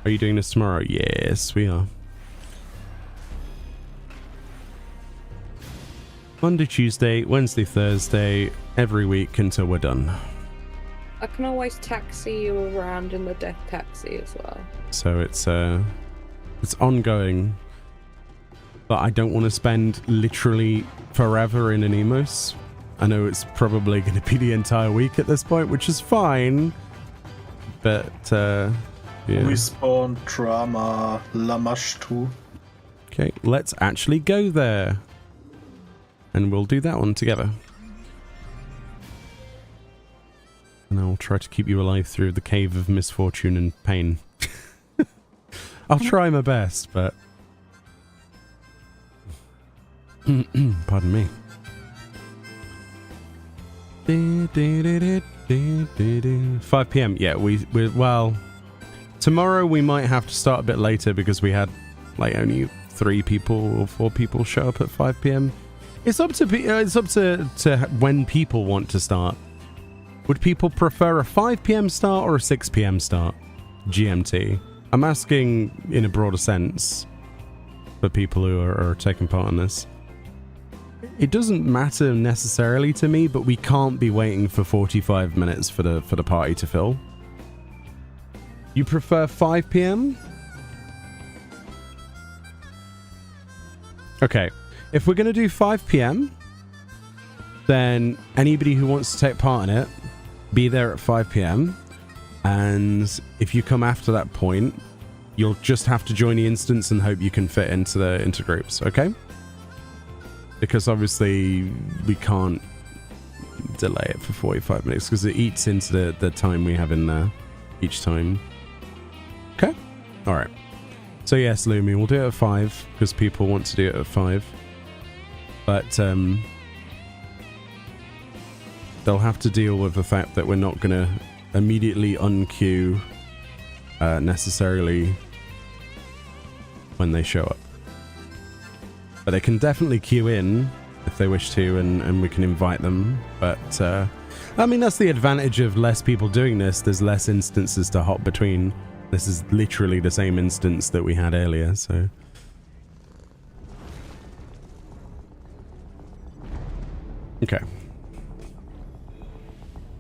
Are you doing this tomorrow? Yes, we are. Monday, Tuesday, Wednesday, Thursday, every week until we're done. I can always taxi you around in the death taxi as well. So it's ongoing, but I don't want to spend literally forever in Anemos. I know it's probably going to be the entire week at this point, which is fine, but yeah. Respawn drama Lamashtu. Okay, let's actually go there. And we'll do that one together. And I'll try to keep you alive through the cave of misfortune and pain. I'll try my best, but... Pardon me. 5 p.m. Yeah, we well, tomorrow we might have to start a bit later because we had like only 3 people or 4 people show up at 5 p.m. It's up to when people want to start. Would people prefer a 5 p.m. start or a 6 p.m. start? GMT. I'm asking in a broader sense for people who are taking part in this. It doesn't matter necessarily to me, but we can't be waiting for 45 minutes for the party to fill. You prefer 5 p.m.? Okay, if we're going to do 5 p.m., then anybody who wants to take part in it, be there at 5 p.m. And if you come after that point, you'll just have to join the instance and hope you can fit into groups, okay? Because obviously we can't delay it for 45 minutes because it eats into the time we have in there each time. Okay? Alright. So yes, Lumi, we'll do it at 5 because people want to do it at 5. But they'll have to deal with the fact that we're not going to immediately unqueue necessarily when they show up. But they can definitely queue in if they wish to, and we can invite them. But, I mean, that's the advantage of less people doing this. There's less instances to hop between. This is literally the same instance that we had earlier, so... Okay.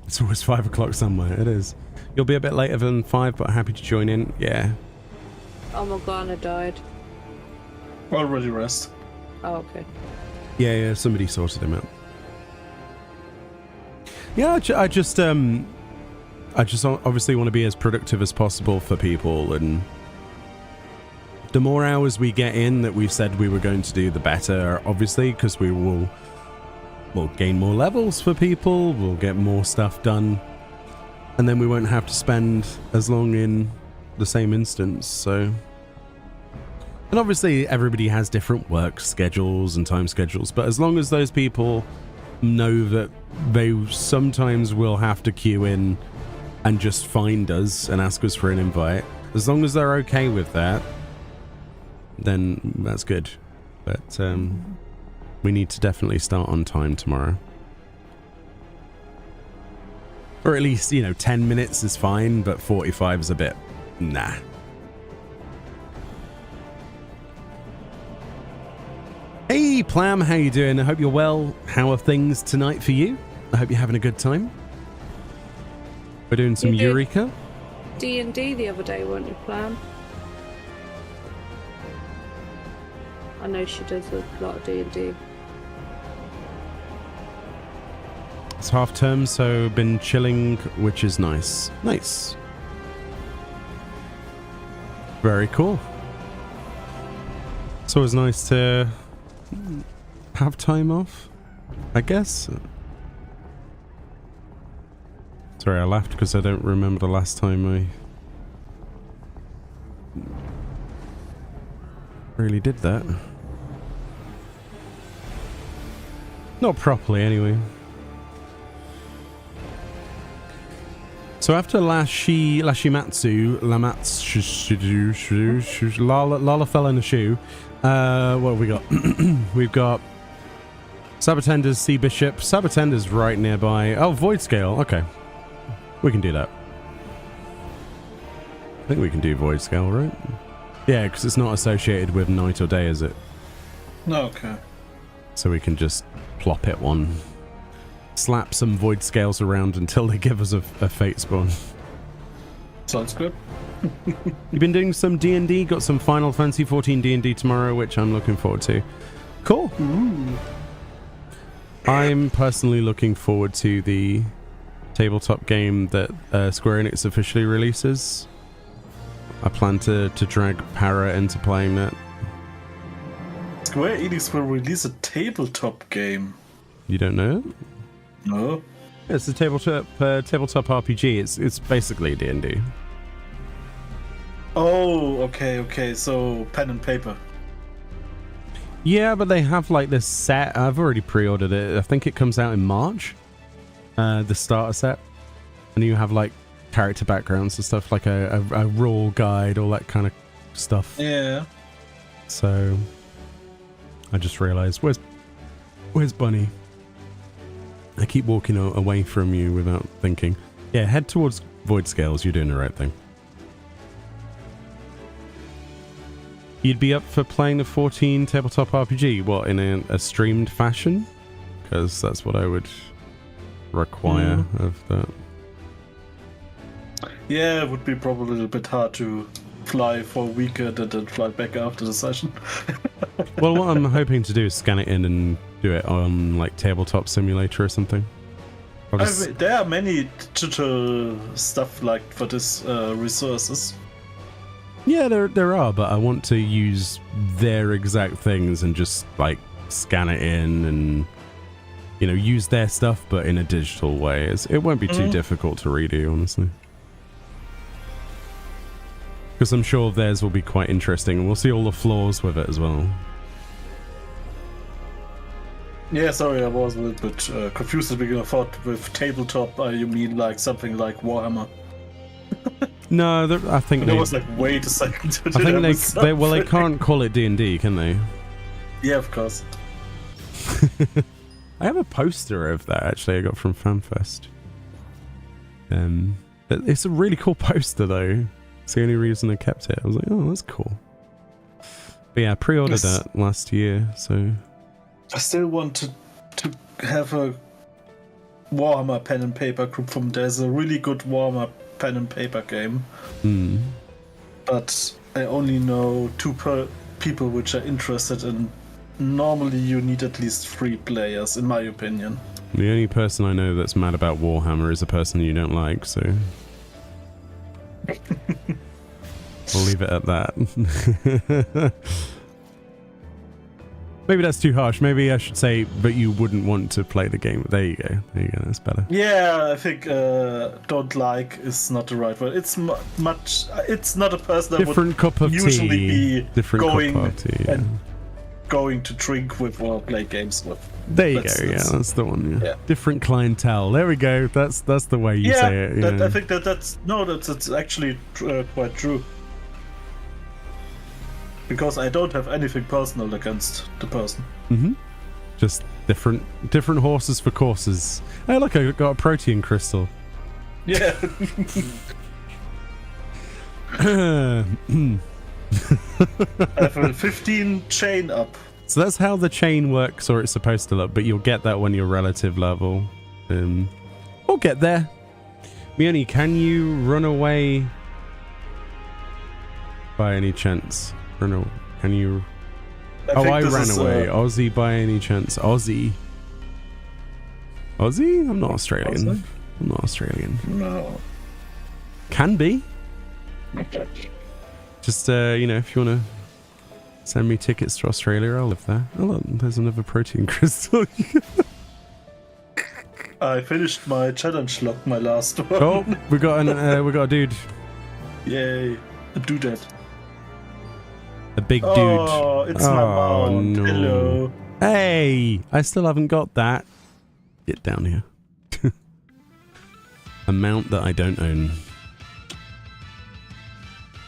It's always 5 o'clock somewhere. It is. You'll be a bit later than 5, but happy to join in. Yeah. Oh, Morgana died. Already rest. Oh, okay. Yeah, somebody sorted him out. Yeah, I just obviously want to be as productive as possible for people, and the more hours we get in that we've said we were going to do, the better, obviously, because we'll gain more levels for people, we'll get more stuff done, and then we won't have to spend as long in the same instance, so... And obviously everybody has different work schedules and time schedules, but as long as those people know that they sometimes will have to queue in and just find us and ask us for an invite, as long as they're okay with that, then that's good. But we need to definitely start on time tomorrow. Or at least, 10 minutes is fine, but 45 is a bit... nah. Hey Plam, how you doing? I hope you're well. How are things tonight for you? I hope you're having a good time. We're doing some Eureka. D&D the other day, weren't you, Plam? I know she does a lot of D&D. It's half term, so been chilling, which is nice. Nice. Very cool. It's always nice to have time off, I guess. Sorry, I laughed because I don't remember the last time I really did that. Not properly, anyway. So after Lashimatsu, Lala fell in the shoe. What have we got? We've got Sabatender's Sea Bishop. Sabatender's right nearby. Oh, Void Scale. Okay. We can do that. I think we can do Void Scale, right? Yeah, because it's not associated with night or day, is it? No, okay. So we can just plop it one. Slap some Void Scales around until they give us a Fate Spawn. Sounds good. You've been doing some D&D, got some Final Fantasy 14 D&D tomorrow, which I'm looking forward to. Cool. Ooh. I'm personally looking forward to the tabletop game that Square Enix officially releases. I plan to drag Para into playing that. Square Enix will release a tabletop game. You don't know it? No. It's a tabletop RPG. It's basically D&D. Oh, okay. So pen and paper. Yeah, but they have like this set. I've already pre-ordered it. I think it comes out in March. The starter set. And you have like character backgrounds and stuff, like a rule guide, all that kind of stuff. Yeah. So I just realized, where's Bunny? I keep walking away from you without thinking. Yeah, head towards Void Scales. You're doing the right thing. You'd be up for playing the 14 tabletop RPG, what, in a streamed fashion? Because that's what I would require of that. Yeah, it would be probably a little bit hard to fly for a weekend and then fly back after the session. Well, what I'm hoping to do is scan it in and do it on like Tabletop Simulator or something. I mean, there are many digital stuff like for this resources. Yeah, there are, but I want to use their exact things and just like scan it in and, you know, use their stuff but in a digital way. It won't be too difficult to redo, honestly. Because I'm sure theirs will be quite interesting and we'll see all the flaws with it as well. Yeah, sorry, I was a little bit confused at the beginning. I thought with tabletop you mean like something like Warhammer. No, I think there was like, wait a second. I think they can't call it D&D, can they? Yeah, of course. I have a poster of that actually I got from FanFest. It's a really cool poster though. It's the only reason I kept it. I was like, oh, that's cool. But yeah, I pre-ordered that last year, so I still want to have a Warhammer pen and paper group from there's a really good Warhammer pen and paper game. But I only know two people which are interested, and normally you need at least 3 players, in my opinion. The only person I know that's mad about Warhammer is a person you don't like, so we'll leave it at that. Maybe that's too harsh. Maybe I should say, but you wouldn't want to play the game. There you go. That's better. Yeah, I think don't like is not the right word. It's much. It's not a person that different would cup of usually tea. be Different going cup of tea, yeah. and going to drink with or play games with. There you go. That's the one. Yeah. Different clientele. There we go. That's the way you say it. Yeah. I think that's actually quite true. Because I don't have anything personal against the person. Just different horses for courses. Hey, look, I got a protein crystal. Yeah. I have a 15 chain up. So that's how the chain works, or it's supposed to look, but you'll get that when you're relative level. We'll get there. Meoni, can you run away by any chance? Can you... I ran away. Aussie by any chance? Aussie? I'm not Australian. Aussie? I'm not Australian. No. Can be. Just, if you want to send me tickets to Australia, I'll live there. Oh, look, there's another protein crystal. I finished my challenge log, my last one. Oh, we got a dude. Yay. A dudette. A big dude. Oh, it's my mount. No. Hello. Hey, I still haven't got that. Get down here. A mount that I don't own.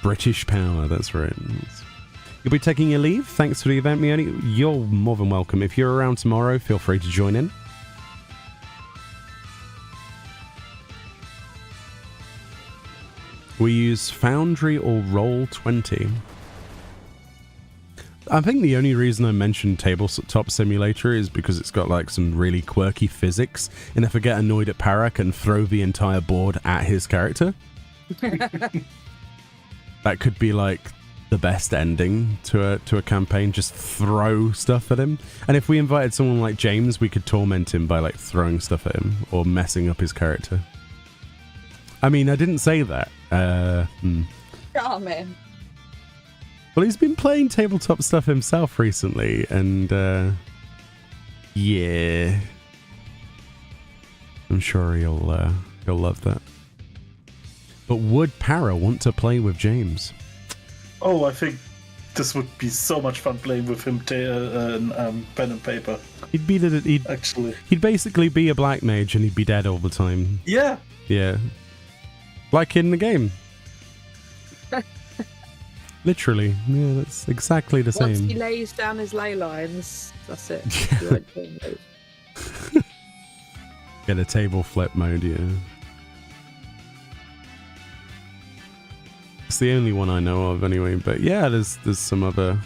British power, that's right. You'll be taking your leave. Thanks for the event, Meoni. You're more than welcome. If you're around tomorrow, feel free to join in. We use Foundry or Roll20. I think the only reason I mentioned Tabletop Simulator is because it's got like some really quirky physics, and if I get annoyed at Para, I can throw the entire board at his character. That could be like the best ending to a campaign, just throw stuff at him. And if we invited someone like James, we could torment him by like throwing stuff at him or messing up his character. I mean, I didn't say that. Oh, man. Well, he's been playing tabletop stuff himself recently, and yeah, I'm sure he'll love that. But would Para want to play with James? Oh, I think this would be so much fun playing with him pen and paper. He'd basically be a black mage and he'd be dead all the time. Yeah. Yeah. Like in the game. Literally. Yeah, that's exactly the same. Once he lays down his ley lines, that's it. Get a table flip mode, yeah. It's the only one I know of anyway, but yeah, there's some other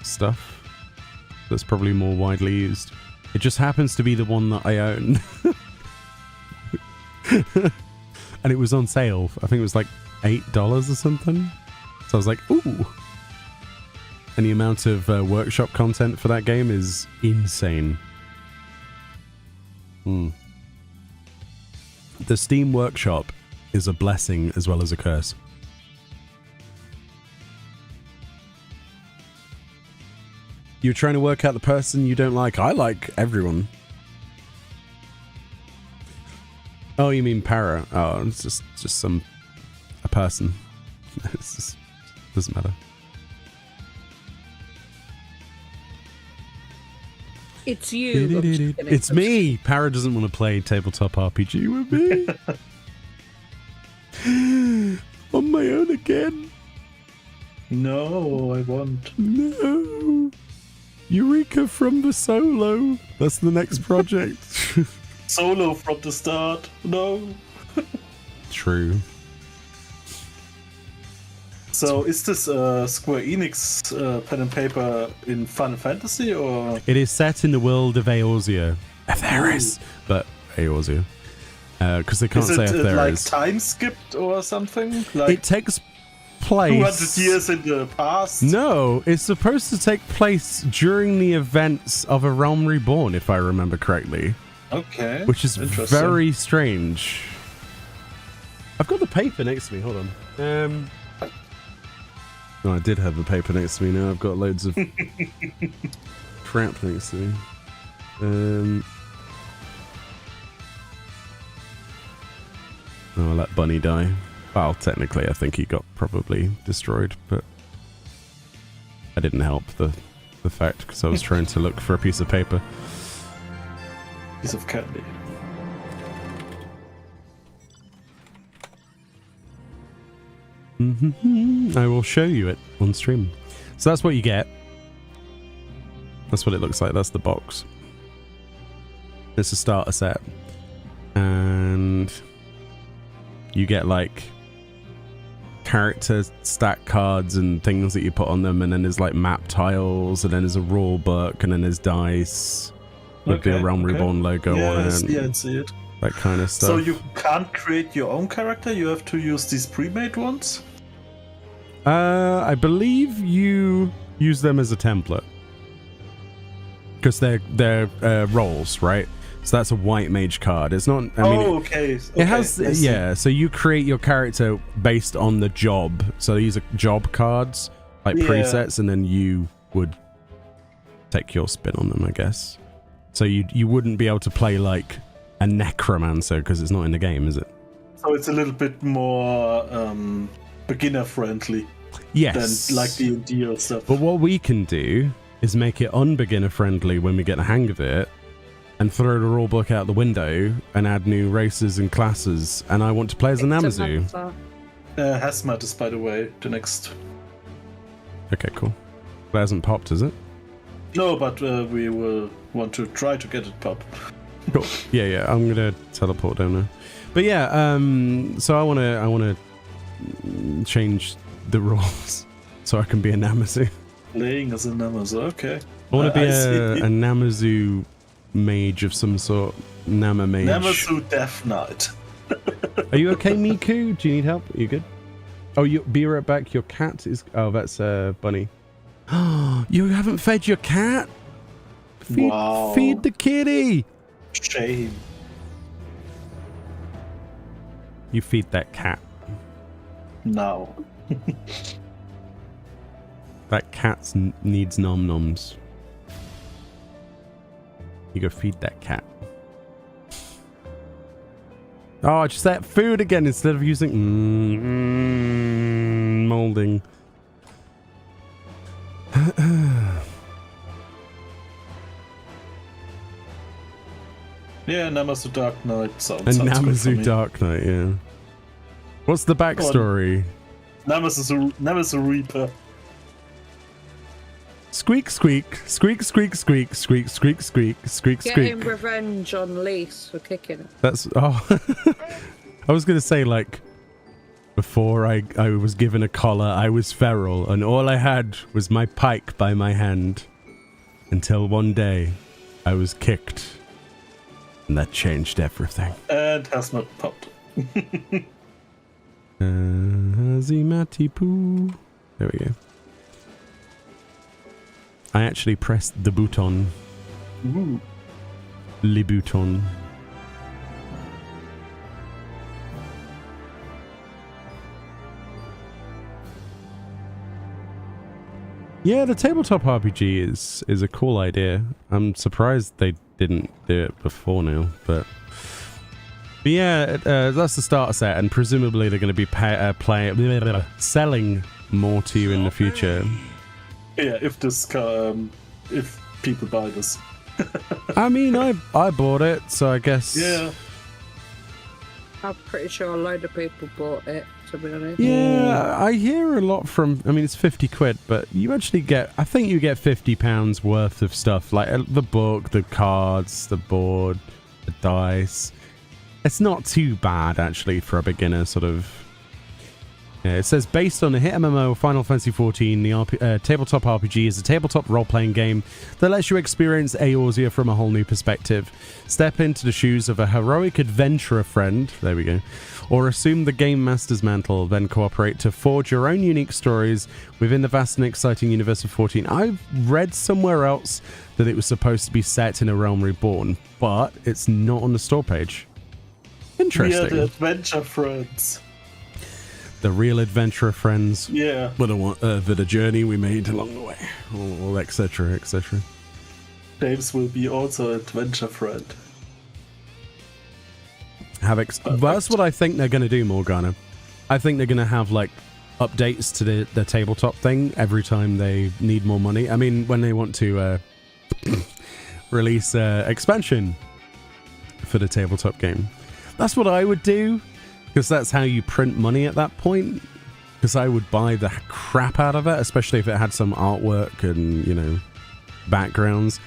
stuff that's probably more widely used. It just happens to be the one that I own. And it was on sale. I think it was like $8 or something. So I was like, ooh. And the amount of workshop content for that game is insane. The Steam Workshop is a blessing as well as a curse. You're trying to work out the person you don't like. I like everyone. Oh, you mean para? Oh, it's just a person. It's just doesn't matter. It's you. It's me. Para doesn't want to play tabletop RPG with me. On my own again. No, I won't. No. Eureka from the solo. That's the next project. Solo from the start. No. True. So is this Square Enix pen and paper in Final Fantasy, or? It is set in the world of Eorzea. Etheris. But Eorzea. Because they can't say Is it Etheris. like time skipped or something? Like It takes place 200 years in the past? No, it's supposed to take place during the events of A Realm Reborn, if I remember correctly. Okay. Which is very strange. I've got the paper next to me, hold on. No, I did have the paper next to me, now I've got loads of crap next to me. Oh, I'll let Bunny die. Well, technically, I think he got probably destroyed, but I didn't help the fact because I was trying to look for a piece of paper. Piece of candy. I will show you it on stream. So that's what you get. That's what it looks like. That's the box. It's a starter set. And you get like character stat cards and things that you put on them, and then there's like map tiles, and then there's a rule book, and then there's dice with the Realm Reborn logo on it. Yeah, I see it. That kind of stuff. So you can't create your own character, you have to use these pre-made ones? I believe you use them as a template. Because they're rolls, right? So that's a white mage card. It's not. I mean, okay. It has, yeah. So you create your character based on the job. So these are job cards, like presets, and then you would take your spin on them, I guess. So you wouldn't be able to play like a necromancer because it's not in the game, is it? So it's a little bit more beginner friendly. Yes. Than like D&D or stuff. But what we can do is make it unbeginner friendly when we get the hang of it, and throw the rule book out the window and add new races and classes. And I want to play as an Amazu. Hazmat is, by the way, the next. Okay, cool. That hasn't popped, is it? No, but we will want to try to get it pop. Cool. Yeah. I'm gonna teleport down there. But yeah, so I wanna change the rules so I can be a Namazu. Playing as a Namazu, okay. I want to be a Namazu mage of some sort. Nama mage. Namazu Death Knight. Are you okay, Miku? Do you need help? Are you good? Oh, you be right back. Your cat is. Oh, that's Bunny. You haven't fed your cat? Feed the kitty. Shame. You feed that cat. No. That cat needs nom noms. You go feed that cat. Oh, just that food again instead of using molding. Yeah, Namazu Dark Knight sounds And good for Namazu me. Dark Knight, yeah. What's the backstory? Namazu Reaper. Squeak, squeak, squeak, squeak, squeak, squeak, squeak, squeak, squeak, Getting squeak. revenge on Lise for kicking it. That's I was gonna say, like, before I was given a collar, I was feral, and all I had was my pike by my hand. Until one day, I was kicked. And that changed everything. And has not popped. Azimati poo. There we go. I actually pressed the button. Ooh. Le bouton. Yeah, the tabletop RPG is a cool idea. I'm surprised they didn't do it before now, but yeah, that's the starter set, and presumably they're going to be selling more to you in the future. Yeah, if people buy this. I mean, I bought it, so I guess. Yeah. I'm pretty sure a load of people bought it, to be honest. Yeah, I hear a lot from. I mean, it's 50 quid, but you actually get. I think you get £50 worth of stuff, like the book, the cards, the board, the dice. It's not too bad actually for a beginner, sort of. Yeah, it says, based on a hit MMO, Final Fantasy XIV, the tabletop RPG is a tabletop role-playing game that lets you experience Eorzea from a whole new perspective. Step into the shoes of a heroic adventurer friend, there we go, or assume the Game Master's mantle, then cooperate to forge your own unique stories within the vast and exciting universe of 14. I've read somewhere else that it was supposed to be set in a realm reborn, but it's not on the store page. Interesting. We are the adventure friends. The real adventurer friends. Yeah. For the journey we made along the way. Or etc, etc. James will be also an adventure friend. That's what I think they're going to do, Morgana. I think they're going to have, like, updates to the tabletop thing every time they need more money. I mean, when they want to release expansion for the tabletop game. That's what I would do. Because that's how you print money at that point. Because I would buy the crap out of it, especially if it had some artwork and, you know, backgrounds.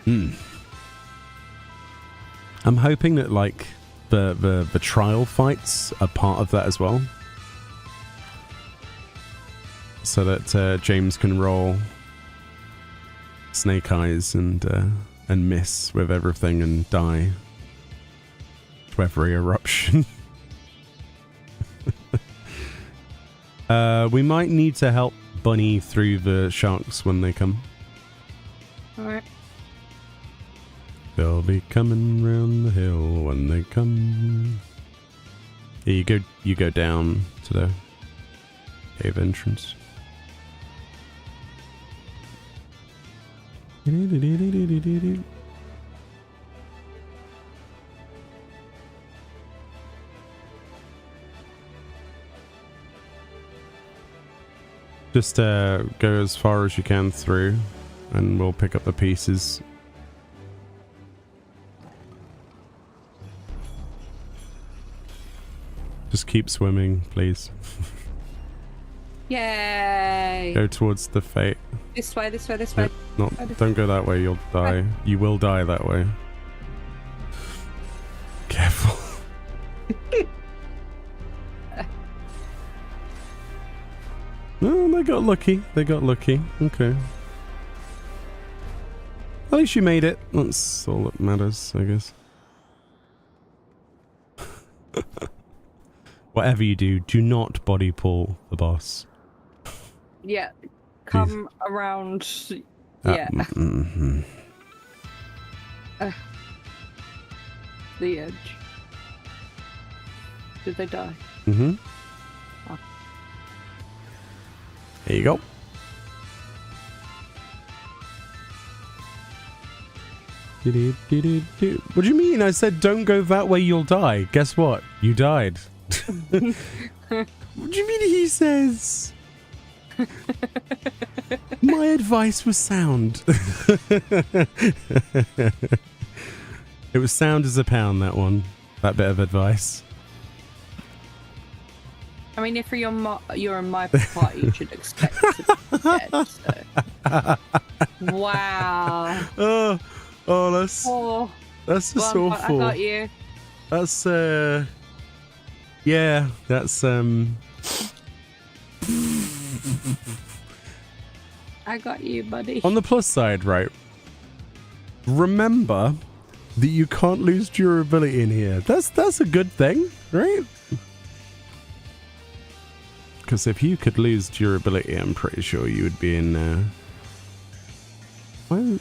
I'm hoping that, like, the trial fights are part of that as well. So that James can roll snake eyes and miss with everything and die to every eruption. We might need to help Bunny through the sharks when they come. Alright. They'll be coming round the hill when they come. Yeah, you go down to the cave entrance. Just go as far as you can through, and we'll pick up the pieces. Just keep swimming, please. Yay! Go towards the fate. This way, this way, this way. Don't go that way, you'll die. You will die that way. Careful. Oh, they got lucky. They got lucky. Okay. At least you made it. That's all that matters, I guess. Whatever you do, do not body pull the boss. Yeah. Come around. Yeah. The edge. Did they die? Mm-hmm. Oh. There you go. What do you mean? I said don't go that way, you'll die. Guess what? You died. What do you mean he says? My advice was sound. It was sound as a pound, that one. That bit of advice. I mean, if you're in my party, you should expect to be dead. So. Wow. Oh, that's just Well, awful. I got you. That's yeah, that's I got you, buddy. on the plus side, right? Remember that you can't lose durability in here. That's a good thing, right? Because if you could lose durability, I'm pretty sure you would be in. Why is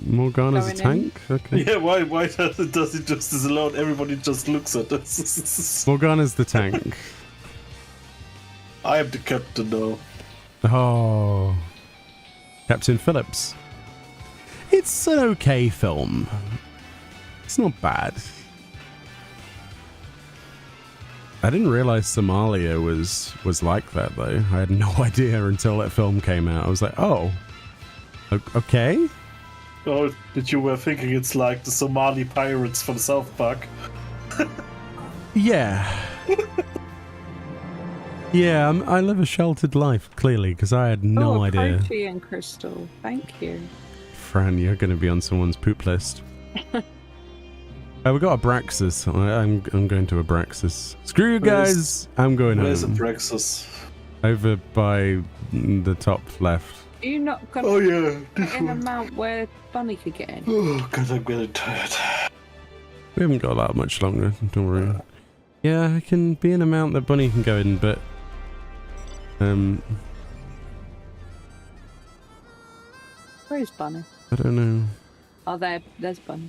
Morgana's a tank? Okay. Yeah, why does it just as alone? Everybody just looks at us. Morgana's the tank. I am the captain now. Oh, Captain Phillips. It's an okay film. It's not bad. I didn't realize Somalia was like that though. I had no idea until that film came out. I was like, oh, okay. Oh, that you were thinking it's like the Somali pirates from South Park. Yeah. Yeah, I live a sheltered life, clearly, because I had no idea. Protein crystal. Thank you. Fran, you're going to be on someone's poop list. We got Abraxas. I'm going to Abraxas. Screw you guys. I'm going home. Where's Abraxas? Over by the top left. Are you not going to get in a mount where Bunny could get in? Oh, God, I'm getting tired. We haven't got that much longer. Don't worry. Yeah, I can be in a mount that Bunny can go in, but Where is Bunny? I don't know. Oh, there's Bunny.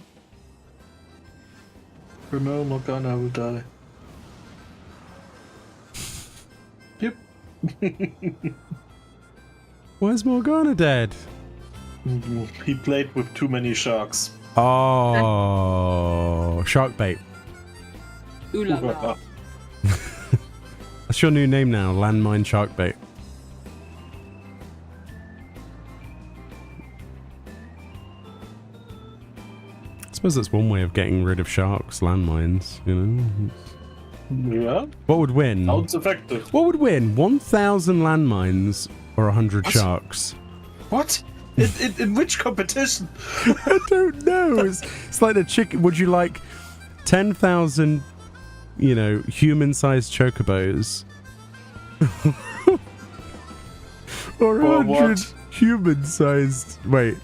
No, Morgana will die. Yep. Where's Morgana dead? He played with too many sharks. Oh, shark bait. Ooh la la. That's your new name now, landmine shark bait. I suppose that's one way of getting rid of sharks, landmines, you know. Yeah. What would win? Sounds effective. What would win? 1,000 landmines or 100 What? sharks? What? In which competition? I don't know. It's like the chicken. Would you like 10,000, you know, human-sized chocobos? Or 100 human-sized... Wait.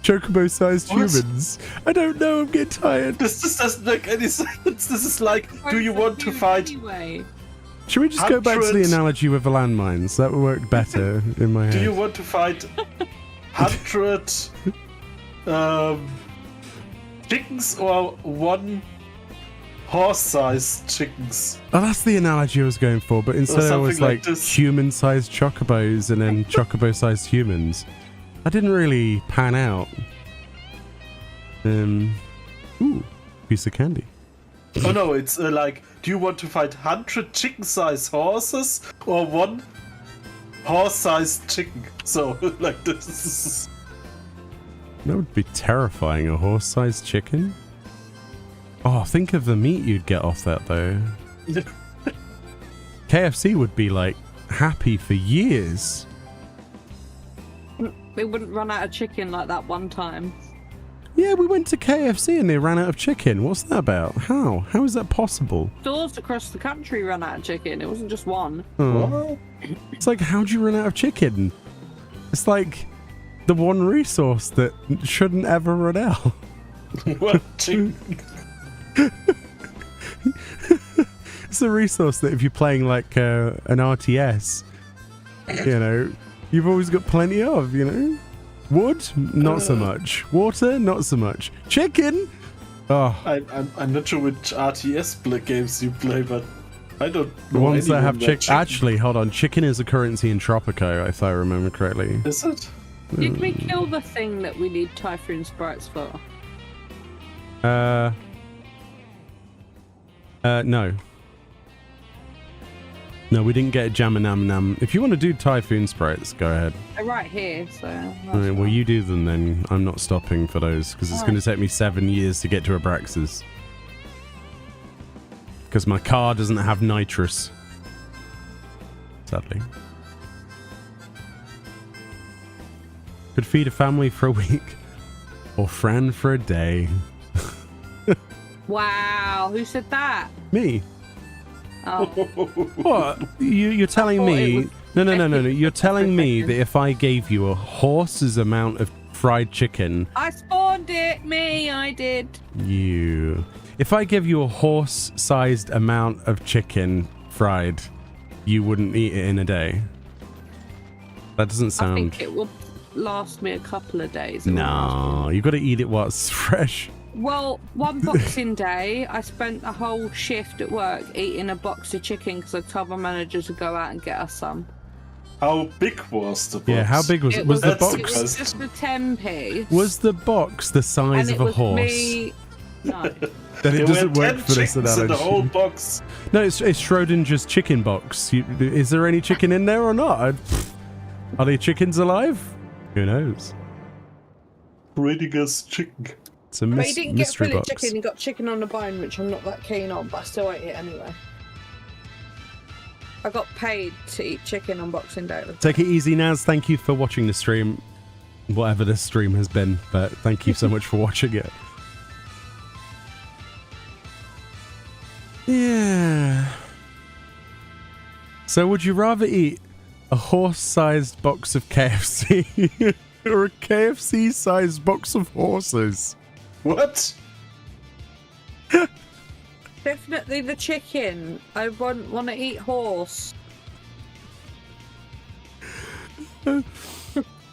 Chocobo-sized What? humans? I don't know. I'm getting tired. This just doesn't make any sense. This is like, do you want to fight? Anyway. Should we just go back to the 100 analogy with the landmines? That would work better in my head. Do you want to fight 100 chickens or one horse-sized chickens? Oh, that's the analogy I was going for, but instead I was something like like this. human-sized chocobos and then chocobo-sized humans. That didn't really pan out. Ooh, piece of candy. Oh no, it's like, do you want to fight 100 chicken-sized horses or one horse-sized chicken? So, like this. That would be terrifying, a horse-sized chicken. Oh, think of the meat you'd get off that, though. KFC would be, like, happy for years. They wouldn't run out of chicken like that one time. Yeah, we went to KFC and they ran out of chicken. What's that about? How? How is that possible? Stores across the country run out of chicken. It wasn't just one. Oh. It's like, how do you run out of chicken? It's like the one resource that shouldn't ever run out. What chicken? It's a resource that if you're playing like an RTS, you know, you've always got plenty of, you know? Wood? Not so much. Water? Not so much. Chicken? Oh. I'm not sure which RTS games you play, but I don't know. The ones that have chicken. Actually, hold on. Chicken is a currency in Tropico, if I remember correctly. Is it? Did we kill the thing that we need Typhoon Sprites for? No. No, we didn't get Jam and Nam Nam. If you want to do Typhoon Sprites, go ahead. They're right here, so... Alright, well, you do them then. I'm not stopping for those, because it's going to take me 7 years to get to Abraxas. Because my car doesn't have nitrous. Sadly. Could feed a family for a week. Or Fran for a day. Wow, who said that? Me. Oh. What? You're telling me... No. You're telling me that if I gave you a horse's amount of fried chicken... I spawned it! Me, I did. You... If I give you a horse-sized amount of chicken fried, you wouldn't eat it in a day? That doesn't sound... I think it will last me a couple of days. No, you got to eat it while it's fresh. Well, one Boxing Day, I spent a whole shift at work eating a box of chicken because I told my manager to go out and get us some. How big was the box? Yeah, how big was it? Was the box? It was just a 10p. Was the box the size of a horse? No. Then it doesn't work for this analogy. In the whole box. No, it's Schrodinger's chicken box. Is there any chicken in there or not? Are they chickens alive? Who knows? Schrodinger's chicken. It's a But he didn't get mystery fillet box. chicken, he got chicken on the bone, which I'm not that keen on, but I still ate it anyway. I got paid to eat chicken on Boxing Day. Take it easy, Naz. Thank you for watching the stream. Whatever this stream has been, but thank you so much for watching it. Yeah. So would you rather eat a horse-sized box of KFC or a KFC-sized box of horses? What? Definitely the chicken. I wouldn't want to eat horse. We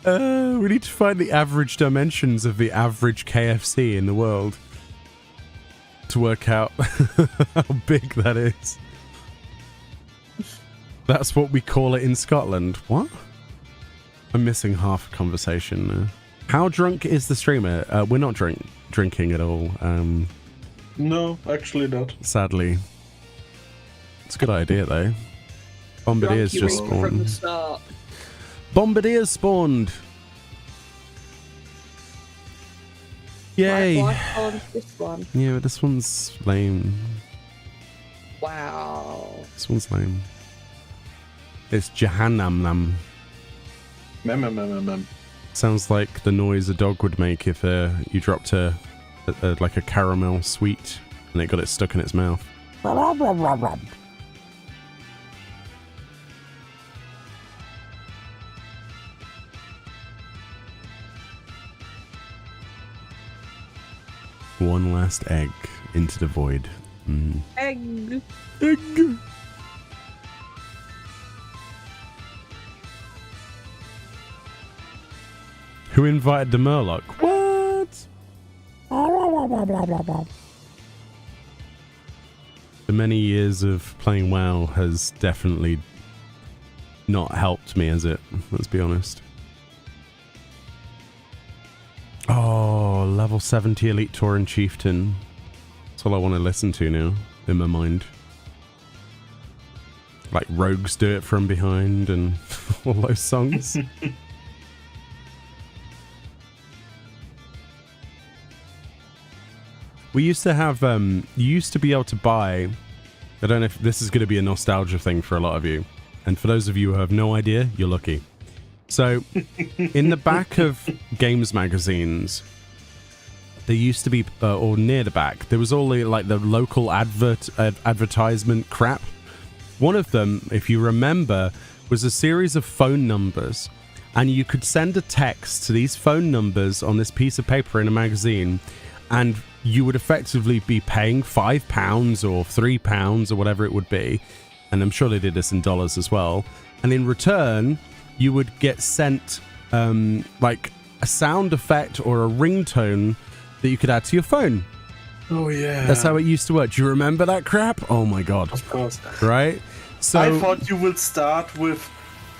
need to find the average dimensions of the average KFC in the world to work out how big that is. That's what we call it in Scotland. What? I'm missing half a conversation now. How drunk is the streamer? We're not drinking at all. No, actually not. Sadly. It's a good idea though. Bombardiers just From the spawned. start. Bombardiers spawned! Yay! Right, why on this one? Yeah, but this one's lame. Wow. This one's lame. It's Jahannam. Mem. Sounds like the noise a dog would make if you dropped like a caramel sweet and it got it stuck in its mouth. One last egg into the void. Egg. Egg. Who invited the Murloc? What? The many years of playing WoW has definitely not helped me, has it? Let's be honest. Oh, level 70 Elite Tauren Chieftain. That's all I want to listen to now, in my mind. Like Rogues Do It From Behind and all those songs. We used to have, you used to be able to buy, I don't know if this is going to be a nostalgia thing for a lot of you. And for those of you who have no idea, you're lucky. So, in the back of games magazines, there used to be, or near the back, there was all the, like the local advertisement crap. One of them, if you remember, was a series of phone numbers. And you could send a text to these phone numbers on this piece of paper in a magazine, and you would effectively be paying £5 or £3 or whatever it would be. And I'm sure they did this in dollars as well. And in return, you would get sent like a sound effect or a ringtone that you could add to your phone. Oh, yeah. That's how it used to work. Do you remember that crap? Oh, my God. Of course. Right? So I thought you would start with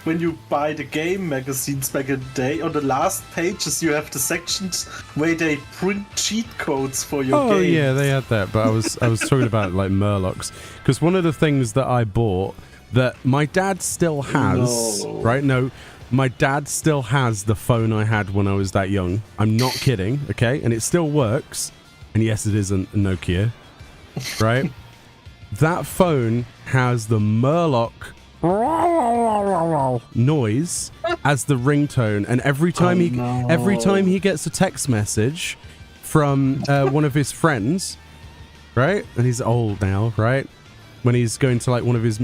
when you buy the game magazines back in the day. On the last pages, you have the sections where they print cheat codes for your game. Oh yeah, they had that, but I was talking about like Murlocs, because one of the things that I bought that my dad still has. No. Right? No, my dad still has the phone I had when I was that young. I'm not kidding, okay? And it still works. And yes, it is a Nokia, right? That phone has the Murloc noise as the ringtone, and every time he gets a text message from one of his friends, right? And he's old now, right? When he's going to like one of his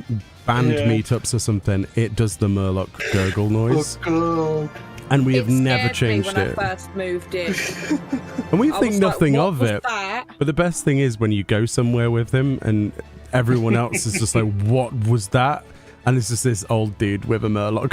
band meetups or something, it does the Murloc gurgle noise. Oh, God. And we have never changed when it. I first moved in. And we think nothing what of was it. that? But the best thing is when you go somewhere with him and everyone else is just like, what was that? And it's just this old dude with a Murloc.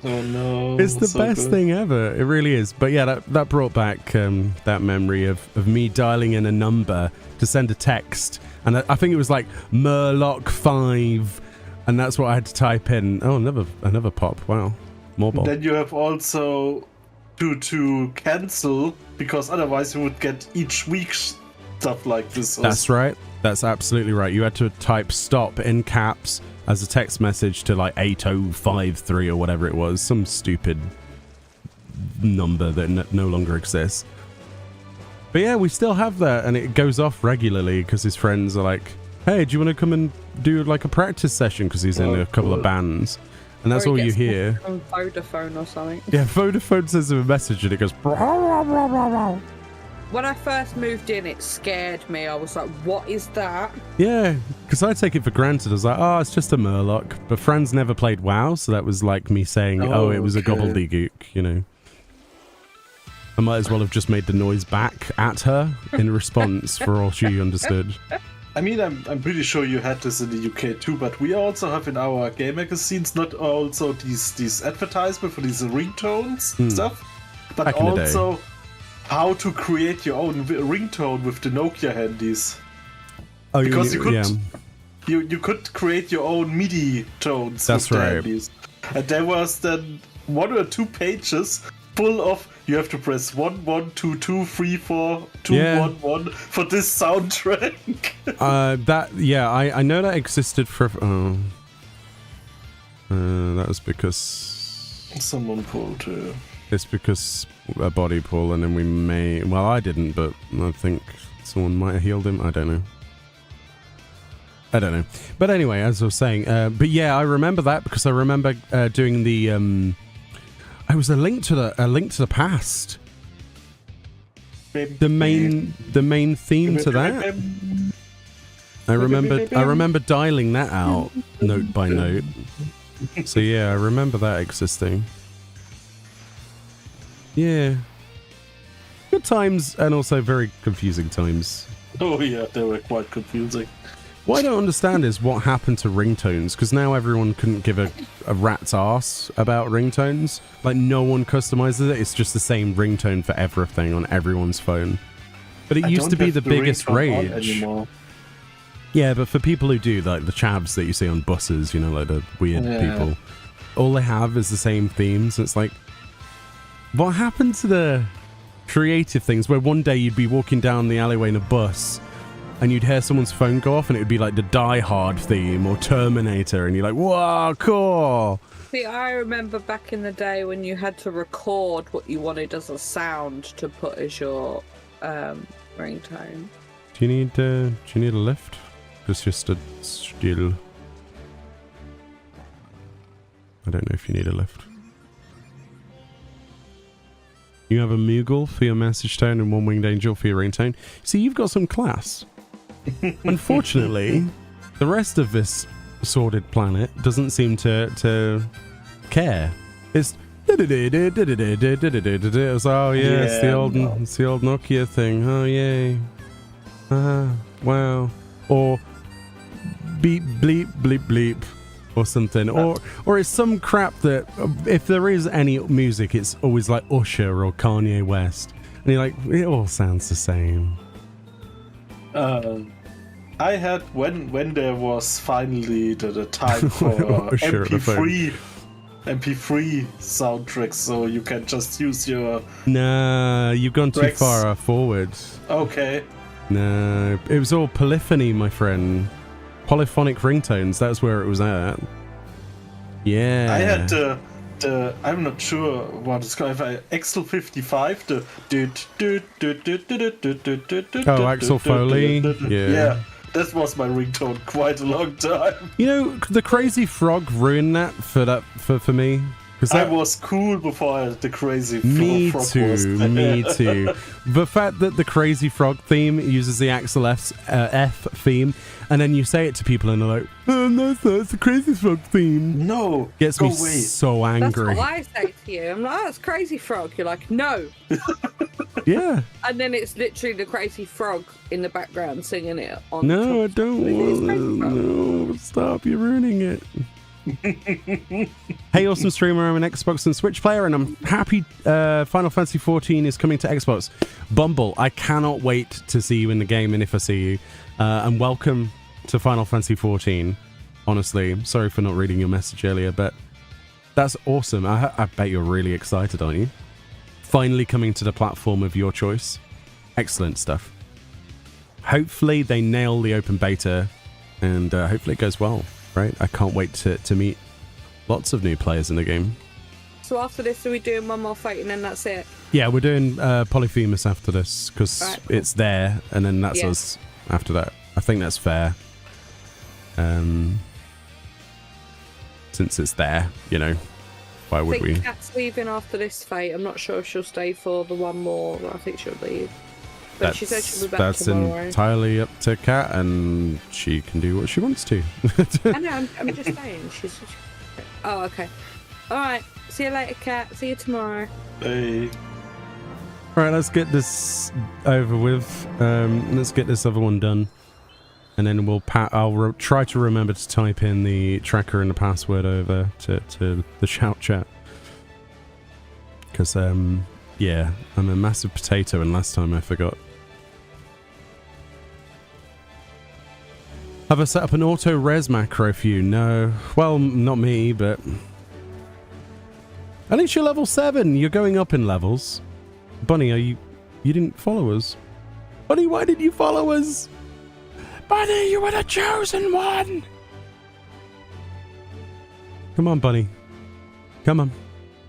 Oh no. It's the best thing ever. It really is. But yeah, that brought back that memory of me dialing in a number to send a text. And I think it was like Murloc 5. And that's what I had to type in. Oh, another pop. Wow. Mobile. Then you have also to cancel, because otherwise you would get each week stuff like this. That's right. That's absolutely right. You had to type stop in caps as a text message to like 8053 or whatever it was. Some stupid number that no longer exists. But yeah, we still have that, and it goes off regularly because his friends are like, hey, do you want to come and do like a practice session? Because he's in a couple of bands. And that's all you hear. From Vodafone or something. Yeah, Vodafone sends him a message and it goes... When I first moved in, it scared me. I was like, what is that? Yeah, because I take it for granted. I was like, oh, it's just a Murloc. But Fran's never played WoW, so that was like me saying, oh, it was a gobbledygook, you know. I might as well have just made the noise back at her in response for all she understood. I mean, I'm pretty sure you had this in the UK too, but we also have in our game magazines not also these advertisements for these ringtones stuff, but Back in the day. also how to create your own ringtone with the Nokia handies. Oh, Because you could yeah. you could create your own MIDI tones That's with the right. handies. And there was then 1 or 2 pages full of you have to press 1 1 2 2 3 4 2 Yeah. 1 1 for this soundtrack. I know that existed for... that was because... Someone pulled. It's because a body pull, and then we may... Well, I didn't, but I think someone might have healed him. I don't know. But anyway, as I was saying, but yeah, I remember that because I remember doing the... it was a link to the past. The main theme to that. I remember dialing that out note by note. So yeah, I remember that existing. Yeah. Good times, and also very confusing times. Oh yeah, they were quite confusing. What I don't understand is what happened to ringtones, because now everyone couldn't give a rat's ass about ringtones. Like, no one customizes it. It's just the same ringtone for everything on everyone's phone. But it used to be the biggest rage. Yeah, but for people who do, like the chavs that you see on buses, you know, like the weird people, all they have is the same themes. It's like, what happened to the creative things where one day you'd be walking down the alleyway in a bus and you'd hear someone's phone go off and it would be like the Die Hard theme or Terminator, and you're like, wow, cool. See, I remember back in the day when you had to record what you wanted as a sound to put as your ringtone. Do you need a lift? Because you're stood still. I don't know if you need a lift. You have a Moogle for your message tone and one Winged Angel for your ringtone. See, you've got some class. Unfortunately, the rest of this sordid planet doesn't seem to care. It's oh yeah, it's the old Nokia thing. Oh yay. Wow. Or beep bleep bleep bleep or something. Or it's some crap that if there is any music, it's always like Usher or Kanye West. And you're like, it all sounds the same. I had when there was finally the time for MP3 soundtracks, so you can just use your. Nah, you've gone too far forward. Okay. No, it was all polyphony, my friend. Polyphonic ringtones, that's where it was at. Yeah. I had the I'm not sure what it's called. Axel 55. Oh, Axel Foley. Yeah. That was my ringtone quite a long time. You know, the Crazy Frog ruined that for me. I was cool before the Crazy me Frog too, was. Me too. The fact that the Crazy Frog theme uses the Axel F theme, and then you say it to people and they're like, oh, no, sir, it's the Crazy Frog theme. No, gets me so angry. That's what I say to you. I'm like, oh, it's Crazy Frog. You're like, no. Yeah. And then it's literally the Crazy Frog in the background singing it on. No, I don't want it. No, stop, you're ruining it. Hey, awesome streamer, I'm an Xbox and Switch player, and I'm happy Final Fantasy 14 is coming to Xbox. Bumble, I cannot wait to see you in the game, and if I see you. And welcome to Final Fantasy 14. Honestly, sorry for not reading your message earlier, but that's awesome. I bet you're really excited, aren't you? Finally coming to the platform of your choice. Excellent stuff. Hopefully they nail the open beta, and hopefully it goes well. Right, I can't wait to meet lots of new players in the game. So after this, are we doing one more fight and then that's it? Yeah, we're doing Polyphemus after this because right, cool. It's there, and then that's us after that. I think that's fair. Since it's there, you know, why would we? Kat's leaving after this fight. I'm not sure if she'll stay for the one more. I think she'll leave. But she said she'll be back tomorrow. That's entirely up to Kat, and she can do what she wants to. I know, I'm just saying. She's. Oh, okay. All right. See you later, Kat. See you tomorrow. Hey. All right, let's get this over with. Let's get this other one done, and then we'll. I'll try to remember to type in the tracker and the password over to the shout chat. Because yeah, I'm a massive potato, and last time I forgot. Have I set up an auto res macro for you? No. Well, not me, but at least you're level 7. You're going up in levels. Bunny, you didn't follow us. Bunny, why did you follow us? Bunny, you were the chosen one. Come on, Bunny. Come on.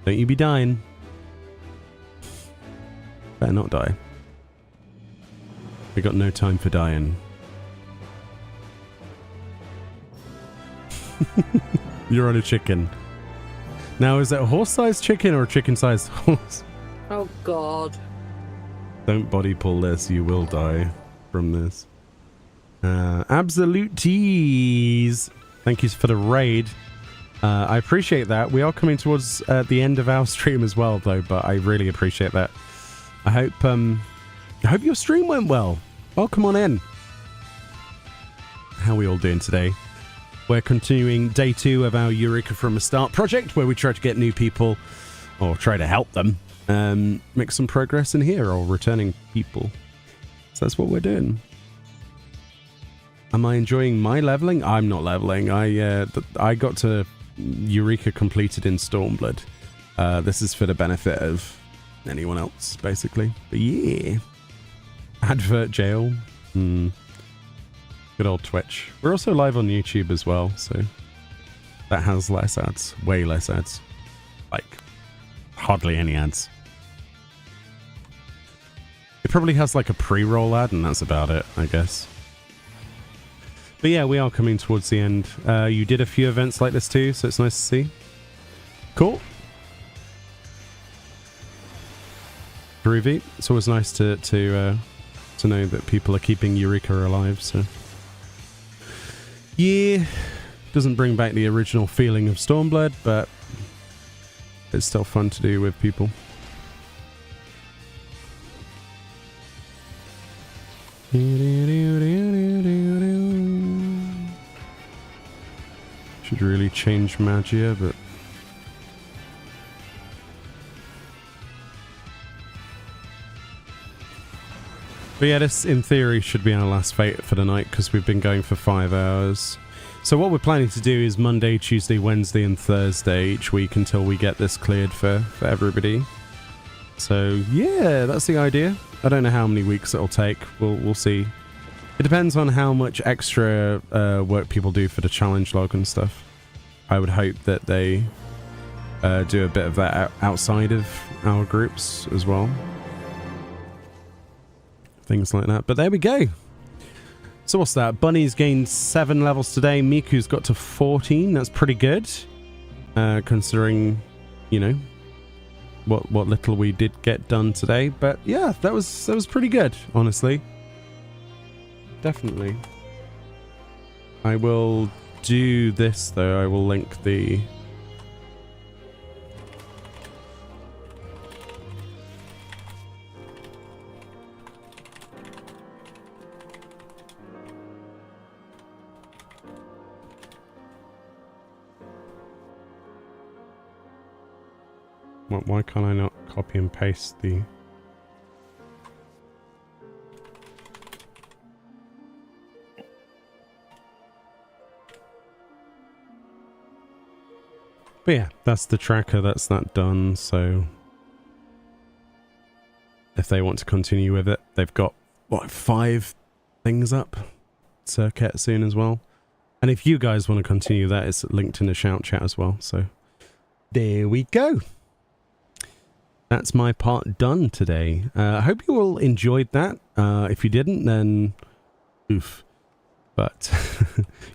Don't you be dying. Better not die. We got no time for dying. You're on a chicken. Now, is it a horse-sized chicken or a chicken-sized horse? Oh, God. Don't body pull this. You will die from this. Absolute tease. Thank you for the raid. I appreciate that. We are coming towards the end of our stream as well, though, but I really appreciate that. I hope your stream went well. Welcome on in. How are we all doing today? We're continuing day 2 of our Eureka from a Start project, where we try to get new people, or try to help them, make some progress in here, or returning people. So that's what we're doing. Am I enjoying my leveling? I'm not leveling. I got to Eureka completed in Stormblood. This is for the benefit of anyone else, basically. But yeah. Advert jail. Good old Twitch. We're also live on YouTube as well, so that has less ads. Way less ads. Like, hardly any ads. It probably has like a pre-roll ad, and that's about it, I guess. But yeah, we are coming towards the end. You did a few events like this too, so it's nice to see. Cool. Groovy. It's always nice to know that people are keeping Eureka alive, so... Yeah, doesn't bring back the original feeling of Stormblood, but it's still fun to do with people. Should really change Magia, but... But yeah, this, in theory, should be our last fate for the night, because we've been going for 5 hours. So what we're planning to do is Monday, Tuesday, Wednesday, and Thursday each week until we get this cleared for everybody. So yeah, that's the idea. I don't know how many weeks it'll take. We'll see. It depends on how much extra work people do for the challenge log and stuff. I would hope that they do a bit of that outside of our groups as well. Things like that. But there we go. So what's that? Bunny's gained 7 levels today. Miku's got to 14. That's pretty good. Considering, you know, what little we did get done today. But yeah, that was pretty good, honestly. Definitely. I will do this though. I will link the why can't I not copy and paste the... But yeah, that's the tracker, that's that done, so if they want to continue with it, they've got, what, 5 things up? Circuit soon as well. And if you guys want to continue that, it's linked in the shout chat as well, so there we go. That's my part done today. I hope you all enjoyed that. If you didn't, then oof. But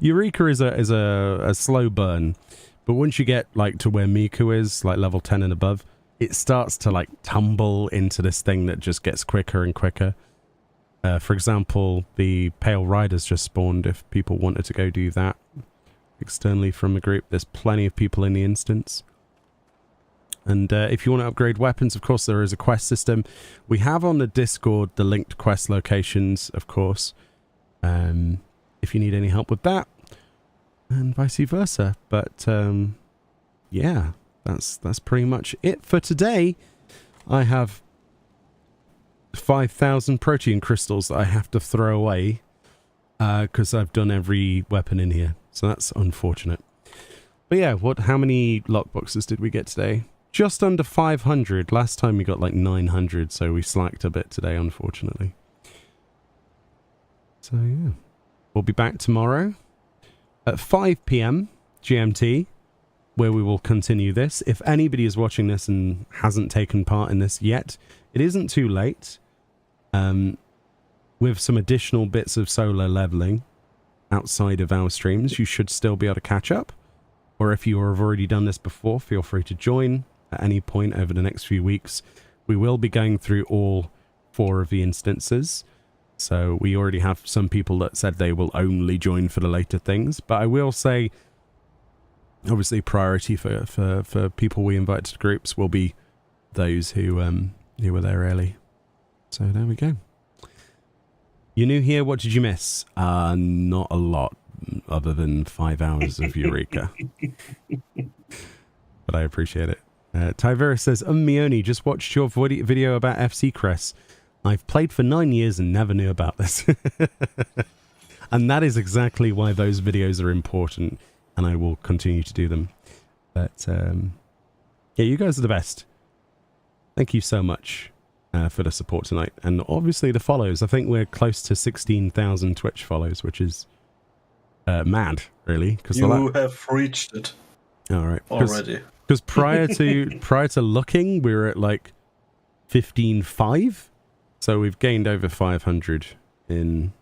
Eureka is a slow burn. But once you get like to where Miku is, like level 10 and above, it starts to like tumble into this thing that just gets quicker and quicker. For example, the Pale Riders just spawned if people wanted to go do that externally from the group. There's plenty of people in the instance. And if you want to upgrade weapons, of course, there is a quest system. We have on the Discord the linked quest locations, of course, if you need any help with that, and vice versa. But yeah, that's pretty much it for today. I have 5,000 protein crystals that I have to throw away because I've done every weapon in here. So that's unfortunate. But yeah, how many lockboxes did we get today? Just under 500. Last time we got like 900, so we slacked a bit today, unfortunately. So yeah, we'll be back tomorrow at 5 PM GMT, where we will continue this. If anybody is watching this and hasn't taken part in this yet, it isn't too late. With some additional bits of solo leveling outside of our streams, you should still be able to catch up. Or if you have already done this before, feel free to join at any point over the next few weeks. We will be going through all 4 of the instances. So we already have some people that said they will only join for the later things. But I will say, obviously, priority for people we invite to groups will be those who were there early. So there we go. You're new here. What did you miss? Not a lot, other than 5 hours of Eureka. But I appreciate it. Tyvera says, Meoni, just watched your video about FC Crest. I've played for 9 years and never knew about this. And that is exactly why those videos are important, and I will continue to do them. But yeah, you guys are the best. Thank you so much for the support tonight. And obviously the follows. I think we're close to 16,000 Twitch follows, which is mad, really. You have reached it. All right. Already. Because prior to looking, we were at like 15.5. So we've gained over 500 in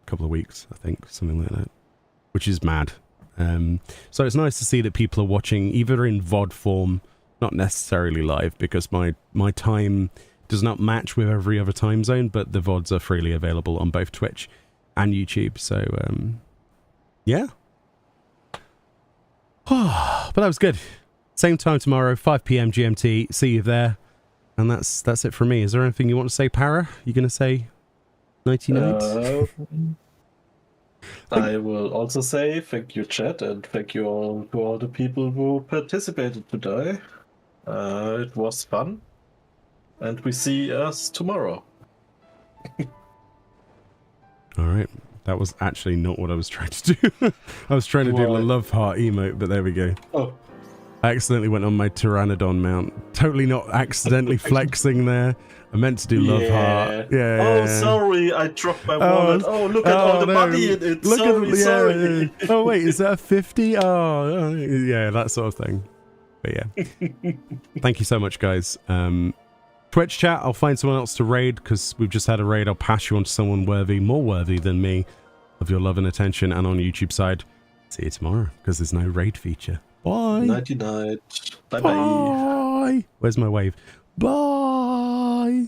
a couple of weeks, I think, something like that, which is mad. So it's nice to see that people are watching either in VOD form, not necessarily live, because my time does not match with every other time zone, but the VODs are freely available on both Twitch and YouTube. So yeah. But that was good. Same time tomorrow, 5 PM GMT. See you there. And that's it for me. Is there anything you want to say, Para? You going to say nighty night? I will also say thank you, chat, and thank you all to all the people who participated today. It was fun, and we see us tomorrow. All right. That was actually not what I was trying to do. I was trying to do a love heart emote, but there we go. Oh. I accidentally went on my Pteranodon mount. totally not accidentally flexing there. I meant to do love heart. Yeah. Oh, sorry, I dropped my wallet. Oh, look at all the money in it. Sorry. Oh, wait, is that a 50? Oh, yeah, that sort of thing. But yeah. Thank you so much, guys. Twitch chat, I'll find someone else to raid because we've just had a raid. I'll pass you on to someone worthy, more worthy than me of your love and attention. And on YouTube side, see you tomorrow because there's no raid feature. Bye. Nighty night. Bye bye. Bye. Where's my wave? Bye.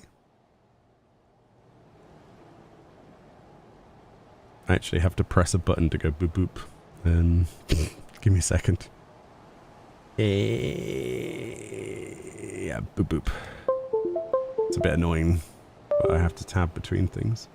I actually have to press a button to go boop boop. Give me a second. Yeah, boop boop. It's a bit annoying, but I have to tab between things.